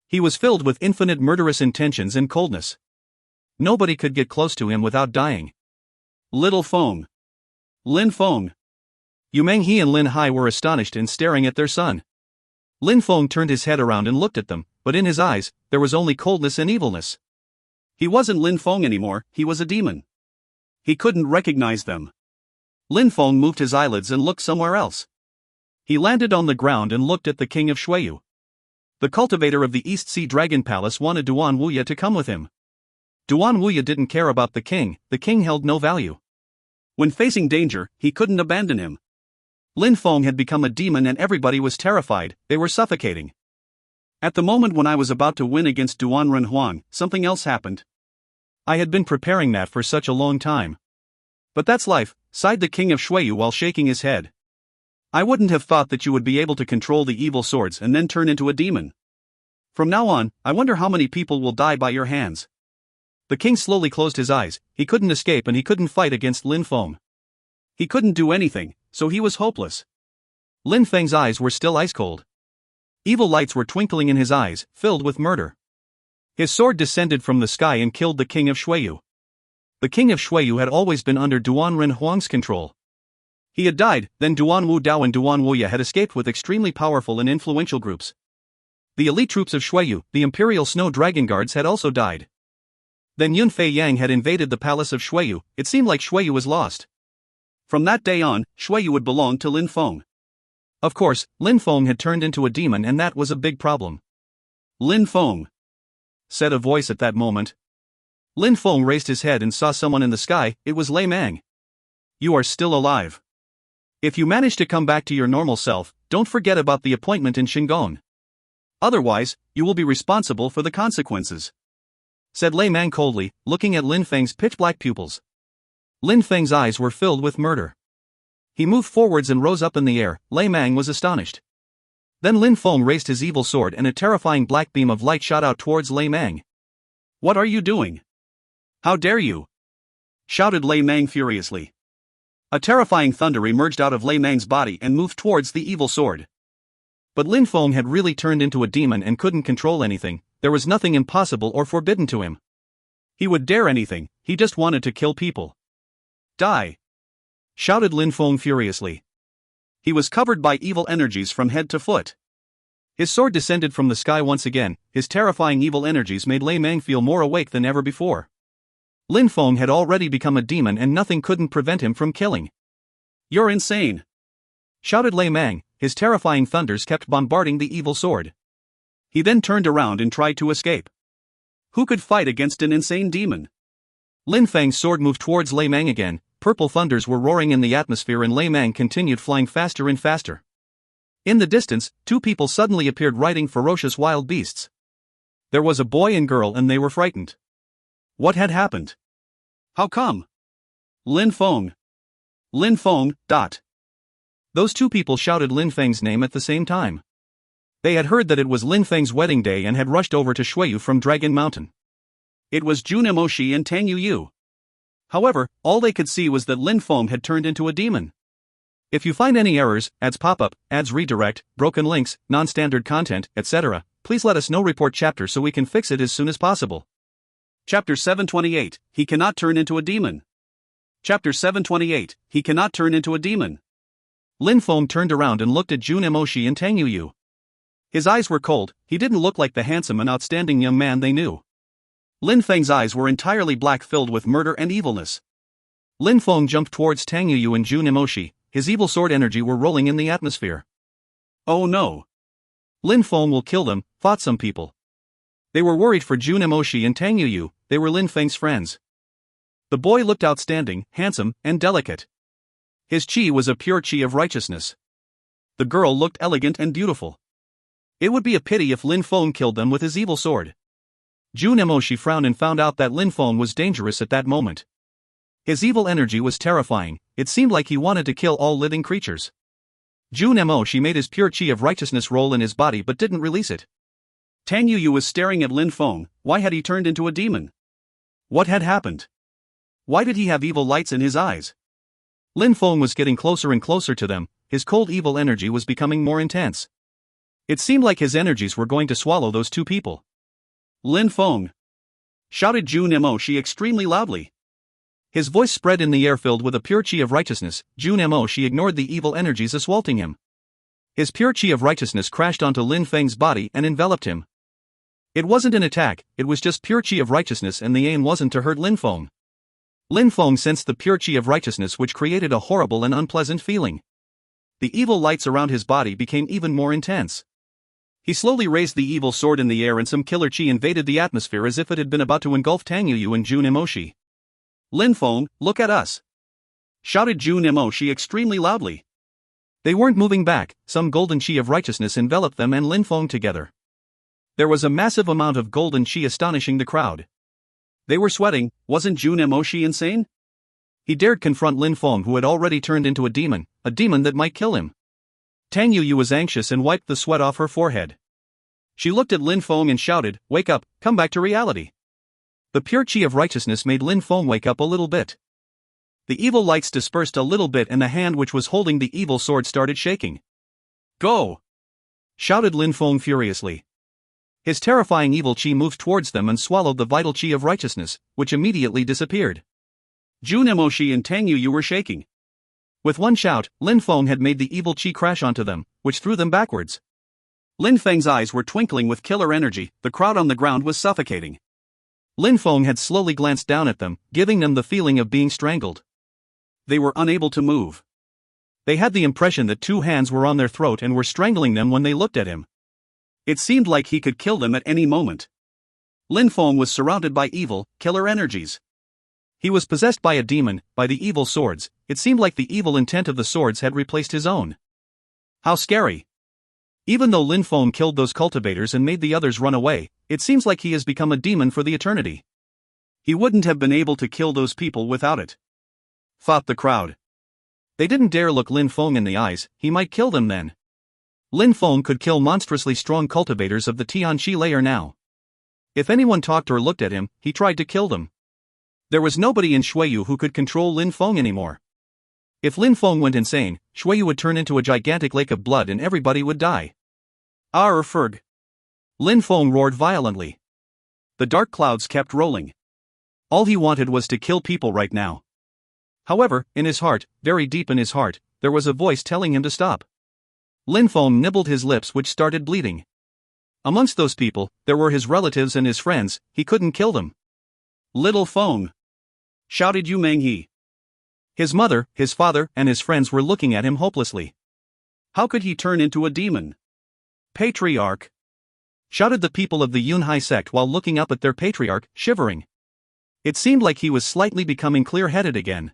He was filled with infinite murderous intentions and coldness. Nobody could get close to him without dying. Little Feng. Lin Feng. Yu Menghe and Lin Hai were astonished and staring at their son. Lin Feng turned his head around and looked at them, but in his eyes, there was only coldness and evilness. He wasn't Lin Feng anymore, he was a demon. He couldn't recognize them. Lin Feng moved his eyelids and looked somewhere else. He landed on the ground and looked at the king of Shuiyu. The cultivator of the East Sea Dragon Palace wanted Duan Wuya to come with him. Duan Wuya didn't care about the king held no value. When facing danger, he couldn't abandon him. Lin Feng had become a demon and everybody was terrified, they were suffocating. At the moment when I was about to win against Duan Renhuang, something else happened. I had been preparing that for such a long time. But that's life, sighed the king of Shuiyu while shaking his head. I wouldn't have thought that you would be able to control the evil swords and then turn into a demon. From now on, I wonder how many people will die by your hands. The king slowly closed his eyes, he couldn't escape and he couldn't fight against Lin Feng. He couldn't do anything, so he was hopeless. Lin Feng's eyes were still ice cold. Evil lights were twinkling in his eyes, filled with murder. His sword descended from the sky and killed the king of Shuiyu. The king of Shuiyu had always been under Duan Renhuang's control. He had died, then Duan Wu Dao and Duan Wuya had escaped with extremely powerful and influential groups. The elite troops of Shuiyu, the Imperial Snow Dragon Guards, had also died. Then Yun Fei Yang had invaded the palace of Shuiyu. It seemed like Shuiyu was lost. From that day on, Shuiyu would belong to Lin Feng. Of course, Lin Feng had turned into a demon and that was a big problem. Lin Feng, said a voice at that moment. Lin Feng raised his head and saw someone in the sky. It was Lei Mang. You are still alive. If you manage to come back to your normal self, don't forget about the appointment in Shingon. Otherwise, you will be responsible for the consequences, said Lei Mang coldly, looking at Lin Feng's pitch-black pupils. Lin Feng's eyes were filled with murder. He moved forwards and rose up in the air. Lei Mang was astonished. Then Lin Feng raised his evil sword and a terrifying black beam of light shot out towards Lei Mang. What are you doing? How dare you? Shouted Lei Mang furiously. A terrifying thunder emerged out of Lei Mang's body and moved towards the evil sword. But Lin Feng had really turned into a demon and couldn't control anything. There was nothing impossible or forbidden to him. He would dare anything, he just wanted to kill people. Die! Shouted Lin Feng furiously. He was covered by evil energies from head to foot. His sword descended from the sky once again. His terrifying evil energies made Lei Mang feel more awake than ever before. Lin Feng had already become a demon and nothing couldn't prevent him from killing. You're insane! Shouted Lei Mang. His terrifying thunders kept bombarding the evil sword. He then turned around and tried to escape. Who could fight against an insane demon? Lin Feng's sword moved towards Lei Mang again. Purple thunders were roaring in the atmosphere and Lei Mang continued flying faster and faster. In the distance, two people suddenly appeared riding ferocious wild beasts. There was a boy and girl and they were frightened. What had happened? How come? Lin Feng. Lin Feng. Those two people shouted Lin Feng's name at the same time. They had heard that it was Lin Feng's wedding day and had rushed over to Shuiyu from Dragon Mountain. It was Jun Emoshi and Tang Yu. However, all they could see was that Lin Feng had turned into a demon. If you find any errors, ads pop-up, ads redirect, broken links, non-standard content, etc., please let us know. Report chapter so we can fix it as soon as possible. Chapter 728, He cannot turn into a demon. Chapter 728, He cannot turn into a demon. Lin Feng turned around and looked at Jun Emoshi and Tang Yu. His eyes were cold, he didn't look like the handsome and outstanding young man they knew. Lin Feng's eyes were entirely black, filled with murder and evilness. Lin Feng jumped towards Tang Yu and Jun Emoshi, his evil sword energy were rolling in the atmosphere. Oh no! Lin Feng will kill them, thought some people. They were worried for Jun Emoshi and Tang Yu, they were Lin Feng's friends. The boy looked outstanding, handsome, and delicate. His chi was a pure chi of righteousness. The girl looked elegant and beautiful. It would be a pity if Lin Feng killed them with his evil sword. Jun Emoshi frowned and found out that Lin Feng was dangerous at that moment. His evil energy was terrifying, it seemed like he wanted to kill all living creatures. Jun Emoshi made his pure chi of righteousness roll in his body but didn't release it. Tang Yu was staring at Lin Feng. Why had he turned into a demon? What had happened? Why did he have evil lights in his eyes? Lin Feng was getting closer and closer to them, his cold evil energy was becoming more intense. It seemed like his energies were going to swallow those two people. Lin Feng! Shouted Jun Emoshi extremely loudly. His voice spread in the air filled with a pure chi of righteousness. Jun Mo she ignored the evil energies assaulting him. His pure chi of righteousness crashed onto Lin Feng's body and enveloped him. It wasn't an attack, it was just pure chi of righteousness, and the aim wasn't to hurt Lin Feng. Lin Feng sensed the pure chi of righteousness, which created a horrible and unpleasant feeling. The evil lights around his body became even more intense. He slowly raised the evil sword in the air and some killer chi invaded the atmosphere as if it had been about to engulf Tang Yuyu and Jun Emoshi. "Lin Feng, look at us!" shouted Jun Emoshi extremely loudly. They weren't moving back, some golden chi of righteousness enveloped them and Lin Feng together. There was a massive amount of golden chi astonishing the crowd. They were sweating. Wasn't Jun Emoshi insane? He dared confront Lin Feng, who had already turned into a demon that might kill him. Tang Yuyu was anxious and wiped the sweat off her forehead. She looked at Lin Feng and shouted, "Wake up, come back to reality." The pure chi of righteousness made Lin Feng wake up a little bit. The evil lights dispersed a little bit and the hand which was holding the evil sword started shaking. "Go!" shouted Lin Feng furiously. His terrifying evil chi moved towards them and swallowed the vital chi of righteousness, which immediately disappeared. Jun Emoshi and Tang Yuyu were shaking. With one shout, Lin Feng had made the evil chi crash onto them, which threw them backwards. Lin Feng's eyes were twinkling with killer energy. The crowd on the ground was suffocating. Lin Feng had slowly glanced down at them, giving them the feeling of being strangled. They were unable to move. They had the impression that two hands were on their throat and were strangling them when they looked at him. It seemed like he could kill them at any moment. Lin Feng was surrounded by evil, killer energies. He was possessed by a demon, by the evil swords. It seemed like the evil intent of the swords had replaced his own. How scary! Even though Lin Feng killed those cultivators and made the others run away, it seems like he has become a demon for the eternity. He wouldn't have been able to kill those people without it, thought the crowd. They didn't dare look Lin Feng in the eyes, he might kill them then. Lin Feng could kill monstrously strong cultivators of the Tianqi layer now. If anyone talked or looked at him, he tried to kill them. There was nobody in Shuiyu who could control Lin Feng anymore. If Lin Feng went insane, Shuiyu would turn into a gigantic lake of blood and everybody would die. Ferg! Lin Feng roared violently. The dark clouds kept rolling. All he wanted was to kill people right now. However, in his heart, very deep in his heart, there was a voice telling him to stop. Lin Feng nibbled his lips, which started bleeding. Amongst those people, there were his relatives and his friends. He couldn't kill them. "Little Feng!" shouted Yu Menghe. His mother, his father, and his friends were looking at him hopelessly. How could he turn into a demon? "Patriarch!" shouted the people of the Yunhai sect while looking up at their patriarch, shivering. It seemed like he was slightly becoming clear-headed again.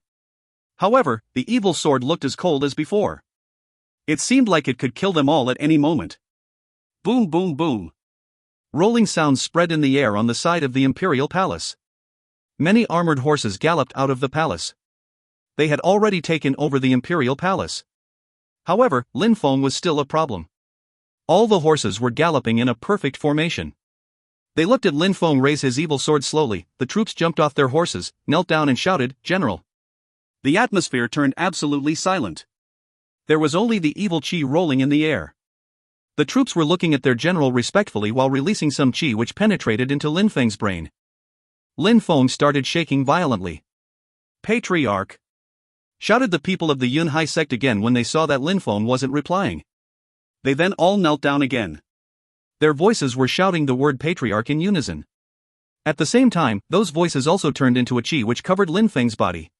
However, the evil sword looked as cold as before. It seemed like it could kill them all at any moment. Boom, boom, boom. Rolling sounds spread in the air on the side of the imperial palace. Many armored horses galloped out of the palace. They had already taken over the imperial palace. However, Lin Feng was still a problem. All the horses were galloping in a perfect formation. They looked at Lin Feng raise his evil sword slowly. The troops jumped off their horses, knelt down and shouted, "General!" The atmosphere turned absolutely silent. There was only the evil chi rolling in the air. The troops were looking at their general respectfully while releasing some chi which penetrated into Lin Feng's brain. Lin Feng started shaking violently. "Patriarch!" shouted the people of the Yunhai sect again when they saw that Lin Feng wasn't replying. They then all knelt down again. Their voices were shouting the word patriarch in unison. At the same time, those voices also turned into a chi which covered Lin Feng's body.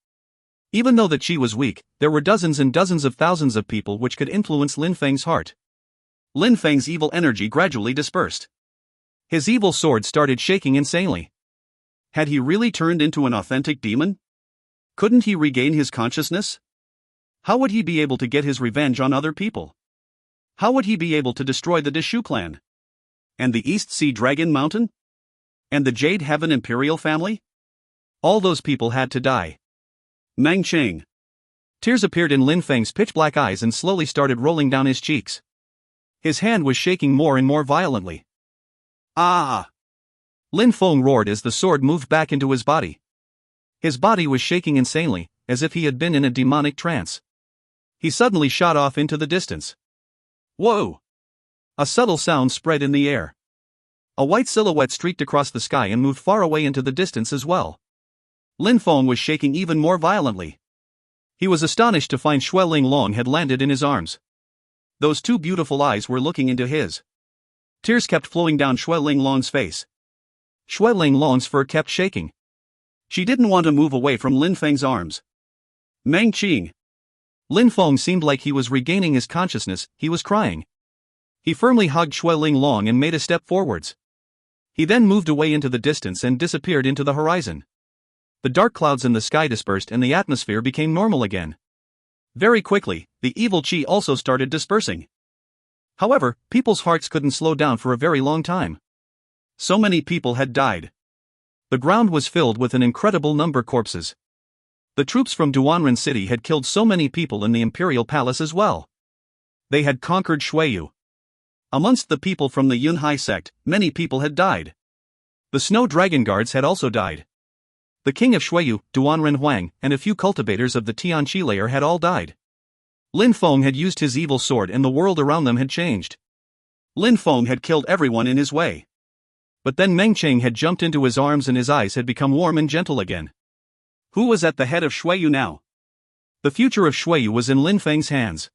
Even though the chi was weak, there were dozens and dozens of thousands of people which could influence Lin Feng's heart. Lin Feng's evil energy gradually dispersed. His evil sword started shaking insanely. Had he really turned into an authentic demon? Couldn't he regain his consciousness? How would he be able to get his revenge on other people? How would he be able to destroy the Deshu clan? And the East Sea Dragon Mountain? And the Jade Heaven Imperial family? All those people had to die. Meng Cheng. Tears appeared in Lin Feng's pitch-black eyes and slowly started rolling down his cheeks. His hand was shaking more and more violently. "Ah!" Lin Feng roared as the sword moved back into his body. His body was shaking insanely, as if he had been in a demonic trance. He suddenly shot off into the distance. Whoa! A subtle sound spread in the air. A white silhouette streaked across the sky and moved far away into the distance as well. Lin Feng was shaking even more violently. He was astonished to find Xue Linglong had landed in his arms. Those two beautiful eyes were looking into his. Tears kept flowing down Xue Linglong's face. Xue Linglong's fur kept shaking. She didn't want to move away from Lin Feng's arms. Meng Qing. Lin Feng seemed like he was regaining his consciousness. He was crying. He firmly hugged Xue Linglong and made a step forwards. He then moved away into the distance and disappeared into the horizon. The dark clouds in the sky dispersed and the atmosphere became normal again. Very quickly, the evil qi also started dispersing. However, people's hearts couldn't slow down for a very long time. So many people had died. The ground was filled with an incredible number of corpses. The troops from Duanren City had killed so many people in the imperial palace as well. They had conquered Shuiyu. Amongst the people from the Yunhai sect, many people had died. The snow dragon guards had also died. The king of Shuiyu, Duanren Huang, and a few cultivators of the Tianqi layer had all died. Lin Feng had used his evil sword and the world around them had changed. Lin Feng had killed everyone in his way. But then Meng Qing had jumped into his arms and his eyes had become warm and gentle again. Who was at the head of Shuiyu now? The future of Shuiyu was in Lin Feng's hands.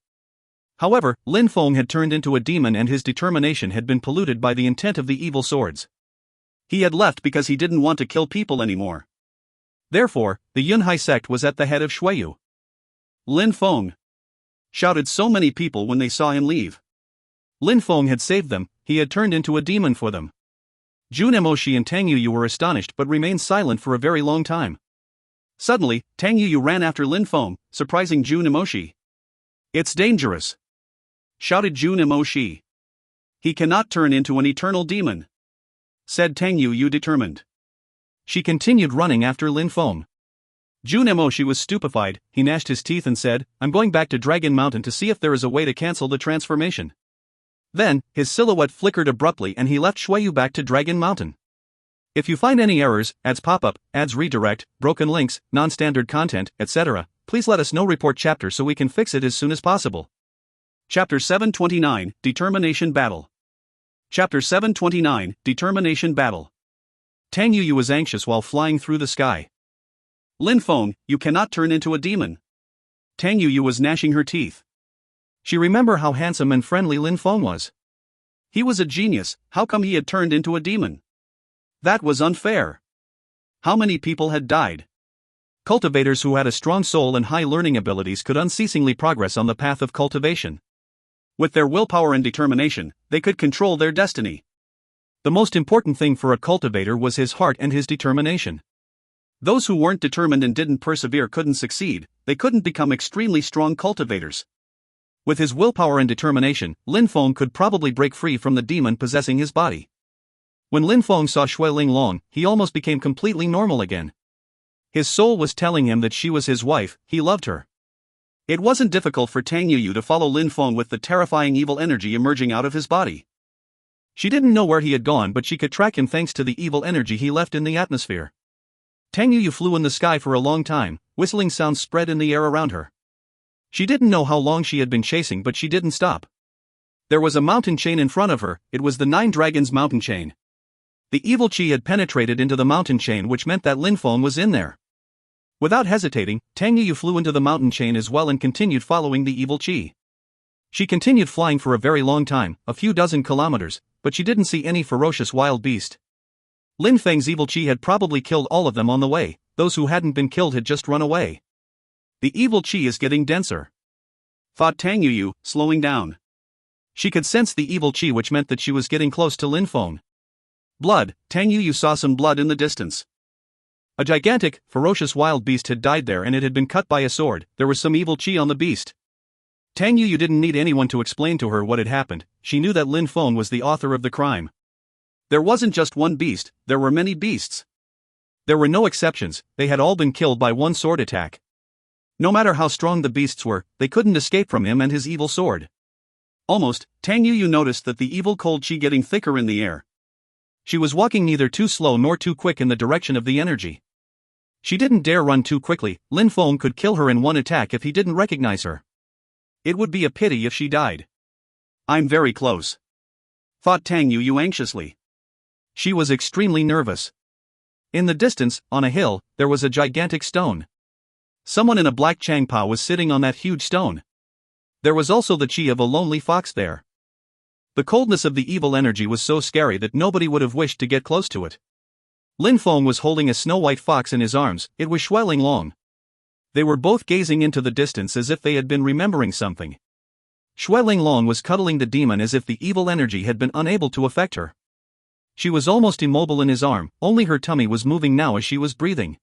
However, Lin Feng had turned into a demon and his determination had been polluted by the intent of the evil swords. He had left because he didn't want to kill people anymore. Therefore, the Yunhai sect was at the head of Shuiyu. Lin Feng! Shouted so many people when they saw him leave. Lin Feng had saved them, he had turned into a demon for them. Jun Emoshi and Tang Yuyu were astonished but remained silent for a very long time. Suddenly, Tang Yuyu ran after Lin Feng, surprising Jun Emoshi. It's dangerous! Shouted Jun Emoshi. He cannot turn into an eternal demon, said Tang Yuyu determined. She continued running after Lin Feng. Jun Emoshi was stupefied, he gnashed his teeth and said, I'm going back to Dragon Mountain to see if there is a way to cancel the transformation. Then, his silhouette flickered abruptly and he left Shuiyu back to Dragon Mountain. If you find any errors, ads pop-up, ads redirect, broken links, non-standard content, etc., please let us know. Report chapter so we can fix it as soon as possible. Chapter 729, Determination Battle. Chapter 729, Determination Battle. Tang Yuyu was anxious while flying through the sky. Lin Feng, you cannot turn into a demon. Tang Yuyu was gnashing her teeth. She remembered how handsome and friendly Lin Feng was. He was a genius, how come he had turned into a demon? That was unfair. How many people had died? Cultivators who had a strong soul and high learning abilities could unceasingly progress on the path of cultivation. With their willpower and determination, they could control their destiny. The most important thing for a cultivator was his heart and his determination. Those who weren't determined and didn't persevere couldn't succeed, they couldn't become extremely strong cultivators. With his willpower and determination, Lin Feng could probably break free from the demon possessing his body. When Lin Feng saw Xue Linglong, he almost became completely normal again. His soul was telling him that she was his wife, he loved her. It wasn't difficult for Tang Yuyu to follow Lin Feng with the terrifying evil energy emerging out of his body. She didn't know where he had gone but she could track him thanks to the evil energy he left in the atmosphere. Tang Yuyu flew in the sky for a long time, whistling sounds spread in the air around her. She didn't know how long she had been chasing but she didn't stop. There was a mountain chain in front of her, it was the Nine Dragons mountain chain. The evil qi had penetrated into the mountain chain which meant that Lin Feng was in there. Without hesitating, Tang Yuyu flew into the mountain chain as well and continued following the evil qi. She continued flying for a very long time, a few dozen kilometers, but she didn't see any ferocious wild beast. Lin Feng's evil qi had probably killed all of them on the way, those who hadn't been killed had just run away. The evil qi is getting denser, thought Tang Yuyu, slowing down. She could sense the evil qi which meant that she was getting close to Lin Feng. Blood, Tang Yuyu saw some blood in the distance. A gigantic, ferocious wild beast had died there and it had been cut by a sword, there was some evil qi on the beast. Tang Yuyu didn't need anyone to explain to her what had happened, she knew that Lin Feng was the author of the crime. There wasn't just one beast, there were many beasts. There were no exceptions, they had all been killed by one sword attack. No matter how strong the beasts were, they couldn't escape from him and his evil sword. Almost, Tang Yuyu noticed that the evil cold qi getting thicker in the air. She was walking neither too slow nor too quick in the direction of the energy. She didn't dare run too quickly, Lin Feng could kill her in one attack if he didn't recognize her. It would be a pity if she died. I'm very close, thought Tang Yuyu anxiously. She was extremely nervous. In the distance, on a hill, there was a gigantic stone. Someone in a black changpa was sitting on that huge stone. There was also the chi of a lonely fox there. The coldness of the evil energy was so scary that nobody would have wished to get close to it. Lin Feng was holding a snow-white fox in his arms. It was Shui Linglong. They were both gazing into the distance as if they had been remembering something. Shui Linglong was cuddling the demon as if the evil energy had been unable to affect her. She was almost immobile in his arm, only her tummy was moving now as she was breathing.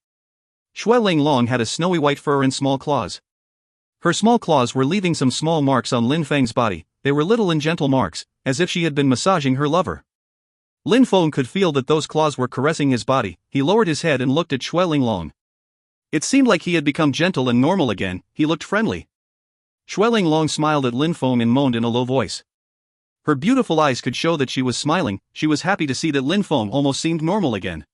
Shui Linglong had a snowy white fur and small claws. Her small claws were leaving some small marks on Lin Feng's body. They were little and gentle marks, as if she had been massaging her lover. Lin Feng could feel that those claws were caressing his body. He lowered his head and looked at Shui Linglong. It seemed like he had become gentle and normal again. He looked friendly. Shui Linglong smiled at Lin Feng and moaned in a low voice. Her beautiful eyes could show that she was smiling. She was happy to see that Lin Feng almost seemed normal again.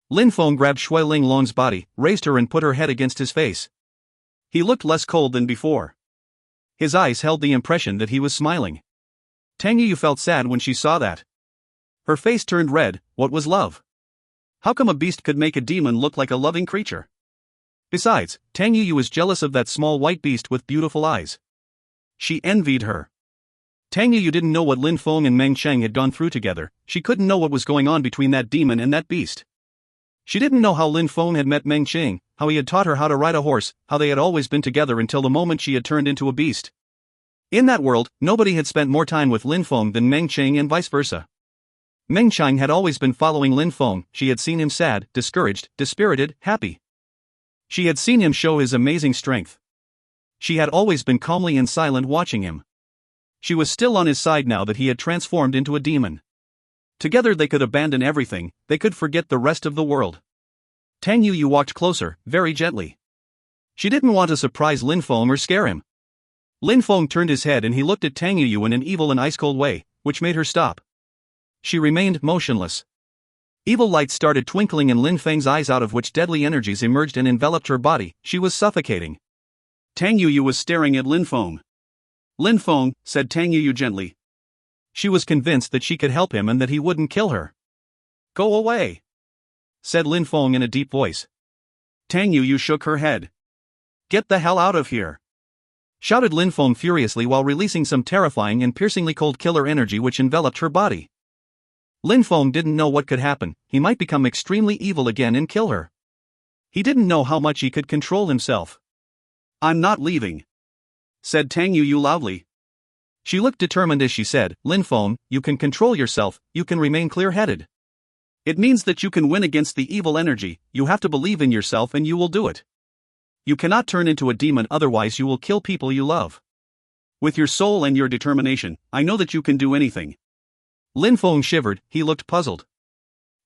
Lin Feng grabbed Shui Linglong's body, raised her and put her head against his face. He looked less cold than before. His eyes held the impression that he was smiling. Tang Yu felt sad when she saw that. Her face turned red. What was love? How come a beast could make a demon look like a loving creature? Besides, Tang Yu was jealous of that small white beast with beautiful eyes. She envied her. Tang Yu didn't know what Lin Feng and Meng Cheng had gone through together. She couldn't know what was going on between that demon and that beast. She didn't know how Lin Feng had met Meng Cheng, how he had taught her how to ride a horse, how they had always been together until the moment she had turned into a beast. In that world, nobody had spent more time with Lin Feng than Meng Cheng and vice versa. Meng Cheng had always been following Lin Feng. She had seen him sad, discouraged, dispirited, happy. She had seen him show his amazing strength. She had always been calmly and silent watching him. She was still on his side now that he had transformed into a demon. Together they could abandon everything, they could forget the rest of the world. Tang Yu walked closer, very gently. She didn't want to surprise Lin Feng or scare him. Lin Feng turned his head and he looked at Tang Yu in an evil and ice-cold way, which made her stop. She remained motionless. Evil lights started twinkling in Lin Feng's eyes, out of which deadly energies emerged and enveloped her body. She was suffocating. Tang Yu was staring at Lin Feng. Lin Feng, said Tang Yu gently. She was convinced that she could help him and that he wouldn't kill her. Go away, said Lin Feng in a deep voice. Tang Yu shook her head. Get the hell out of here, shouted Lin Feng furiously while releasing some terrifying and piercingly cold killer energy which enveloped her body. Lin Feng didn't know what could happen. He might become extremely evil again and kill her. He didn't know how much he could control himself. I'm not leaving, said Tang Yu loudly. She looked determined as she said, Lin Feng, you can control yourself, you can remain clear-headed. It means that you can win against the evil energy. You have to believe in yourself and you will do it. You cannot turn into a demon, otherwise you will kill people you love. With your soul and your determination, I know that you can do anything. Lin Feng shivered. He looked puzzled.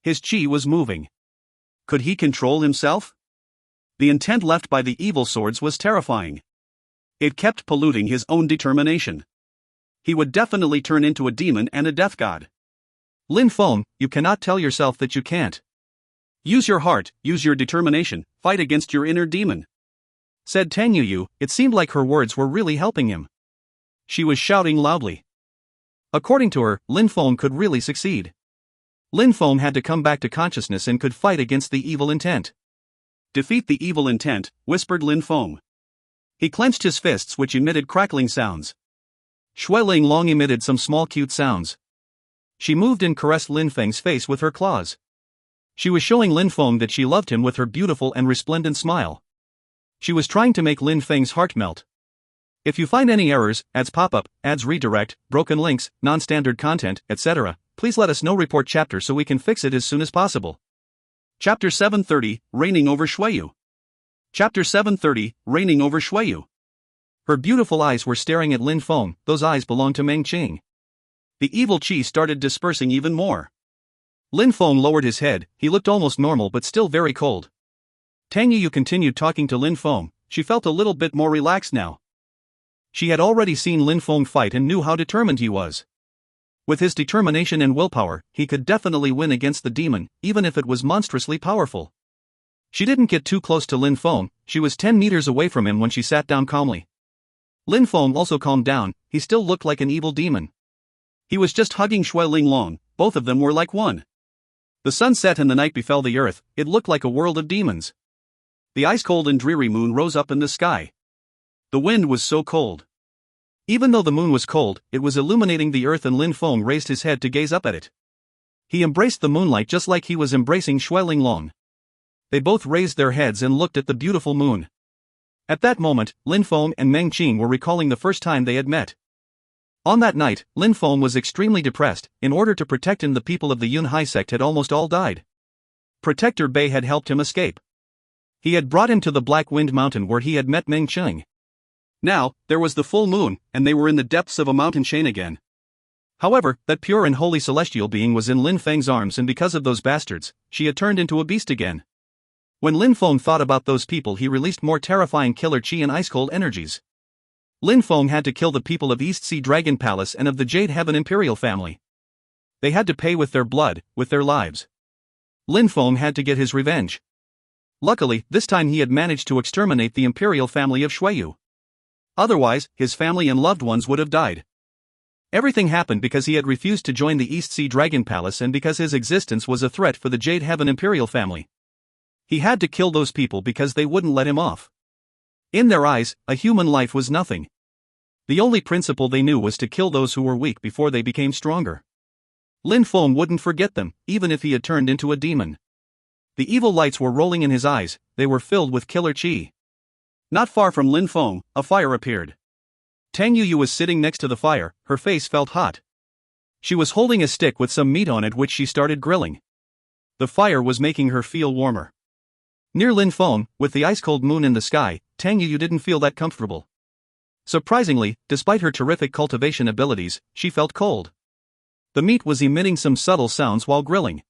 His chi was moving. Could he control himself? The intent left by the evil swords was terrifying. It kept polluting his own determination. He would definitely turn into a demon and a death god. Lin Feng, you cannot tell yourself that you can't. Use your heart, use your determination, fight against your inner demon, said Tang Yu. It seemed like her words were really helping him. She was shouting loudly. According to her, Lin Feng could really succeed. Lin Feng had to come back to consciousness and could fight against the evil intent. Defeat the evil intent, whispered Lin Feng. He clenched his fists which emitted crackling sounds. Shui Linglong emitted some small cute sounds. She moved and caressed Lin Feng's face with her claws. She was showing Lin Feng that she loved him with her beautiful and resplendent smile. She was trying to make Lin Feng's heart melt. If you find any errors, ads pop up, ads redirect, broken links, non-standard content, etc., please let us know. Report chapter so we can fix it as soon as possible. Chapter 730, Reigning over Shuiyu. Chapter 730, Reigning over Shuiyu. Her beautiful eyes were staring at Lin Feng. Those eyes belonged to Meng Cheng. The evil chi started dispersing even more. Lin Feng lowered his head. He looked almost normal but still very cold. Tang Yu continued talking to Lin Feng. She felt a little bit more relaxed now. She had already seen Lin Feng fight and knew how determined he was. With his determination and willpower, he could definitely win against the demon, even if it was monstrously powerful. She didn't get too close to Lin Feng. She was 10 meters away from him when she sat down calmly. Lin Feng also calmed down. He still looked like an evil demon. He was just hugging Shui Linglong. Both of them were like one. The sun set and the night befell the earth. It looked like a world of demons. The ice-cold and dreary moon rose up in the sky. The wind was so cold. Even though the moon was cold, it was illuminating the earth, and Lin Feng raised his head to gaze up at it. He embraced the moonlight just like he was embracing Shui Linglong. They both raised their heads and looked at the beautiful moon. At that moment, Lin Feng and Meng Qing were recalling the first time they had met. On that night, Lin Feng was extremely depressed. In order to protect him, the people of the Yun Hai sect had almost all died. Protector Bei had helped him escape. He had brought him to the Black Wind Mountain where he had met Meng Qing. Now, there was the full moon, and they were in the depths of a mountain chain again. However, that pure and holy celestial being was in Lin Feng's arms, and because of those bastards, she had turned into a beast again. When Lin Feng thought about those people, he released more terrifying killer chi and ice-cold energies. Lin Feng had to kill the people of East Sea Dragon Palace and of the Jade Heaven Imperial family. They had to pay with their blood, with their lives. Lin Feng had to get his revenge. Luckily, this time he had managed to exterminate the imperial family of Shuiyu. Otherwise, his family and loved ones would have died. Everything happened because he had refused to join the East Sea Dragon Palace and because his existence was a threat for the Jade Heaven Imperial family. He had to kill those people because they wouldn't let him off. In their eyes, a human life was nothing. The only principle they knew was to kill those who were weak before they became stronger. Lin Feng wouldn't forget them, even if he had turned into a demon. The evil lights were rolling in his eyes, they were filled with killer chi. Not far from Lin Feng, a fire appeared. Tang Yuyu was sitting next to the fire, her face felt hot. She was holding a stick with some meat on it which she started grilling. The fire was making her feel warmer. Near Lin Feng, with the ice-cold moon in the sky, Tang Yuyu didn't feel that comfortable. Surprisingly, despite her terrific cultivation abilities, she felt cold. The meat was emitting some subtle sounds while grilling.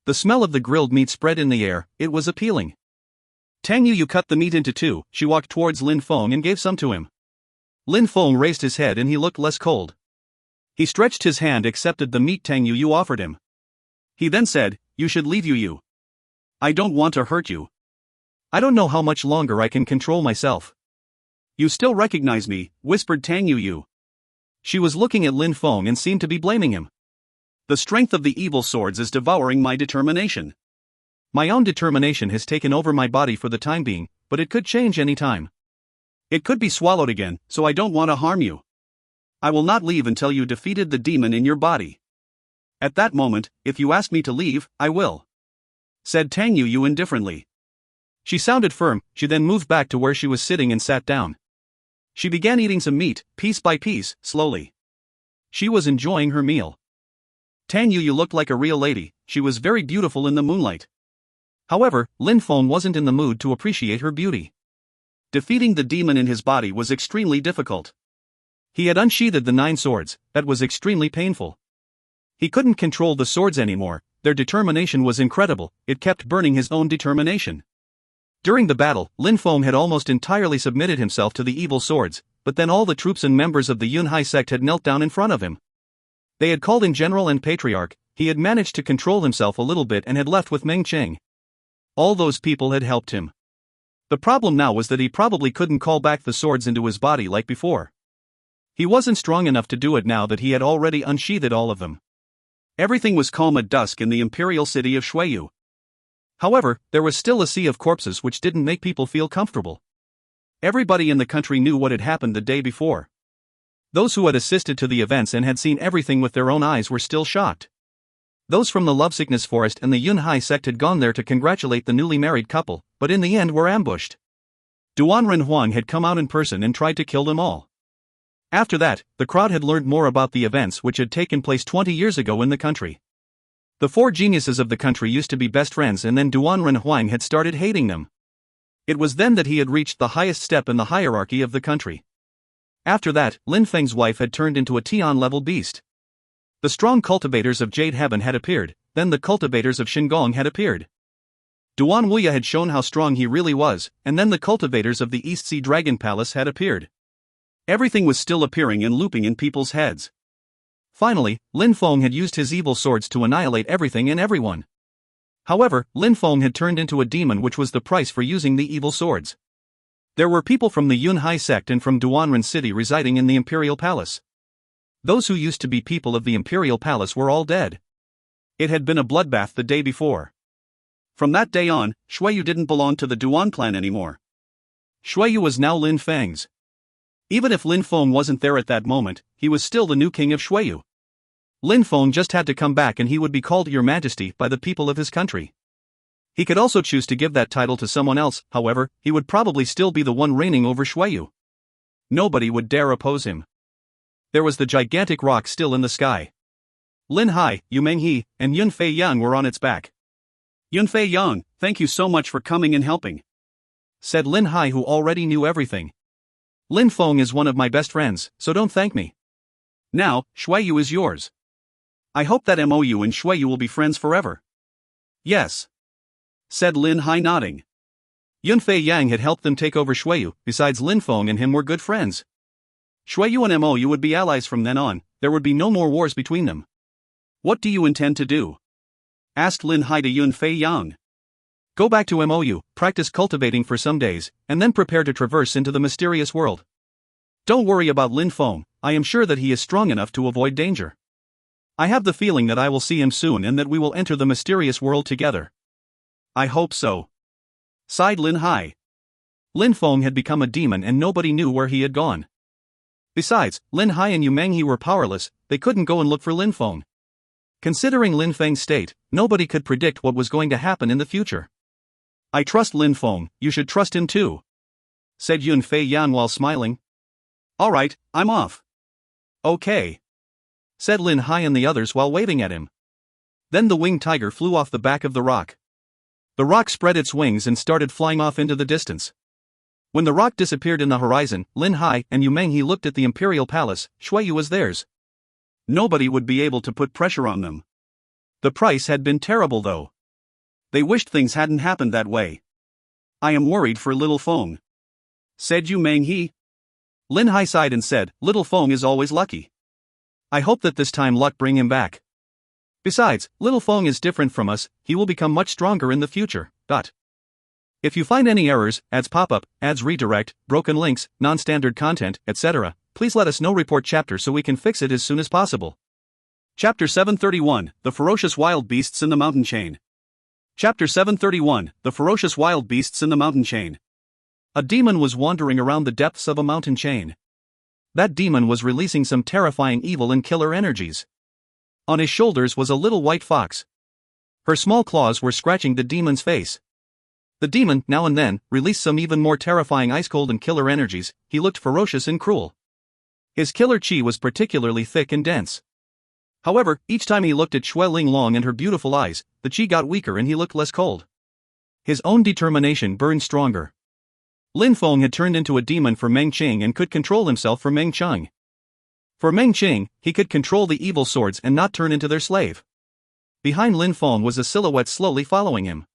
The smell of the grilled meat spread in the air, it was appealing. Tang Yuyu cut the meat into two. She walked towards Lin Feng and gave some to him. Lin Feng raised his head and he looked less cold. He stretched his hand, accepted the meat Tang Yuyu offered him. He then said, "You should leave, Yuyu. I don't want to hurt you. I don't know how much longer I can control myself." "You still recognize me," whispered Tang Yuyu. She was looking at Lin Feng and seemed to be blaming him. "The strength of the evil swords is devouring my determination. My own determination has taken over my body for the time being, but it could change any time. It could be swallowed again, so I don't want to harm you. I will not leave until you defeated the demon in your body. At that moment, if you ask me to leave, I will," said Tang Yuyu indifferently. She sounded firm. She then moved back to where she was sitting and sat down. She began eating some meat, piece by piece, slowly. She was enjoying her meal. Tang Yuyu looked like a real lady. She was very beautiful in the moonlight. However, Lin Feng wasn't in the mood to appreciate her beauty. Defeating the demon in his body was extremely difficult. He had unsheathed the 9 swords, that was extremely painful. He couldn't control the swords anymore, their determination was incredible, it kept burning his own determination. During the battle, Lin Feng had almost entirely submitted himself to the evil swords, but then all the troops and members of the Yun Hai sect had knelt down in front of him. They had called him General and Patriarch. He had managed to control himself a little bit and had left with Meng Qing. All those people had helped him. The problem now was that he probably couldn't call back the swords into his body like before. He wasn't strong enough to do it now that he had already unsheathed all of them. Everything was calm at dusk in the imperial city of Shuiyu. However, there was still a sea of corpses which didn't make people feel comfortable. Everybody in the country knew what had happened the day before. Those who had assisted to the events and had seen everything with their own eyes were still shocked. Those from the Lovesickness Forest and the Yun Hai sect had gone there to congratulate the newly married couple, but in the end were ambushed. Duanren Huang had come out in person and tried to kill them all. After that, the crowd had learned more about the events which had taken place 20 years ago in the country. The 4 geniuses of the country used to be best friends, and then Duanren Huang had started hating them. It was then that he had reached the highest step in the hierarchy of the country. After that, Lin Feng's wife had turned into a Tian-level beast. The strong cultivators of Jade Heaven had appeared, then the cultivators of Shingong had appeared. Duan Wuya had shown how strong he really was, and then the cultivators of the East Sea Dragon Palace had appeared. Everything was still appearing and looping in people's heads. Finally, Lin Feng had used his evil swords to annihilate everything and everyone. However, Lin Feng had turned into a demon, which was the price for using the evil swords. There were people from the Yun Hai sect and from Duanren City residing in the Imperial Palace. Those who used to be people of the Imperial Palace were all dead. It had been a bloodbath the day before. From that day on, Shuiyu didn't belong to the Duan clan anymore. Shuiyu was now Lin Feng's. Even if Lin Feng wasn't there at that moment, he was still the new king of Shuiyu. Lin Feng just had to come back and he would be called Your Majesty by the people of his country. He could also choose to give that title to someone else, however, he would probably still be the one reigning over Shuiyu. Nobody would dare oppose him. There was the gigantic rock still in the sky. Lin Hai, Yu Menghe, and Yun Fei Yang were on its back. Yun Fei Yang, thank you so much for coming and helping, said Lin Hai, who already knew everything. Lin Feng is one of my best friends, so don't thank me. Now, Shuiyu is yours. I hope that MOU and Shuiyu will be friends forever. Yes, said Lin Hai, nodding. Yun Fei Yang had helped them take over Shuiyu, besides Lin Feng and him were good friends. Shuiyu and MOU would be allies from then on, there would be no more wars between them. What do you intend to do? Asked Lin Hai to Yun Fei Yang. Go back to MOU, practice cultivating for some days, and then prepare to traverse into the mysterious world. Don't worry about Lin Feng, I am sure that he is strong enough to avoid danger. I have the feeling that I will see him soon and that we will enter the mysterious world together. I hope so, sighed Lin Hai. Lin Feng had become a demon and nobody knew where he had gone. Besides, Lin Hai and Yu Menghe were powerless, they couldn't go and look for Lin Feng. Considering Lin Feng's state, nobody could predict what was going to happen in the future. I trust Lin Feng, you should trust him too, said Yun Fei Yan while smiling. Alright, I'm off. Okay, said Lin Hai and the others while waving at him. Then the winged tiger flew off the back of the rock. The rock spread its wings and started flying off into the distance. When the rock disappeared in the horizon, Lin Hai and Yu Menghe looked at the imperial palace. Shuiyu was theirs. Nobody would be able to put pressure on them. The price had been terrible though. They wished things hadn't happened that way. I am worried for little Feng, said Yu Menghe. Lin Hai sighed and said, little Feng is always lucky. I hope that this time luck bring him back. Besides, little Feng is different from us, he will become much stronger in the future. If you find any errors, ads pop up, ads redirect, broken links, non-standard content, etc., please let us know. Report chapter so we can fix it as soon as possible. Chapter 731, The Ferocious Wild Beasts in the Mountain Chain. Chapter 731, The Ferocious Wild Beasts in the Mountain Chain. A demon was wandering around the depths of a mountain chain. That demon was releasing some terrifying evil and killer energies. On his shoulders was a little white fox. Her small claws were scratching the demon's face. The demon, now and then, released some even more terrifying ice-cold and killer energies. He looked ferocious and cruel. His killer chi was particularly thick and dense. However, each time he looked at Xue Linglong and her beautiful eyes, the chi got weaker and he looked less cold. His own determination burned stronger. Lin Feng had turned into a demon for Meng Qing and could control himself for Meng Cheng. For Meng Qing, he could control the evil swords and not turn into their slave. Behind Lin Feng was a silhouette slowly following him.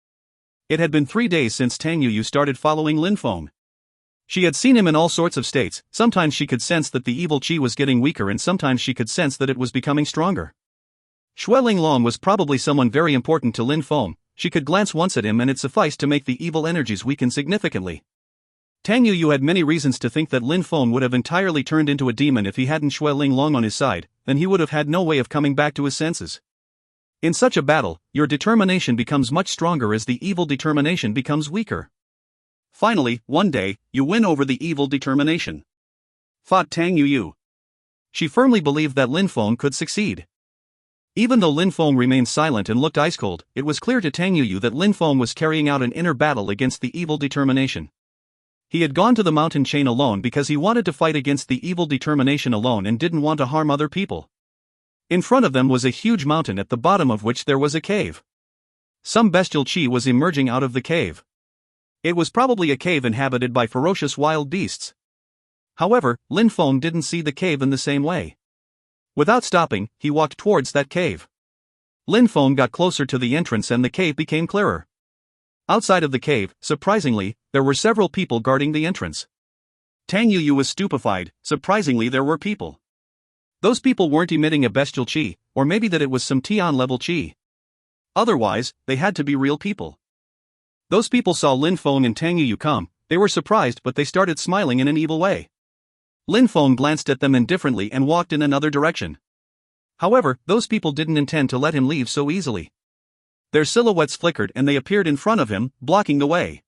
It had been 3 days since Tang Yuyu started following Lin Feng. She had seen him in all sorts of states. Sometimes she could sense that the evil chi was getting weaker and sometimes she could sense that it was becoming stronger. Xue Linglong was probably someone very important to Lin Feng. She could glance once at him and it sufficed to make the evil energies weaken significantly. Tang Yuyu had many reasons to think that Lin Feng would have entirely turned into a demon if he hadn't Xue Linglong on his side, then he would have had no way of coming back to his senses. In such a battle, your determination becomes much stronger as the evil determination becomes weaker. Finally, one day, you win over the evil determination, thought Tang Yuyu. She firmly believed that Lin Feng could succeed. Even though Lin Feng remained silent and looked ice-cold, it was clear to Tang Yuyu that Lin Feng was carrying out an inner battle against the evil determination. He had gone to the mountain chain alone because he wanted to fight against the evil determination alone and didn't want to harm other people. In front of them was a huge mountain at the bottom of which there was a cave. Some bestial chi was emerging out of the cave. It was probably a cave inhabited by ferocious wild beasts. However, Lin Feng didn't see the cave in the same way. Without stopping, he walked towards that cave. Lin Feng got closer to the entrance and the cave became clearer. Outside of the cave, surprisingly, there were several people guarding the entrance. Tang Yuyu was stupefied. Surprisingly, there were people. Those people weren't emitting a bestial chi, or maybe that it was some Tian level chi. Otherwise, they had to be real people. Those people saw Lin Feng and Tang Yuyu come. They were surprised but they started smiling in an evil way. Lin Feng glanced at them indifferently and walked in another direction. However, those people didn't intend to let him leave so easily. Their silhouettes flickered and they appeared in front of him, blocking the way.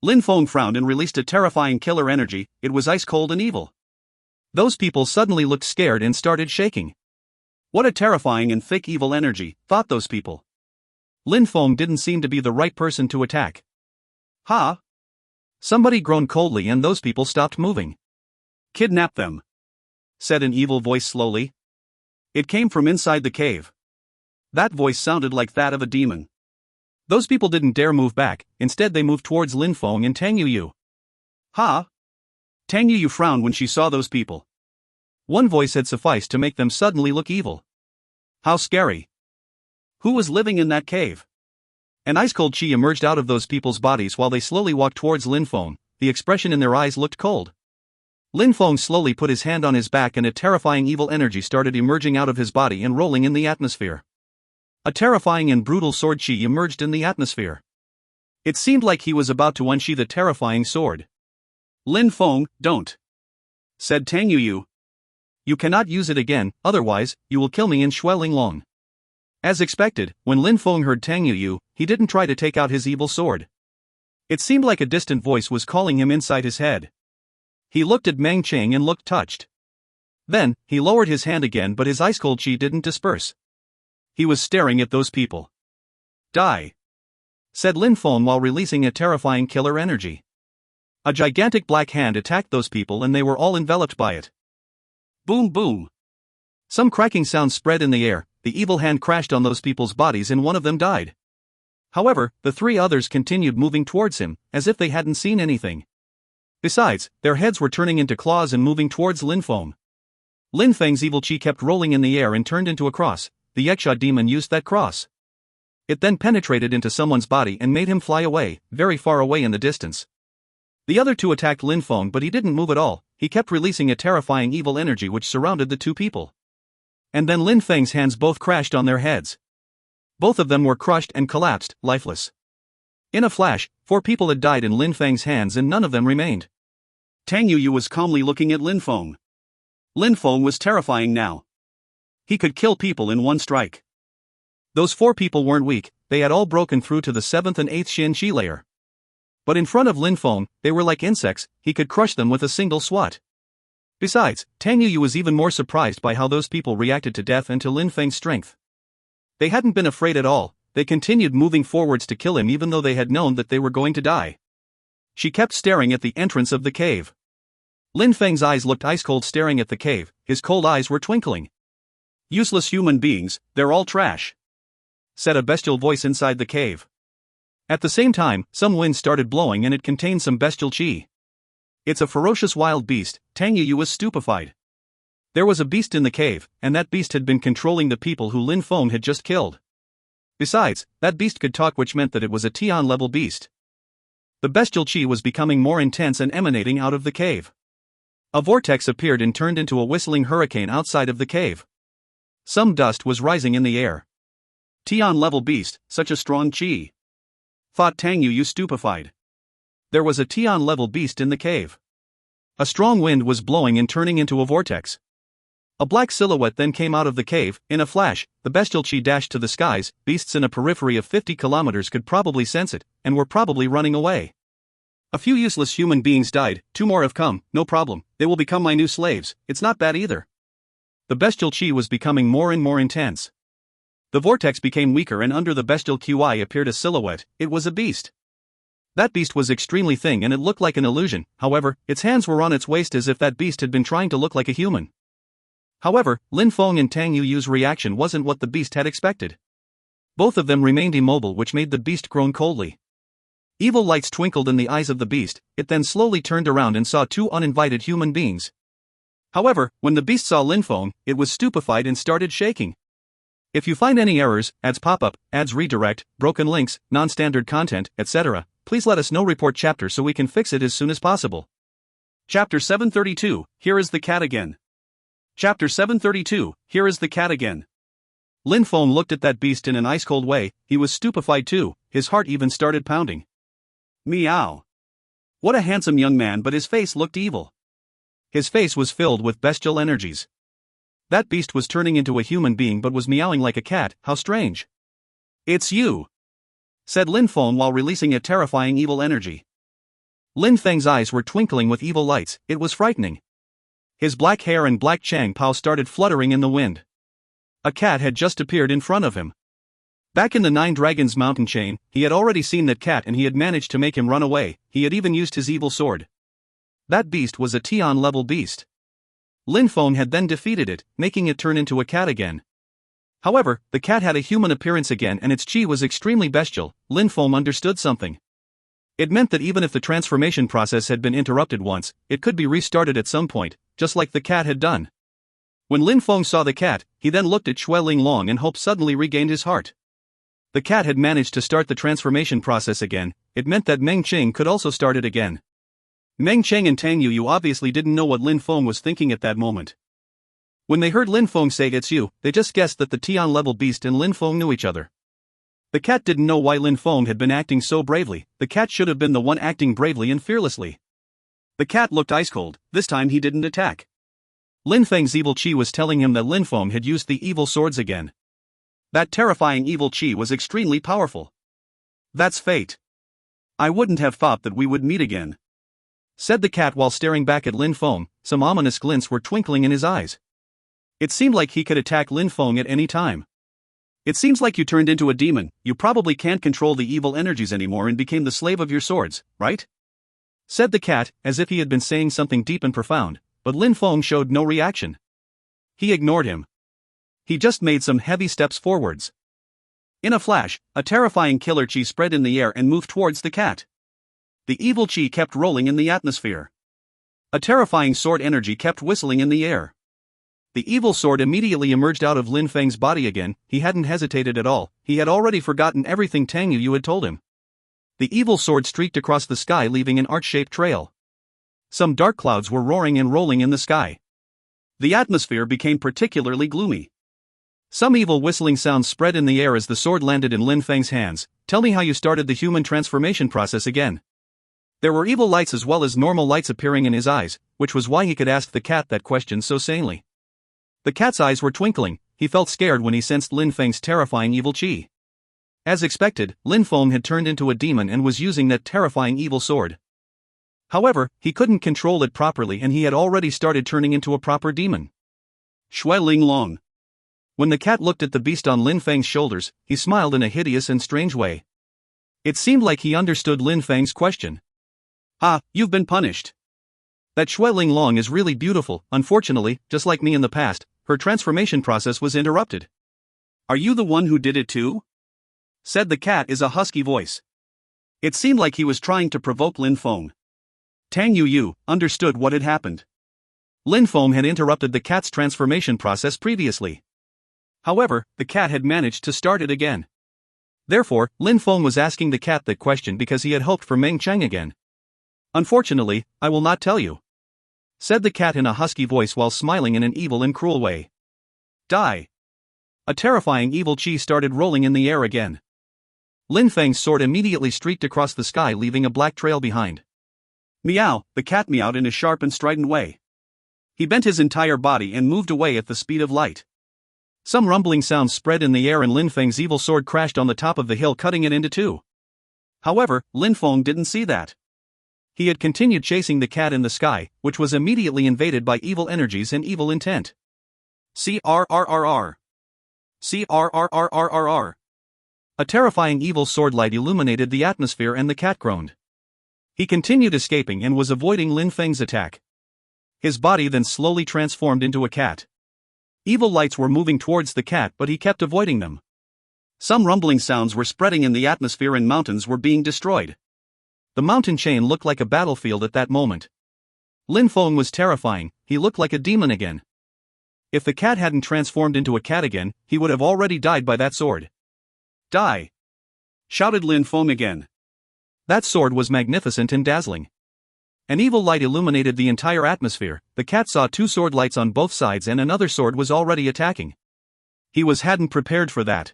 Lin Feng frowned and released a terrifying killer energy. It was ice cold and evil. Those people suddenly looked scared and started shaking. What a terrifying and thick evil energy, thought those people. Lin Feng didn't seem to be the right person to attack. Ha! Somebody groaned coldly and those people stopped moving. Kidnap them, said an evil voice slowly. It came from inside the cave. That voice sounded like that of a demon. Those people didn't dare move back, instead they moved towards Lin Feng and Tang Yuyu. Ha! Tang Yuyu frowned when she saw those people. One voice had sufficed to make them suddenly look evil. How scary. Who was living in that cave? An ice-cold chi emerged out of those people's bodies while they slowly walked towards Lin Feng. The expression in their eyes looked cold. Lin Feng slowly put his hand on his back and a terrifying evil energy started emerging out of his body and rolling in the atmosphere. A terrifying and brutal sword chi emerged in the atmosphere. It seemed like he was about to unsheath a terrifying sword. Lin Feng, don't, said Tang Yuyu. You cannot use it again, otherwise, you will kill me in Shui Linglong. As expected, when Lin Feng heard Tang Yuyu, he didn't try to take out his evil sword. It seemed like a distant voice was calling him inside his head. He looked at Meng Cheng and looked touched. Then, he lowered his hand again but his ice-cold chi didn't disperse. He was staring at those people. Die, said Lin Feng while releasing a terrifying killer energy. A gigantic black hand attacked those people and they were all enveloped by it. Boom boom. Some cracking sound spread in the air, the evil hand crashed on those people's bodies and one of them died. However, the three others continued moving towards him, as if they hadn't seen anything. Besides, their heads were turning into claws and moving towards Lin Feng. Lin Feng's evil chi kept rolling in the air and turned into a cross. The Yaksha demon used that cross. It then penetrated into someone's body and made him fly away, very far away in the distance. The other two attacked Lin Feng but he didn't move at all, he kept releasing a terrifying evil energy which surrounded the two people. And then Lin Feng's hands both crashed on their heads. Both of them were crushed and collapsed, lifeless. In a flash, 4 people had died in Lin Feng's hands and none of them remained. Tang Yuyu was calmly looking at Lin Feng. Lin Feng was terrifying now. He could kill people in one strike. Those 4 people weren't weak, they had all broken through to the 7th and 8th Xin Chi layer. But in front of Lin Feng, they were like insects, he could crush them with a single swat. Besides, Tang Yuyu was even more surprised by how those people reacted to death and to Lin Feng's strength. They hadn't been afraid at all, they continued moving forwards to kill him even though they had known that they were going to die. She kept staring at the entrance of the cave. Lin Feng's eyes looked ice-cold staring at the cave, his cold eyes were twinkling. Useless human beings, they're all trash, said a bestial voice inside the cave. At the same time, some wind started blowing and it contained some bestial chi. It's a ferocious wild beast, Tang Yuyu was stupefied. There was a beast in the cave, and that beast had been controlling the people who Lin Feng had just killed. Besides, that beast could talk which meant that it was a Tian-level beast. The bestial chi was becoming more intense and emanating out of the cave. A vortex appeared and turned into a whistling hurricane outside of the cave. Some dust was rising in the air. Tian-level beast, such a strong chi, thought Tang Yuyu stupefied. There was a Tian-level beast in the cave. A strong wind was blowing and turning into a vortex. A black silhouette then came out of the cave. In a flash, the bestial chi dashed to the skies. Beasts in a periphery of 50 kilometers could probably sense it, and were probably running away. A few useless human beings died, 2 more have come, no problem, they will become my new slaves, it's not bad either. The bestial chi was becoming more and more intense. The vortex became weaker and under the bestial qi appeared a silhouette, it was a beast. That beast was extremely thin and it looked like an illusion, however, its hands were on its waist as if that beast had been trying to look like a human. However, Lin Feng and Tang Yuyu's reaction wasn't what the beast had expected. Both of them remained immobile which made the beast groan coldly. Evil lights twinkled in the eyes of the beast, it then slowly turned around and saw 2 uninvited human beings. However, when the beast saw Lin Feng, it was stupefied and started shaking. If you find any errors, ads pop up, ads redirect, broken links, non-standard content, etc., please let us know. Report chapter so we can fix it as soon as possible. Chapter 732, Here is the cat again. Chapter 732, Here is the cat again. Lin Feng looked at that beast in an ice-cold way, he was stupefied too, his heart even started pounding. Meow. What a handsome young man, but his face looked evil. His face was filled with bestial energies. That beast was turning into a human being but was meowing like a cat. How strange. It's you, said Lin Feng while releasing a terrifying evil energy. Lin Feng's eyes were twinkling with evil lights. It was frightening. His black hair and black Chang Pao started fluttering in the wind. A cat had just appeared in front of him. Back in the Nine Dragons mountain chain, he had already seen that cat and he had managed to make him run away. He had even used his evil sword. That beast was a Tian-level beast. Lin Feng had then defeated it, making it turn into a cat again. However, the cat had a human appearance again and its chi was extremely bestial. Lin Feng understood something. It meant that even if the transformation process had been interrupted once, it could be restarted at some point, just like the cat had done. When Lin Feng saw the cat, he then looked at Xue Linglong and hope suddenly regained his heart. The cat had managed to start the transformation process again. It meant that Meng Qing could also start it again. Meng Cheng and Tang Yu obviously didn't know what Lin Feng was thinking at that moment. When they heard Lin Feng say it's you, they just guessed that the Tian-level beast and Lin Feng knew each other. The cat didn't know why Lin Feng had been acting so bravely. The cat should have been the one acting bravely and fearlessly. The cat looked ice cold. This time he didn't attack. Lin Feng's evil chi was telling him that Lin Feng had used the evil swords again. That terrifying evil chi was extremely powerful. That's fate. I wouldn't have thought that we would meet again, said the cat while staring back at Lin Feng. Some ominous glints were twinkling in his eyes. It seemed like he could attack Lin Feng at any time. It seems like you turned into a demon. You probably can't control the evil energies anymore and became the slave of your swords, right? Said the cat, as if he had been saying something deep and profound, but Lin Feng showed no reaction. He ignored him. He just made some heavy steps forwards. In a flash, a terrifying killer chi spread in the air and moved towards the cat. The evil chi kept rolling in the atmosphere. A terrifying sword energy kept whistling in the air. The evil sword immediately emerged out of Lin Feng's body again. He hadn't hesitated at all. He had already forgotten everything Tang Yu had told him. The evil sword streaked across the sky, leaving an arch-shaped trail. Some dark clouds were roaring and rolling in the sky. The atmosphere became particularly gloomy. Some evil whistling sounds spread in the air as the sword landed in Lin Feng's hands. Tell me how you started the human transformation process again. There were evil lights as well as normal lights appearing in his eyes, which was why he could ask the cat that question so sanely. The cat's eyes were twinkling. He felt scared when he sensed Lin Feng's terrifying evil chi. As expected, Lin Feng had turned into a demon and was using that terrifying evil sword. However, he couldn't control it properly and he had already started turning into a proper demon. Xue Linglong. When the cat looked at the beast on Lin Feng's shoulders, he smiled in a hideous and strange way. It seemed like he understood Lin Feng's question. Ah, you've been punished. That Xue Linglong is really beautiful. Unfortunately, just like me in the past, her transformation process was interrupted. Are you the one who did it too? Said the cat in a husky voice. It seemed like he was trying to provoke Lin Feng. Tang Yu understood what had happened. Lin Feng had interrupted the cat's transformation process previously. However, the cat had managed to start it again. Therefore, Lin Feng was asking the cat that question because he had hoped for Meng Cheng again. Unfortunately, I will not tell you, said the cat in a husky voice while smiling in an evil and cruel way. Die. A terrifying evil chi started rolling in the air again. Lin Feng's sword immediately streaked across the sky, leaving a black trail behind. Meow, the cat meowed in a sharp and strident way. He bent his entire body and moved away at the speed of light. Some rumbling sounds spread in the air and Lin Feng's evil sword crashed on the top of the hill, cutting it into two. However, Lin Feng didn't see that. He had continued chasing the cat in the sky, which was immediately invaded by evil energies and evil intent. CRRRR. CRRRRRR. A terrifying evil sword light illuminated the atmosphere and the cat groaned. He continued escaping and was avoiding Lin Feng's attack. His body then slowly transformed into a cat. Evil lights were moving towards the cat, but he kept avoiding them. Some rumbling sounds were spreading in the atmosphere and mountains were being destroyed. The mountain chain looked like a battlefield at that moment. Lin Feng was terrifying. He looked like a demon again. If the cat hadn't transformed into a cat again, he would have already died by that sword. Die! Shouted Lin Feng again. That sword was magnificent and dazzling. An evil light illuminated the entire atmosphere. The cat saw two sword lights on both sides and another sword was already attacking. He hadn't prepared for that.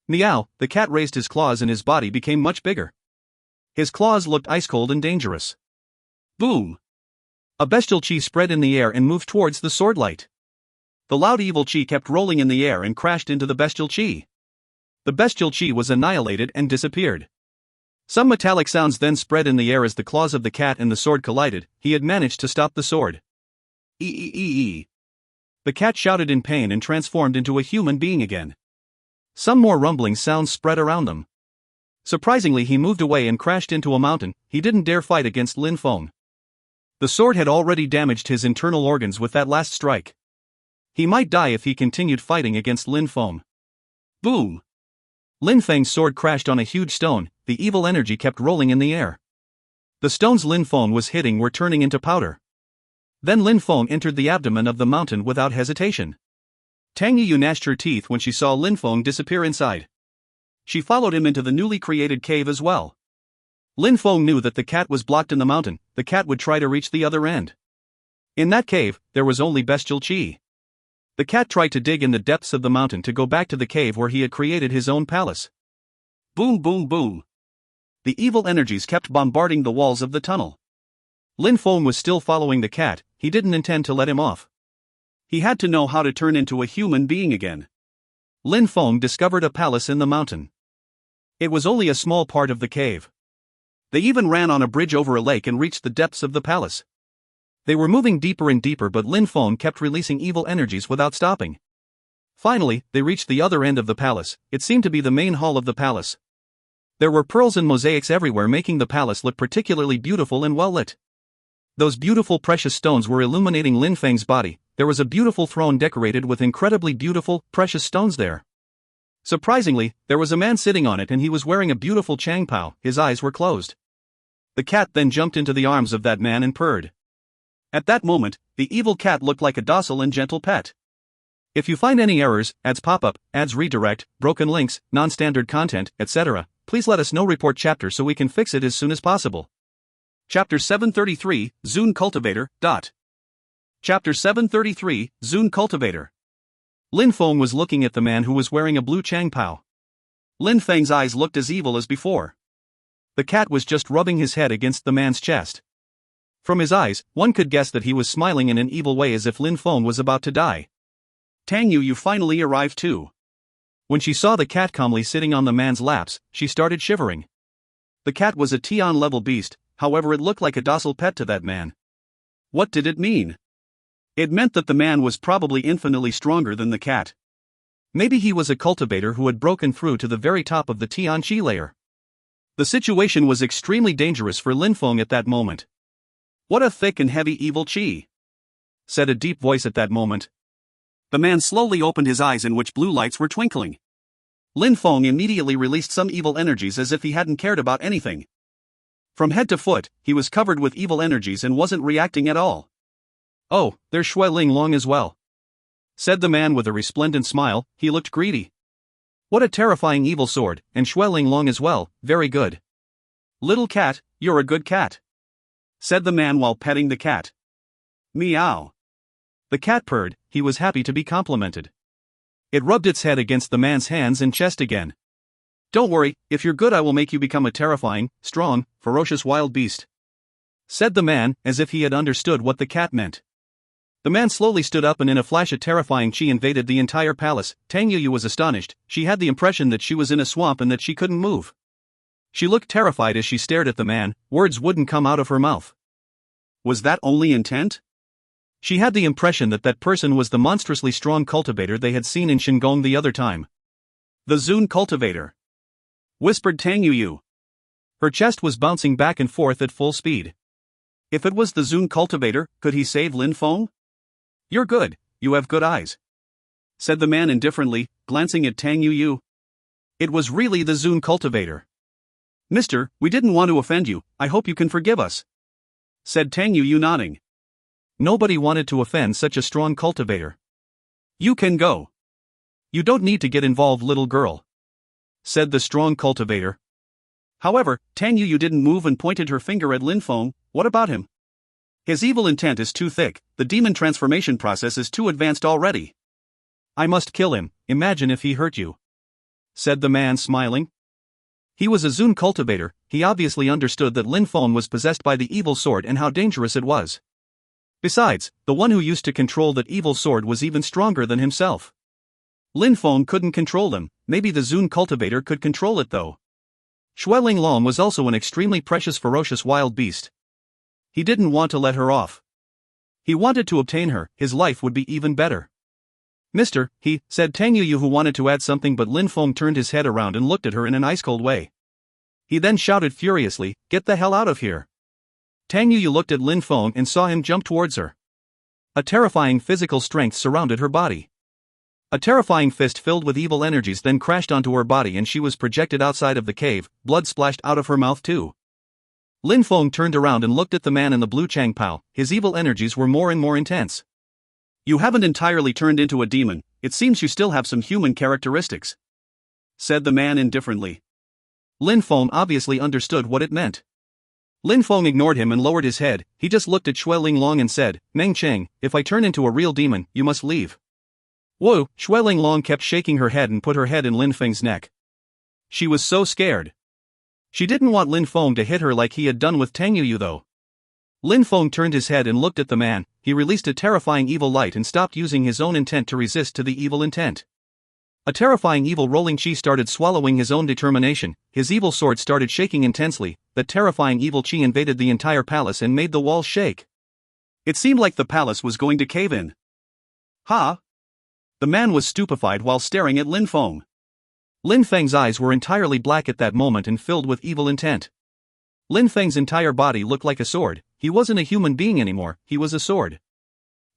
Meow, the cat raised his claws and his body became much bigger. His claws looked ice cold and dangerous. Boom! A bestial chi spread in the air and moved towards the sword light. The loud evil chi kept rolling in the air and crashed into the bestial chi. The bestial chi was annihilated and disappeared. Some metallic sounds then spread in the air as the claws of the cat and the sword collided. He had managed to stop the sword. Ee. The cat shouted in pain and transformed into a human being again. Some more rumbling sounds spread around them. Surprisingly, he moved away and crashed into a mountain. He didn't dare fight against Lin Feng. The sword had already damaged his internal organs with that last strike. He might die if he continued fighting against Lin Feng. Boom! Lin Feng's sword crashed on a huge stone. The evil energy kept rolling in the air. The stones Lin Feng was hitting were turning into powder. Then Lin Feng entered the abdomen of the mountain without hesitation. Tang Yu gnashed her teeth when she saw Lin Feng disappear inside. She followed him into the newly created cave as well. Lin Feng knew that the cat was blocked in the mountain. The cat would try to reach the other end. In that cave, there was only bestial chi. The cat tried to dig in the depths of the mountain to go back to the cave where he had created his own palace. Boom boom boom. The evil energies kept bombarding the walls of the tunnel. Lin Feng was still following the cat. He didn't intend to let him off. He had to know how to turn into a human being again. Lin Feng discovered a palace in the mountain. It was only a small part of the cave. They even ran on a bridge over a lake and reached the depths of the palace. They were moving deeper and deeper, but Lin Feng kept releasing evil energies without stopping. Finally, they reached the other end of the palace. It seemed to be the main hall of the palace. There were pearls and mosaics everywhere, making the palace look particularly beautiful and well lit. Those beautiful precious stones were illuminating Lin Feng's body. There was a beautiful throne decorated with incredibly beautiful, precious stones there. Surprisingly, there was a man sitting on it and he was wearing a beautiful changpao. His eyes were closed. The cat then jumped into the arms of that man and purred. At that moment, the evil cat looked like a docile and gentle pet. If you find any errors, ads pop up, ads redirect, broken links, non-standard content, etc., please let us know. Report chapter so we can fix it as soon as possible. Chapter 733, Zune Cultivator. Chapter 733, Zune Cultivator. Lin Feng was looking at the man who was wearing a blue changpao. Lin Feng's eyes looked as evil as before. The cat was just rubbing his head against the man's chest. From his eyes, one could guess that he was smiling in an evil way as if Lin Feng was about to die. Tang Yu, you finally arrived too. When she saw the cat calmly sitting on the man's laps, she started shivering. The cat was a Tian-level beast, however it looked like a docile pet to that man. What did it mean? It meant that the man was probably infinitely stronger than the cat. Maybe he was a cultivator who had broken through to the very top of the Tian Chi layer. The situation was extremely dangerous for Lin Feng at that moment. What a thick and heavy evil chi, said a deep voice at that moment. The man slowly opened his eyes in which blue lights were twinkling. Lin Feng immediately released some evil energies as if he hadn't cared about anything. From head to foot, he was covered with evil energies and wasn't reacting at all. Oh, there's Shui Ling Long as well, said the man with a resplendent smile. He looked greedy. What a terrifying evil sword, and Shui Ling Long as well, very good. Little cat, you're a good cat, said the man while petting the cat. Meow. The cat purred. He was happy to be complimented. It rubbed its head against the man's hands and chest again. Don't worry, if you're good I will make you become a terrifying, strong, ferocious wild beast, said the man, as if he had understood what the cat meant. The man slowly stood up and in a flash a terrifying chi invaded the entire palace. Tang Yu was astonished. She had the impression that she was in a swamp and that she couldn't move. She looked terrified as she stared at the man. Words wouldn't come out of her mouth. Was that only intent? She had the impression that that person was the monstrously strong cultivator they had seen in Shingon the other time. The Zune Cultivator, whispered Tang Yu. Her chest was bouncing back and forth at full speed. If it was the Zune Cultivator, could he save Lin Feng? You're good, you have good eyes, said the man indifferently, glancing at Tang Yu. It was really the Zune Cultivator. Mister, we didn't want to offend you, I hope you can forgive us, said Tang Yu nodding. Nobody wanted to offend such a strong cultivator. You can go. You don't need to get involved, little girl, said the strong cultivator. However, Tang Yu didn't move and pointed her finger at Lin Feng. What about him? His evil intent is too thick, the demon transformation process is too advanced already. I must kill him, imagine if he hurt you, said the man smiling. He was a Zune cultivator, he obviously understood that Lin Feng was possessed by the evil sword and how dangerous it was. Besides, the one who used to control that evil sword was even stronger than himself. Lin Feng couldn't control him, maybe the Zun cultivator could control it though. Xueling Long was also an extremely precious ferocious wild beast. He didn't want to let her off. He wanted to obtain her, his life would be even better. Mister, he said Tang Yu who wanted to add something but Lin Feng turned his head around and looked at her in an ice-cold way. He then shouted furiously, "Get the hell out of here!" Tang Yu looked at Lin Feng and saw him jump towards her. A terrifying physical strength surrounded her body. A terrifying fist filled with evil energies then crashed onto her body and she was projected outside of the cave, blood splashed out of her mouth too. Lin Feng turned around and looked at the man in the blue Changpao, his evil energies were more and more intense. "You haven't entirely turned into a demon, it seems you still have some human characteristics," said the man indifferently. Lin Feng obviously understood what it meant. Lin Feng ignored him and lowered his head, he just looked at Xueling Long and said, "Meng Cheng, if I turn into a real demon, you must leave." Whoa, Xueling Long kept shaking her head and put her head in Lin Feng's neck. She was so scared. She didn't want Lin Feng to hit her like he had done with Tang Yu though. Lin Feng turned his head and looked at the man, he released a terrifying evil light and stopped using his own intent to resist to the evil intent. A terrifying evil rolling chi started swallowing his own determination, his evil sword started shaking intensely, that terrifying evil chi invaded the entire palace and made the walls shake. It seemed like the palace was going to cave in. "Ha!" The man was stupefied while staring at Lin Feng. Lin Feng's eyes were entirely black at that moment and filled with evil intent. Lin Feng's entire body looked like a sword, he wasn't a human being anymore, he was a sword.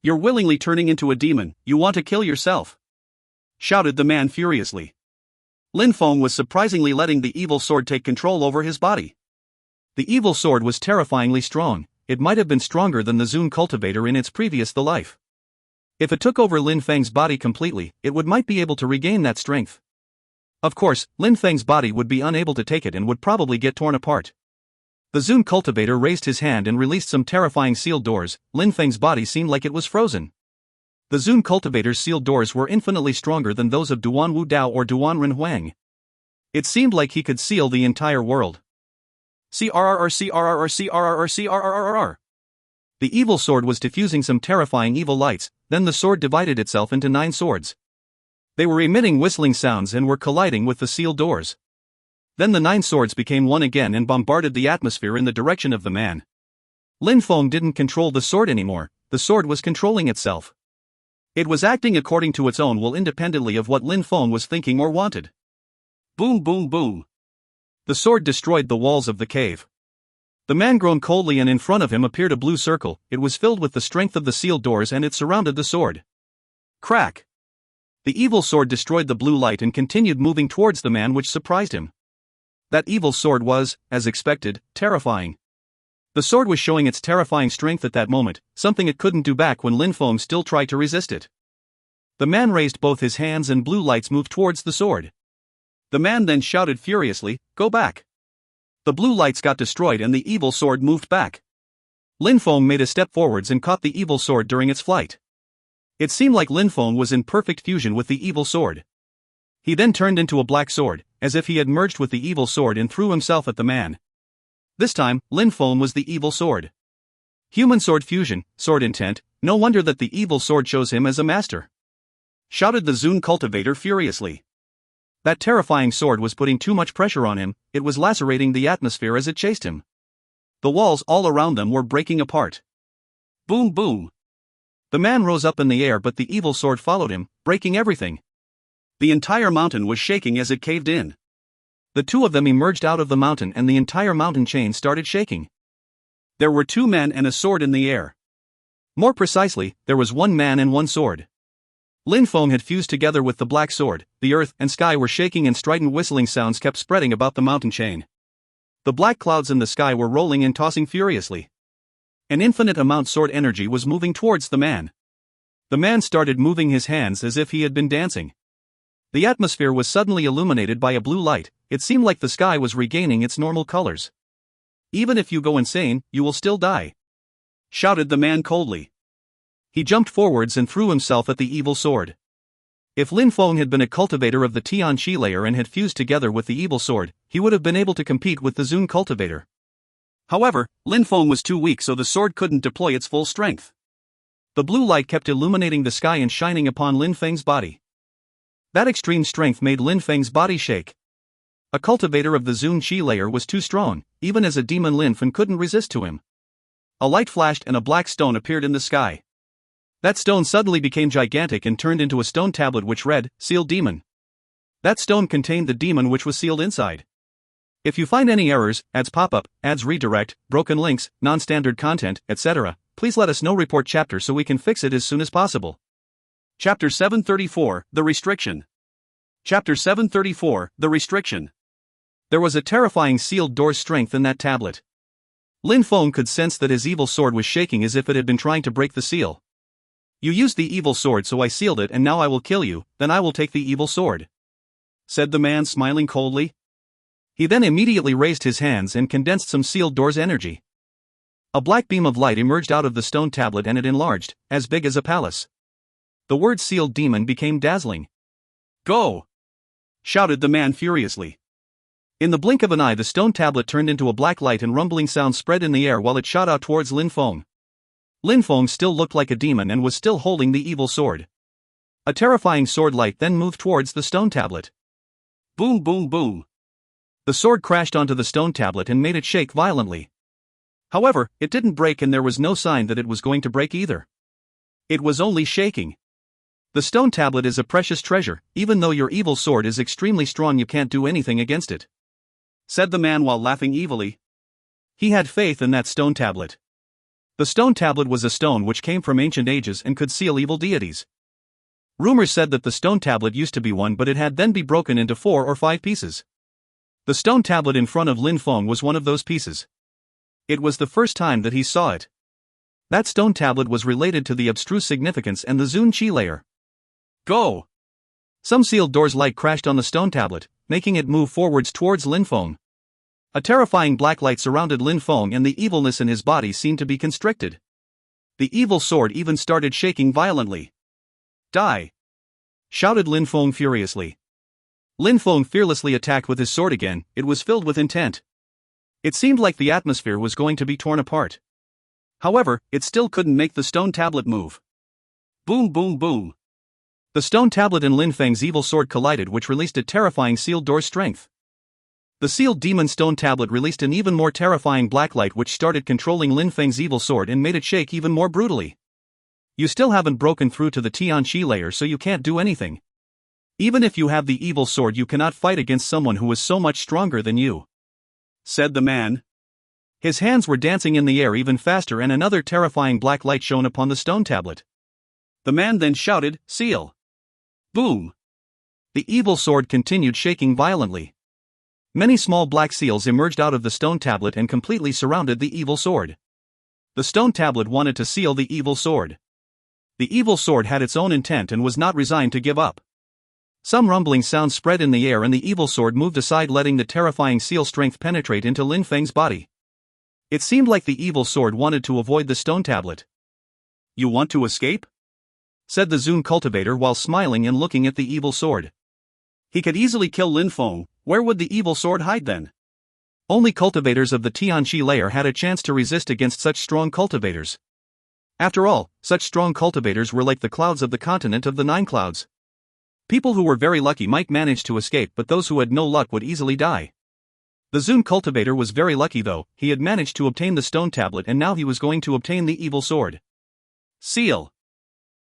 "You're willingly turning into a demon, you want to kill yourself," shouted the man furiously. Lin Feng was surprisingly letting the evil sword take control over his body. The evil sword was terrifyingly strong, it might have been stronger than the Zun cultivator in its previous life. If it took over Lin Feng's body completely, it might be able to regain that strength. Of course, Lin Feng's body would be unable to take it and would probably get torn apart. The Zun cultivator raised his hand and released some terrifying sealed doors, Lin Feng's body seemed like it was frozen. The Zun cultivator's sealed doors were infinitely stronger than those of Duan Wu Dao or Duan Ren Huang. It seemed like he could seal the entire world. CRRR. The evil sword was diffusing some terrifying evil lights, then the sword divided itself into 9 swords. They were emitting whistling sounds and were colliding with the sealed doors. Then the 9 swords became one again and bombarded the atmosphere in the direction of the man. Lin Feng didn't control the sword anymore, the sword was controlling itself. It was acting according to its own will independently of what Lin Feng was thinking or wanted. Boom boom boom. The sword destroyed the walls of the cave. The man groaned coldly and in front of him appeared a blue circle, it was filled with the strength of the sealed doors and it surrounded the sword. Crack! The evil sword destroyed the blue light and continued moving towards the man, which surprised him. That evil sword was, as expected, terrifying. The sword was showing its terrifying strength at that moment, something it couldn't do back when Lin Feng still tried to resist it. The man raised both his hands and blue lights moved towards the sword. The man then shouted furiously, "Go back!" The blue lights got destroyed and the evil sword moved back. Lin Feng made a step forwards and caught the evil sword during its flight. It seemed like Lin Feng was in perfect fusion with the evil sword. He then turned into a black sword, as if he had merged with the evil sword and threw himself at the man. This time, Lin Feng was the evil sword. Human sword fusion, sword intent, no wonder that the evil sword chose him as a master. Shouted the Zun cultivator furiously. That terrifying sword was putting too much pressure on him, it was lacerating the atmosphere as it chased him. The walls all around them were breaking apart. Boom boom. The man rose up in the air but the evil sword followed him, breaking everything. The entire mountain was shaking as it caved in. The two of them emerged out of the mountain and the entire mountain chain started shaking. There were 2 men and a sword in the air. More precisely, there was 1 man and 1 sword. Lin Feng had fused together with the black sword, the earth and sky were shaking and strident whistling sounds kept spreading about the mountain chain. The black clouds in the sky were rolling and tossing furiously. An infinite amount sword energy was moving towards the man. The man started moving his hands as if he had been dancing. The atmosphere was suddenly illuminated by a blue light, it seemed like the sky was regaining its normal colors. "Even if you go insane, you will still die," shouted the man coldly. He jumped forwards and threw himself at the evil sword. If Lin Feng had been a cultivator of the Tianqi layer and had fused together with the evil sword, he would have been able to compete with the Zun cultivator. However, Lin Feng was too weak so the sword couldn't deploy its full strength. The blue light kept illuminating the sky and shining upon Lin Feng's body. That extreme strength made Lin Feng's body shake. A cultivator of the Zun Qi layer was too strong, even as a demon Lin Feng couldn't resist to him. A light flashed and a black stone appeared in the sky. That stone suddenly became gigantic and turned into a stone tablet which read, "Sealed Demon." That stone contained the demon which was sealed inside. If you find any errors, ads pop-up, ads redirect, broken links, non-standard content, etc., please let us know. Report chapter so we can fix it as soon as possible. Chapter 734, The Restriction. Chapter 734, The Restriction. There was a terrifying sealed door's strength in that tablet. Lin Feng could sense that his evil sword was shaking as if it had been trying to break the seal. "You used the evil sword, so I sealed it, and now I will kill you, then I will take the evil sword," said the man, smiling coldly. He then immediately raised his hands and condensed some sealed door's energy. A black beam of light emerged out of the stone tablet and it enlarged, as big as a palace. The word "sealed demon" became dazzling. "Go!" shouted the man furiously. In the blink of an eye, the stone tablet turned into a black light and rumbling sound spread in the air while it shot out towards Lin Feng. Lin Feng still looked like a demon and was still holding the evil sword. A terrifying sword light then moved towards the stone tablet. Boom, boom, boom. The sword crashed onto the stone tablet and made it shake violently. However, it didn't break and there was no sign that it was going to break either. It was only shaking. The stone tablet is a precious treasure. Even though your evil sword is extremely strong, you can't do anything against it," said the man while laughing evilly. He had faith in that stone tablet. The stone tablet was a stone which came from ancient ages and could seal evil deities. Rumors said that the stone tablet used to be one, but it had then been broken into 4 or 5 pieces. The stone tablet in front of Lin Feng was one of those pieces. It was the first time that he saw it. That stone tablet was related to the abstruse significance and the Zun Qi layer. "Go!" Some sealed door's light crashed on the stone tablet, making it move forwards towards Lin Feng. A terrifying black light surrounded Lin Feng and the evilness in his body seemed to be constricted. The evil sword even started shaking violently. "Die!" shouted Lin Feng furiously. Lin Feng fearlessly attacked with his sword again. It was filled with intent. It seemed like the atmosphere was going to be torn apart. However, it still couldn't make the stone tablet move. Boom, boom, boom. The stone tablet and Lin Feng's evil sword collided, which released a terrifying sealed door strength. The sealed demon stone tablet released an even more terrifying black light which started controlling Lin Feng's evil sword and made it shake even more brutally. "You still haven't broken through to the Tianqi layer, so you can't do anything. Even if you have the evil sword, you cannot fight against someone who is so much stronger than you," said the man. His hands were dancing in the air even faster and another terrifying black light shone upon the stone tablet. The man then shouted, "Seal!" Boom! The evil sword continued shaking violently. Many small black seals emerged out of the stone tablet and completely surrounded the evil sword. The stone tablet wanted to seal the evil sword. The evil sword had its own intent and was not resigned to give up. Some rumbling sounds spread in the air and the evil sword moved aside, letting the terrifying seal strength penetrate into Lin Feng's body. It seemed like the evil sword wanted to avoid the stone tablet. "You want to escape?" said the Zun cultivator while smiling and looking at the evil sword. He could easily kill Lin Feng. Where would the evil sword hide then? Only cultivators of the Tianqi layer had a chance to resist against such strong cultivators. After all, such strong cultivators were like the clouds of the continent of the 9 clouds. People who were very lucky might manage to escape, but those who had no luck would easily die. The Zun cultivator was very lucky though. He had managed to obtain the stone tablet and now he was going to obtain the evil sword. "Seal!"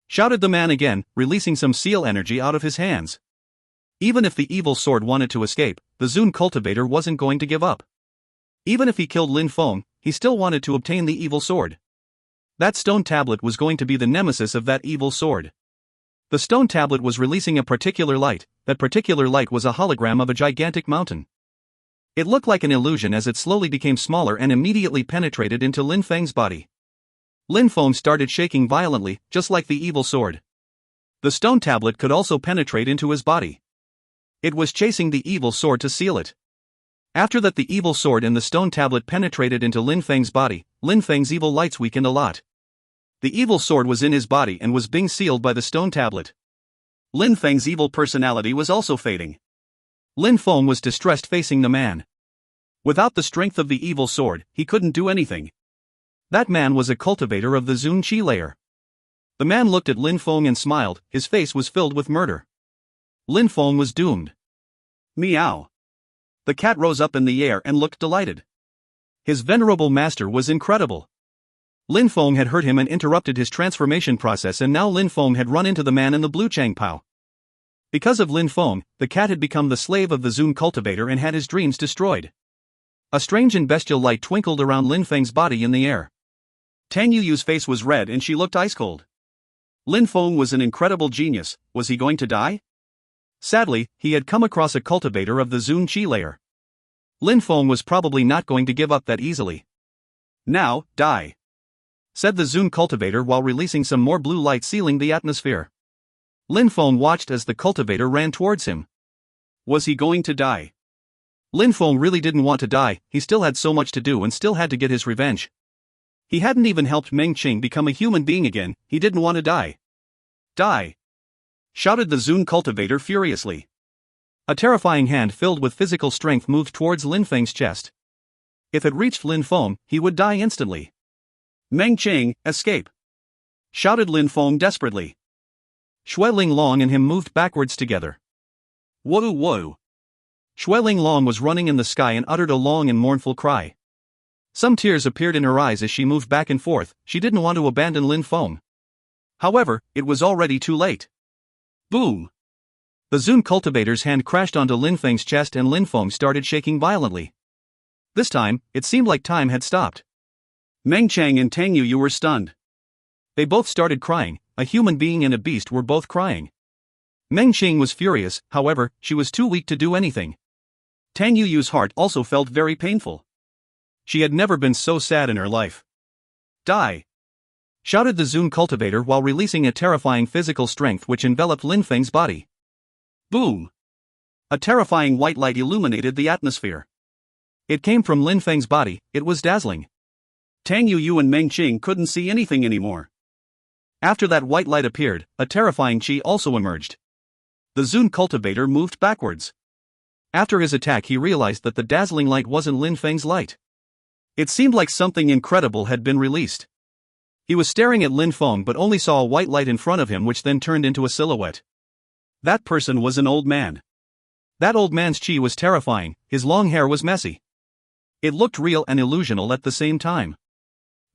shouted the man again, releasing some seal energy out of his hands. Even if the evil sword wanted to escape, the Zun cultivator wasn't going to give up. Even if he killed Lin Feng, he still wanted to obtain the evil sword. That stone tablet was going to be the nemesis of that evil sword. The stone tablet was releasing a particular light. That particular light was a hologram of a gigantic mountain. It looked like an illusion as it slowly became smaller and immediately penetrated into Lin Feng's body. Lin Feng started shaking violently, just like the evil sword. The stone tablet could also penetrate into his body. It was chasing the evil sword to seal it. After that, the evil sword and the stone tablet penetrated into Lin Feng's body. Lin Feng's evil lights weakened a lot. The evil sword was in his body and was being sealed by the stone tablet. Lin Feng's evil personality was also fading. Lin Feng was distressed facing the man. Without the strength of the evil sword, he couldn't do anything. That man was a cultivator of the Zun Qi layer. The man looked at Lin Feng and smiled, his face was filled with murder. Lin Feng was doomed. Meow. The cat rose up in the air and looked delighted. His venerable master was incredible. Lin Feng had hurt him and interrupted his transformation process, and now Lin Feng had run into the man in the blue Chang Pao. Because of Lin Feng, the cat had become the slave of the Zun cultivator and had his dreams destroyed. A strange and bestial light twinkled around Lin Feng's body in the air. Tang Yuyu's face was red and she looked ice cold. Lin Feng was an incredible genius. Was he going to die? Sadly, he had come across a cultivator of the Zun Qi layer. Lin Feng was probably not going to give up that easily. Now, die, said the Zun cultivator while releasing some more blue light sealing the atmosphere. Lin Feng watched as the cultivator ran towards him. Was he going to die? Lin Feng really didn't want to die, he still had so much to do and still had to get his revenge. He hadn't even helped Meng Qing become a human being again, he didn't want to die. Die! Shouted the Zun cultivator furiously. A terrifying hand filled with physical strength moved towards Lin Feng's chest. If it reached Lin Feng, he would die instantly. Meng Qing, escape! Shouted Lin Feng desperately. Xue Linglong and him moved backwards together. Whoa whoa! Xue Linglong was running in the sky and uttered a long and mournful cry. Some tears appeared in her eyes as she moved back and forth, she didn't want to abandon Lin Feng. However, it was already too late. Boom! The Zun cultivator's hand crashed onto Lin Feng's chest and Lin Feng started shaking violently. This time, it seemed like time had stopped. Meng Chang and Tang Yuyu were stunned. They both started crying, a human being and a beast were both crying. Meng Qing was furious, however, she was too weak to do anything. Tang Yuyu's heart also felt very painful. She had never been so sad in her life. Die! Shouted the Zun cultivator while releasing a terrifying physical strength which enveloped Lin Feng's body. Boom! A terrifying white light illuminated the atmosphere. It came from Lin Feng's body, it was dazzling. Tang Yuyu and Meng Qing couldn't see anything anymore. After that white light appeared, a terrifying qi also emerged. The Zun cultivator moved backwards. After his attack he realized that the dazzling light wasn't Lin Feng's light. It seemed like something incredible had been released. He was staring at Lin Feng but only saw a white light in front of him which then turned into a silhouette. That person was an old man. That old man's qi was terrifying, his long hair was messy. It looked real and illusional at the same time.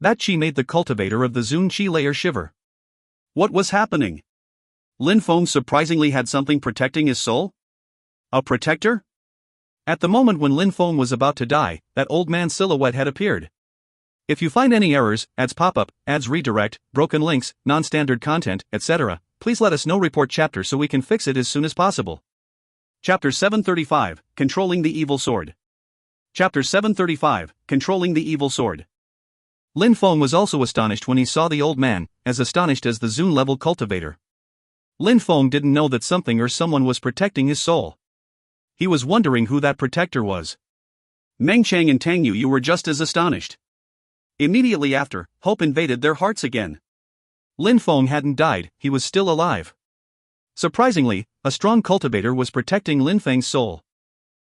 That qi made the cultivator of the Zun Qi layer shiver. What was happening? Lin Feng surprisingly had something protecting his soul? A protector? At the moment when Lin Feng was about to die, that old man's silhouette had appeared. If you find any errors, ads pop-up, ads redirect, broken links, non-standard content, etc., please let us know. Report chapter so we can fix it as soon as possible. Chapter 735, Controlling the Evil Sword. Chapter 735, Controlling the Evil Sword. Lin Feng was also astonished when he saw the old man, as astonished as the Zun-level cultivator. Lin Feng didn't know that something or someone was protecting his soul. He was wondering who that protector was. Meng Chang and Tang Yuyu were just as astonished. Immediately after, hope invaded their hearts again. Lin Feng hadn't died, he was still alive. Surprisingly, a strong cultivator was protecting Lin Feng's soul.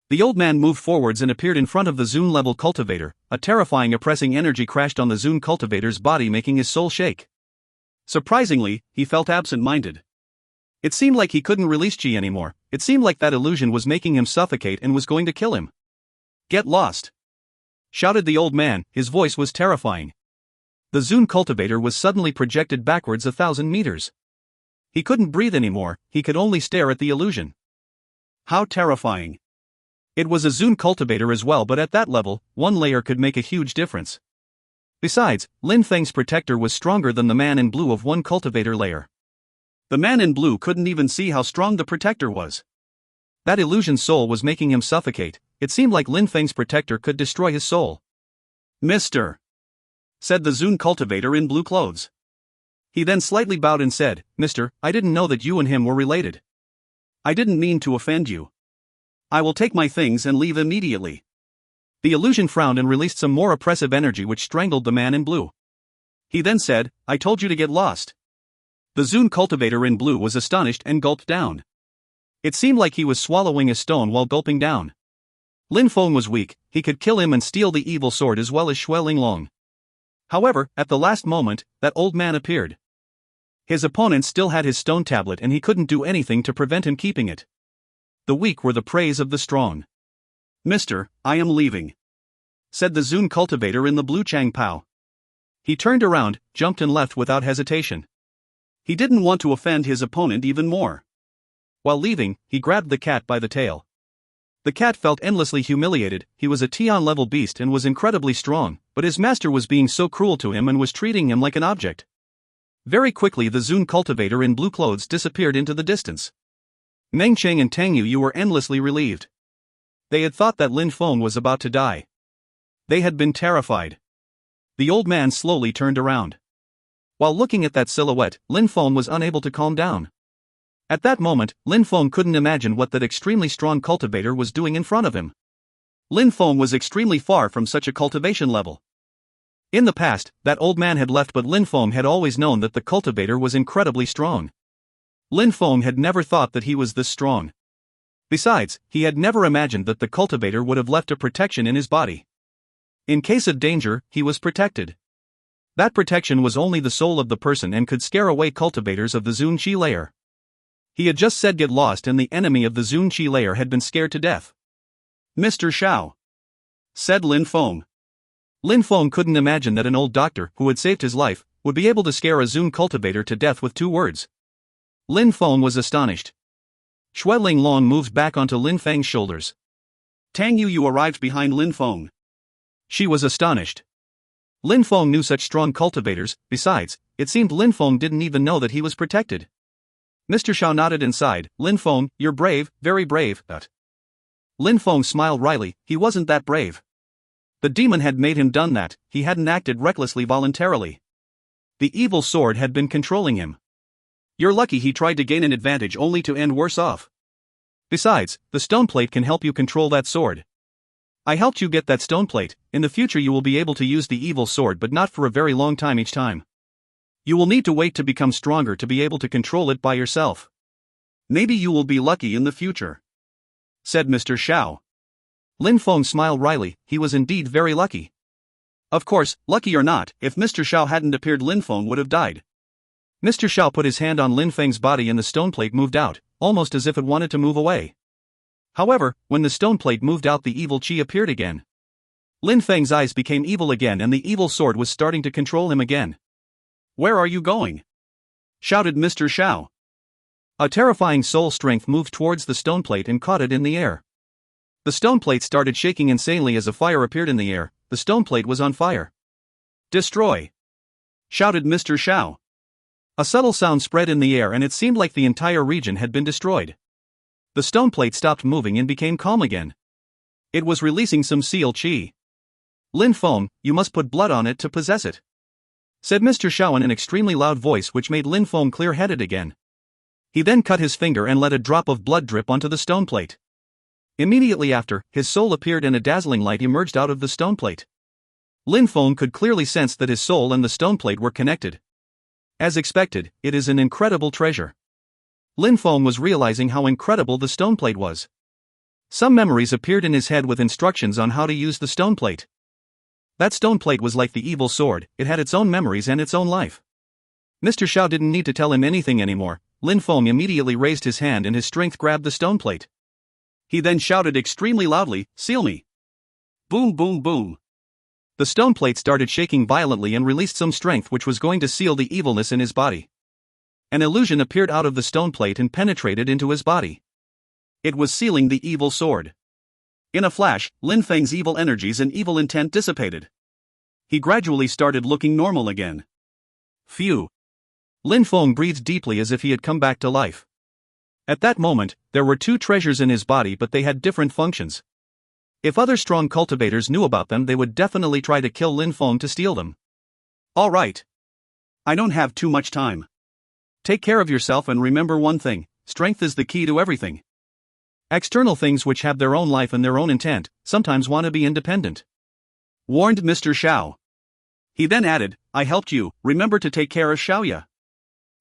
The old man moved forwards and appeared in front of the Zun-level cultivator. A terrifying oppressing energy crashed on the Zun cultivator's body, making his soul shake. Surprisingly, he felt absent-minded. It seemed like he couldn't release qi anymore, it seemed like that illusion was making him suffocate and was going to kill him. Get lost! Shouted the old man, his voice was terrifying. The Zun cultivator was suddenly projected backwards 1,000 meters. He couldn't breathe anymore, he could only stare at the illusion. How terrifying! It was a Zun cultivator as well, but at that level, one layer could make a huge difference. Besides, Lin Feng's protector was stronger than the man in blue of one cultivator layer. The man in blue couldn't even see how strong the protector was. That illusion soul was making him suffocate. It seemed like Lin Feng's protector could destroy his soul. Mister, said the Zun cultivator in blue clothes. He then slightly bowed and said, Mister, I didn't know that you and him were related. I didn't mean to offend you. I will take my things and leave immediately. The illusion frowned and released some more oppressive energy which strangled the man in blue. He then said, I told you to get lost. The Zun cultivator in blue was astonished and gulped down. It seemed like he was swallowing a stone while gulping down. Lin Feng was weak, he could kill him and steal the evil sword as well as Xue Linglong. However, at the last moment, that old man appeared. His opponent still had his stone tablet and he couldn't do anything to prevent him keeping it. The weak were the praise of the strong. "Mister, I am leaving," said the Zun cultivator in the blue Chang Pao. He turned around, jumped and left without hesitation. He didn't want to offend his opponent even more. While leaving, he grabbed the cat by the tail. The cat felt endlessly humiliated. He was a Tian-level beast and was incredibly strong, but his master was being so cruel to him and was treating him like an object. Very quickly the Zun cultivator in blue clothes disappeared into the distance. Meng Cheng and Tang Yu were endlessly relieved. They had thought that Lin Feng was about to die. They had been terrified. The old man slowly turned around. While looking at that silhouette, Lin Feng was unable to calm down. At that moment, Lin Feng couldn't imagine what that extremely strong cultivator was doing in front of him. Lin Feng was extremely far from such a cultivation level. In the past, that old man had left, but Lin Feng had always known that the cultivator was incredibly strong. Lin Feng had never thought that he was this strong. Besides, he had never imagined that the cultivator would have left a protection in his body. In case of danger, he was protected. That protection was only the soul of the person and could scare away cultivators of the Zun Qi layer. He had just said get lost and the enemy of the Zun Qi layer had been scared to death. "Mr. Xiao," said Lin Feng. Lin Feng couldn't imagine that an old doctor, who had saved his life, would be able to scare a Zun cultivator to death with 2 words. Lin Feng was astonished. Xue Linglong moved back onto Lin Feng's shoulders. "Tang Yu, you arrived behind Lin Feng." She was astonished. Lin Feng knew such strong cultivators. Besides, it seemed Lin Feng didn't even know that he was protected. Mr. Xiao nodded and sighed. "Lin Feng, you're brave, very brave." But Lin Feng smiled wryly. He wasn't that brave. The demon had made him done that. He hadn't acted recklessly voluntarily. The evil sword had been controlling him. You're lucky he tried to gain an advantage only to end worse off. Besides, the stone plate can help you control that sword. I helped you get that stone plate. In the future you will be able to use the evil sword, but not for a very long time each time. You will need to wait to become stronger to be able to control it by yourself. Maybe you will be lucky in the future," said Mr. Xiao. Lin Feng smiled wryly. He was indeed very lucky. Of course, lucky or not, if Mr. Xiao hadn't appeared, Lin Feng would have died. Mr. Xiao put his hand on Lin Feng's body and the stone plate moved out, almost as if it wanted to move away. However, when the stone plate moved out, the evil qi appeared again. Lin Feng's eyes became evil again and the evil sword was starting to control him again. "Where are you going?" shouted Mr. Xiao. A terrifying soul strength moved towards the stone plate and caught it in the air. The stone plate started shaking insanely as a fire appeared in the air. The stone plate was on fire. "Destroy!" shouted Mr. Xiao. A subtle sound spread in the air and it seemed like the entire region had been destroyed. The stone plate stopped moving and became calm again. It was releasing some seal qi. "Lin Feng, you must put blood on it to possess it," said Mr. Xiao in an extremely loud voice which made Lin Feng clear-headed again. He then cut his finger and let a drop of blood drip onto the stone plate. Immediately after, his soul appeared and a dazzling light emerged out of the stone plate. Lin Feng could clearly sense that his soul and the stone plate were connected. As expected, it is an incredible treasure. Lin Feng was realizing how incredible the stone plate was. Some memories appeared in his head with instructions on how to use the stone plate. That stone plate was like the evil sword, it had its own memories and its own life. Mr. Xiao didn't need to tell him anything anymore. Lin Feng immediately raised his hand and his strength grabbed the stone plate. He then shouted extremely loudly, "Seal me!" Boom, boom, boom. The stone plate started shaking violently and released some strength which was going to seal the evilness in his body. An illusion appeared out of the stone plate and penetrated into his body. It was sealing the evil sword. In a flash, Lin Feng's evil energies and evil intent dissipated. He gradually started looking normal again. Phew. Lin Feng breathed deeply as if he had come back to life. At that moment, there were 2 treasures in his body, but they had different functions. If other strong cultivators knew about them, they would definitely try to kill Lin Feng to steal them. "All right. I don't have too much time. Take care of yourself and remember one thing, strength is the key to everything." External things which have their own life and their own intent, sometimes want to be independent, warned Mr. Xiao. He then added, "I helped you, remember to take care of Xiaoya."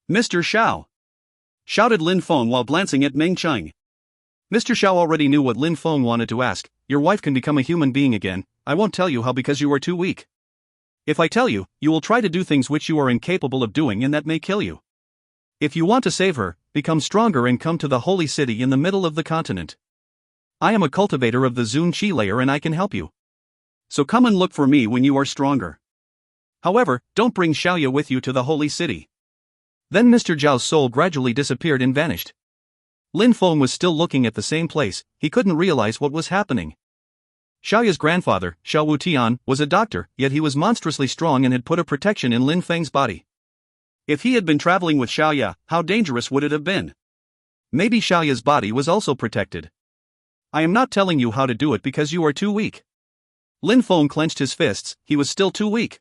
"Mr. Xiao!" shouted Lin Feng while glancing at Meng Cheng. Mr. Xiao already knew what Lin Feng wanted to ask. "Your wife can become a human being again. I won't tell you how because you are too weak. If I tell you, you will try to do things which you are incapable of doing and that may kill you. If you want to save her, become stronger and come to the holy city in the middle of the continent. I am a cultivator of the Zun Chi layer and I can help you. So come and look for me when you are stronger. However, don't bring Xiaoya with you to the holy city." Then Mr. Zhao's soul gradually disappeared and vanished. Lin Feng was still looking at the same place, he couldn't realize what was happening. Xiaoya's grandfather, Xiao Wutian, was a doctor, yet he was monstrously strong and had put a protection in Lin Feng's body. If he had been traveling with Xiaoya, how dangerous would it have been? Maybe Xiaoya's body was also protected. I am not telling you how to do it because you are too weak. Lin Feng clenched his fists, he was still too weak.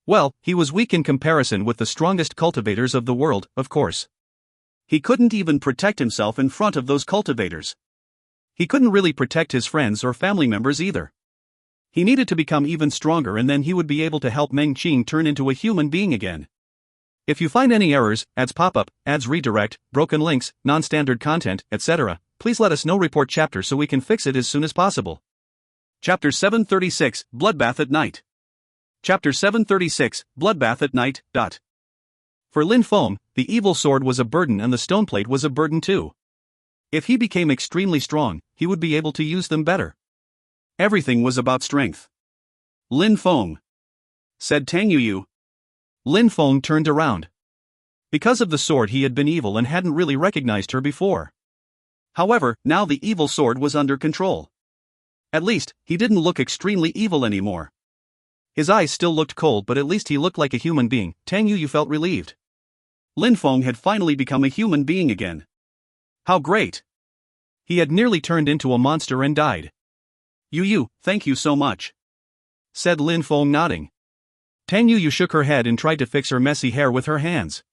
Well, he was weak in comparison with the strongest cultivators of the world, of course. He couldn't even protect himself in front of those cultivators. He couldn't really protect his friends or family members either. He needed to become even stronger and then he would be able to help Meng Qing turn into a human being again. If you find any errors, ads pop up, ads redirect, broken links, non-standard content, etc., please let us know. Report chapter so we can fix it as soon as possible. Chapter 736, Bloodbath at Night. Chapter 736, Bloodbath at Night. For Lin Feng, the evil sword was a burden and the stone plate was a burden too. If he became extremely strong, he would be able to use them better. Everything was about strength. "Lin Feng," said Tang Yuyu. Lin Feng turned around. Because of the sword he had been evil and hadn't really recognized her before. However, now the evil sword was under control. At least, he didn't look extremely evil anymore. His eyes still looked cold but at least he looked like a human being. Tang Yuyu felt relieved. Lin Feng had finally become a human being again. How great! He had nearly turned into a monster and died. "Yuyu, thank you so much," said Lin Feng nodding. Tang Yuyu shook her head and tried to fix her messy hair with her hands.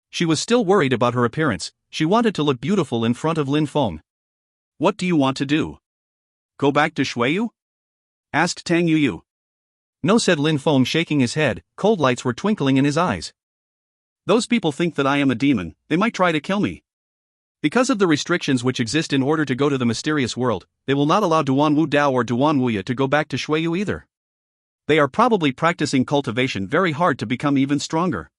She was still worried about her appearance, she wanted to look beautiful in front of Lin Feng. "What do you want to do? Go back to Shuiyu?" asked Tang Yuyu. "No," said Lin Feng shaking his head, cold lights were twinkling in his eyes. "Those people think that I am a demon, they might try to kill me. Because of the restrictions which exist in order to go to the mysterious world, they will not allow Duan Wu Dao or Duan Wuya to go back to Shuiyu either. They are probably practicing cultivation very hard to become even stronger.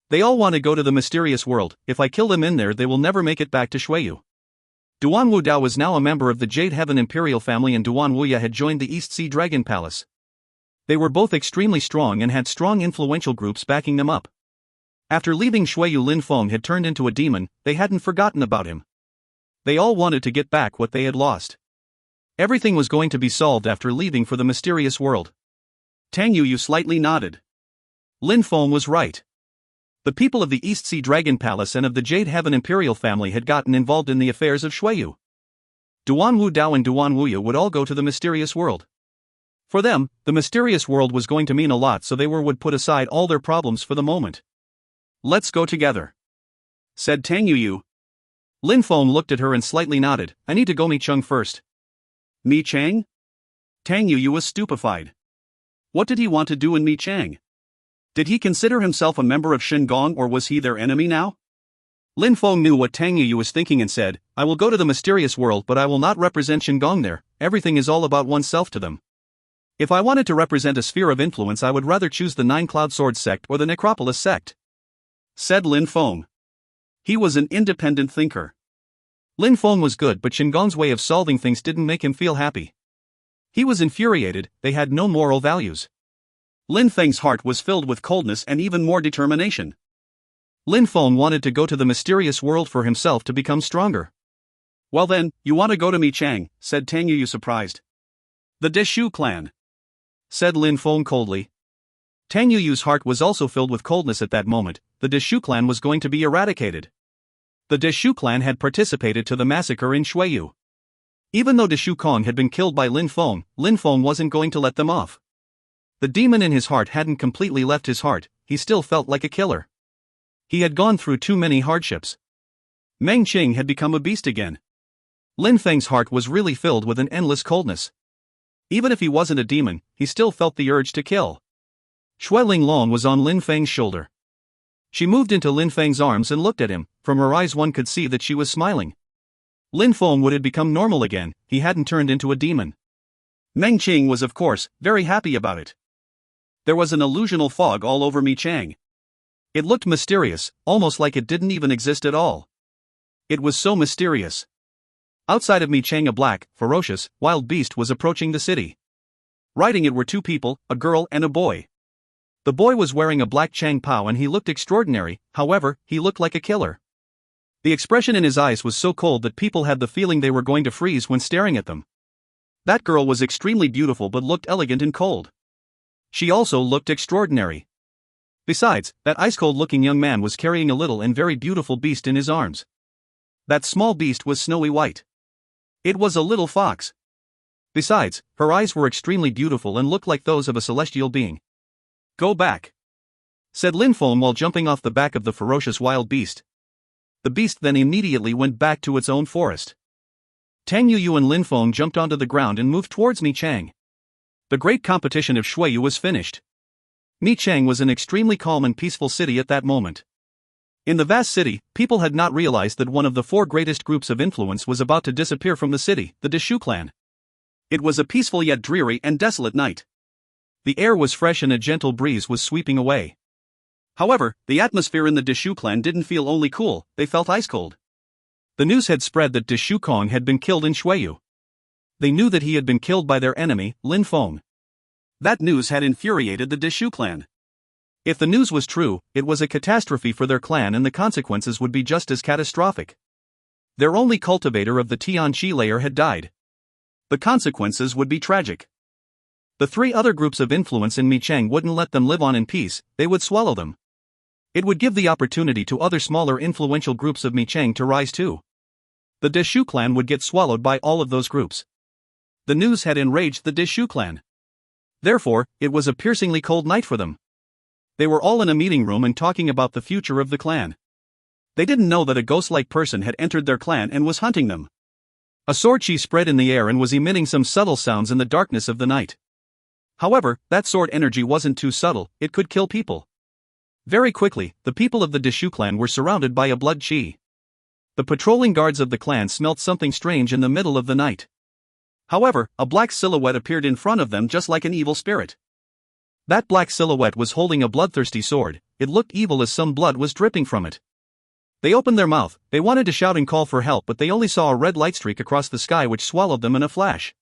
They all want to go to the mysterious world, if I kill them in there they will never make it back to Shuiyu." Duan Wu Dao was now a member of the Jade Heaven Imperial family and Duan Wuya had joined the East Sea Dragon Palace. They were both extremely strong and had strong influential groups backing them up. After leaving Shuiyu, Lin Feng had turned into a demon, they hadn't forgotten about him. They all wanted to get back what they had lost. Everything was going to be solved after leaving for the mysterious world. Tang Yuyu slightly nodded. Lin Feng was right. The people of the East Sea Dragon Palace and of the Jade Heaven Imperial family had gotten involved in the affairs of Shuiyu. Duan Wu Dao and Duan Wuya would all go to the mysterious world. For them, the mysterious world was going to mean a lot, so they would put aside all their problems for the moment. "Let's go together," said Tang Yuyu. Lin Feng looked at her and slightly nodded. "I need to go meet Cheng first." Mi Chang? Tang Yuyu was stupefied. What did he want to do in Mi Chang? Did he consider himself a member of Shinigong or was he their enemy now? Lin Feng knew what Tang Yuyu was thinking and said, "I will go to the mysterious world but I will not represent Shinigong there, everything is all about oneself to them. If I wanted to represent a sphere of influence I would rather choose the Nine Cloud Sword sect or the Necropolis sect," said Lin Feng. He was an independent thinker. Lin Feng was good but Shinigong's way of solving things didn't make him feel happy. He was infuriated, they had no moral values. Lin Feng's heart was filled with coldness and even more determination. Lin Feng wanted to go to the mysterious world for himself to become stronger. "Well then, you want to go to Mi Chang," said Tang Yuyu surprised. "The Deshu clan," said Lin Feng coldly. Tang Yuyu's heart was also filled with coldness at that moment, the Deshu clan was going to be eradicated. The Deshu clan had participated to the massacre in Shuiyu. Even though Deshu Kong had been killed by Lin Feng wasn't going to let them off. The demon in his heart hadn't completely left his heart, he still felt like a killer. He had gone through too many hardships. Meng Qing had become a beast again. Lin Feng's heart was really filled with an endless coldness. Even if he wasn't a demon, he still felt the urge to kill. Shui Linglong was on Lin Feng's shoulder. She moved into Lin Feng's arms and looked at him, from her eyes one could see that she was smiling. Lin Feng would have become normal again, he hadn't turned into a demon. Meng Qing was of course, very happy about it. There was an illusional fog all over Mi Chang. It looked mysterious, almost like it didn't even exist at all. It was so mysterious. Outside of Micheng, a black, ferocious, wild beast was approaching the city. Riding it were two people, a girl and a boy. The boy was wearing a black Chang Pao and he looked extraordinary, however, he looked like a killer. The expression in his eyes was so cold that people had the feeling they were going to freeze when staring at them. That girl was extremely beautiful but looked elegant and cold. She also looked extraordinary. Besides, that ice-cold-looking young man was carrying a little and very beautiful beast in his arms. That small beast was snowy white. It was a little fox. Besides, her eyes were extremely beautiful and looked like those of a celestial being. "Go back," said Lin Feng while jumping off the back of the ferocious wild beast. The beast then immediately went back to its own forest. Tang Yuyu and Lin Feng jumped onto the ground and moved towards Micheng. The great competition of Shuiyu was finished. Micheng was an extremely calm and peaceful city at that moment. In the vast city, people had not realized that one of the four greatest groups of influence was about to disappear from the city, the Deshu clan. It was a peaceful yet dreary and desolate night. The air was fresh and a gentle breeze was sweeping away. However, the atmosphere in the Deshu clan didn't feel only cool, they felt ice cold. The news had spread that Deshu Kong had been killed in Shuiyu. They knew that he had been killed by their enemy, Lin Feng. That news had infuriated the Deshu clan. If the news was true, it was a catastrophe for their clan and the consequences would be just as catastrophic. Their only cultivator of the Tianqi layer had died. The consequences would be tragic. The three other groups of influence in Micheng wouldn't let them live on in peace, they would swallow them. It would give the opportunity to other smaller influential groups of Micheng to rise too. The Deshu clan would get swallowed by all of those groups. The news had enraged the Deshu clan. Therefore, it was a piercingly cold night for them. They were all in a meeting room and talking about the future of the clan. They didn't know that a ghost-like person had entered their clan and was hunting them. A sword chi spread in the air and was emitting some subtle sounds in the darkness of the night. However, that sword energy wasn't too subtle, it could kill people. Very quickly, the people of the Deshu clan were surrounded by a blood chi. The patrolling guards of the clan smelt something strange in the middle of the night. However, a black silhouette appeared in front of them just like an evil spirit. That black silhouette was holding a bloodthirsty sword, it looked evil as some blood was dripping from it. They opened their mouth, they wanted to shout and call for help but they only saw a red light streak across the sky which swallowed them in a flash.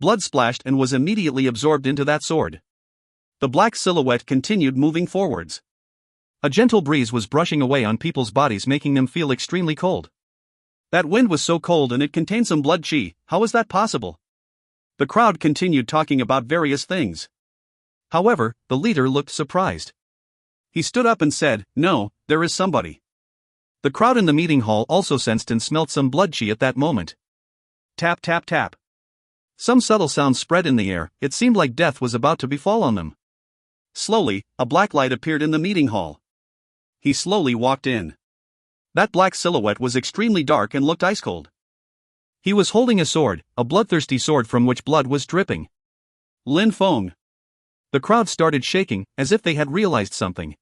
Blood splashed and was immediately absorbed into that sword. The black silhouette continued moving forwards. A gentle breeze was brushing away on people's bodies making them feel extremely cold. That wind was so cold and it contained some blood chi, how was that possible? The crowd continued talking about various things. However, the leader looked surprised. He stood up and said, "No, there is somebody." The crowd in the meeting hall also sensed and smelt some blood chi at that moment. Tap tap tap. Some subtle sounds spread in the air, it seemed like death was about to befall on them. Slowly, a black light appeared in the meeting hall. He slowly walked in. That black silhouette was extremely dark and looked ice cold. He was holding a sword, a bloodthirsty sword from which blood was dripping. Lin Feng. The crowd started shaking, as if they had realized something.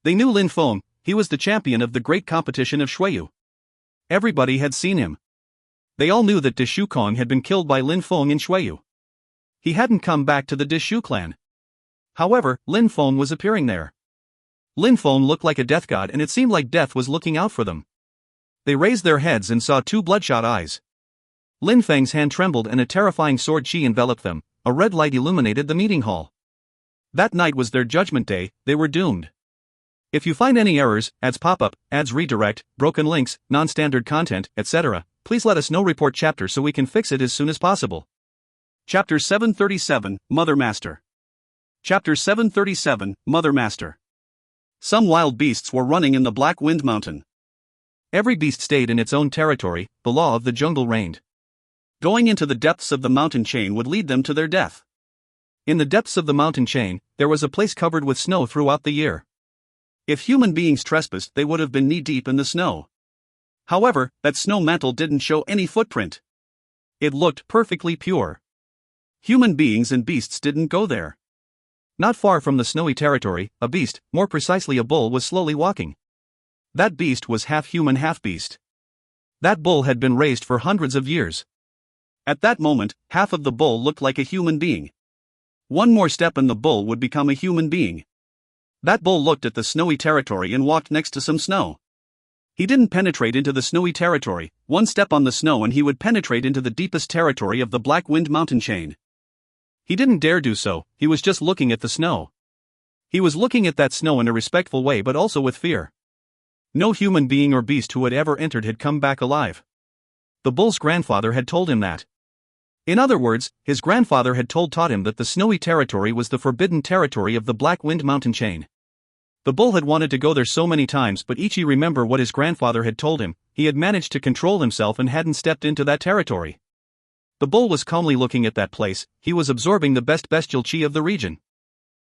They knew Lin Feng, he was the champion of the great competition of Shuiyu. Everybody had seen him. They all knew that Deshu Kong had been killed by Lin Feng in Shuiyu. He hadn't come back to the Deshu clan. However, Lin Feng was appearing there. Lin Feng looked like a death god and it seemed like death was looking out for them. They raised their heads and saw two bloodshot eyes. Lin Feng's hand trembled and a terrifying sword chi enveloped them, a red light illuminated the meeting hall. That night was their judgment day, they were doomed. If you find any errors, ads pop up, ads redirect, broken links, non-standard content, etc., please let us know. Report chapter so we can fix it as soon as possible. Chapter 737, Mother Master. Chapter 737, Mother Master. Some wild beasts were running in the Black Wind Mountain. Every beast stayed in its own territory, the law of the jungle reigned. Going into the depths of the mountain chain would lead them to their death. In the depths of the mountain chain, there was a place covered with snow throughout the year. If human beings trespassed, they would have been knee-deep in the snow. However, that snow mantle didn't show any footprint. It looked perfectly pure. Human beings and beasts didn't go there. Not far from the snowy territory, a beast, more precisely a bull, was slowly walking. That beast was half human, half beast. That bull had been raised for hundreds of years. At that moment, half of the bull looked like a human being. One more step and the bull would become a human being. That bull looked at the snowy territory and walked next to some snow. He didn't penetrate into the snowy territory, one step on the snow and he would penetrate into the deepest territory of the Black Wind mountain chain. He didn't dare do so, he was just looking at the snow. He was looking at that snow in a respectful way but also with fear. No human being or beast who had ever entered had come back alive. The bull's grandfather had told him that. In other words, his grandfather had taught him that the snowy territory was the forbidden territory of the Black Wind mountain chain. The bull had wanted to go there so many times, but each he remembered what his grandfather had told him, he had managed to control himself and hadn't stepped into that territory. The bull was calmly looking at that place, he was absorbing the best bestial chi of the region.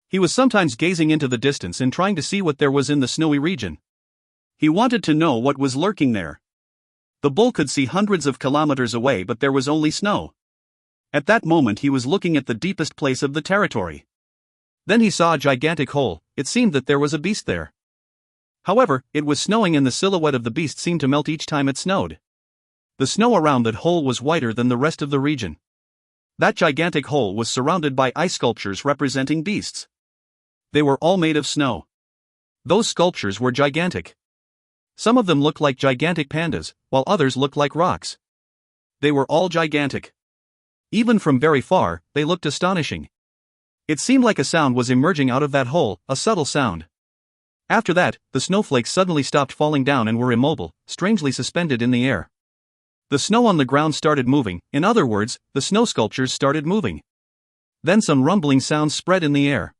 He was sometimes gazing into the distance and trying to see what there was in the snowy region. He wanted to know what was lurking there. The bull could see hundreds of kilometers away but there was only snow. At that moment he was looking at the deepest place of the territory. Then he saw a gigantic hole, it seemed that there was a beast there. However, it was snowing and the silhouette of the beast seemed to melt each time it snowed. The snow around that hole was whiter than the rest of the region. That gigantic hole was surrounded by ice sculptures representing beasts. They were all made of snow. Those sculptures were gigantic. Some of them looked like gigantic pandas, while others looked like rocks. They were all gigantic. Even from very far, they looked astonishing. It seemed like a sound was emerging out of that hole, a subtle sound. After that, the snowflakes suddenly stopped falling down and were immobile, strangely suspended in the air. The snow on the ground started moving, in other words, the snow sculptures started moving. Then some rumbling sounds spread in the air.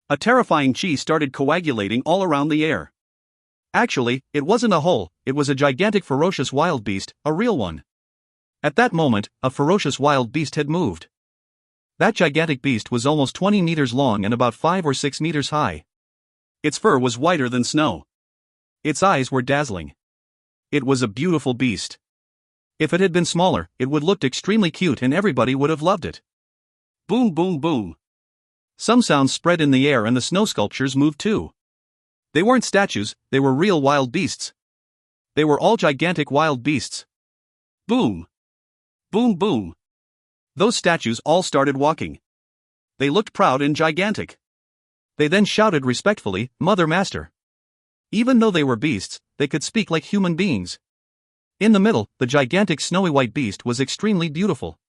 A terrifying chi started coagulating all around the air. Actually, it wasn't a hole, it was a gigantic ferocious wild beast, a real one. At that moment, a ferocious wild beast had moved. That gigantic beast was almost 20 meters long and about 5 or 6 meters high. Its fur was whiter than snow. Its eyes were dazzling. It was a beautiful beast. If it had been smaller, it would looked extremely cute and everybody would have loved it. Boom boom boom. Some sounds spread in the air and the snow sculptures moved too. They weren't statues, they were real wild beasts. They were all gigantic wild beasts. Boom. Boom boom. Those statues all started walking. They looked proud and gigantic. They then shouted respectfully, "Mother Master." Even though they were beasts, they could speak like human beings. In the middle, the gigantic snowy white beast was extremely beautiful.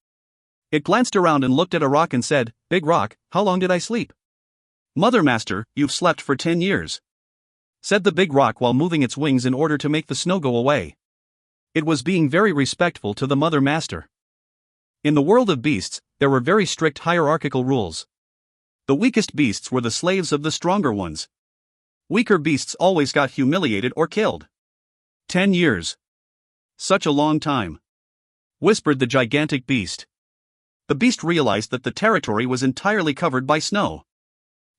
It glanced around and looked at a rock and said, "Big rock, how long did I sleep?" "Mother Master, you've slept for 10 years. Said the big rock while moving its wings in order to make the snow go away. It was being very respectful to the Mother Master. In the world of beasts, there were very strict hierarchical rules. The weakest beasts were the slaves of the stronger ones. Weaker beasts always got humiliated or killed. 10 years. Such a long time. Whispered the gigantic beast. The beast realized that the territory was entirely covered by snow.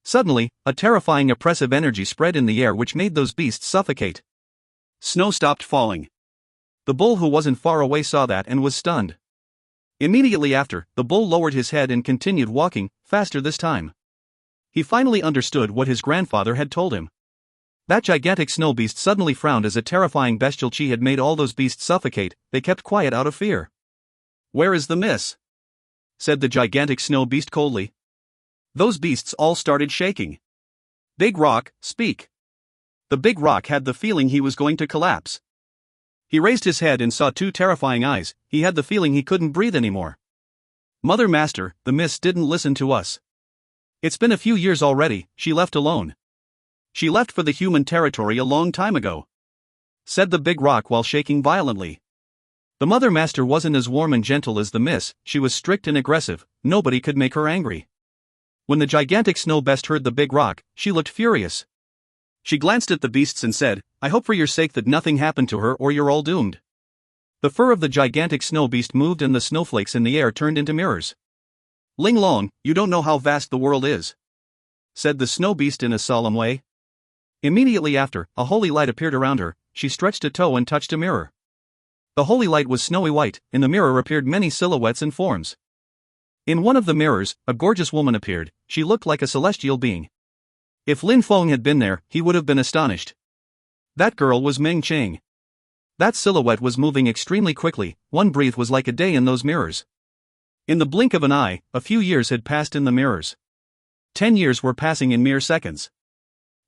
Suddenly, a terrifying oppressive energy spread in the air which made those beasts suffocate. Snow stopped falling. The bull who wasn't far away saw that and was stunned. Immediately after, the bull lowered his head and continued walking, faster this time. He finally understood what his grandfather had told him. That gigantic snow beast suddenly frowned as a terrifying bestial chi had made all those beasts suffocate. They kept quiet out of fear. "Where is the miss?" said the gigantic snow beast coldly. Those beasts all started shaking. "Big rock, speak." The big rock had the feeling he was going to collapse. He raised his head and saw 2 terrifying eyes. He had the feeling he couldn't breathe anymore. "Mother Master, the miss didn't listen to us. It's been a few years already, she left alone. She left for the human territory a long time ago," said the big rock while shaking violently. The Mother Master wasn't as warm and gentle as the miss, she was strict and aggressive, nobody could make her angry. When the gigantic snow beast heard the big rock, she looked furious. She glanced at the beasts and said, "I hope for your sake that nothing happened to her or you're all doomed." The fur of the gigantic snow beast moved and the snowflakes in the air turned into mirrors. "Ling Long, you don't know how vast the world is," said the snow beast in a solemn way. Immediately after, a holy light appeared around her. She stretched a toe and touched a mirror. The holy light was snowy white. In the mirror appeared many silhouettes and forms. In one of the mirrors, a gorgeous woman appeared. She looked like a celestial being. If Lin Feng had been there, he would have been astonished. That girl was Meng Cheng. That silhouette was moving extremely quickly. One breath was like a day in those mirrors. In the blink of an eye, a few years had passed in the mirrors. 10 years were passing in mere seconds.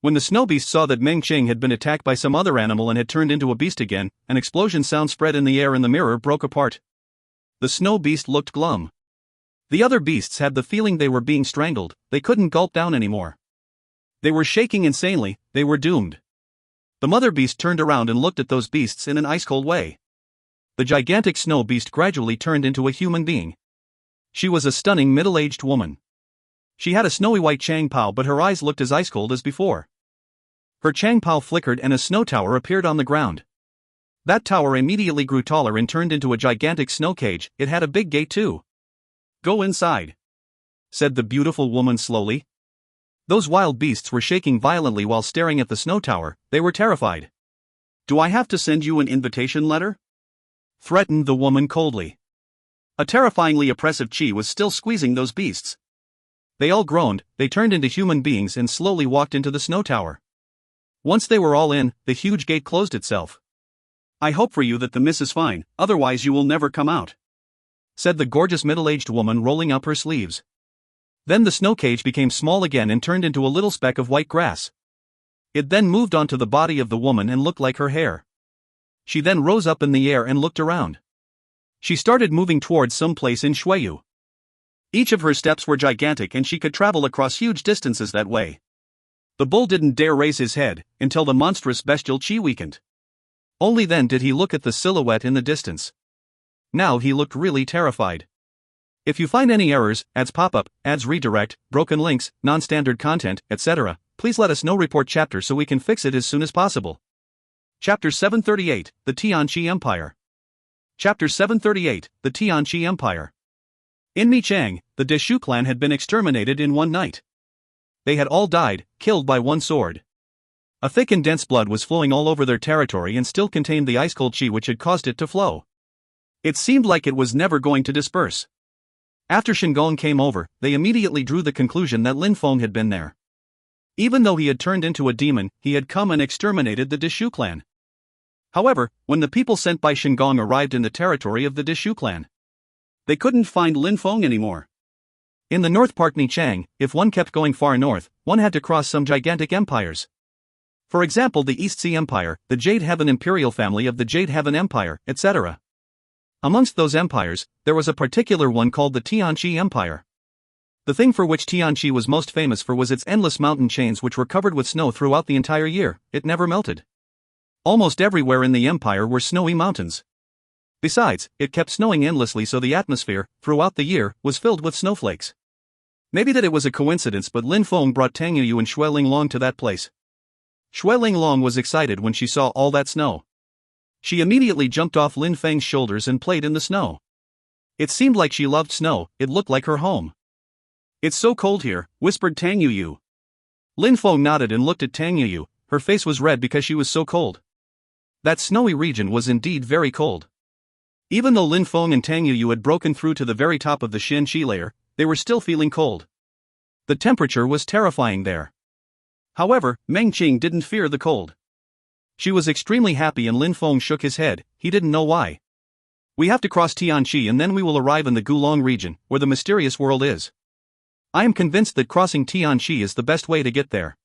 When the snow beast saw that Meng Qing had been attacked by some other animal and had turned into a beast again, an explosion sound spread in the air and the mirror broke apart. The snow beast looked glum. The other beasts had the feeling they were being strangled, they couldn't gulp down anymore. They were shaking insanely, they were doomed. The mother beast turned around and looked at those beasts in an ice-cold way. The gigantic snow beast gradually turned into a human being. She was a stunning middle-aged woman. She had a snowy white Chang Pao, but her eyes looked as ice-cold as before. Her Chang Pao flickered and a snow tower appeared on the ground. That tower immediately grew taller and turned into a gigantic snow cage. It had a big gate too. "Go inside," said the beautiful woman slowly. Those wild beasts were shaking violently while staring at the snow tower, they were terrified. "Do I have to send you an invitation letter?" threatened the woman coldly. A terrifyingly oppressive chi was still squeezing those beasts. They all groaned, they turned into human beings and slowly walked into the snow tower. Once they were all in, the huge gate closed itself. "I hope for you that the miss is fine, otherwise you will never come out," said the gorgeous middle-aged woman, rolling up her sleeves. Then the snow cage became small again and turned into a little speck of white grass. It then moved onto the body of the woman and looked like her hair. She then rose up in the air and looked around. She started moving towards some place in Shuiyu. Each of her steps were gigantic and she could travel across huge distances that way. The bull didn't dare raise his head until the monstrous bestial chi weakened. Only then did he look at the silhouette in the distance. Now he looked really terrified. If you find any errors, ads pop up, ads redirect, broken links, non-standard content, etc., please let us know. Report chapter so we can fix it as soon as possible. Chapter 738, The Tianqi Empire. Chapter 738, The Tianqi Empire. In Michang, the Deshu clan had been exterminated in one night. They had all died, killed by one sword. A thick and dense blood was flowing all over their territory and still contained the ice-cold chi which had caused it to flow. It seemed like it was never going to disperse. After Shingon came over, they immediately drew the conclusion that Lin Feng had been there. Even though he had turned into a demon, he had come and exterminated the Deshu clan. However, when the people sent by Shingon arrived in the territory of the Deshu clan, they couldn't find Lin Feng anymore. In the North Park Nichang, if one kept going far north, one had to cross some gigantic empires. For example, the East Sea Empire, the Jade Heaven Imperial family of the Jade Heaven Empire, etc. Amongst those empires, there was a particular one called the Tianqi Empire. The thing for which Tianqi was most famous for was its endless mountain chains which were covered with snow throughout the entire year. It never melted. Almost everywhere in the empire were snowy mountains. Besides, it kept snowing endlessly, so the atmosphere, throughout the year, was filled with snowflakes. Maybe that it was a coincidence, but Lin Feng brought Tang Yuyu and Shui Linglong to that place. Shui Linglong was excited when she saw all that snow. She immediately jumped off Lin Feng's shoulders and played in the snow. It seemed like she loved snow, it looked like her home. "It's so cold here," whispered Tang Yuyu. Lin Feng nodded and looked at Tang Yuyu. Her face was red because she was so cold. That snowy region was indeed very cold. Even though Lin Feng and Tang Yuyu had broken through to the very top of the Shen Qi layer, they were still feeling cold. The temperature was terrifying there. However, Meng Qing didn't fear the cold. She was extremely happy and Lin Feng shook his head, he didn't know why. "We have to cross Tianqi and then we will arrive in the Gulong region, where the mysterious world is. I am convinced that crossing Tianqi is the best way to get there,"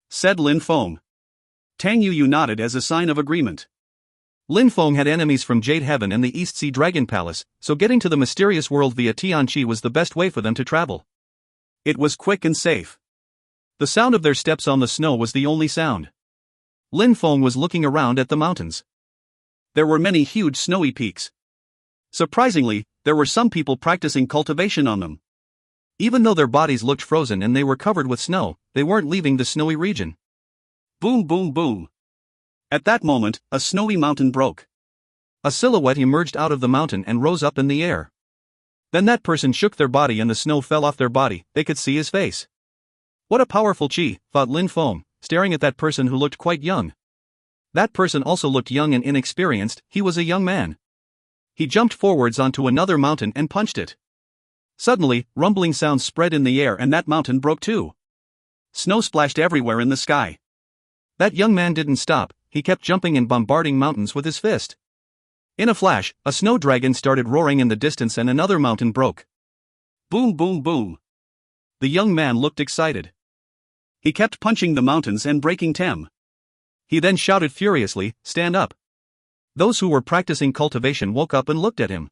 said Lin Feng. Tang Yuyu nodded as a sign of agreement. Lin Feng had enemies from Jade Heaven and the East Sea Dragon Palace, so getting to the mysterious world via Tianqi was the best way for them to travel. It was quick and safe. The sound of their steps on the snow was the only sound. Lin Feng was looking around at the mountains. There were many huge snowy peaks. Surprisingly, there were some people practicing cultivation on them. Even though their bodies looked frozen and they were covered with snow, they weren't leaving the snowy region. Boom, boom, boom. At that moment, a snowy mountain broke. A silhouette emerged out of the mountain and rose up in the air. Then that person shook their body and the snow fell off their body, they could see his face. What a powerful chi, thought Lin Feng, staring at that person who looked quite young. That person also looked young and inexperienced, he was a young man. He jumped forwards onto another mountain and punched it. Suddenly, rumbling sounds spread in the air and that mountain broke too. Snow splashed everywhere in the sky. That young man didn't stop, he kept jumping and bombarding mountains with his fist. In a flash, a snow dragon started roaring in the distance and another mountain broke. Boom, boom, boom. The young man looked excited. He kept punching the mountains and breaking them. He then shouted furiously, "Stand up!" Those who were practicing cultivation woke up and looked at him.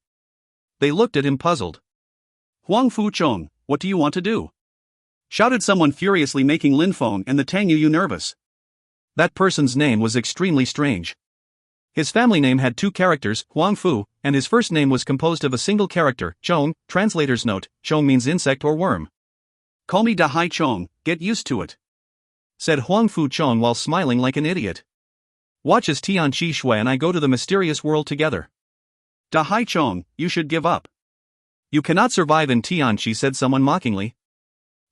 They looked at him puzzled. "Huang Fu Chong, what do you want to do?" shouted someone furiously, making Lin Feng and the Tang Yu nervous. That person's name was extremely strange. His family name had two characters, Huang Fu, and his first name was composed of a single character, Chong. Translator's note: Chong means insect or worm. "Call me Da Hai Chong, get used to it," said Huang Fu Chong while smiling like an idiot. "Watch as Tian Chi Shui and I go to the mysterious world together." "Da Hai Chong, you should give up. You cannot survive in Tianchi," said someone mockingly.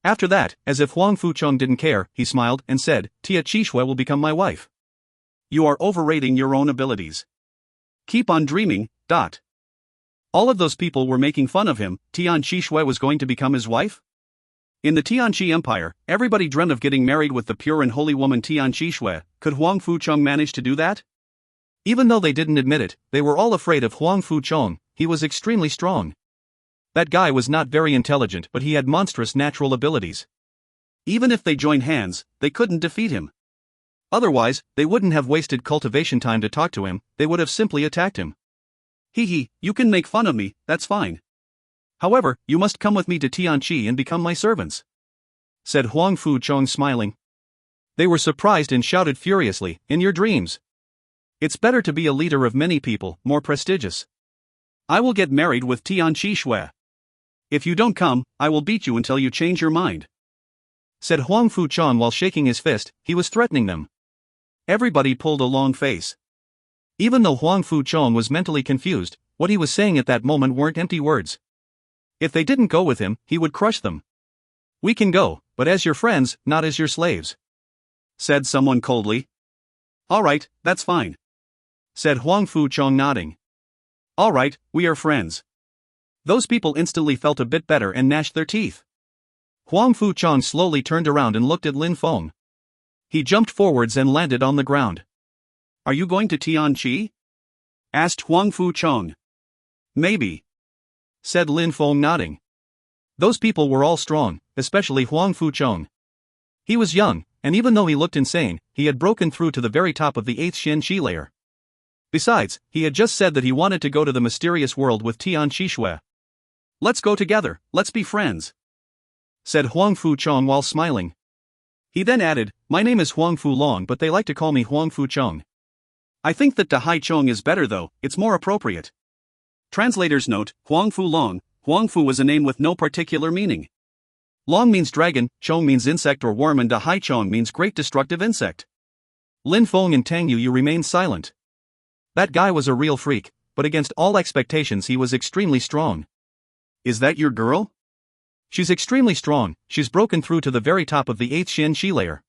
After that, as if Huang Fu Chong didn't care, he smiled and said, "Tia Chi Shui will become my wife." "You are overrating your own abilities. Keep on dreaming, dot." All of those people were making fun of him. Tian Chi Shui was going to become his wife? In the Tianchi Empire, everybody dreamt of getting married with the pure and holy woman Tian Chi Shui. Could Huang Fu Chong manage to do that? Even though they didn't admit it, they were all afraid of Huang Fu Chong. He was extremely strong. That guy was not very intelligent, but he had monstrous natural abilities. Even if they joined hands, they couldn't defeat him. Otherwise, they wouldn't have wasted cultivation time to talk to him, they would have simply attacked him. "Hee, you can make fun of me, that's fine. However, you must come with me to Tianchi and become my servants," said Huang Fu Chong smiling. They were surprised and shouted furiously, "In your dreams! It's better to be a leader of many people, more prestigious." "I will get married with Tian Chi Shui. If you don't come, I will beat you until you change your mind," said Huang Fu Chong while shaking his fist. He was threatening them. Everybody pulled a long face. Even though Huang Fu Chong was mentally confused, what he was saying at that moment weren't empty words. If they didn't go with him, he would crush them. "We can go, but as your friends, not as your slaves," said someone coldly. "All right, that's fine," said Huang Fu Chong nodding. "All right, we are friends." Those people instantly felt a bit better and gnashed their teeth. Huang Fu Chong slowly turned around and looked at Lin Feng. He jumped forwards and landed on the ground. "Are you going to Tianchi?" asked Huang Fu Chong. "Maybe," said Lin Feng nodding. Those people were all strong, especially Huang Fu Chong. He was young, and even though he looked insane, he had broken through to the very top of the 8th Xian Qi layer. Besides, he had just said that he wanted to go to the mysterious world with Tian Chi Shui. "Let's go together, let's be friends," said Huang Fu Chong while smiling. He then added, "My name is Huang Fu Long, but they like to call me Huang Fu Chong." "I think that Da Hai Chong is better though, it's more appropriate." Translator's note: Huang Fu Long. Huang Fu was a name with no particular meaning. Long means dragon, Chong means insect or worm, and Da Hai Chong means great destructive insect. Lin Feng and Tang Yu remained silent. That guy was a real freak, but against all expectations he was extremely strong. "Is that your girl?" "She's extremely strong, she's broken through to the very top of the 8th Xian Qi layer.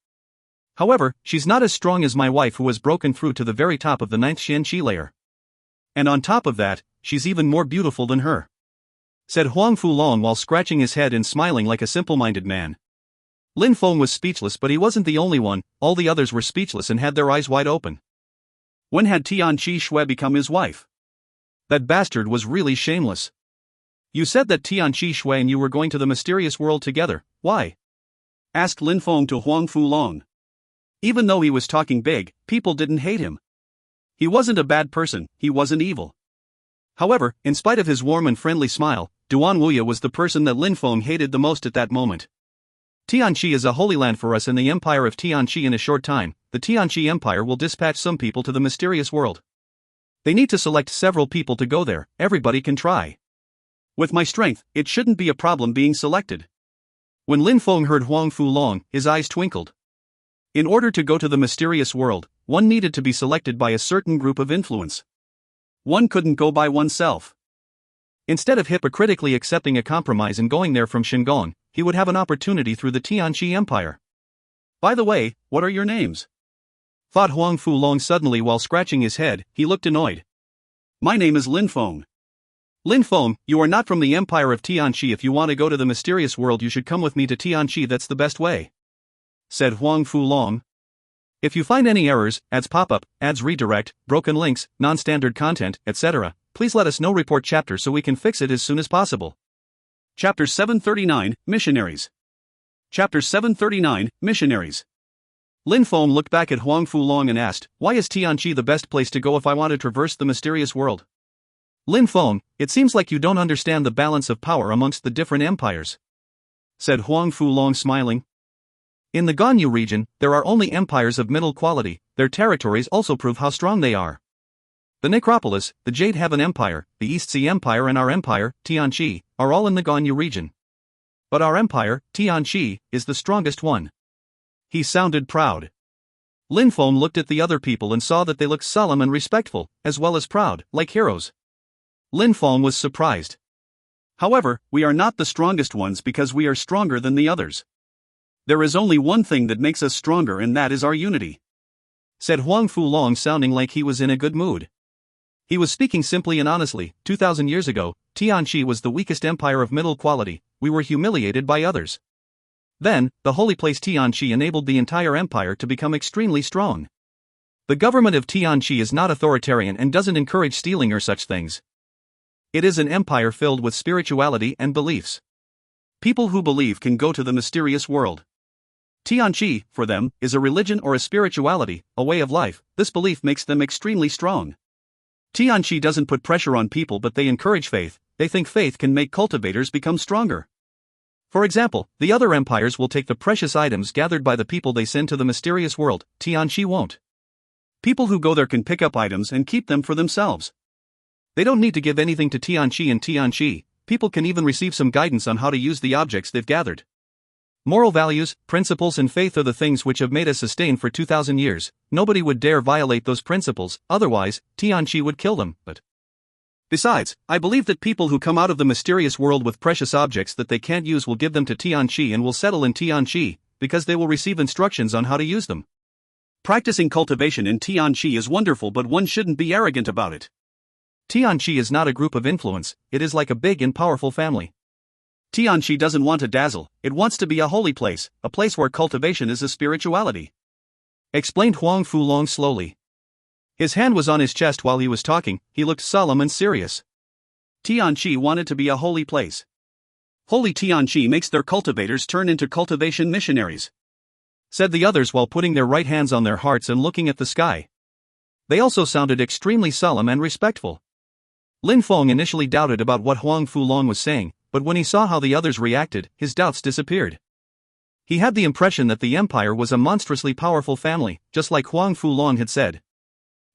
However, she's not as strong as my wife who has broken through to the very top of the 9th Xian Qi layer. And on top of that, she's even more beautiful than her," said Huang Fu Long while scratching his head and smiling like a simple-minded man. Lin Feng was speechless, but he wasn't the only one. All the others were speechless and had their eyes wide open. When had Tian Chi Shui become his wife? That bastard was really shameless. "You said that Tian Chi Shui and you were going to the mysterious world together, why?" asked Lin Feng to Huang Fu Long. Even though he was talking big, people didn't hate him. He wasn't a bad person, he wasn't evil. However, in spite of his warm and friendly smile, Duan Wuya was the person that Lin Feng hated the most at that moment. "Tianchi is a holy land for us in the empire of Tianchi. In a short time, the Tianchi Empire will dispatch some people to the mysterious world. They need to select several people to go there, everybody can try. With my strength, it shouldn't be a problem being selected." When Lin Feng heard Huang Fu Long, his eyes twinkled. In order to go to the mysterious world, one needed to be selected by a certain group of influence. One couldn't go by oneself. Instead of hypocritically accepting a compromise and going there from Shingon, he would have an opportunity through the Tianchi Empire. "By the way, what are your names?" thought Huang Fu Long suddenly while scratching his head. He looked annoyed. "My name is Lin Feng." "Lin Feng, you are not from the empire of Tianchi. If you want to go to the mysterious world, you should come with me to Tianchi. That's the best way," said Huang Fu Long. If you find any errors, ads pop up, ads redirect, broken links, non-standard content, etc., please let us know. Report chapter so we can fix it as soon as possible. Chapter 739, Missionaries. Chapter 739, Missionaries. Lin Feng looked back at Huang Fulong and asked, "Why is Tianqi the best place to go if I want to traverse the mysterious world?" Lin Feng, it seems like you don't understand the balance of power amongst the different empires, said Huang Fulong smiling. In the Ganyu region, there are only empires of middle quality. Their territories also prove how strong they are. The Necropolis, the Jade Heaven Empire, the East Sea Empire and our empire, Tianqi, are all in the Ganyu region. But our empire, Tianqi, is the strongest one. He sounded proud. Lin Feng looked at the other people and saw that they looked solemn and respectful, as well as proud, like heroes. Lin Feng was surprised. However, we are not the strongest ones because we are stronger than the others. There is only one thing that makes us stronger, and that is our unity, said Huang Fulong, sounding like he was in a good mood. He was speaking simply and honestly. 2,000 years ago, Tianqi was the weakest empire of middle quality. We were humiliated by others. Then, the holy place Tianqi enabled the entire empire to become extremely strong. The government of Tianqi is not authoritarian and doesn't encourage stealing or such things. It is an empire filled with spirituality and beliefs. People who believe can go to the mysterious world. Tianqi, for them, is a religion or a spirituality, a way of life. This belief makes them extremely strong. Tianqi doesn't put pressure on people, but they encourage faith. They think faith can make cultivators become stronger. For example, the other empires will take the precious items gathered by the people they send to the mysterious world. Tianqi won't. People who go there can pick up items and keep them for themselves. They don't need to give anything to Tianqi. In Tianqi, people can even receive some guidance on how to use the objects they've gathered. Moral values, principles and faith are the things which have made us sustain for 2,000 years. Nobody would dare violate those principles, otherwise, Tianqi would kill them. But besides, I believe that people who come out of the mysterious world with precious objects that they can't use will give them to Tianqi and will settle in Tianqi, because they will receive instructions on how to use them. Practicing cultivation in Tianqi is wonderful, but one shouldn't be arrogant about it. Tianqi is not a group of influence, it is like a big and powerful family. Tianqi doesn't want to dazzle, it wants to be a holy place, a place where cultivation is a spirituality, explained Huang Fulong slowly. His hand was on his chest while he was talking. He looked solemn and serious. Tianqi wanted to be a holy place. Holy Tianqi makes their cultivators turn into cultivation missionaries, said the others while putting their right hands on their hearts and looking at the sky. They also sounded extremely solemn and respectful. Lin Feng initially doubted about what Huang Fulong was saying, but when he saw how the others reacted, his doubts disappeared. He had the impression that the empire was a monstrously powerful family, just like Huang Fulong had said.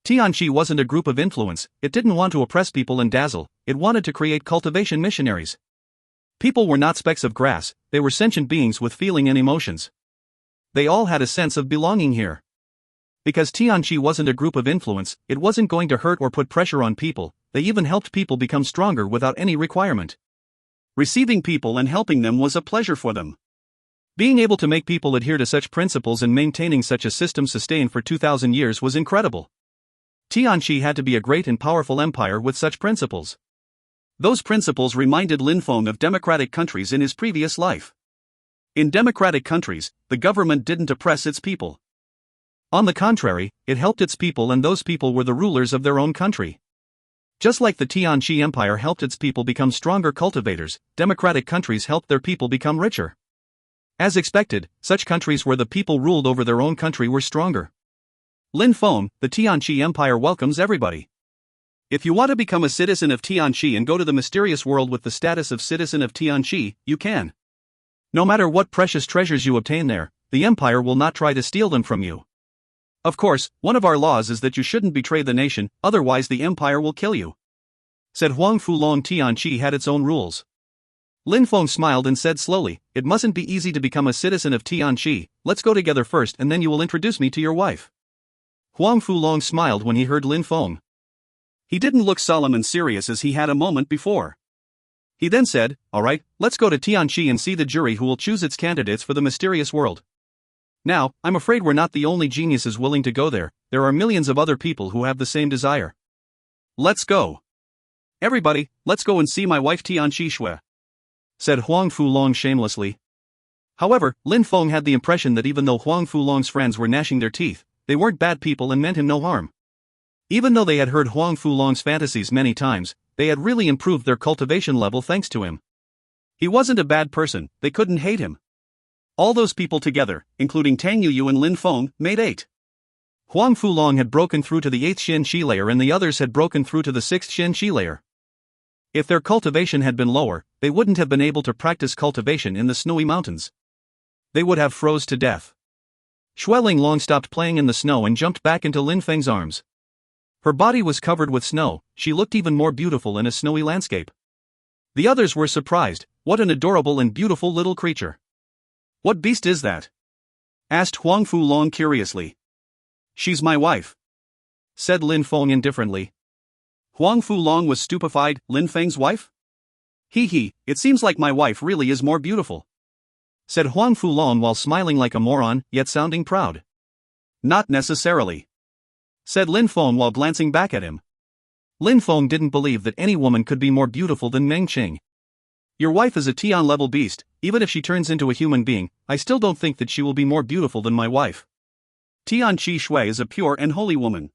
Tianqi wasn't a group of influence, it didn't want to oppress people and dazzle, it wanted to create cultivation missionaries. People were not specks of grass, they were sentient beings with feeling and emotions. They all had a sense of belonging here. Because Tianqi wasn't a group of influence, it wasn't going to hurt or put pressure on people. They even helped people become stronger without any requirement. Receiving people and helping them was a pleasure for them. Being able to make people adhere to such principles and maintaining such a system sustained for 2,000 years was incredible. Tianqi had to be a great and powerful empire with such principles. Those principles reminded Lin Feng of democratic countries in his previous life. In democratic countries, the government didn't oppress its people. On the contrary, it helped its people, and those people were the rulers of their own country. Just like the Tianqi Empire helped its people become stronger cultivators, democratic countries helped their people become richer. As expected, such countries where the people ruled over their own country were stronger. Lin Feng, the Tianqi Empire welcomes everybody. If you want to become a citizen of Tianqi and go to the mysterious world with the status of citizen of Tianqi, you can. No matter what precious treasures you obtain there, the empire will not try to steal them from you. Of course, one of our laws is that you shouldn't betray the nation, otherwise the empire will kill you, said Huang Fulong. Tianqi had its own rules. Lin Feng smiled and said slowly, "It mustn't be easy to become a citizen of Tianqi. Let's go together first and then you will introduce me to your wife." Huang Fulong smiled when he heard Lin Feng. He didn't look solemn and serious as he had a moment before. He then said, "All right, let's go to Tianqi and see the jury who will choose its candidates for the mysterious world. Now, I'm afraid we're not the only geniuses willing to go there, there are millions of other people who have the same desire. Let's go. Everybody, let's go and see my wife Tianqi Shui," said Huang Fulong shamelessly. However, Lin Feng had the impression that even though Huang Fulong's friends were gnashing their teeth, they weren't bad people and meant him no harm. Even though they had heard Huang Fulong's fantasies many times, they had really improved their cultivation level thanks to him. He wasn't a bad person, they couldn't hate him. All those people together, including Tang Yuyu and Lin Feng, made 8. Huang Fulong had broken through to the 8th Xin Shi layer and the others had broken through to the 6th Xin Shi layer. If their cultivation had been lower, they wouldn't have been able to practice cultivation in the snowy mountains. They would have froze to death. Xueling Long stopped playing in the snow and jumped back into Lin Feng's arms. Her body was covered with snow, she looked even more beautiful in a snowy landscape. The others were surprised. What an adorable and beautiful little creature. What beast is that? Asked Huang Fulong curiously. She's my wife, said Lin Feng indifferently. Huang Fulong was stupefied. Lin Feng's wife? Hee, it seems like my wife really is more beautiful, said Huang Fulong while smiling like a moron, yet sounding proud. Not necessarily, said Lin Feng while glancing back at him. Lin Feng didn't believe that any woman could be more beautiful than Meng Qing. Your wife is a Tian-level beast. Even if she turns into a human being, I still don't think that she will be more beautiful than my wife. Tian Qi Shui is a pure and holy woman.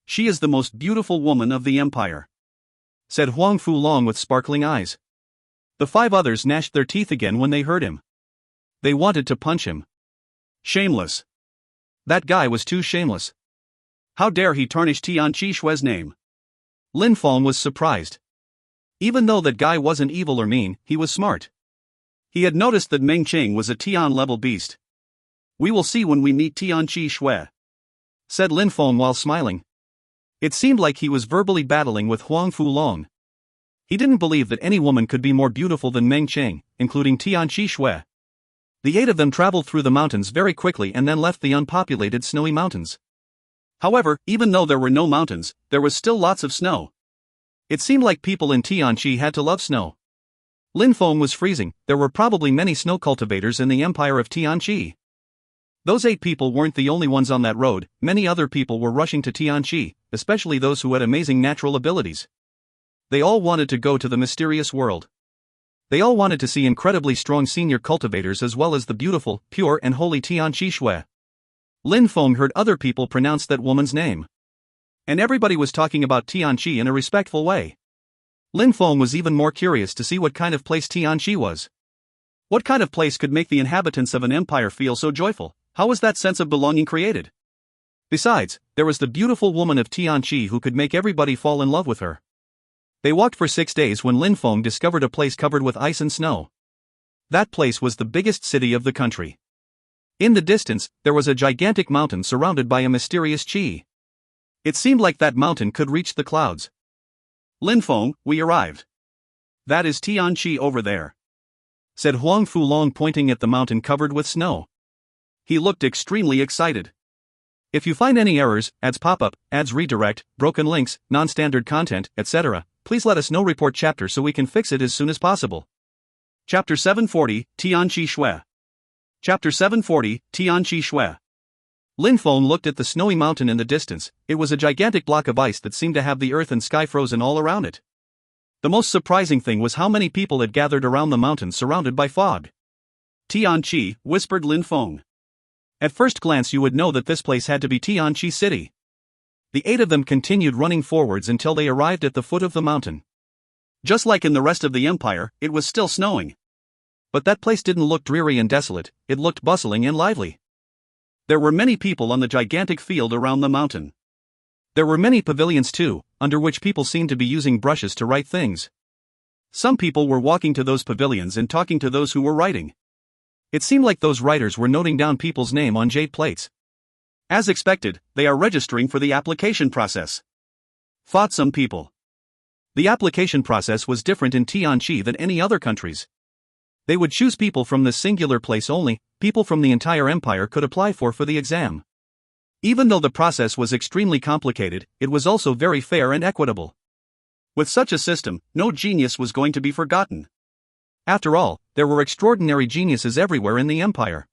She is the most beautiful woman of the empire, said Huang Fulong with sparkling eyes. The 5 others gnashed their teeth again when they heard him. They wanted to punch him. Shameless. That guy was too shameless. How dare he tarnish Tian Qi Shui's name? Lin Feng was surprised. Even though that guy wasn't evil or mean, he was smart. He had noticed that Meng Qing was a Tian-level beast. We will see when we meet Tian Qi Shui, said Lin Feng while smiling. It seemed like he was verbally battling with Huang Fulong. He didn't believe that any woman could be more beautiful than Meng Qing, including Tian Qi Shui. The 8 of them traveled through the mountains very quickly and then left the unpopulated snowy mountains. However, even though there were no mountains, there was still lots of snow. It seemed like people in Tianqi had to love snow. Lin Feng was freezing. There were probably many snow cultivators in the empire of Tianqi. Those 8 people weren't the only ones on that road. Many other people were rushing to Tianqi, especially those who had amazing natural abilities. They all wanted to go to the mysterious world. They all wanted to see incredibly strong senior cultivators as well as the beautiful, pure and holy Tianqi Shui. Lin Feng heard other people pronounce that woman's name. And everybody was talking about Tianqi in a respectful way. Lin Feng was even more curious to see what kind of place Tianqi was. What kind of place could make the inhabitants of an empire feel so joyful? How was that sense of belonging created? Besides, there was the beautiful woman of Tianqi who could make everybody fall in love with her. They walked for 6 days when Lin Feng discovered a place covered with ice and snow. That place was the biggest city of the country. In the distance, there was a gigantic mountain surrounded by a mysterious qi. It seemed like that mountain could reach the clouds. Lin Feng, we arrived. That is Tianqi over there, said Huang Fulong pointing at the mountain covered with snow. He looked extremely excited. If you find any errors, ads pop up, ads redirect, broken links, non-standard content, etc., please let us know. Report chapter so we can fix it as soon as possible. Chapter 740, Tianqi Shui. Chapter 740, Tianqi Shui. Lin Feng looked at the snowy mountain in the distance. It was a gigantic block of ice that seemed to have the earth and sky frozen all around it. The most surprising thing was how many people had gathered around the mountain surrounded by fog. Tianqi, whispered Lin Feng. At first glance you would know that this place had to be Tianqi City. The 8 of them continued running forwards until they arrived at the foot of the mountain. Just like in the rest of the empire, it was still snowing. But that place didn't look dreary and desolate, it looked bustling and lively. There were many people on the gigantic field around the mountain. There were many pavilions too, under which people seemed to be using brushes to write things. Some people were walking to those pavilions and talking to those who were writing. It seemed like those writers were noting down people's name on jade plates. As expected, they are registering for the application process, thought some people. The application process was different in Tianqi than any other countries. They would choose people from this singular place only. People from the entire empire could apply for the exam. Even though the process was extremely complicated, it was also very fair and equitable. With such a system, no genius was going to be forgotten. After all, there were extraordinary geniuses everywhere in the empire.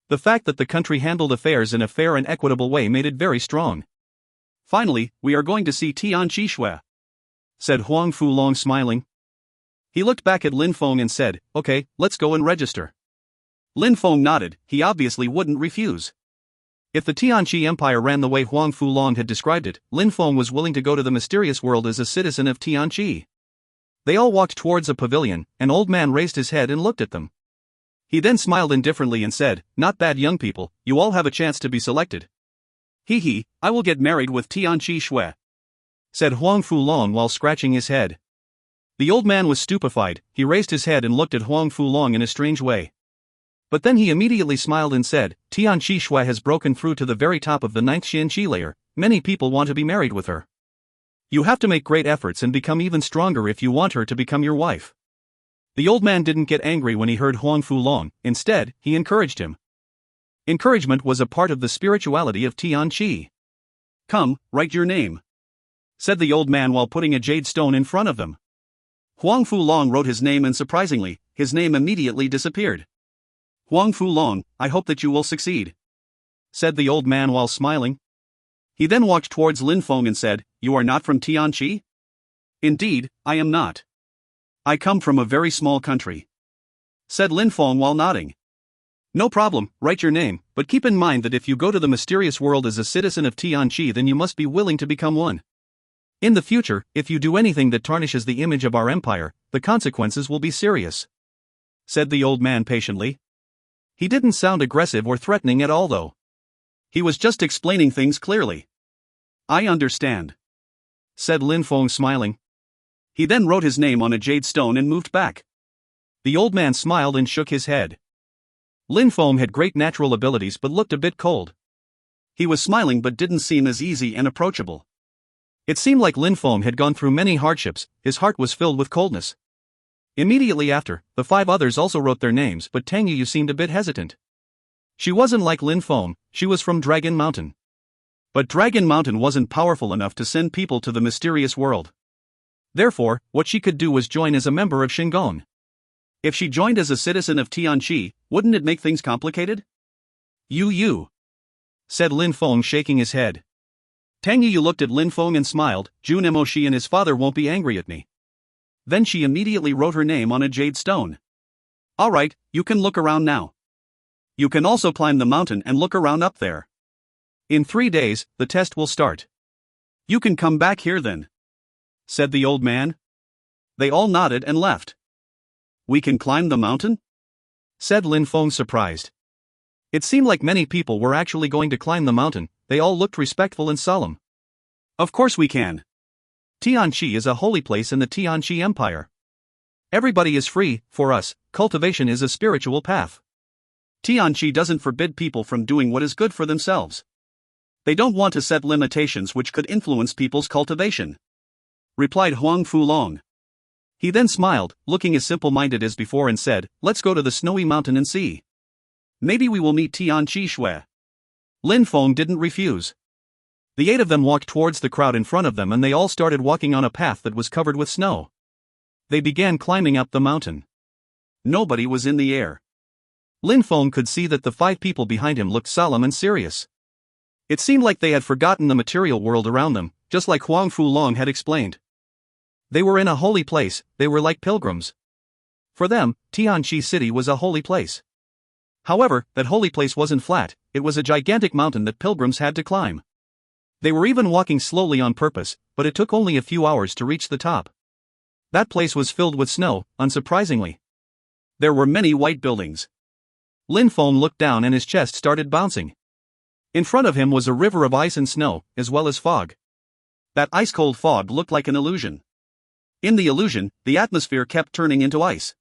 The fact that the country handled affairs in a fair and equitable way made it very strong. Finally, we are going to see Tianqi Shui, said Huang Fulong smiling. He looked back at Lin Feng and said, okay, let's go and register. Lin Feng nodded, he obviously wouldn't refuse. If the Tianqi Empire ran the way Huang Fulong had described it, Lin Feng was willing to go to the mysterious world as a citizen of Tianqi. They all walked towards a pavilion. An old man raised his head and looked at them. He then smiled indifferently and said, "Not bad, young people, you all have a chance to be selected." "Hee, I will get married with Tianqi Shui," said Huang Fulong while scratching his head. The old man was stupefied. He raised his head and looked at Huang Fulong in a strange way. But then he immediately smiled and said, "Tianqi Shui has broken through to the very top of the 9th Xianqi layer. Many people want to be married with her. You have to make great efforts and become even stronger if you want her to become your wife." The old man didn't get angry when he heard Huang Fulong. Instead, he encouraged him. Encouragement was a part of the spirituality of Tianqi. "Come, write your name," said the old man while putting a jade stone in front of them. Huang Fulong wrote his name and surprisingly, his name immediately disappeared. "Huang Fulong, I hope that you will succeed," said the old man while smiling. He then walked towards Lin Feng and said, "You are not from Tianqi?" "Indeed, I am not. I come from a very small country," said Lin Feng while nodding. "No problem, write your name, but keep in mind that if you go to the mysterious world as a citizen of Tianqi, then you must be willing to become one. In the future, if you do anything that tarnishes the image of our empire, the consequences will be serious," said the old man patiently. He didn't sound aggressive or threatening at all though. He was just explaining things clearly. "I understand," said Lin Feng smiling. He then wrote his name on a jade stone and moved back. The old man smiled and shook his head. Lin Feng had great natural abilities but looked a bit cold. He was smiling but didn't seem as easy and approachable. It seemed like Lin Feng had gone through many hardships. His heart was filled with coldness. Immediately after, the 5 others also wrote their names, but Tang Yu seemed a bit hesitant. She wasn't like Lin Feng, she was from Dragon Mountain. But Dragon Mountain wasn't powerful enough to send people to the mysterious world. Therefore, what she could do was join as a member of Shingon. If she joined as a citizen of Tianqi, wouldn't it make things complicated? You, said Lin Feng shaking his head. Tang Yu looked at Lin Feng and smiled. "Jun Moshi and his father won't be angry at me." Then she immediately wrote her name on a jade stone. "Alright, you can look around now. You can also climb the mountain and look around up there. In 3 days, the test will start. You can come back here then," said the old man. They all nodded and left. "We can climb the mountain?" said Lin Feng surprised. It seemed like many people were actually going to climb the mountain. They all looked respectful and solemn. "Of course we can. Tianqi is a holy place in the Tianqi Empire. Everybody is free. For us, cultivation is a spiritual path. Tianqi doesn't forbid people from doing what is good for themselves. They don't want to set limitations which could influence people's cultivation," replied Huang Fulong. He then smiled, looking as simple-minded as before and said, "Let's go to the snowy mountain and see. Maybe we will meet Tianqi Shui." Lin Feng didn't refuse. The 8 of them walked towards the crowd in front of them and they all started walking on a path that was covered with snow. They began climbing up the mountain. Nobody was in the air. Lin Feng could see that the 5 people behind him looked solemn and serious. It seemed like they had forgotten the material world around them, just like Huang Fulong had explained. They were in a holy place, they were like pilgrims. For them, Tianqi City was a holy place. However, that holy place wasn't flat, it was a gigantic mountain that pilgrims had to climb. They were even walking slowly on purpose, but it took only a few hours to reach the top. That place was filled with snow, unsurprisingly. There were many white buildings. Lin Feng looked down and his chest started bouncing. In front of him was a river of ice and snow, as well as fog. That ice-cold fog looked like an illusion. In the illusion, the atmosphere kept turning into ice.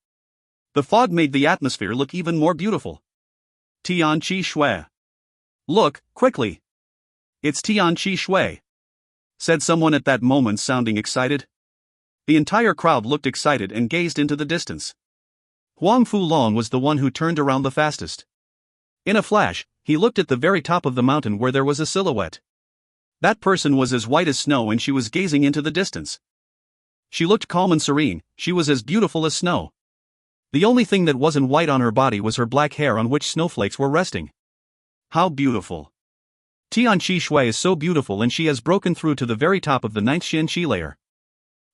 The fog made the atmosphere look even more beautiful. Tianqi Shui. "Look, quickly. It's Tianqi Shui," said someone at that moment sounding excited. The entire crowd looked excited and gazed into the distance. Huang Fulong was the one who turned around the fastest. In a flash, he looked at the very top of the mountain where there was a silhouette. That person was as white as snow and she was gazing into the distance. She looked calm and serene, she was as beautiful as snow. The only thing that wasn't white on her body was her black hair on which snowflakes were resting. How beautiful. Tianqi Shui is so beautiful and she has broken through to the very top of the 9th Xianqi layer.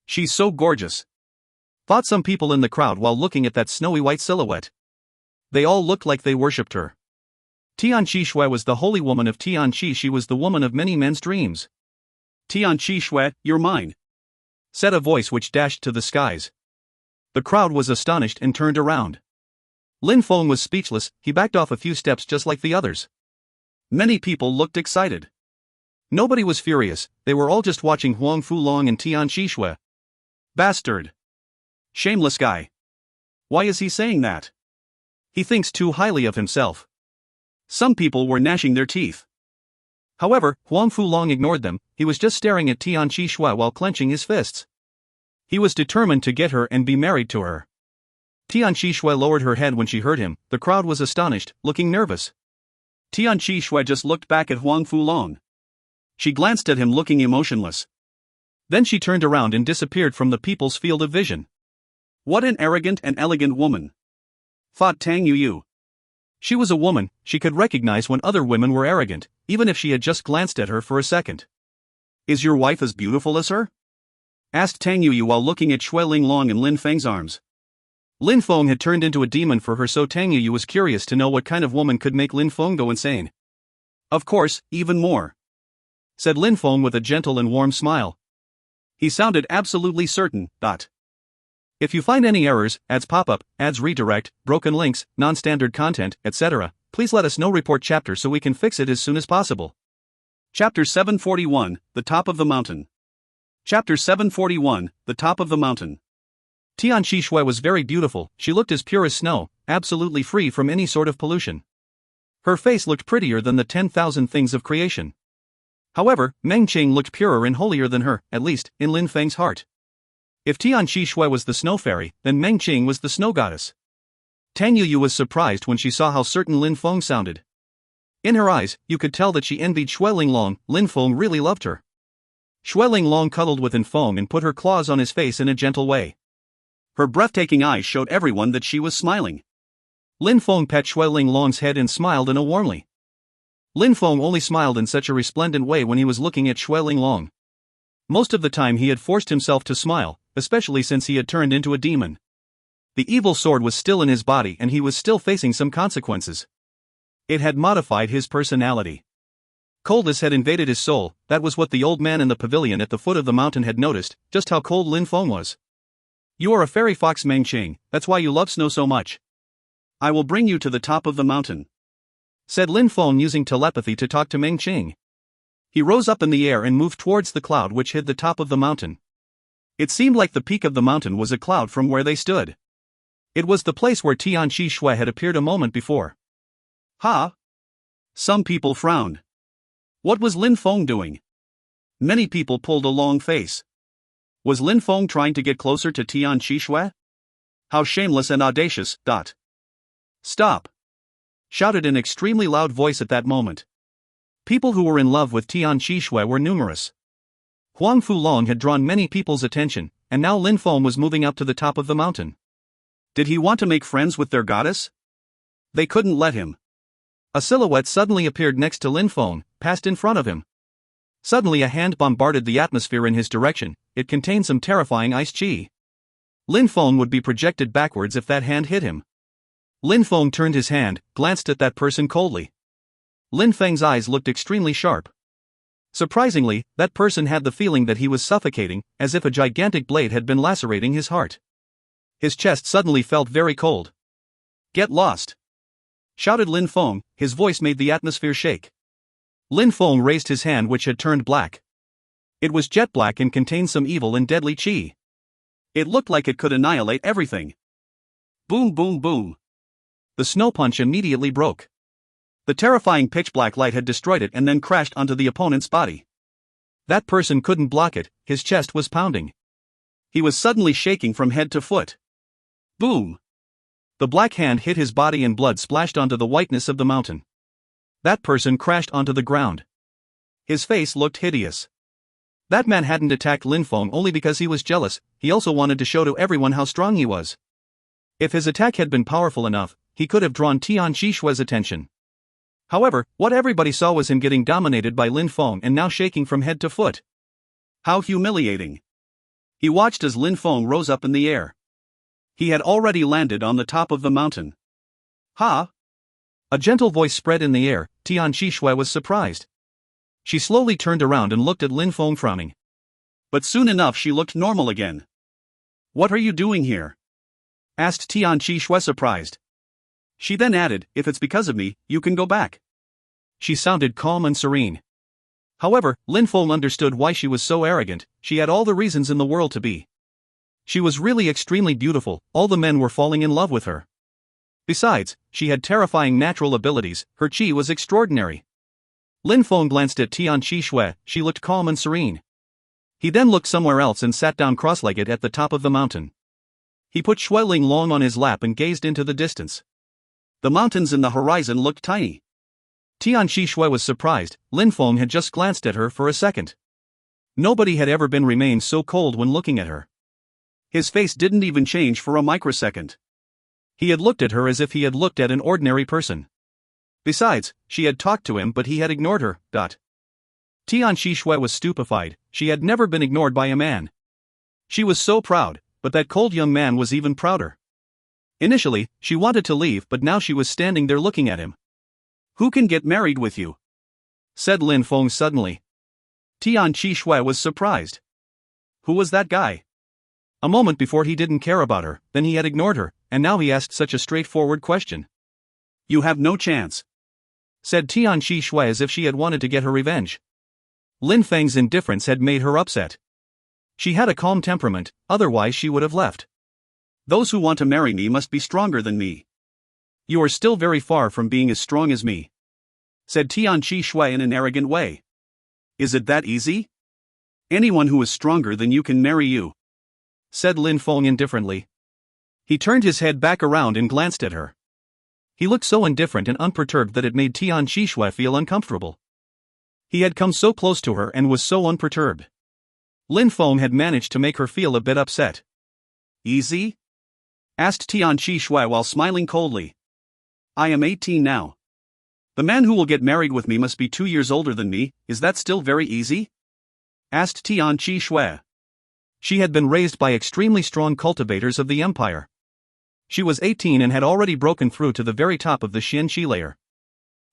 She's so gorgeous, thought some people in the crowd while looking at that snowy white silhouette. They all looked like they worshipped her. Tianqi Shui was the holy woman of Tianqi, she was the woman of many men's dreams. "Tianqi Shui, you're mine," said a voice which dashed to the skies. The crowd was astonished and turned around. Lin Feng was speechless, he backed off a few steps just like the others. Many people looked excited. Nobody was furious, they were all just watching Huang Fulong and Tian Qishui. Bastard. Shameless guy. Why is he saying that? He thinks too highly of himself. Some people were gnashing their teeth. However, Huang Fulong ignored them, he was just staring at Tian Qishui while clenching his fists. He was determined to get her and be married to her. Tian Qishui lowered her head when she heard him, the crowd was astonished, looking nervous. Tian Qishui just looked back at Huang Fulong. She glanced at him looking emotionless. Then she turned around and disappeared from the people's field of vision. What an arrogant and elegant woman, thought Tang Yuyu. She was a woman, she could recognize when other women were arrogant, even if she had just glanced at her for a second. Is your wife as beautiful as her? Asked Tang Yuyu while looking at Shui Linglong and Lin Feng's arms. Lin Feng had turned into a demon for her, so Tang Yuyu was curious to know what kind of woman could make Lin Feng go insane. Of course, even more, said Lin Feng with a gentle and warm smile. He sounded absolutely certain. If you find any errors, ads pop-up, ads redirect, broken links, non-standard content, etc., please let us know. Report chapter so we can fix it as soon as possible. Chapter 741, The Top of the Mountain. Chapter 741, The Top of the Mountain. Tian Qishui was very beautiful, she looked as pure as snow, absolutely free from any sort of pollution. Her face looked prettier than the 10,000 things of creation. However, Meng Qing looked purer and holier than her, at least, in Lin Feng's heart. If Tian Qishui was the snow fairy, then Meng Qing was the snow goddess. Tang Yuyu was surprised when she saw how certain Lin Feng sounded. In her eyes, you could tell that she envied Shui Linglong. Lin Feng really loved her. Shui Linglong cuddled with Lin Feng and put her claws on his face in a gentle way. Her breathtaking eyes showed everyone that she was smiling. Lin Feng pet Shui Linglong's head and smiled warmly. Lin Feng only smiled in such a resplendent way when he was looking at Shui Linglong. Most of the time he had forced himself to smile, especially since he had turned into a demon. The evil sword was still in his body and he was still facing some consequences. It had modified his personality. Coldness had invaded his soul, that was what the old man in the pavilion at the foot of the mountain had noticed, just how cold Lin Feng was. You are a fairy fox, Meng Qing, that's why you love snow so much. I will bring you to the top of the mountain, said Lin Feng using telepathy to talk to Meng Qing. He rose up in the air and moved towards the cloud which hid the top of the mountain. It seemed like the peak of the mountain was a cloud from where they stood. It was the place where Tian Qishui had appeared a moment before. Ha! Some people frowned. What was Lin Feng doing? Many people pulled a long face. Was Lin Feng trying to get closer to Tian Qishui? How shameless and audacious. Stop! Shouted an extremely loud voice at that moment. People who were in love with Tian Qishui were numerous. Huang Fulong had drawn many people's attention, and now Lin Feng was moving up to the top of the mountain. Did he want to make friends with their goddess? They couldn't let him. A silhouette suddenly appeared next to Lin Feng, passed in front of him. Suddenly a hand bombarded the atmosphere in his direction, it contained some terrifying ice chi. Lin Feng would be projected backwards if that hand hit him. Lin Feng turned his hand, glanced at that person coldly. Lin Feng's eyes looked extremely sharp. Surprisingly, that person had the feeling that he was suffocating, as if a gigantic blade had been lacerating his heart. His chest suddenly felt very cold. Get lost! Shouted Lin Feng, his voice made the atmosphere shake. Lin Feng raised his hand which had turned black. It was jet black and contained some evil and deadly chi. It looked like it could annihilate everything. Boom boom boom. The snow punch immediately broke. The terrifying pitch-black light had destroyed it and then crashed onto the opponent's body. That person couldn't block it, his chest was pounding. He was suddenly shaking from head to foot. Boom! The black hand hit his body and blood splashed onto the whiteness of the mountain. That person crashed onto the ground. His face looked hideous. That man hadn't attacked Lin Feng only because he was jealous, he also wanted to show to everyone how strong he was. If his attack had been powerful enough, he could have drawn Tian Qishui's attention. However, what everybody saw was him getting dominated by Lin Feng and now shaking from head to foot. How humiliating! He watched as Lin Feng rose up in the air. He had already landed on the top of the mountain. Ha! A gentle voice spread in the air. Tian Qishui was surprised. She slowly turned around and looked at Lin Feng frowning. But soon enough she looked normal again. What are you doing here? Asked Tian Qishui surprised. She then added, if it's because of me, you can go back. She sounded calm and serene. However, Lin Feng understood why she was so arrogant. She had all the reasons in the world to be. She was really extremely beautiful, all the men were falling in love with her. Besides, she had terrifying natural abilities, her chi was extraordinary. Lin Feng glanced at Tian Chi Shui, she looked calm and serene. He then looked somewhere else and sat down cross-legged at the top of the mountain. He put Shui Ling Long on his lap and gazed into the distance. The mountains in the horizon looked tiny. Tian Chi Shui was surprised. Lin Feng had just glanced at her for a second. Nobody had ever been remained so cold when looking at her. His face didn't even change for a microsecond. He had looked at her as if he had looked at an ordinary person. Besides, she had talked to him but he had ignored her. Tian Chi Shui was stupefied, she had never been ignored by a man. She was so proud, but that cold young man was even prouder. Initially, she wanted to leave but now she was standing there looking at him. Who can get married with you? Said Lin Feng suddenly. Tian Chi Shui was surprised. Who was that guy? A moment before he didn't care about her, then he had ignored her, and now he asked such a straightforward question. You have no chance, said Tian Chi Shui as if she had wanted to get her revenge. Lin Feng's indifference had made her upset. She had a calm temperament, otherwise she would have left. Those who want to marry me must be stronger than me. You are still very far from being as strong as me, said Tian Chi Shui in an arrogant way. Is it that easy? Anyone who is stronger than you can marry you, said Lin Feng indifferently. He turned his head back around and glanced at her. He looked so indifferent and unperturbed that it made Tian Chi Shui feel uncomfortable. He had come so close to her and was so unperturbed. Lin Feng had managed to make her feel a bit upset. Easy? Asked Tian Chi Shui while smiling coldly. I am 18 now. The man who will get married with me must be 2 years older than me, is that still very easy? Asked Tian Chi Shui. She had been raised by extremely strong cultivators of the empire. She was 18 and had already broken through to the very top of the Xian Qi layer.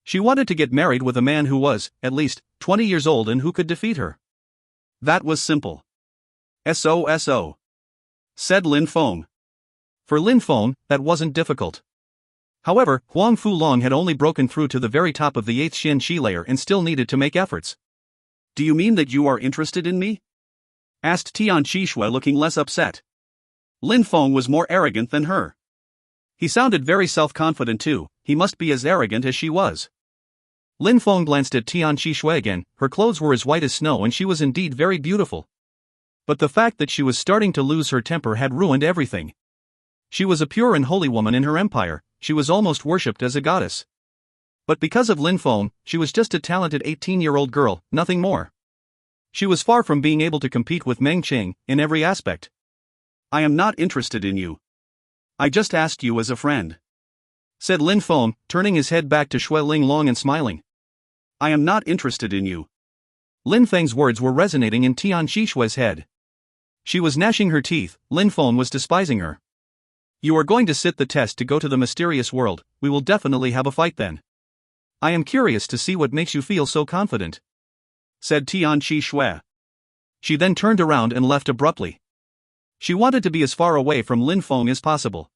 She wanted to get married with a man who was, at least, 20 years old and who could defeat her. That was simple. So, said Lin Feng. For Lin Feng, that wasn't difficult. However, Huang Fulong had only broken through to the very top of the 8th Xian Qi layer and still needed to make efforts. Do you mean that you are interested in me? Asked Tian Chi Shui looking less upset. Lin Feng was more arrogant than her. He sounded very self-confident too, he must be as arrogant as she was. Lin Feng glanced at Tian Chi Shui again, her clothes were as white as snow and she was indeed very beautiful. But the fact that she was starting to lose her temper had ruined everything. She was a pure and holy woman in her empire, she was almost worshipped as a goddess. But because of Lin Feng, she was just a talented 18-year-old girl, nothing more. She was far from being able to compete with Meng Qing in every aspect. I am not interested in you. I just asked you as a friend, said Lin Feng, turning his head back to Shui Ling Long and smiling. I am not interested in you. Lin Feng's words were resonating in Tian Chi Shui's head. She was gnashing her teeth, Lin Feng was despising her. You are going to sit the test to go to the mysterious world, we will definitely have a fight then. I am curious to see what makes you feel so confident, said Tian Chi Shui. She then turned around and left abruptly. She wanted to be as far away from Lin Feng as possible.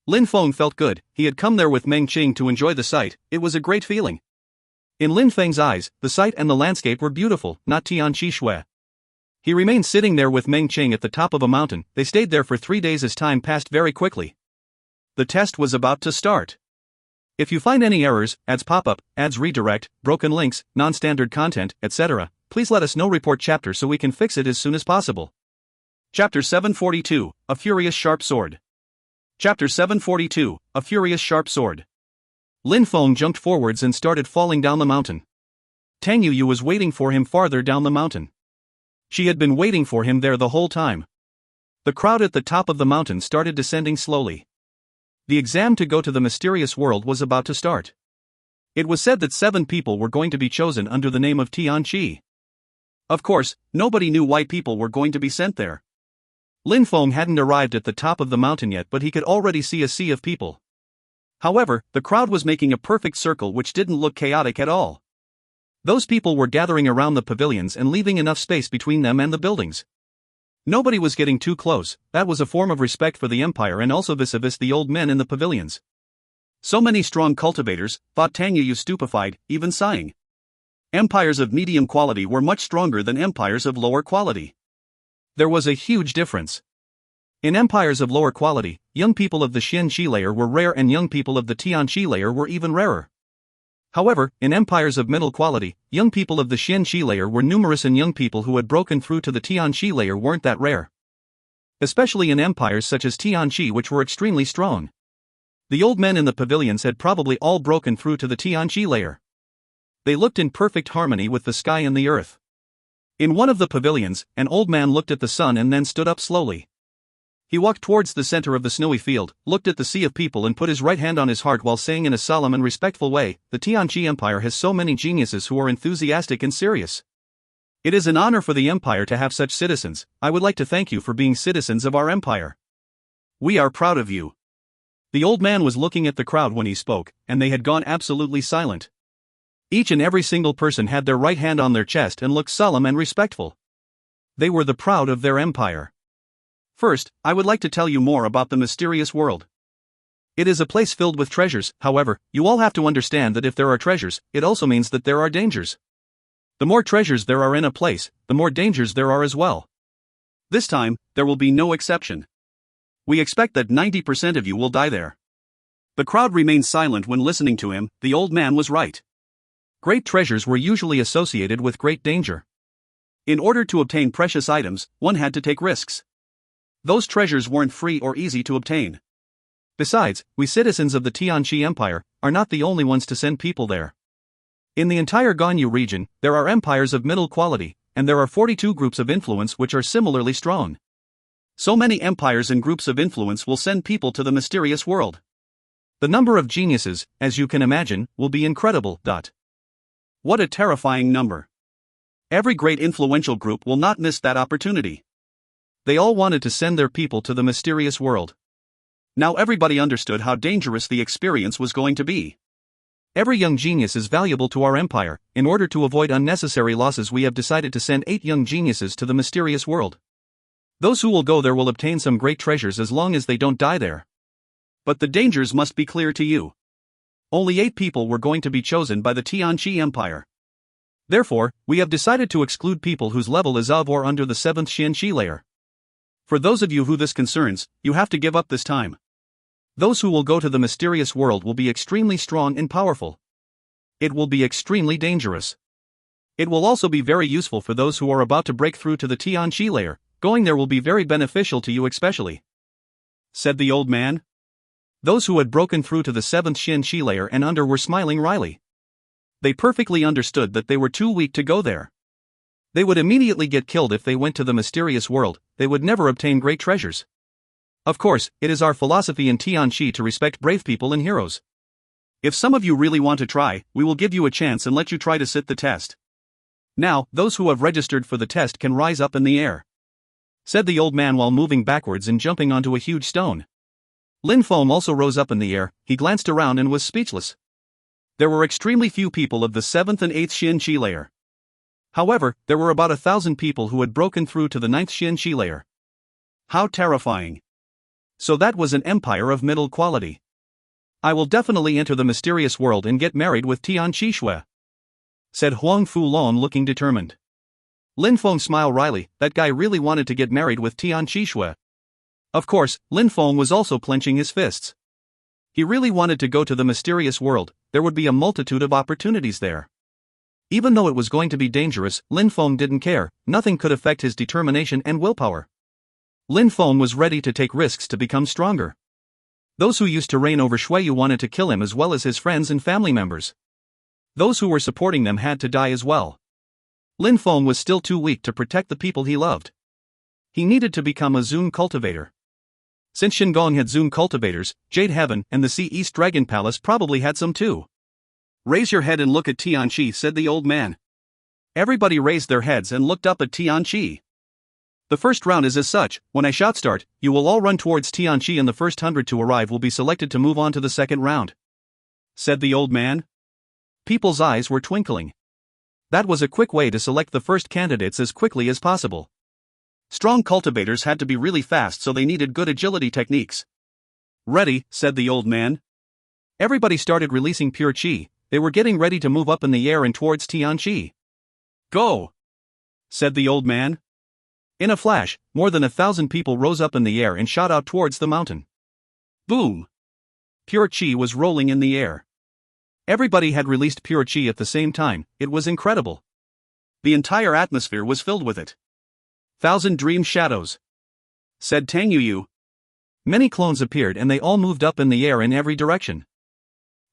Lin Feng felt good, he had come there with Meng Qing to enjoy the sight, it was a great feeling. In Lin Feng's eyes, the sight and the landscape were beautiful, not Tian Chi Shui. He remained sitting there with Meng Qing at the top of a mountain, they stayed there for 3 days as time passed very quickly. The test was about to start. If you find any errors, ads pop up, ads redirect, broken links, non-standard content, etc., please let us know. Report chapter so we can fix it as soon as possible. Chapter 742, A Furious Sharp Sword. Chapter 742, A Furious Sharp Sword. Lin Feng jumped forwards and started falling down the mountain. Tang Yu was waiting for him farther down the mountain. She had been waiting for him there the whole time. The crowd at the top of the mountain started descending slowly. The exam to go to the mysterious world was about to start. It was said that 7 people were going to be chosen under the name of Tian Chi. Of course, nobody knew why people were going to be sent there. Lin Feng hadn't arrived at the top of the mountain yet, but he could already see a sea of people. However, the crowd was making a perfect circle which didn't look chaotic at all. Those people were gathering around the pavilions and leaving enough space between them and the buildings. Nobody was getting too close, that was a form of respect for the empire and also vis-a-vis the old men in the pavilions. So many strong cultivators, thought Tang Yu stupefied, even sighing. Empires of medium quality were much stronger than empires of lower quality. There was a huge difference. In empires of lower quality, young people of the Xianxi layer were rare and young people of the Tianxi layer were even rarer. However, in empires of middle quality, young people of the Xianxi layer were numerous and young people who had broken through to the Tianxi layer weren't that rare. Especially in empires such as Tianxi, which were extremely strong. The old men in the pavilions had probably all broken through to the Tianxi layer. They looked in perfect harmony with the sky and the earth. In one of the pavilions, an old man looked at the sun and then stood up slowly. He walked towards the center of the snowy field, looked at the sea of people and put his right hand on his heart while saying in a solemn and respectful way, "The Tianxi Empire has so many geniuses who are enthusiastic and serious. It is an honor for the empire to have such citizens. I would like to thank you for being citizens of our empire. We are proud of you." The old man was looking at the crowd when he spoke, and they had gone absolutely silent. Each and every single person had their right hand on their chest and looked solemn and respectful. They were the proud of their empire. First, I would like to tell you more about the mysterious world. It is a place filled with treasures. However, you all have to understand that if there are treasures, it also means that there are dangers. The more treasures there are in a place, the more dangers there are as well. This time, there will be no exception. We expect that 90% of you will die there. The crowd remained silent when listening to him. The old man was right. Great treasures were usually associated with great danger. In order to obtain precious items, one had to take risks. Those treasures weren't free or easy to obtain. Besides, we citizens of the Tianxi Empire are not the only ones to send people there. In the entire Ganyu region, there are empires of middle quality, and there are 42 groups of influence which are similarly strong. So many empires and groups of influence will send people to the mysterious world. The number of geniuses, as you can imagine, will be incredible. What a terrifying number. Every great influential group will not miss that opportunity. They all wanted to send their people to the mysterious world. Now everybody understood how dangerous the experience was going to be. Every young genius is valuable to our empire. In order to avoid unnecessary losses, we have decided to send 8 young geniuses to the mysterious world. Those who will go there will obtain some great treasures as long as they don't die there. But the dangers must be clear to you. Only 8 people were going to be chosen by the Tianxi Empire. Therefore, we have decided to exclude people whose level is of or under the 7th Xianxi layer. For those of you who this concerns, you have to give up this time. Those who will go to the mysterious world will be extremely strong and powerful. It will be extremely dangerous. It will also be very useful for those who are about to break through to the Tianxi layer. Going there will be very beneficial to you especially," said the old man. Those who had broken through to the 7th Xianxi layer and under were smiling wryly. They perfectly understood that they were too weak to go there. They would immediately get killed if they went to the mysterious world. They would never obtain great treasures. Of course, it is our philosophy in Tianxi to respect brave people and heroes. If some of you really want to try, we will give you a chance and let you try to sit the test. Now, those who have registered for the test can rise up in the air," said the old man while moving backwards and jumping onto a huge stone. Lin Feng also rose up in the air. He glanced around and was speechless. There were extremely few people of the 7th and 8th Xianxi layer. However, there were about 1,000 people who had broken through to the 9th Xianxi layer. How terrifying. So that was an empire of middle quality. I will definitely enter the mysterious world and get married with Tianxi Shui," said Huang Fulon looking determined. Lin Feng smiled wryly. That guy really wanted to get married with Tianxi Shui. Of course, Lin Feng was also clenching his fists. He really wanted to go to the mysterious world. There would be a multitude of opportunities there. Even though it was going to be dangerous, Lin Feng didn't care. Nothing could affect his determination and willpower. Lin Feng was ready to take risks to become stronger. Those who used to reign over Shuiyu wanted to kill him as well as his friends and family members. Those who were supporting them had to die as well. Lin Feng was still too weak to protect the people he loved. He needed to become a Zun cultivator. Since Shingon had Zun cultivators, Jade Heaven and the Sea East Dragon Palace probably had some too. "Raise your head and look at Tianxi," said the old man. Everybody raised their heads and looked up at Tianxi. "The first round is as such. When I shout start, you will all run towards Tianxi and the first 100 to arrive will be selected to move on to the second round," said the old man. People's eyes were twinkling. That was a quick way to select the first candidates as quickly as possible. Strong cultivators had to be really fast, so they needed good agility techniques. "Ready," said the old man. Everybody started releasing pure qi. They were getting ready to move up in the air and towards Tianqi. Go! Said the old man. In a flash, more than 1,000 people rose up in the air and shot out towards the mountain. Boom! Pure qi was rolling in the air. Everybody had released pure qi at the same time. It was incredible. The entire atmosphere was filled with it. 1,000 dream shadows, said Tang Yuyu. Many clones appeared and they all moved up in the air in every direction.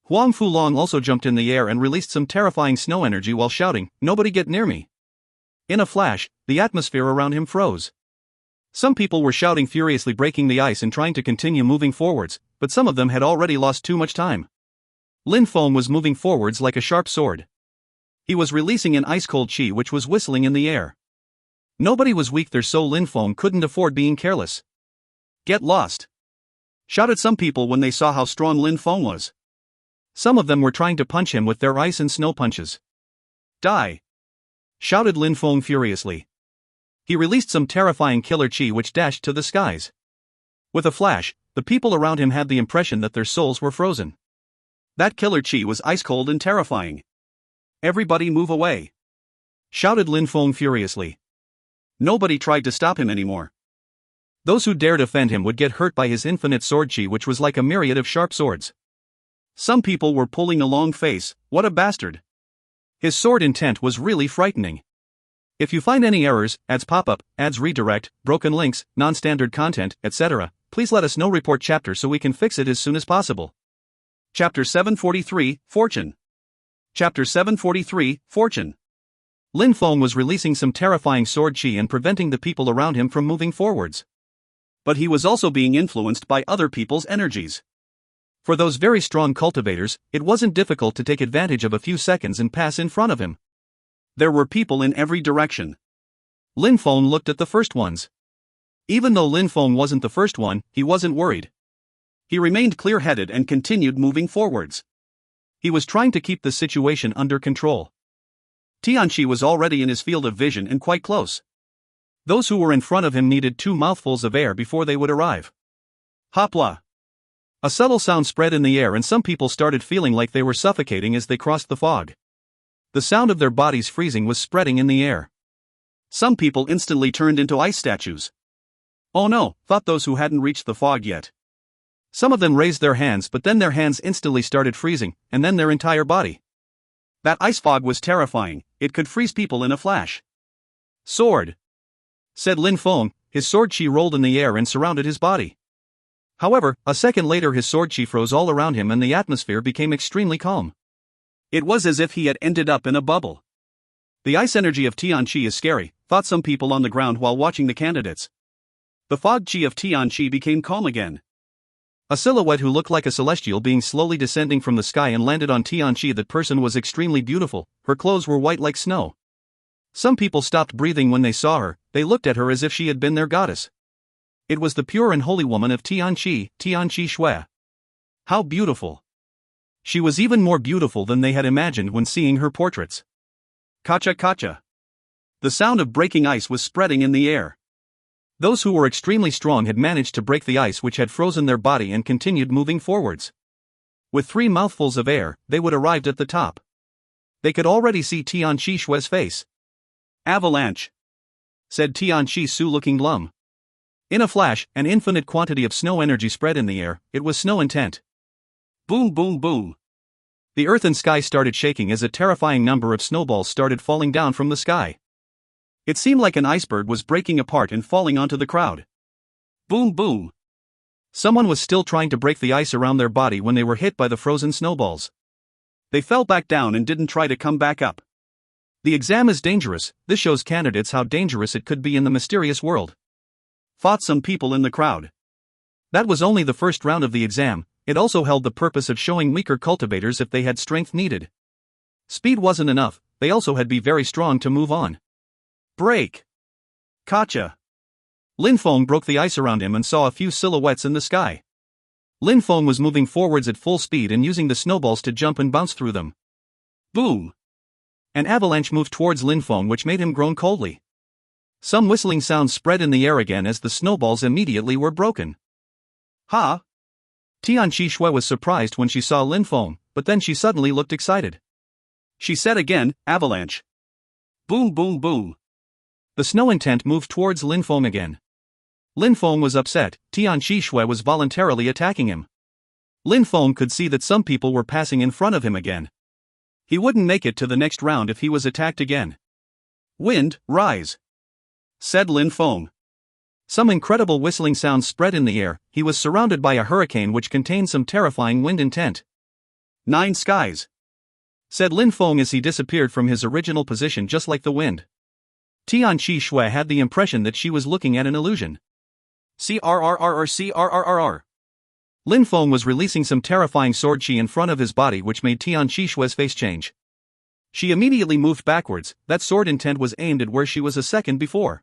Huang Fulong also jumped in the air and released some terrifying snow energy while shouting, "Nobody get near me." In a flash, the atmosphere around him froze. Some people were shouting furiously, breaking the ice and trying to continue moving forwards, but some of them had already lost too much time. Lin Feng was moving forwards like a sharp sword. He was releasing an ice-cold qi which was whistling in the air. Nobody was weak there, so Lin Feng couldn't afford being careless. "Get lost!" shouted some people when they saw how strong Lin Feng was. Some of them were trying to punch him with their ice and snow punches. "Die!" shouted Lin Feng furiously. He released some terrifying killer qi which dashed to the skies. With a flash, the people around him had the impression that their souls were frozen. That killer qi was ice-cold and terrifying. "Everybody move away!" shouted Lin Feng furiously. Nobody tried to stop him anymore. Those who dared offend him would get hurt by his infinite sword qi, which was like a myriad of sharp swords. Some people were pulling a long face. What a bastard! His sword intent was really frightening. If you find any errors, ads pop-up, ads redirect, broken links, non-standard content, etc., please let us know. Report chapter so we can fix it as soon as possible. Chapter 743, Fortune. Chapter 743, Fortune. Lin Feng was releasing some terrifying sword qi and preventing the people around him from moving forwards. But he was also being influenced by other people's energies. For those very strong cultivators, it wasn't difficult to take advantage of a few seconds and pass in front of him. There were people in every direction. Lin Feng looked at the first ones. Even though Lin Feng wasn't the first one, he wasn't worried. He remained clear-headed and continued moving forwards. He was trying to keep the situation under control. Tianqi was already in his field of vision and quite close. Those who were in front of him needed 2 mouthfuls of air before they would arrive. Hopla! A subtle sound spread in the air and some people started feeling like they were suffocating as they crossed the fog. The sound of their bodies freezing was spreading in the air. Some people instantly turned into ice statues. "Oh no," thought those who hadn't reached the fog yet. Some of them raised their hands, but then their hands instantly started freezing, and then their entire body. That ice fog was terrifying. It could freeze people in a flash. "Sword," said Lin Feng. His sword qi rolled in the air and surrounded his body. However, a second later his sword qi froze all around him and the atmosphere became extremely calm. It was as if he had ended up in a bubble. The ice energy of Tianqi is scary, thought some people on the ground while watching the candidates. The fog qi of Tianqi became calm again. A silhouette who looked like a celestial being slowly descending from the sky and landed on Tianqi. That person was extremely beautiful, her clothes were white like snow. Some people stopped breathing when they saw her, they looked at her as if she had been their goddess. It was the pure and holy woman of Tianqi, Tianqi Shui. How beautiful! She was even more beautiful than they had imagined when seeing her portraits. Kacha kacha. The sound of breaking ice was spreading in the air. Those who were extremely strong had managed to break the ice which had frozen their body and continued moving forwards. With 3 mouthfuls of air, they would arrive at the top. They could already see Tianqi Shui's face. "Avalanche," said Tianqi Su, looking glum. In a flash, an infinite quantity of snow energy spread in the air. It was snow intent. Boom boom boom. The earth and sky started shaking as a terrifying number of snowballs started falling down from the sky. It seemed like an iceberg was breaking apart and falling onto the crowd. Boom boom. Someone was still trying to break the ice around their body when they were hit by the frozen snowballs. They fell back down and didn't try to come back up. The exam is dangerous. This shows candidates how dangerous it could be in the mysterious world. Thought some people in the crowd. That was only the first round of the exam. It also held the purpose of showing weaker cultivators if they had strength needed. Speed wasn't enough, they also had to be very strong to move on. Break! Kacha! Lin Feng broke the ice around him and saw a few silhouettes in the sky. Lin Feng was moving forwards at full speed and using the snowballs to jump and bounce through them. Boom! An avalanche moved towards Lin Feng which made him groan coldly. Some whistling sounds spread in the air again as the snowballs immediately were broken. Ha! Tianqi Shui was surprised when she saw Lin Feng, but then she suddenly looked excited. She said again, avalanche. Boom boom boom. The snow intent moved towards Lin Feng again. Lin Feng was upset. Tianqi Shui was voluntarily attacking him. Lin Feng could see that some people were passing in front of him again. He wouldn't make it to the next round if he was attacked again. Wind, rise, said Lin Feng. Some incredible whistling sounds spread in the air. He was surrounded by a hurricane which contained some terrifying wind intent. 9 skies, said Lin Feng as he disappeared from his original position just like the wind. Tianqi Shui had the impression that she was looking at an illusion. CRRRRCRRRR. Lin Feng was releasing some terrifying sword chi in front of his body which made Tianqi Shui's face change. She immediately moved backwards. That sword intent was aimed at where she was a second before.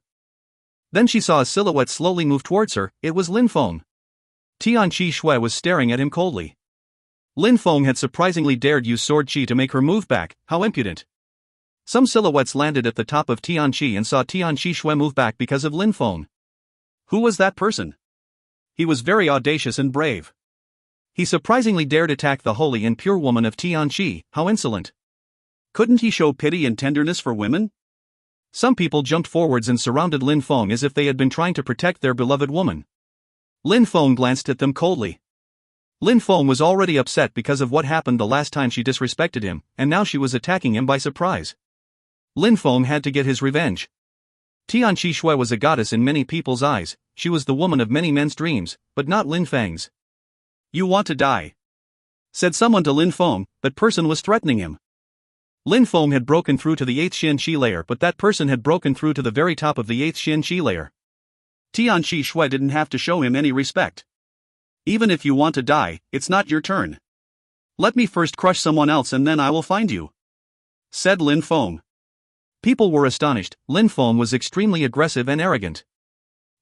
Then she saw a silhouette slowly move towards her. It was Lin Feng. Tianqi Shui was staring at him coldly. Lin Feng had surprisingly dared use sword chi to make her move back. How impudent. Some silhouettes landed at the top of Tianqi and saw Tianqi Shui move back because of Lin Feng. Who was that person? He was very audacious and brave. He surprisingly dared attack the holy and pure woman of Tianqi. How insolent. Couldn't he show pity and tenderness for women? Some people jumped forwards and surrounded Lin Feng as if they had been trying to protect their beloved woman. Lin Feng glanced at them coldly. Lin Feng was already upset because of what happened the last time she disrespected him, and now she was attacking him by surprise. Lin Feng had to get his revenge. Tianqi Shui was a goddess in many people's eyes. She was the woman of many men's dreams, but not Lin Feng's. You want to die, said someone to Lin Feng. That person was threatening him. Lin Feng had broken through to the 8th Xin Qi layer, but that person had broken through to the very top of the 8th Xin Qi layer. Tianqi Shui didn't have to show him any respect. Even if you want to die, it's not your turn. Let me first crush someone else and then I will find you, said Lin Feng. People were astonished. Lin Feng was extremely aggressive and arrogant.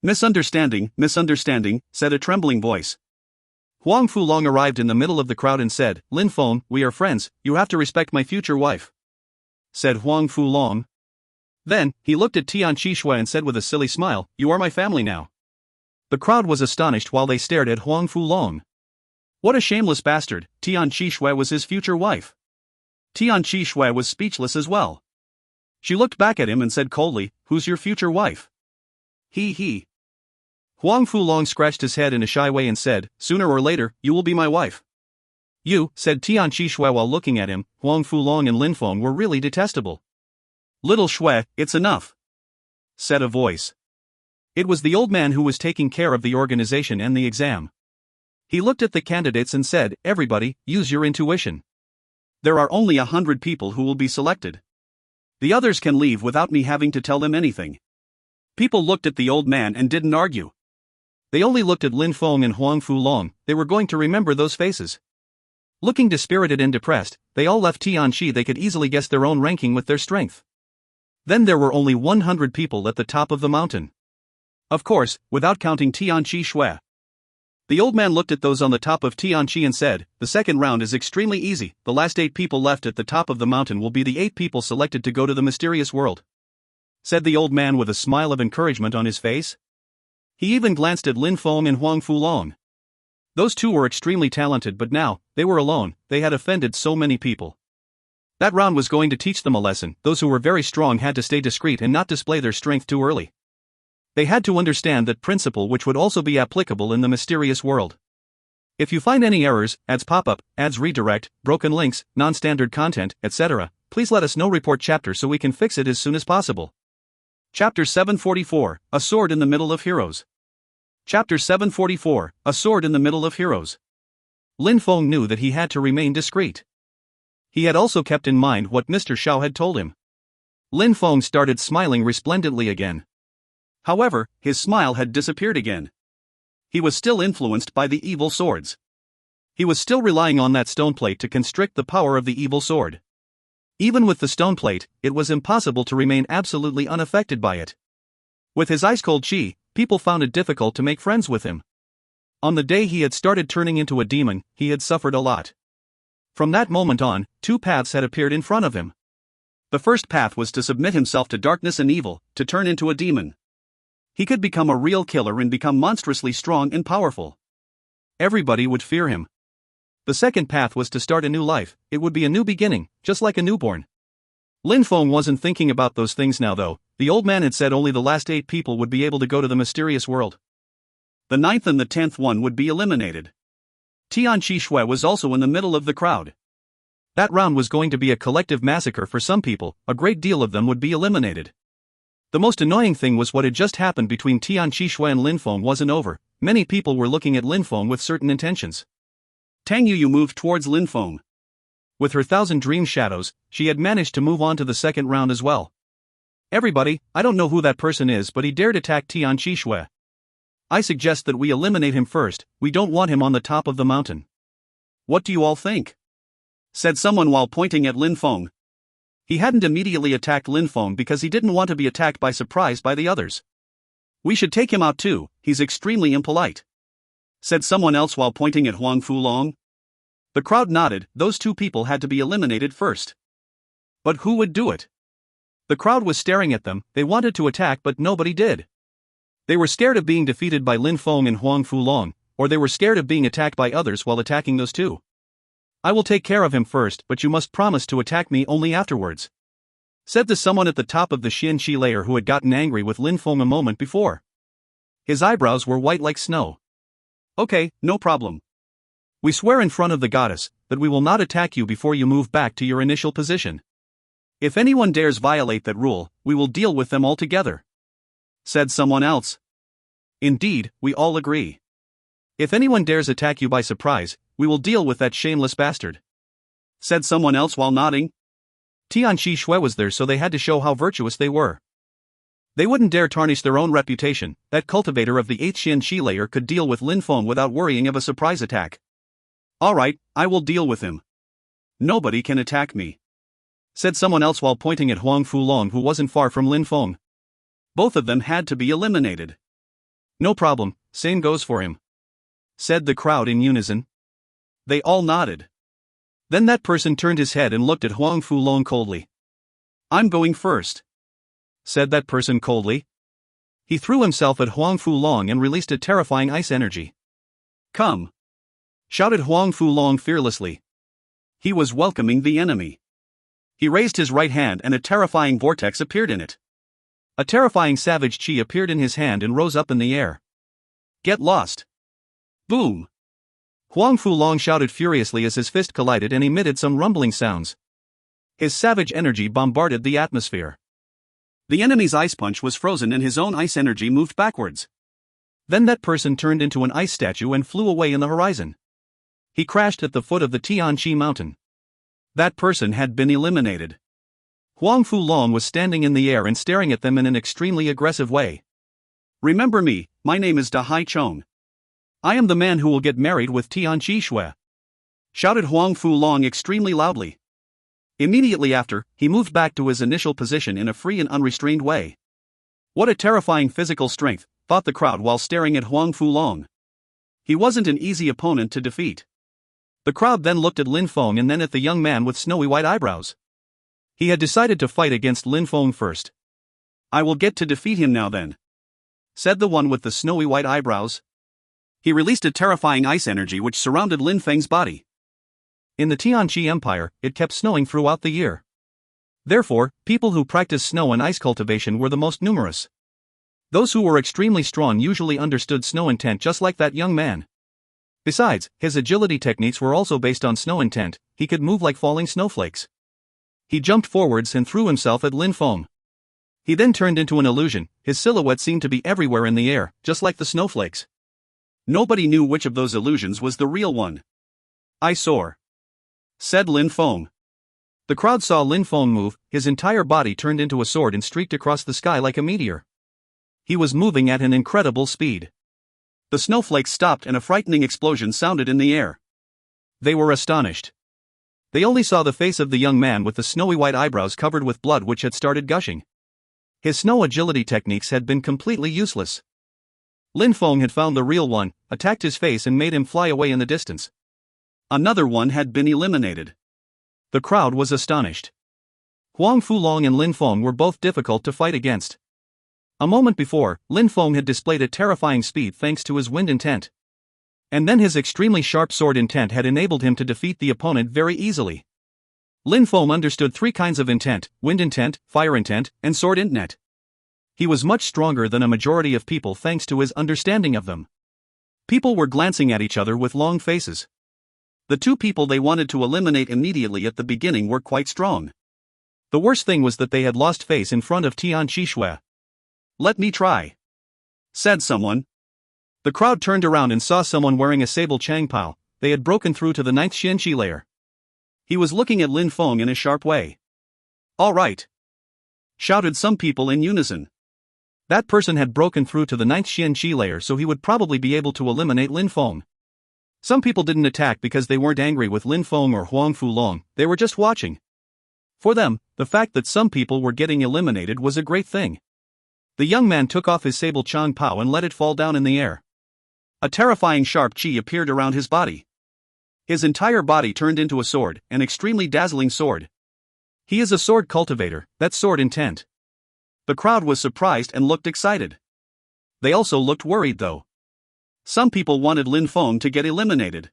Misunderstanding, said a trembling voice. Huang Fulong arrived in the middle of the crowd and said, Lin Feng, we are friends, you have to respect my future wife, said Huang Fulong. Then, he looked at Tianqi Shui and said with a silly smile, you are my family now. The crowd was astonished while they stared at Huang Fulong. What a shameless bastard. Tianqi Shui was his future wife. Tianqi Shui was speechless as well. She looked back at him and said coldly, who's your future wife? He. Huang Fulong scratched his head in a shy way and said, sooner or later, you will be my wife. You, said Tianqi Shui while looking at him. Huang Fulong and Lin Feng were really detestable. Little Shui, it's enough, said a voice. It was the old man who was taking care of the organization and the exam. He looked at the candidates and said, everybody, use your intuition. There are only 100 people who will be selected. The others can leave without me having to tell them anything. People looked at the old man and didn't argue. They only looked at Lin Feng and Huang Fulong. They were going to remember those faces. Looking dispirited and depressed, they all left Tianqi. They could easily guess their own ranking with their strength. Then there were only 100 people at the top of the mountain. Of course, without counting Tianqi Shui. The old man looked at those on the top of Tianqi and said, the second round is extremely easy. The last 8 people left at the top of the mountain will be the 8 people selected to go to the mysterious world, said the old man with a smile of encouragement on his face. He even glanced at Lin Feng and Huang Fulong. Those two were extremely talented, but now, they were alone. They had offended so many people. That round was going to teach them a lesson. Those who were very strong had to stay discreet and not display their strength too early. They had to understand that principle, which would also be applicable in the mysterious world. If you find any errors, ads pop up, ads redirect, broken links, non-standard content, etc., please let us know. Report chapter so we can fix it as soon as possible. Chapter 744, A Sword in the Middle of Heroes. Chapter 744, A Sword in the Middle of Heroes. Lin Feng knew that he had to remain discreet. He had also kept in mind what Mr. Shao had told him. Lin Feng started smiling resplendently again. However, his smile had disappeared again. He was still influenced by the evil swords. He was still relying on that stone plate to constrict the power of the evil sword. Even with the stone plate, it was impossible to remain absolutely unaffected by it. With his ice-cold chi, people found it difficult to make friends with him. On the day he had started turning into a demon, he had suffered a lot. From that moment on, 2 paths had appeared in front of him. The first path was to submit himself to darkness and evil, to turn into a demon. He could become a real killer and become monstrously strong and powerful. everybody would fear him. The second path was to start a new life. It would be a new beginning, just like a newborn. Lin Feng wasn't thinking about those things now though. The old man had said only the last 8 people would be able to go to the mysterious world. The 9th and the 10th one would be eliminated. Tian Qishui was also in the middle of the crowd. That round was going to be a collective massacre for some people. A great deal of them would be eliminated. The most annoying thing was what had just happened between Tian Qishui and Lin Feng wasn't over. Many people were looking at Lin Feng with certain intentions. Tang Yu moved towards Lin Feng. With her 1,000 dream shadows, she had managed to move on to the second round as well. Everybody, I don't know who that person is, but he dared attack Tian Qishui. I suggest that we eliminate him first. We don't want him on the top of the mountain. What do you all think? Said someone while pointing at Lin Feng. He hadn't immediately attacked Lin Feng because he didn't want to be attacked by surprise by the others. We should take him out too, he's extremely impolite. Said someone else while pointing at Huang Fulong. The crowd nodded. Those 2 people had to be eliminated first. But who would do it? The crowd was staring at them. They wanted to attack but nobody did. They were scared of being defeated by Lin Feng and Huang Fulong, or they were scared of being attacked by others while attacking those 2. I will take care of him first, but you must promise to attack me only afterwards. Said to someone at the top of the Xianxi layer who had gotten angry with Lin Feng a moment before. His eyebrows were white like snow. Okay, no problem. We swear in front of the goddess that we will not attack you before you move back to your initial position. If anyone dares violate that rule, we will deal with them all together. Said someone else. Indeed, we all agree. If anyone dares attack you by surprise, we will deal with that shameless bastard. Said someone else while nodding. Tian Qishui was there, so they had to show how virtuous they were. They wouldn't dare tarnish their own reputation. That cultivator of the 8th Xianxi layer could deal with Lin Feng without worrying of a surprise attack. Alright, I will deal with him. Nobody can attack me. Said someone else while pointing at Huang Fulong, who wasn't far from Lin Feng. Both of them had to be eliminated. No problem, same goes for him. Said the crowd in unison. They all nodded. Then that person turned his head and looked at Huang Fulong coldly. I'm going first. Said that person coldly. He threw himself at Huang Fulong and released a terrifying ice energy. Come! Shouted Huang Fulong fearlessly. He was welcoming the enemy. He raised his right hand and a terrifying vortex appeared in it. A terrifying savage chi appeared in his hand and rose up in the air. Get lost! Boom! Huang Fulong shouted furiously as his fist collided and emitted some rumbling sounds. His savage energy bombarded the atmosphere. The enemy's ice punch was frozen and his own ice energy moved backwards. Then that person turned into an ice statue and flew away in the horizon. He crashed at the foot of the Tianqi mountain. That person had been eliminated. Huang Fulong was standing in the air and staring at them in an extremely aggressive way. Remember me, my name is Da Hai Chong. I am the man who will get married with Tian Qishui. Shouted Huang Fulong extremely loudly. Immediately after, he moved back to his initial position in a free and unrestrained way. What a terrifying physical strength, thought the crowd while staring at Huang Fulong. He wasn't an easy opponent to defeat. The crowd then looked at Lin Feng and then at the young man with snowy white eyebrows. He had decided to fight against Lin Feng first. I will get to defeat him now then. Said the one with the snowy white eyebrows. He released a terrifying ice energy which surrounded Lin Feng's body. In the Tianqi Empire, it kept snowing throughout the year. Therefore, people who practiced snow and ice cultivation were the most numerous. Those who were extremely strong usually understood snow intent just like that young man. Besides, his agility techniques were also based on snow intent. He could move like falling snowflakes. He jumped forwards and threw himself at Lin Feng. He then turned into an illusion. His silhouette seemed to be everywhere in the air, just like the snowflakes. Nobody knew which of those illusions was the real one. I soar. Said Lin Feng. The crowd saw Lin Feng move. His entire body turned into a sword and streaked across the sky like a meteor. He was moving at an incredible speed. The snowflakes stopped and a frightening explosion sounded in the air. They were astonished. They only saw the face of the young man with the snowy white eyebrows covered with blood which had started gushing. His snow agility techniques had been completely useless. Lin Feng had found the real one, attacked his face and made him fly away in the distance. Another one had been eliminated. The crowd was astonished. Huang Fulong and Lin Feng were both difficult to fight against. A moment before, Lin Feng had displayed a terrifying speed thanks to his wind intent. And then his extremely sharp sword intent had enabled him to defeat the opponent very easily. Lin Feng understood three kinds of intent: wind intent, fire intent, and sword intent. He was much stronger than a majority of people thanks to his understanding of them. People were glancing at each other with long faces. The two people they wanted to eliminate immediately at the beginning were quite strong. The worst thing was that they had lost face in front of Tian Qixue. "Let me try," said someone. The crowd turned around and saw someone wearing a sable changpao. They had broken through to the 9th Xianqi layer. He was looking at Lin Feng in a sharp way. "All right," shouted some people in unison. That person had broken through to the 9th Xianqi layer, so he would probably be able to eliminate Lin Feng. Some people didn't attack because they weren't angry with Lin Feng or Huang Fulong, they were just watching. For them, the fact that some people were getting eliminated was a great thing. The young man took off his sable changpao and let it fall down in the air. A terrifying sharp qi appeared around his body. His entire body turned into a sword, an extremely dazzling sword. He is a sword cultivator, that's sword intent. The crowd was surprised and looked excited. They also looked worried though. Some people wanted Lin Feng to get eliminated.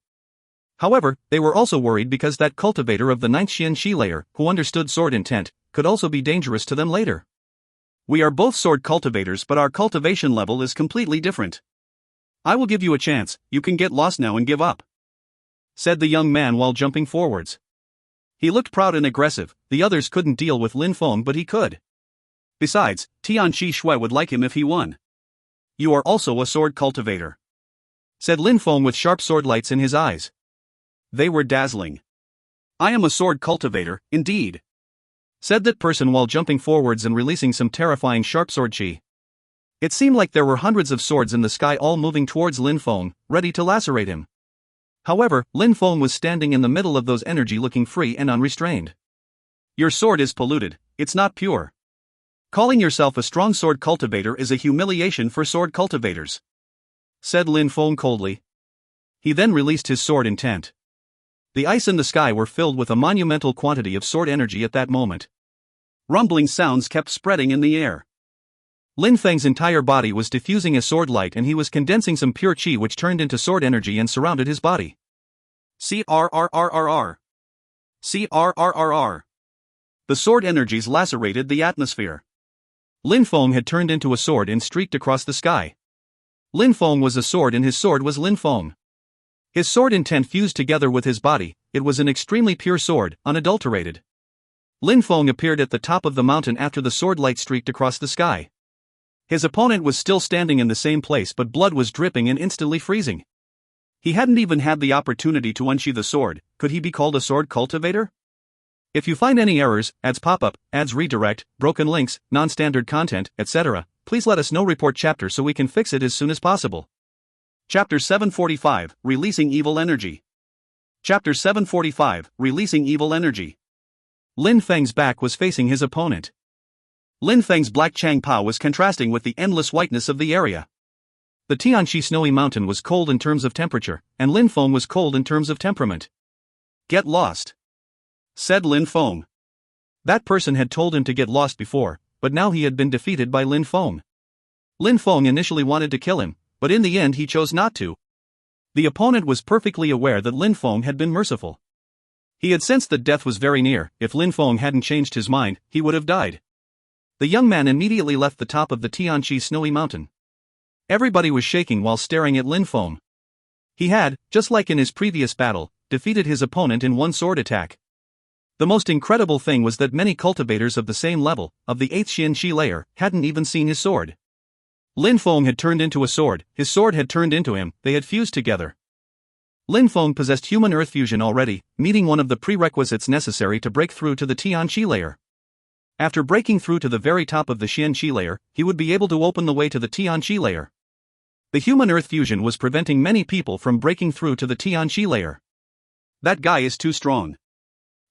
However, they were also worried because that cultivator of the 9th Xianqi layer, who understood sword intent, could also be dangerous to them later. "We are both sword cultivators, but our cultivation level is completely different. I will give you a chance, you can get lost now and give up," said the young man while jumping forwards. He looked proud and aggressive. The others couldn't deal with Lin Feng, but he could. Besides, Tian Qixue would like him if he won. "You are also a sword cultivator," said Lin Feng with sharp sword lights in his eyes. They were dazzling. "I am a sword cultivator, indeed," said that person while jumping forwards and releasing some terrifying sharp sword qi. It seemed like there were hundreds of swords in the sky all moving towards Lin Feng, ready to lacerate him. However, Lin Feng was standing in the middle of those energy looking free and unrestrained. "Your sword is polluted, it's not pure. Calling yourself a strong sword cultivator is a humiliation for sword cultivators," said Lin Feng coldly. He then released his sword intent. The ice in the sky were filled with a monumental quantity of sword energy at that moment. Rumbling sounds kept spreading in the air. Lin Feng's entire body was diffusing a sword light and he was condensing some pure qi which turned into sword energy and surrounded his body. CRRRRR. CRRRR. The sword energies lacerated the atmosphere. Lin Feng had turned into a sword and streaked across the sky. Lin Feng was a sword and his sword was Lin Feng. His sword intent fused together with his body. It was an extremely pure sword, unadulterated. Lin Feng appeared at the top of the mountain after the sword light streaked across the sky. His opponent was still standing in the same place, but blood was dripping and instantly freezing. He hadn't even had the opportunity to unsheath the sword. Could he be called a sword cultivator? If you find any errors, ads pop-up, ads redirect, broken links, non-standard content, etc., please let us know. Report chapter so we can fix it as soon as possible. Chapter 745, Releasing Evil Energy. Chapter 745, Releasing Evil Energy. Lin Feng's back was facing his opponent. Lin Feng's black changpao was contrasting with the endless whiteness of the area. The Tianqi snowy mountain was cold in terms of temperature, and Lin Feng was cold in terms of temperament. "Get lost," said Lin Feng. That person had told him to get lost before, but now he had been defeated by Lin Feng. Lin Feng initially wanted to kill him, but in the end he chose not to. The opponent was perfectly aware that Lin Feng had been merciful. He had sensed that death was very near. If Lin Feng hadn't changed his mind, he would have died. The young man immediately left the top of the Tianqi snowy mountain. Everybody was shaking while staring at Lin Feng. He had, just like in his previous battle, defeated his opponent in one sword attack. The most incredible thing was that many cultivators of the same level, of the 8th Xianqi layer, hadn't even seen his sword. Lin Feng had turned into a sword, his sword had turned into him, they had fused together. Lin Feng possessed human earth fusion already, meeting one of the prerequisites necessary to break through to the Tianqi layer. After breaking through to the very top of the Xianqi layer, he would be able to open the way to the Tianqi layer. The human earth fusion was preventing many people from breaking through to the Tianqi layer. That guy is too strong.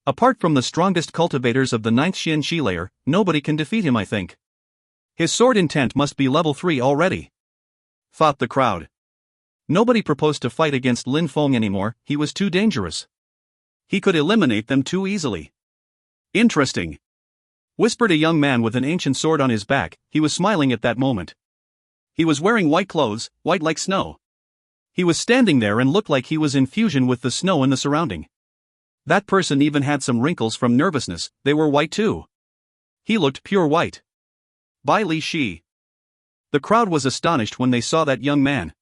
Apart from the strongest cultivators of the 9th Xianqi layer, nobody can defeat him, I think. His sword intent must be level 3 already, thought the crowd. Nobody proposed to fight against Lin Feng anymore, he was too dangerous. He could eliminate them too easily. "Interesting," whispered a young man with an ancient sword on his back. He was smiling at that moment. He was wearing white clothes, white like snow. He was standing there and looked like he was in fusion with the snow in the surrounding. That person even had some wrinkles from nervousness, they were white too. He looked pure white. Bai Li Shi. The crowd was astonished when they saw that young man.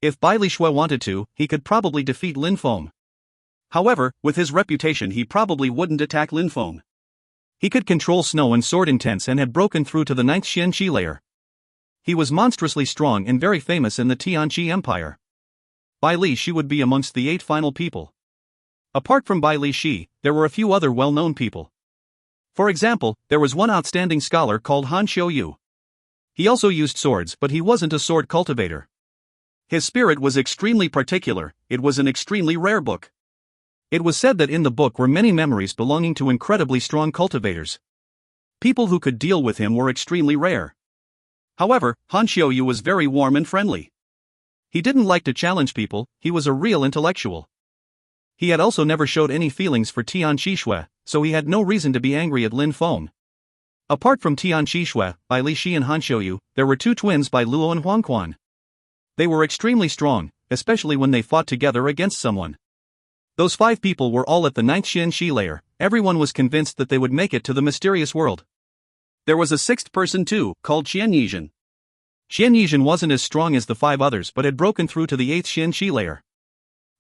If Bai Li Shui wanted to, he could probably defeat Lin Feng. However, with his reputation he probably wouldn't attack Lin Feng. He could control snow and sword intense and had broken through to the 9th Xianqi layer. He was monstrously strong and very famous in the Tianqi Empire. Bai Li Shi would be amongst the 8 final people. Apart from Bai Li Shi, there were a few other well-known people. For example, there was one outstanding scholar called Han Xiuyu. He also used swords, but he wasn't a sword cultivator. His spirit was extremely particular, it was an extremely rare book. It was said that in the book were many memories belonging to incredibly strong cultivators. People who could deal with him were extremely rare. However, Han Xiuyu was very warm and friendly. He didn't like to challenge people, he was a real intellectual. He had also never showed any feelings for Tianqi Shui, so he had no reason to be angry at Lin Feng. Apart from Tianqi Shui, Bai Li Shi and Han Xiuyu, there were 2 twins by Luo and Huang Quan. They were extremely strong, especially when they fought together against someone. Those 5 people were all at the 9th Xianqi layer, everyone was convinced that they would make it to the mysterious world. There was a 6th person too, called Qian Yizhen. Qian Yizhen wasn't as strong as the 5 others but had broken through to the 8th Xianqi layer.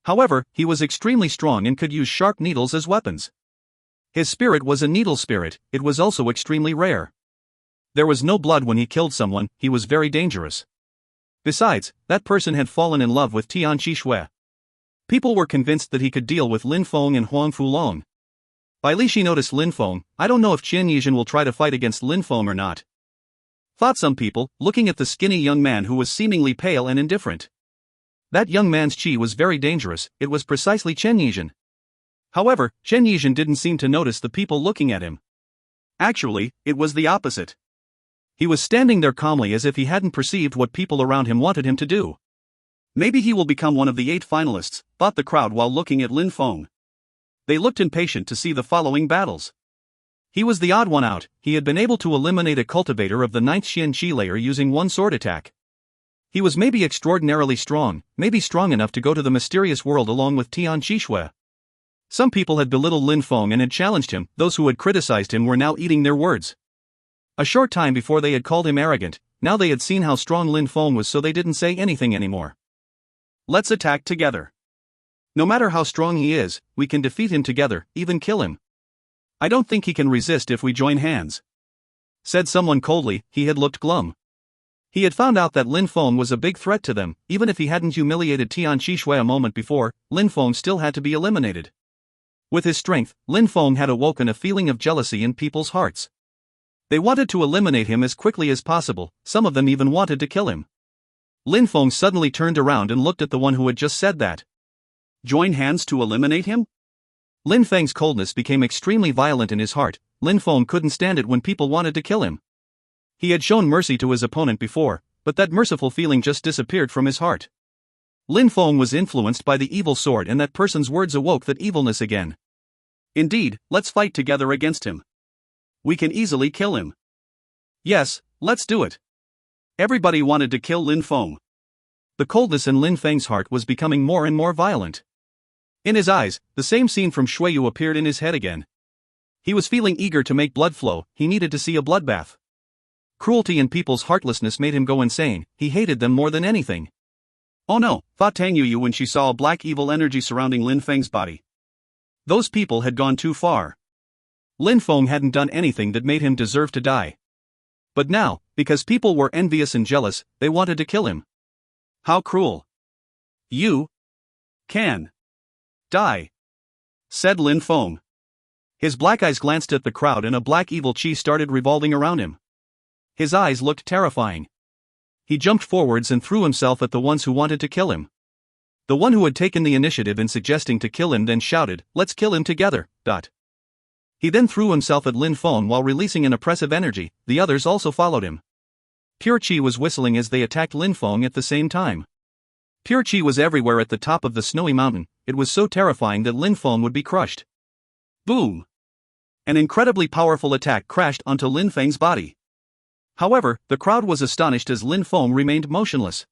However, he was extremely strong and could use sharp needles as weapons. His spirit was a needle spirit, it was also extremely rare. There was no blood when he killed someone, he was very dangerous. Besides, that person had fallen in love with Tianqi Shui. People were convinced that he could deal with Lin Feng and Huang Fulong. Bai Li Shi noticed Lin Feng, I don't know if Qian Yizhen will try to fight against Lin Feng or not. Thought some people, looking at the skinny young man who was seemingly pale and indifferent. That young man's qi was very dangerous, it was precisely Qian Yizhen. However, Qian Yizhen didn't seem to notice the people looking at him. Actually, it was the opposite. He was standing there calmly as if he hadn't perceived what people around him wanted him to do. Maybe he will become one of the 8 finalists, thought the crowd while looking at Lin Feng. They looked impatient to see the following battles. He was the odd one out, he had been able to eliminate a cultivator of the 9th Xianqi layer using one sword attack. He was maybe extraordinarily strong, maybe strong enough to go to the mysterious world along with Tianqi Shui. Some people had belittled Lin Feng and had challenged him, those who had criticized him were now eating their words. A short time before they had called him arrogant, now they had seen how strong Lin Feng was so they didn't say anything anymore. Let's attack together. No matter how strong he is, we can defeat him together, even kill him. I don't think he can resist if we join hands. Said someone coldly, he had looked glum. He had found out that Lin Feng was a big threat to them, even if he hadn't humiliated Tianqi Shui a moment before, Lin Feng still had to be eliminated. With his strength, Lin Feng had awoken a feeling of jealousy in people's hearts. They wanted to eliminate him as quickly as possible, some of them even wanted to kill him. Lin Feng suddenly turned around and looked at the one who had just said that. Join hands to eliminate him? Lin Feng's coldness became extremely violent in his heart, Lin Feng couldn't stand it when people wanted to kill him. He had shown mercy to his opponent before, but that merciful feeling just disappeared from his heart. Lin Feng was influenced by the evil sword and that person's words awoke that evilness again. Indeed, let's fight together against him. We can easily kill him. Yes, let's do it. Everybody wanted to kill Lin Feng. The coldness in Lin Feng's heart was becoming more and more violent. In his eyes, the same scene from Shuiyu appeared in his head again. He was feeling eager to make blood flow, he needed to see a bloodbath. Cruelty and people's heartlessness made him go insane, he hated them more than anything. Oh no, thought Tang Yuyu when she saw a black evil energy surrounding Lin Feng's body. Those people had gone too far. Lin Feng hadn't done anything that made him deserve to die. But now, because people were envious and jealous, they wanted to kill him. How cruel. You can die, said Lin Feng. His black eyes glanced at the crowd and a black evil chi started revolving around him. His eyes looked terrifying. He jumped forwards and threw himself at the ones who wanted to kill him. The one who had taken the initiative in suggesting to kill him then shouted, "Let's kill him together." He then threw himself at Lin Feng while releasing an oppressive energy, the others also followed him. Pure Qi was whistling as they attacked Lin Feng at the same time. Pure Qi was everywhere at the top of the snowy mountain, it was so terrifying that Lin Feng would be crushed. Boom! An incredibly powerful attack crashed onto Lin Feng's body. However, the crowd was astonished as Lin Feng remained motionless.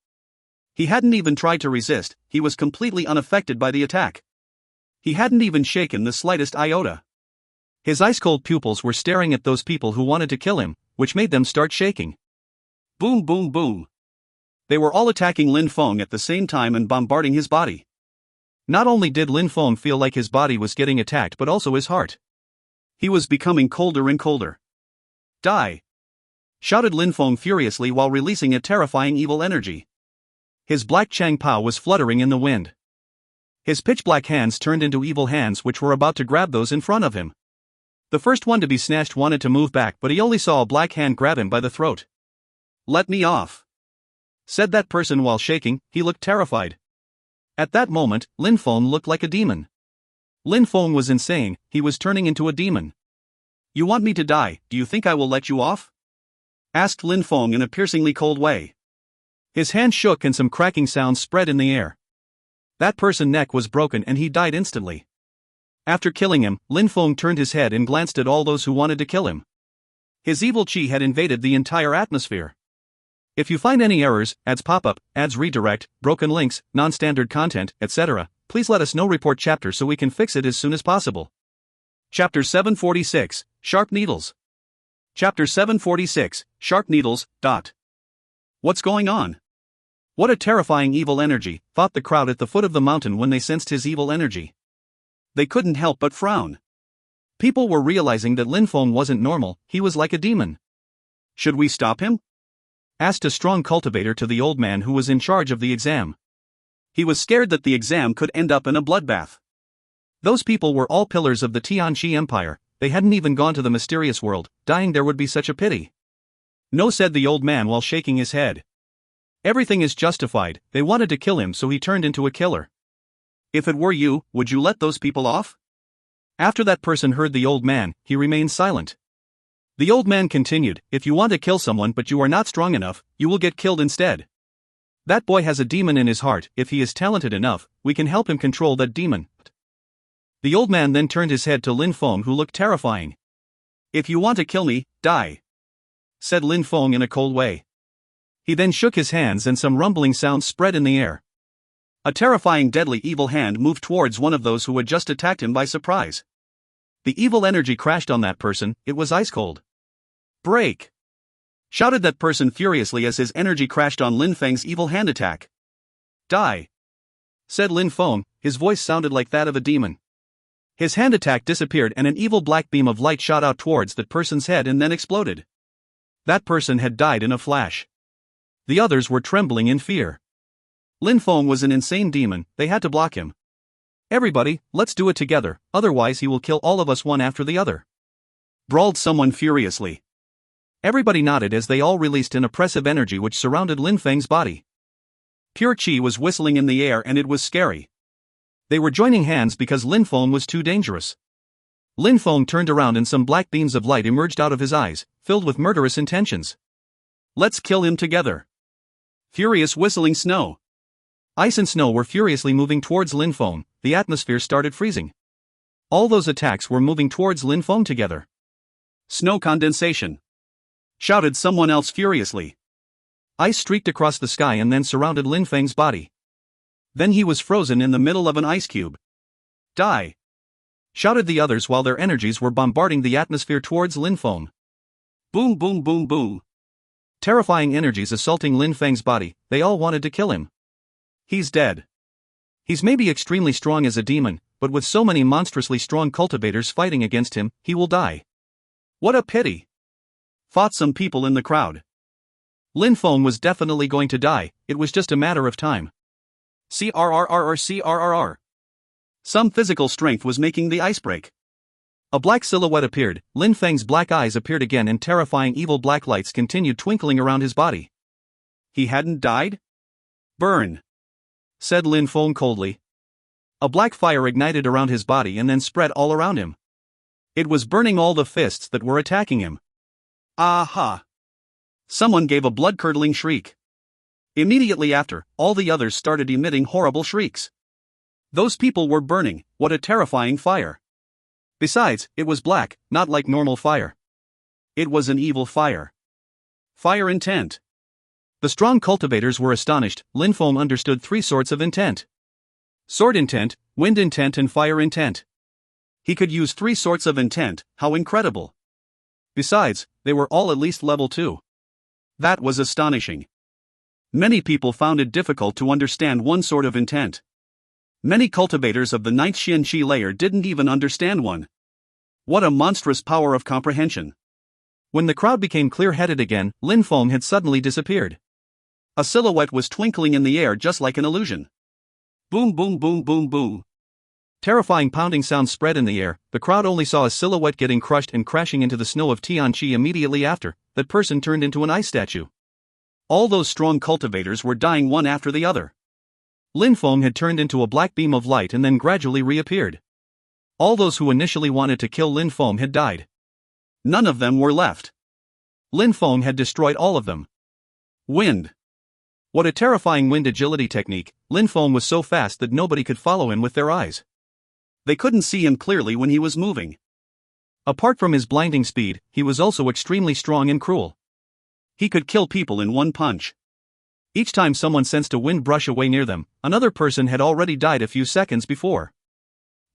He hadn't even tried to resist, he was completely unaffected by the attack. He hadn't even shaken the slightest iota. His ice-cold pupils were staring at those people who wanted to kill him, which made them start shaking. Boom boom boom. They were all attacking Lin Feng at the same time and bombarding his body. Not only did Lin Feng feel like his body was getting attacked but also his heart. He was becoming colder and colder. Die! Shouted Lin Feng furiously while releasing a terrifying evil energy. His black Chang Pao was fluttering in the wind. His pitch-black hands turned into evil hands which were about to grab those in front of him. The first one to be snatched wanted to move back, but he only saw a black hand grab him by the throat. "Let me off," said that person while shaking. He looked terrified. At that moment, Lin Feng looked like a demon. Lin Feng was insane, he was turning into a demon. "You want me to die, do you think I will let you off?" asked Lin Feng in a piercingly cold way. His hand shook and some cracking sounds spread in the air. That person's neck was broken and he died instantly. After killing him, Lin Feng turned his head and glanced at all those who wanted to kill him. His evil chi had invaded the entire atmosphere. If you find any errors, ads pop up, ads redirect, broken links, non-standard content, etc., please let us know. Report chapter so we can fix it as soon as possible. Chapter 746, Sharp Needles. Chapter 746, Sharp Needles. What's going on? What a terrifying evil energy, thought the crowd at the foot of the mountain when they sensed his evil energy. They couldn't help but frown. People were realizing that Lin Feng wasn't normal, he was like a demon. "Should we stop him?" asked a strong cultivator to the old man who was in charge of the exam. He was scared that the exam could end up in a bloodbath. Those people were all pillars of the Tianqi Empire, they hadn't even gone to the mysterious world, dying there would be such a pity. "No," said the old man while shaking his head. "Everything is justified, they wanted to kill him so he turned into a killer. If it were you, would you let those people off?" After that person heard the old man, he remained silent. The old man continued, "If you want to kill someone but you are not strong enough, you will get killed instead. That boy has a demon in his heart, if he is talented enough, we can help him control that demon." The old man then turned his head to Lin Feng who looked terrifying. "If you want to kill me, die," said Lin Feng in a cold way. He then shook his hands and some rumbling sounds spread in the air. A terrifying deadly evil hand moved towards one of those who had just attacked him by surprise. The evil energy crashed on that person, it was ice cold. "Break!" shouted that person furiously as his energy crashed on Lin Feng's evil hand attack. "Die!" said Lin Feng, his voice sounded like that of a demon. His hand attack disappeared and an evil black beam of light shot out towards that person's head and then exploded. That person had died in a flash. The others were trembling in fear. Lin Feng was an insane demon, they had to block him. "Everybody, let's do it together, otherwise he will kill all of us one after the other," brawled someone furiously. Everybody nodded as they all released an oppressive energy which surrounded Lin Feng's body. Pure chi was whistling in the air and it was scary. They were joining hands because Lin Feng was too dangerous. Lin Feng turned around and some black beams of light emerged out of his eyes, filled with murderous intentions. "Let's kill him together." Furious whistling snow. Ice and snow were furiously moving towards Lin Feng, the atmosphere started freezing. All those attacks were moving towards Lin Feng together. "Snow condensation," shouted someone else furiously. Ice streaked across the sky and then surrounded Lin Feng's body. Then he was frozen in the middle of an ice cube. "Die!" shouted the others while their energies were bombarding the atmosphere towards Lin Feng. Boom boom boom boom. Terrifying energies assaulting Lin Feng's body, they all wanted to kill him. "He's dead. He's maybe extremely strong as a demon, but with so many monstrously strong cultivators fighting against him, he will die. What a pity," thought some people in the crowd. Lin Feng was definitely going to die, it was just a matter of time. CRRRR. Some physical strength was making the ice break. A black silhouette appeared, Lin Feng's black eyes appeared again and terrifying evil black lights continued twinkling around his body. "He hadn't died?" "Burn," said Lin Feng coldly. A black fire ignited around his body and then spread all around him. It was burning all the fists that were attacking him. "Aha!" Someone gave a blood-curdling shriek. Immediately after, all the others started emitting horrible shrieks. Those people were burning, what a terrifying fire. Besides, it was black, not like normal fire. It was an evil fire. Fire intent. The strong cultivators were astonished. Lin Feng understood three sorts of intent: sword intent, wind intent, and fire intent. He could use three sorts of intent, how incredible! Besides, they were all at least level 2. That was astonishing. Many people found it difficult to understand one sort of intent. Many cultivators of the 9th Qianqi layer didn't even understand one. What a monstrous power of comprehension! When the crowd became clear-headed again, Lin Feng had suddenly disappeared. A silhouette was twinkling in the air just like an illusion. Boom, boom, boom, boom, boom. Terrifying pounding sounds spread in the air. The crowd only saw a silhouette getting crushed and crashing into the snow of Tianqi immediately after. That person turned into an ice statue. All those strong cultivators were dying one after the other. Lin Feng had turned into a black beam of light and then gradually reappeared. All those who initially wanted to kill Lin Feng had died. None of them were left. Lin Feng had destroyed all of them. Wind. What a terrifying wind agility technique! Lin Feng was so fast that nobody could follow him with their eyes. They couldn't see him clearly when he was moving. Apart from his blinding speed, he was also extremely strong and cruel. He could kill people in one punch. Each time someone sensed a wind brush away near them, another person had already died a few seconds before.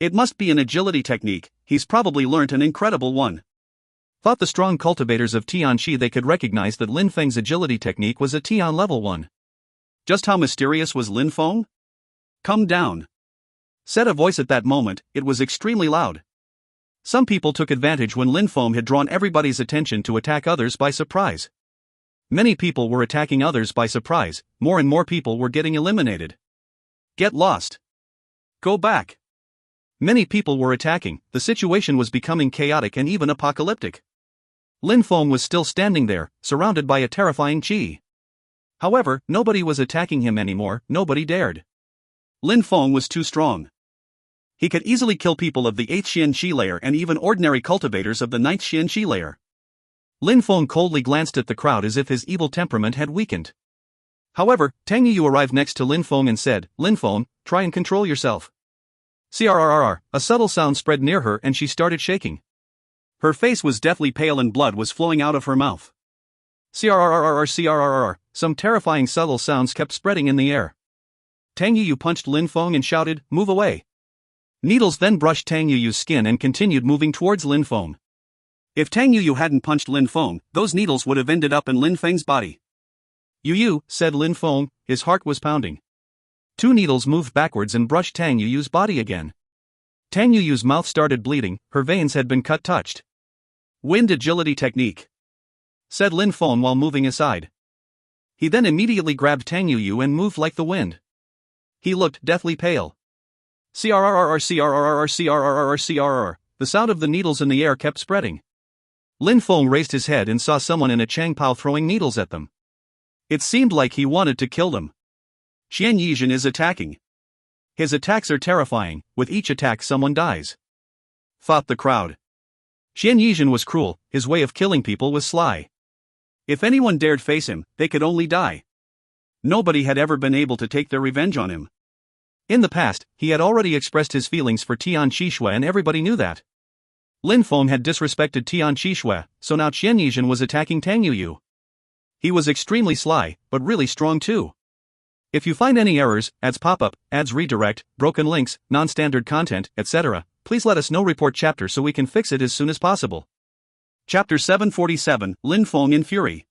It must be an agility technique. He's probably learnt an incredible one. Thought the strong cultivators of Tianqi they could recognize that Lin Feng's agility technique was a Tian level 1. Just how mysterious was Lin Feng? Come down, said a voice at that moment. It was extremely loud. Some people took advantage when Lin Feng had drawn everybody's attention to attack others by surprise. Many people were attacking others by surprise. More and more people were getting eliminated. Get lost. Go back. Many people were attacking. The situation was becoming chaotic and even apocalyptic. Lin Feng was still standing there, surrounded by a terrifying qi. However, nobody was attacking him anymore. Nobody dared. Lin Feng was too strong. He could easily kill people of the 8th Qianqi layer and even ordinary cultivators of the 9th Qianqi layer. Lin Feng coldly glanced at the crowd as if his evil temperament had weakened. However, Tang Yu arrived next to Lin Feng and said, "Lin Feng, try and control yourself." Crrrr, a subtle sound spread near her and she started shaking. Her face was deathly pale and blood was flowing out of her mouth. Crrrr, some terrifying subtle sounds kept spreading in the air. Tang Yu punched Lin Feng and shouted, "Move away." Needles then brushed Tang Yu's skin and continued moving towards Lin Feng. If Tang Yu hadn't punched Lin Feng, those needles would have ended up in Lin Feng's body. Yu, said Lin Feng, his heart was pounding. 2 needles moved backwards and brushed Tang Yu's body again. Tang Yu's mouth started bleeding, her veins had been touched. Wind agility technique, said Lin Feng while moving aside. He then immediately grabbed Tang Yu and moved like the wind. He looked deathly pale. Crrrr, the sound of the needles in the air kept spreading. Lin Feng raised his head and saw someone in a changpao throwing needles at them. It seemed like he wanted to kill them. Qian Yizhen is attacking. His attacks are terrifying, with each attack someone dies, thought the crowd. Qian Yizhen was cruel, his way of killing people was sly. If anyone dared face him, they could only die. Nobody had ever been able to take their revenge on him. In the past, he had already expressed his feelings for Tian Qixue and everybody knew that. Lin Feng had disrespected Tian Qixue, so now Qian Yizhen was attacking Tang Yu. He was extremely sly, but really strong too. If you find any errors, ads pop-up, ads redirect, broken links, non-standard content, etc., please let us know. Report chapter so we can fix it as soon as possible. Chapter 747, Lin Feng in Fury.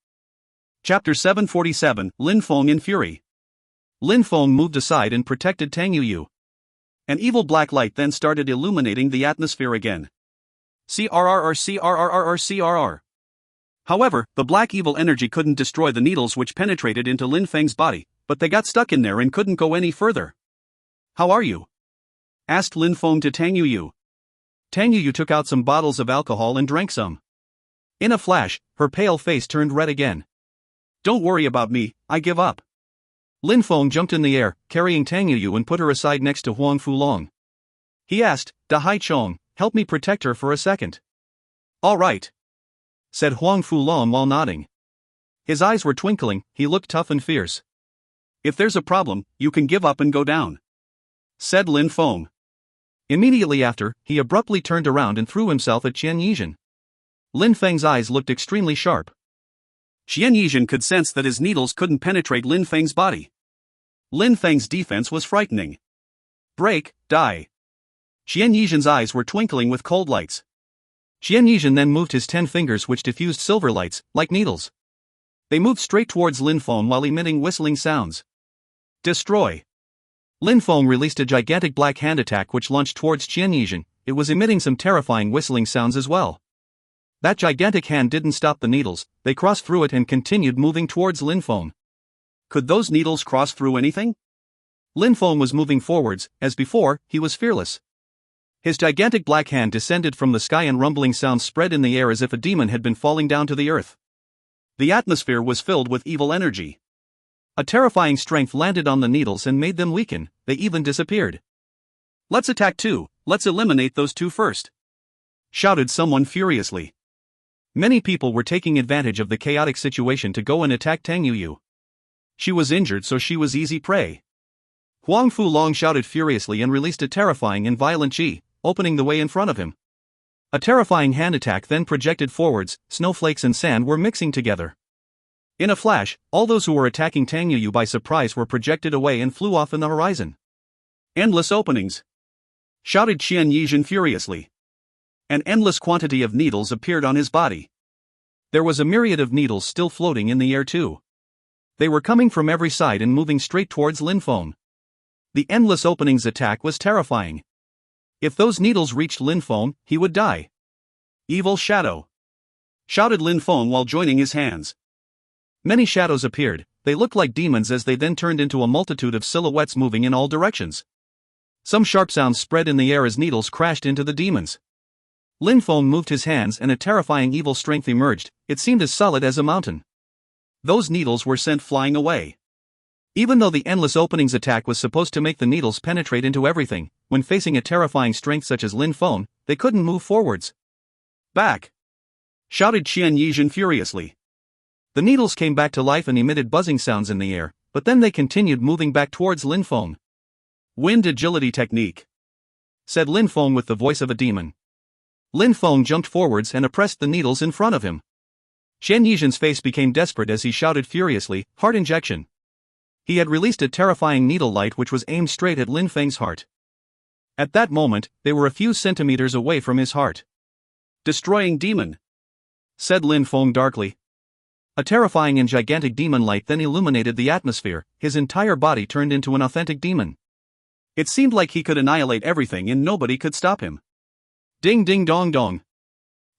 Chapter 747, Lin Feng in Fury. Lin Feng moved aside and protected Tang Yu. An evil black light then started illuminating the atmosphere again. Crrrr. However, the black evil energy couldn't destroy the needles which penetrated into Lin Feng's body, but they got stuck in there and couldn't go any further. How are you? Asked Lin Feng to Tang Yu. Tang Yu took out some bottles of alcohol and drank some. In a flash, her pale face turned red again. Don't worry about me, I give up. Lin Feng jumped in the air, carrying Tang Yu and put her aside next to Huang Fulong. He asked, Da Hai Chong, help me protect her for a second. All right, said Huang Fulong while nodding. His eyes were twinkling, he looked tough and fierce. If there's a problem, you can give up and go down, said Lin Feng. Immediately after, he abruptly turned around and threw himself at Qian Yizhen. Lin Feng's eyes looked extremely sharp. Qian Yizhen could sense that his needles couldn't penetrate Lin Feng's body. Lin Feng's defense was frightening. Break, die. Qian Yizhen's eyes were twinkling with cold lights. Qian Yizhen then moved his 10 fingers which diffused silver lights, like needles. They moved straight towards Lin Feng while emitting whistling sounds. Destroy. Lin Feng released a gigantic black hand attack which launched towards Qian Yizhen. It was emitting some terrifying whistling sounds as well. That gigantic hand didn't stop the needles, they crossed through it and continued moving towards Lin Feng. Could those needles cross through anything? Lin Feng was moving forwards, as before, he was fearless. His gigantic black hand descended from the sky and rumbling sounds spread in the air as if a demon had been falling down to the earth. The atmosphere was filled with evil energy. A terrifying strength landed on the needles and made them weaken, they even disappeared. Let's attack too, let's eliminate those two first, shouted someone furiously. Many people were taking advantage of the chaotic situation to go and attack Tang Yuyu. She was injured so she was easy prey. Huang Fulong shouted furiously and released a terrifying and violent chi, opening the way in front of him. A terrifying hand attack then projected forwards, snowflakes and sand were mixing together. In a flash, all those who were attacking Tang Yuyu by surprise were projected away and flew off in the horizon. Endless openings, shouted Qian Yizhen furiously. An endless quantity of needles appeared on his body. There was a myriad of needles still floating in the air too. They were coming from every side and moving straight towards Lin Feng. The endless openings attack was terrifying. If those needles reached Lin Feng, he would die. Evil shadow, shouted Lin Feng while joining his hands. Many shadows appeared, they looked like demons as they then turned into a multitude of silhouettes moving in all directions. Some sharp sounds spread in the air as needles crashed into the demons. Lin Feng moved his hands and a terrifying evil strength emerged, it seemed as solid as a mountain. Those needles were sent flying away. Even though the endless openings attack was supposed to make the needles penetrate into everything, when facing a terrifying strength such as Lin Feng, they couldn't move forwards. Back! Shouted Qian Yizhen furiously. The needles came back to life and emitted buzzing sounds in the air, but then they continued moving back towards Lin Feng. Wind agility technique, said Lin Feng with the voice of a demon. Lin Feng jumped forwards and oppressed the needles in front of him. Qian Yizhen's face became desperate as he shouted furiously, heart injection. He had released a terrifying needle light which was aimed straight at Lin Feng's heart. At that moment, they were a few centimeters away from his heart. Destroying demon, said Lin Feng darkly. A terrifying and gigantic demon light then illuminated the atmosphere, his entire body turned into an authentic demon. It seemed like he could annihilate everything and nobody could stop him. Ding ding dong dong.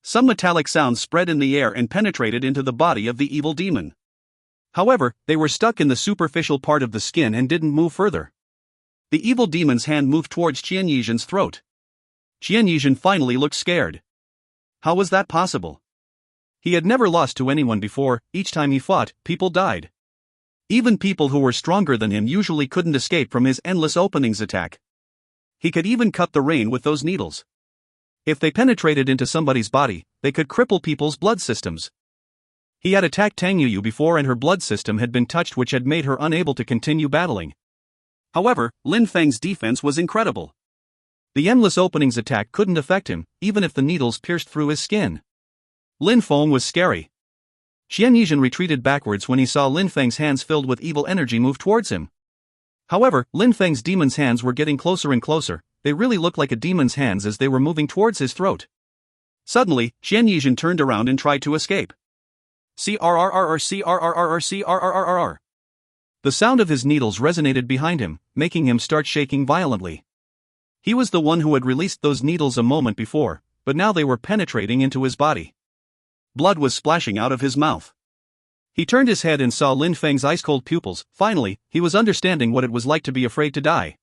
Some metallic sounds spread in the air and penetrated into the body of the evil demon. However, they were stuck in the superficial part of the skin and didn't move further. The evil demon's hand moved towards Qian Yizhen's throat. Qian Yizhen finally looked scared. How was that possible? He had never lost to anyone before, each time he fought, people died. Even people who were stronger than him usually couldn't escape from his endless openings attack. He could even cut the rain with those needles. If they penetrated into somebody's body, they could cripple people's blood systems. He had attacked Tang Yuyu before and her blood system had been touched which had made her unable to continue battling. However, Lin Feng's defense was incredible. The endless openings attack couldn't affect him, even if the needles pierced through his skin. Lin Feng was scary. Qian Yizhen retreated backwards when he saw Lin Feng's hands filled with evil energy move towards him. However, Lin Feng's demon's hands were getting closer and closer, they really looked like a demon's hands as they were moving towards his throat. Suddenly, Qian Yizhen turned around and tried to escape. CRRRR. The sound of his needles resonated behind him, making him start shaking violently. He was the one who had released those needles a moment before, but now they were penetrating into his body. Blood was splashing out of his mouth. He turned his head and saw Lin Feng's ice-cold pupils. Finally, he was understanding what it was like to be afraid to die.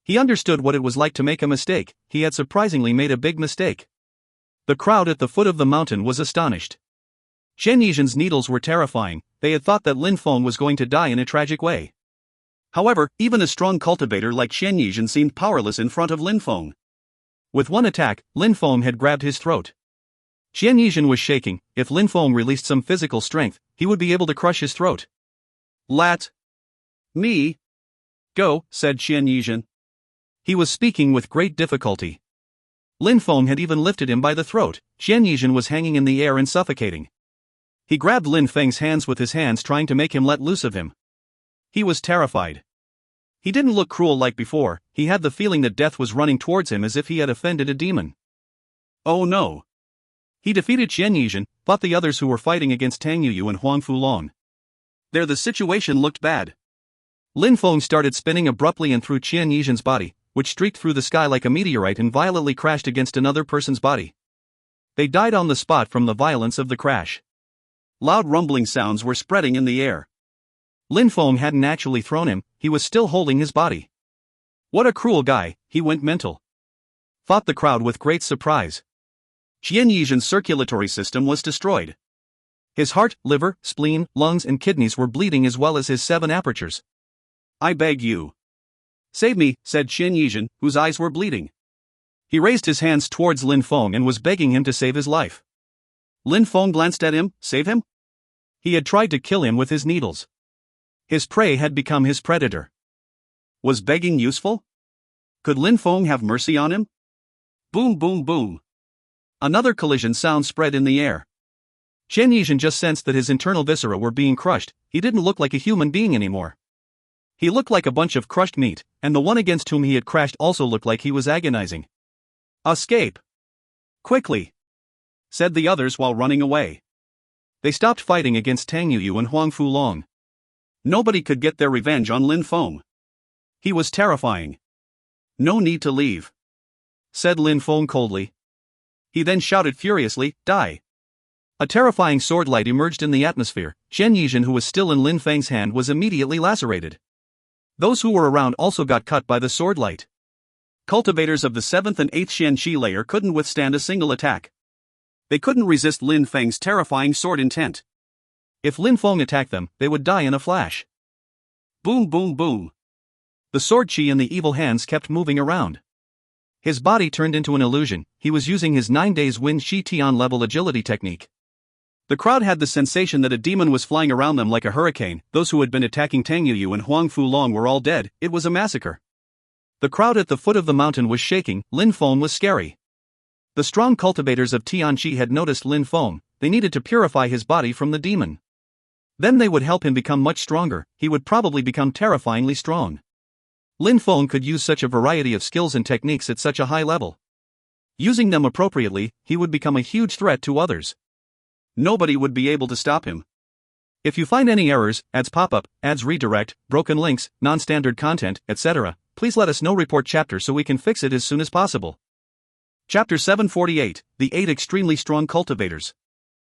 He understood what it was like to make a mistake, he had surprisingly made a big mistake. The crowd at the foot of the mountain was astonished. Qian Yizhen's needles were terrifying, they had thought that Lin Feng was going to die in a tragic way. However, even a strong cultivator like Qian Yizhen seemed powerless in front of Lin Feng. With one attack, Lin Feng had grabbed his throat. Qian Yizhen was shaking, if Lin Feng released some physical strength, he would be able to crush his throat. Let me go, said Qian Yizhen. He was speaking with great difficulty. Lin Feng had even lifted him by the throat, Qian Yizhen was hanging in the air and suffocating. He grabbed Lin Feng's hands with his hands, trying to make him let loose of him. He was terrified. He didn't look cruel like before. He had the feeling that death was running towards him, as if he had offended a demon. Oh no. He defeated Qian Yizhen, fought the others who were fighting against Tang Yuyu and Huang Fulong. There, the situation looked bad. Lin Feng started spinning abruptly and through Qian Yizhen's body, which streaked through the sky like a meteorite and violently crashed against another person's body. They died on the spot from the violence of the crash. Loud rumbling sounds were spreading in the air. Lin Feng hadn't actually thrown him, he was still holding his body. What a cruel guy, he went mental. Thought the crowd with great surprise. Qian Yizhen's circulatory system was destroyed. His heart, liver, spleen, lungs and kidneys were bleeding, as well as his 7 apertures. I beg you. Save me, said Qian Yizhen, whose eyes were bleeding. He raised his hands towards Lin Feng and was begging him to save his life. Lin Feng glanced at him. Save him? He had tried to kill him with his needles. His prey had become his predator. Was begging useful? Could Lin Feng have mercy on him? Boom, boom, boom. Another collision sound spread in the air. Qian Yizhen just sensed that his internal viscera were being crushed. He didn't look like a human being anymore. He looked like a bunch of crushed meat, and the one against whom he had crashed also looked like he was agonizing. Escape! Quickly! Said the others while running away. They stopped fighting against Tang Yuyu and Huang Fulong. Nobody could get their revenge on Lin Feng. He was terrifying. No need to leave, said Lin Feng coldly. He then shouted furiously, die! A terrifying sword light emerged in the atmosphere. Qian Yizhen, who was still in Lin Feng's hand, was immediately lacerated. Those who were around also got cut by the sword light. Cultivators of the 7th and 8th Xianxi layer couldn't withstand a single attack. They couldn't resist Lin Feng's terrifying sword intent. If Lin Feng attacked them, they would die in a flash. Boom, boom, boom. The sword chi in the evil hands kept moving around. His body turned into an illusion. He was using his 9 days wind Shi Tian level agility technique. The crowd had the sensation that a demon was flying around them like a hurricane. Those who had been attacking Tang Yuyu and Huang Fulong were all dead. It was a massacre. The crowd at the foot of the mountain was shaking. Lin Feng was scary. The strong cultivators of Tianqi had noticed Lin Feng. They needed to purify his body from the demon. Then they would help him become much stronger. He would probably become terrifyingly strong. Lin Feng could use such a variety of skills and techniques at such a high level. Using them appropriately, he would become a huge threat to others. Nobody would be able to stop him. If you find any errors, ads pop up, ads redirect, broken links, non-standard content, etc., please let us know. Report chapter so we can fix it as soon as possible. Chapter 748, The 8 Extremely Strong Cultivators.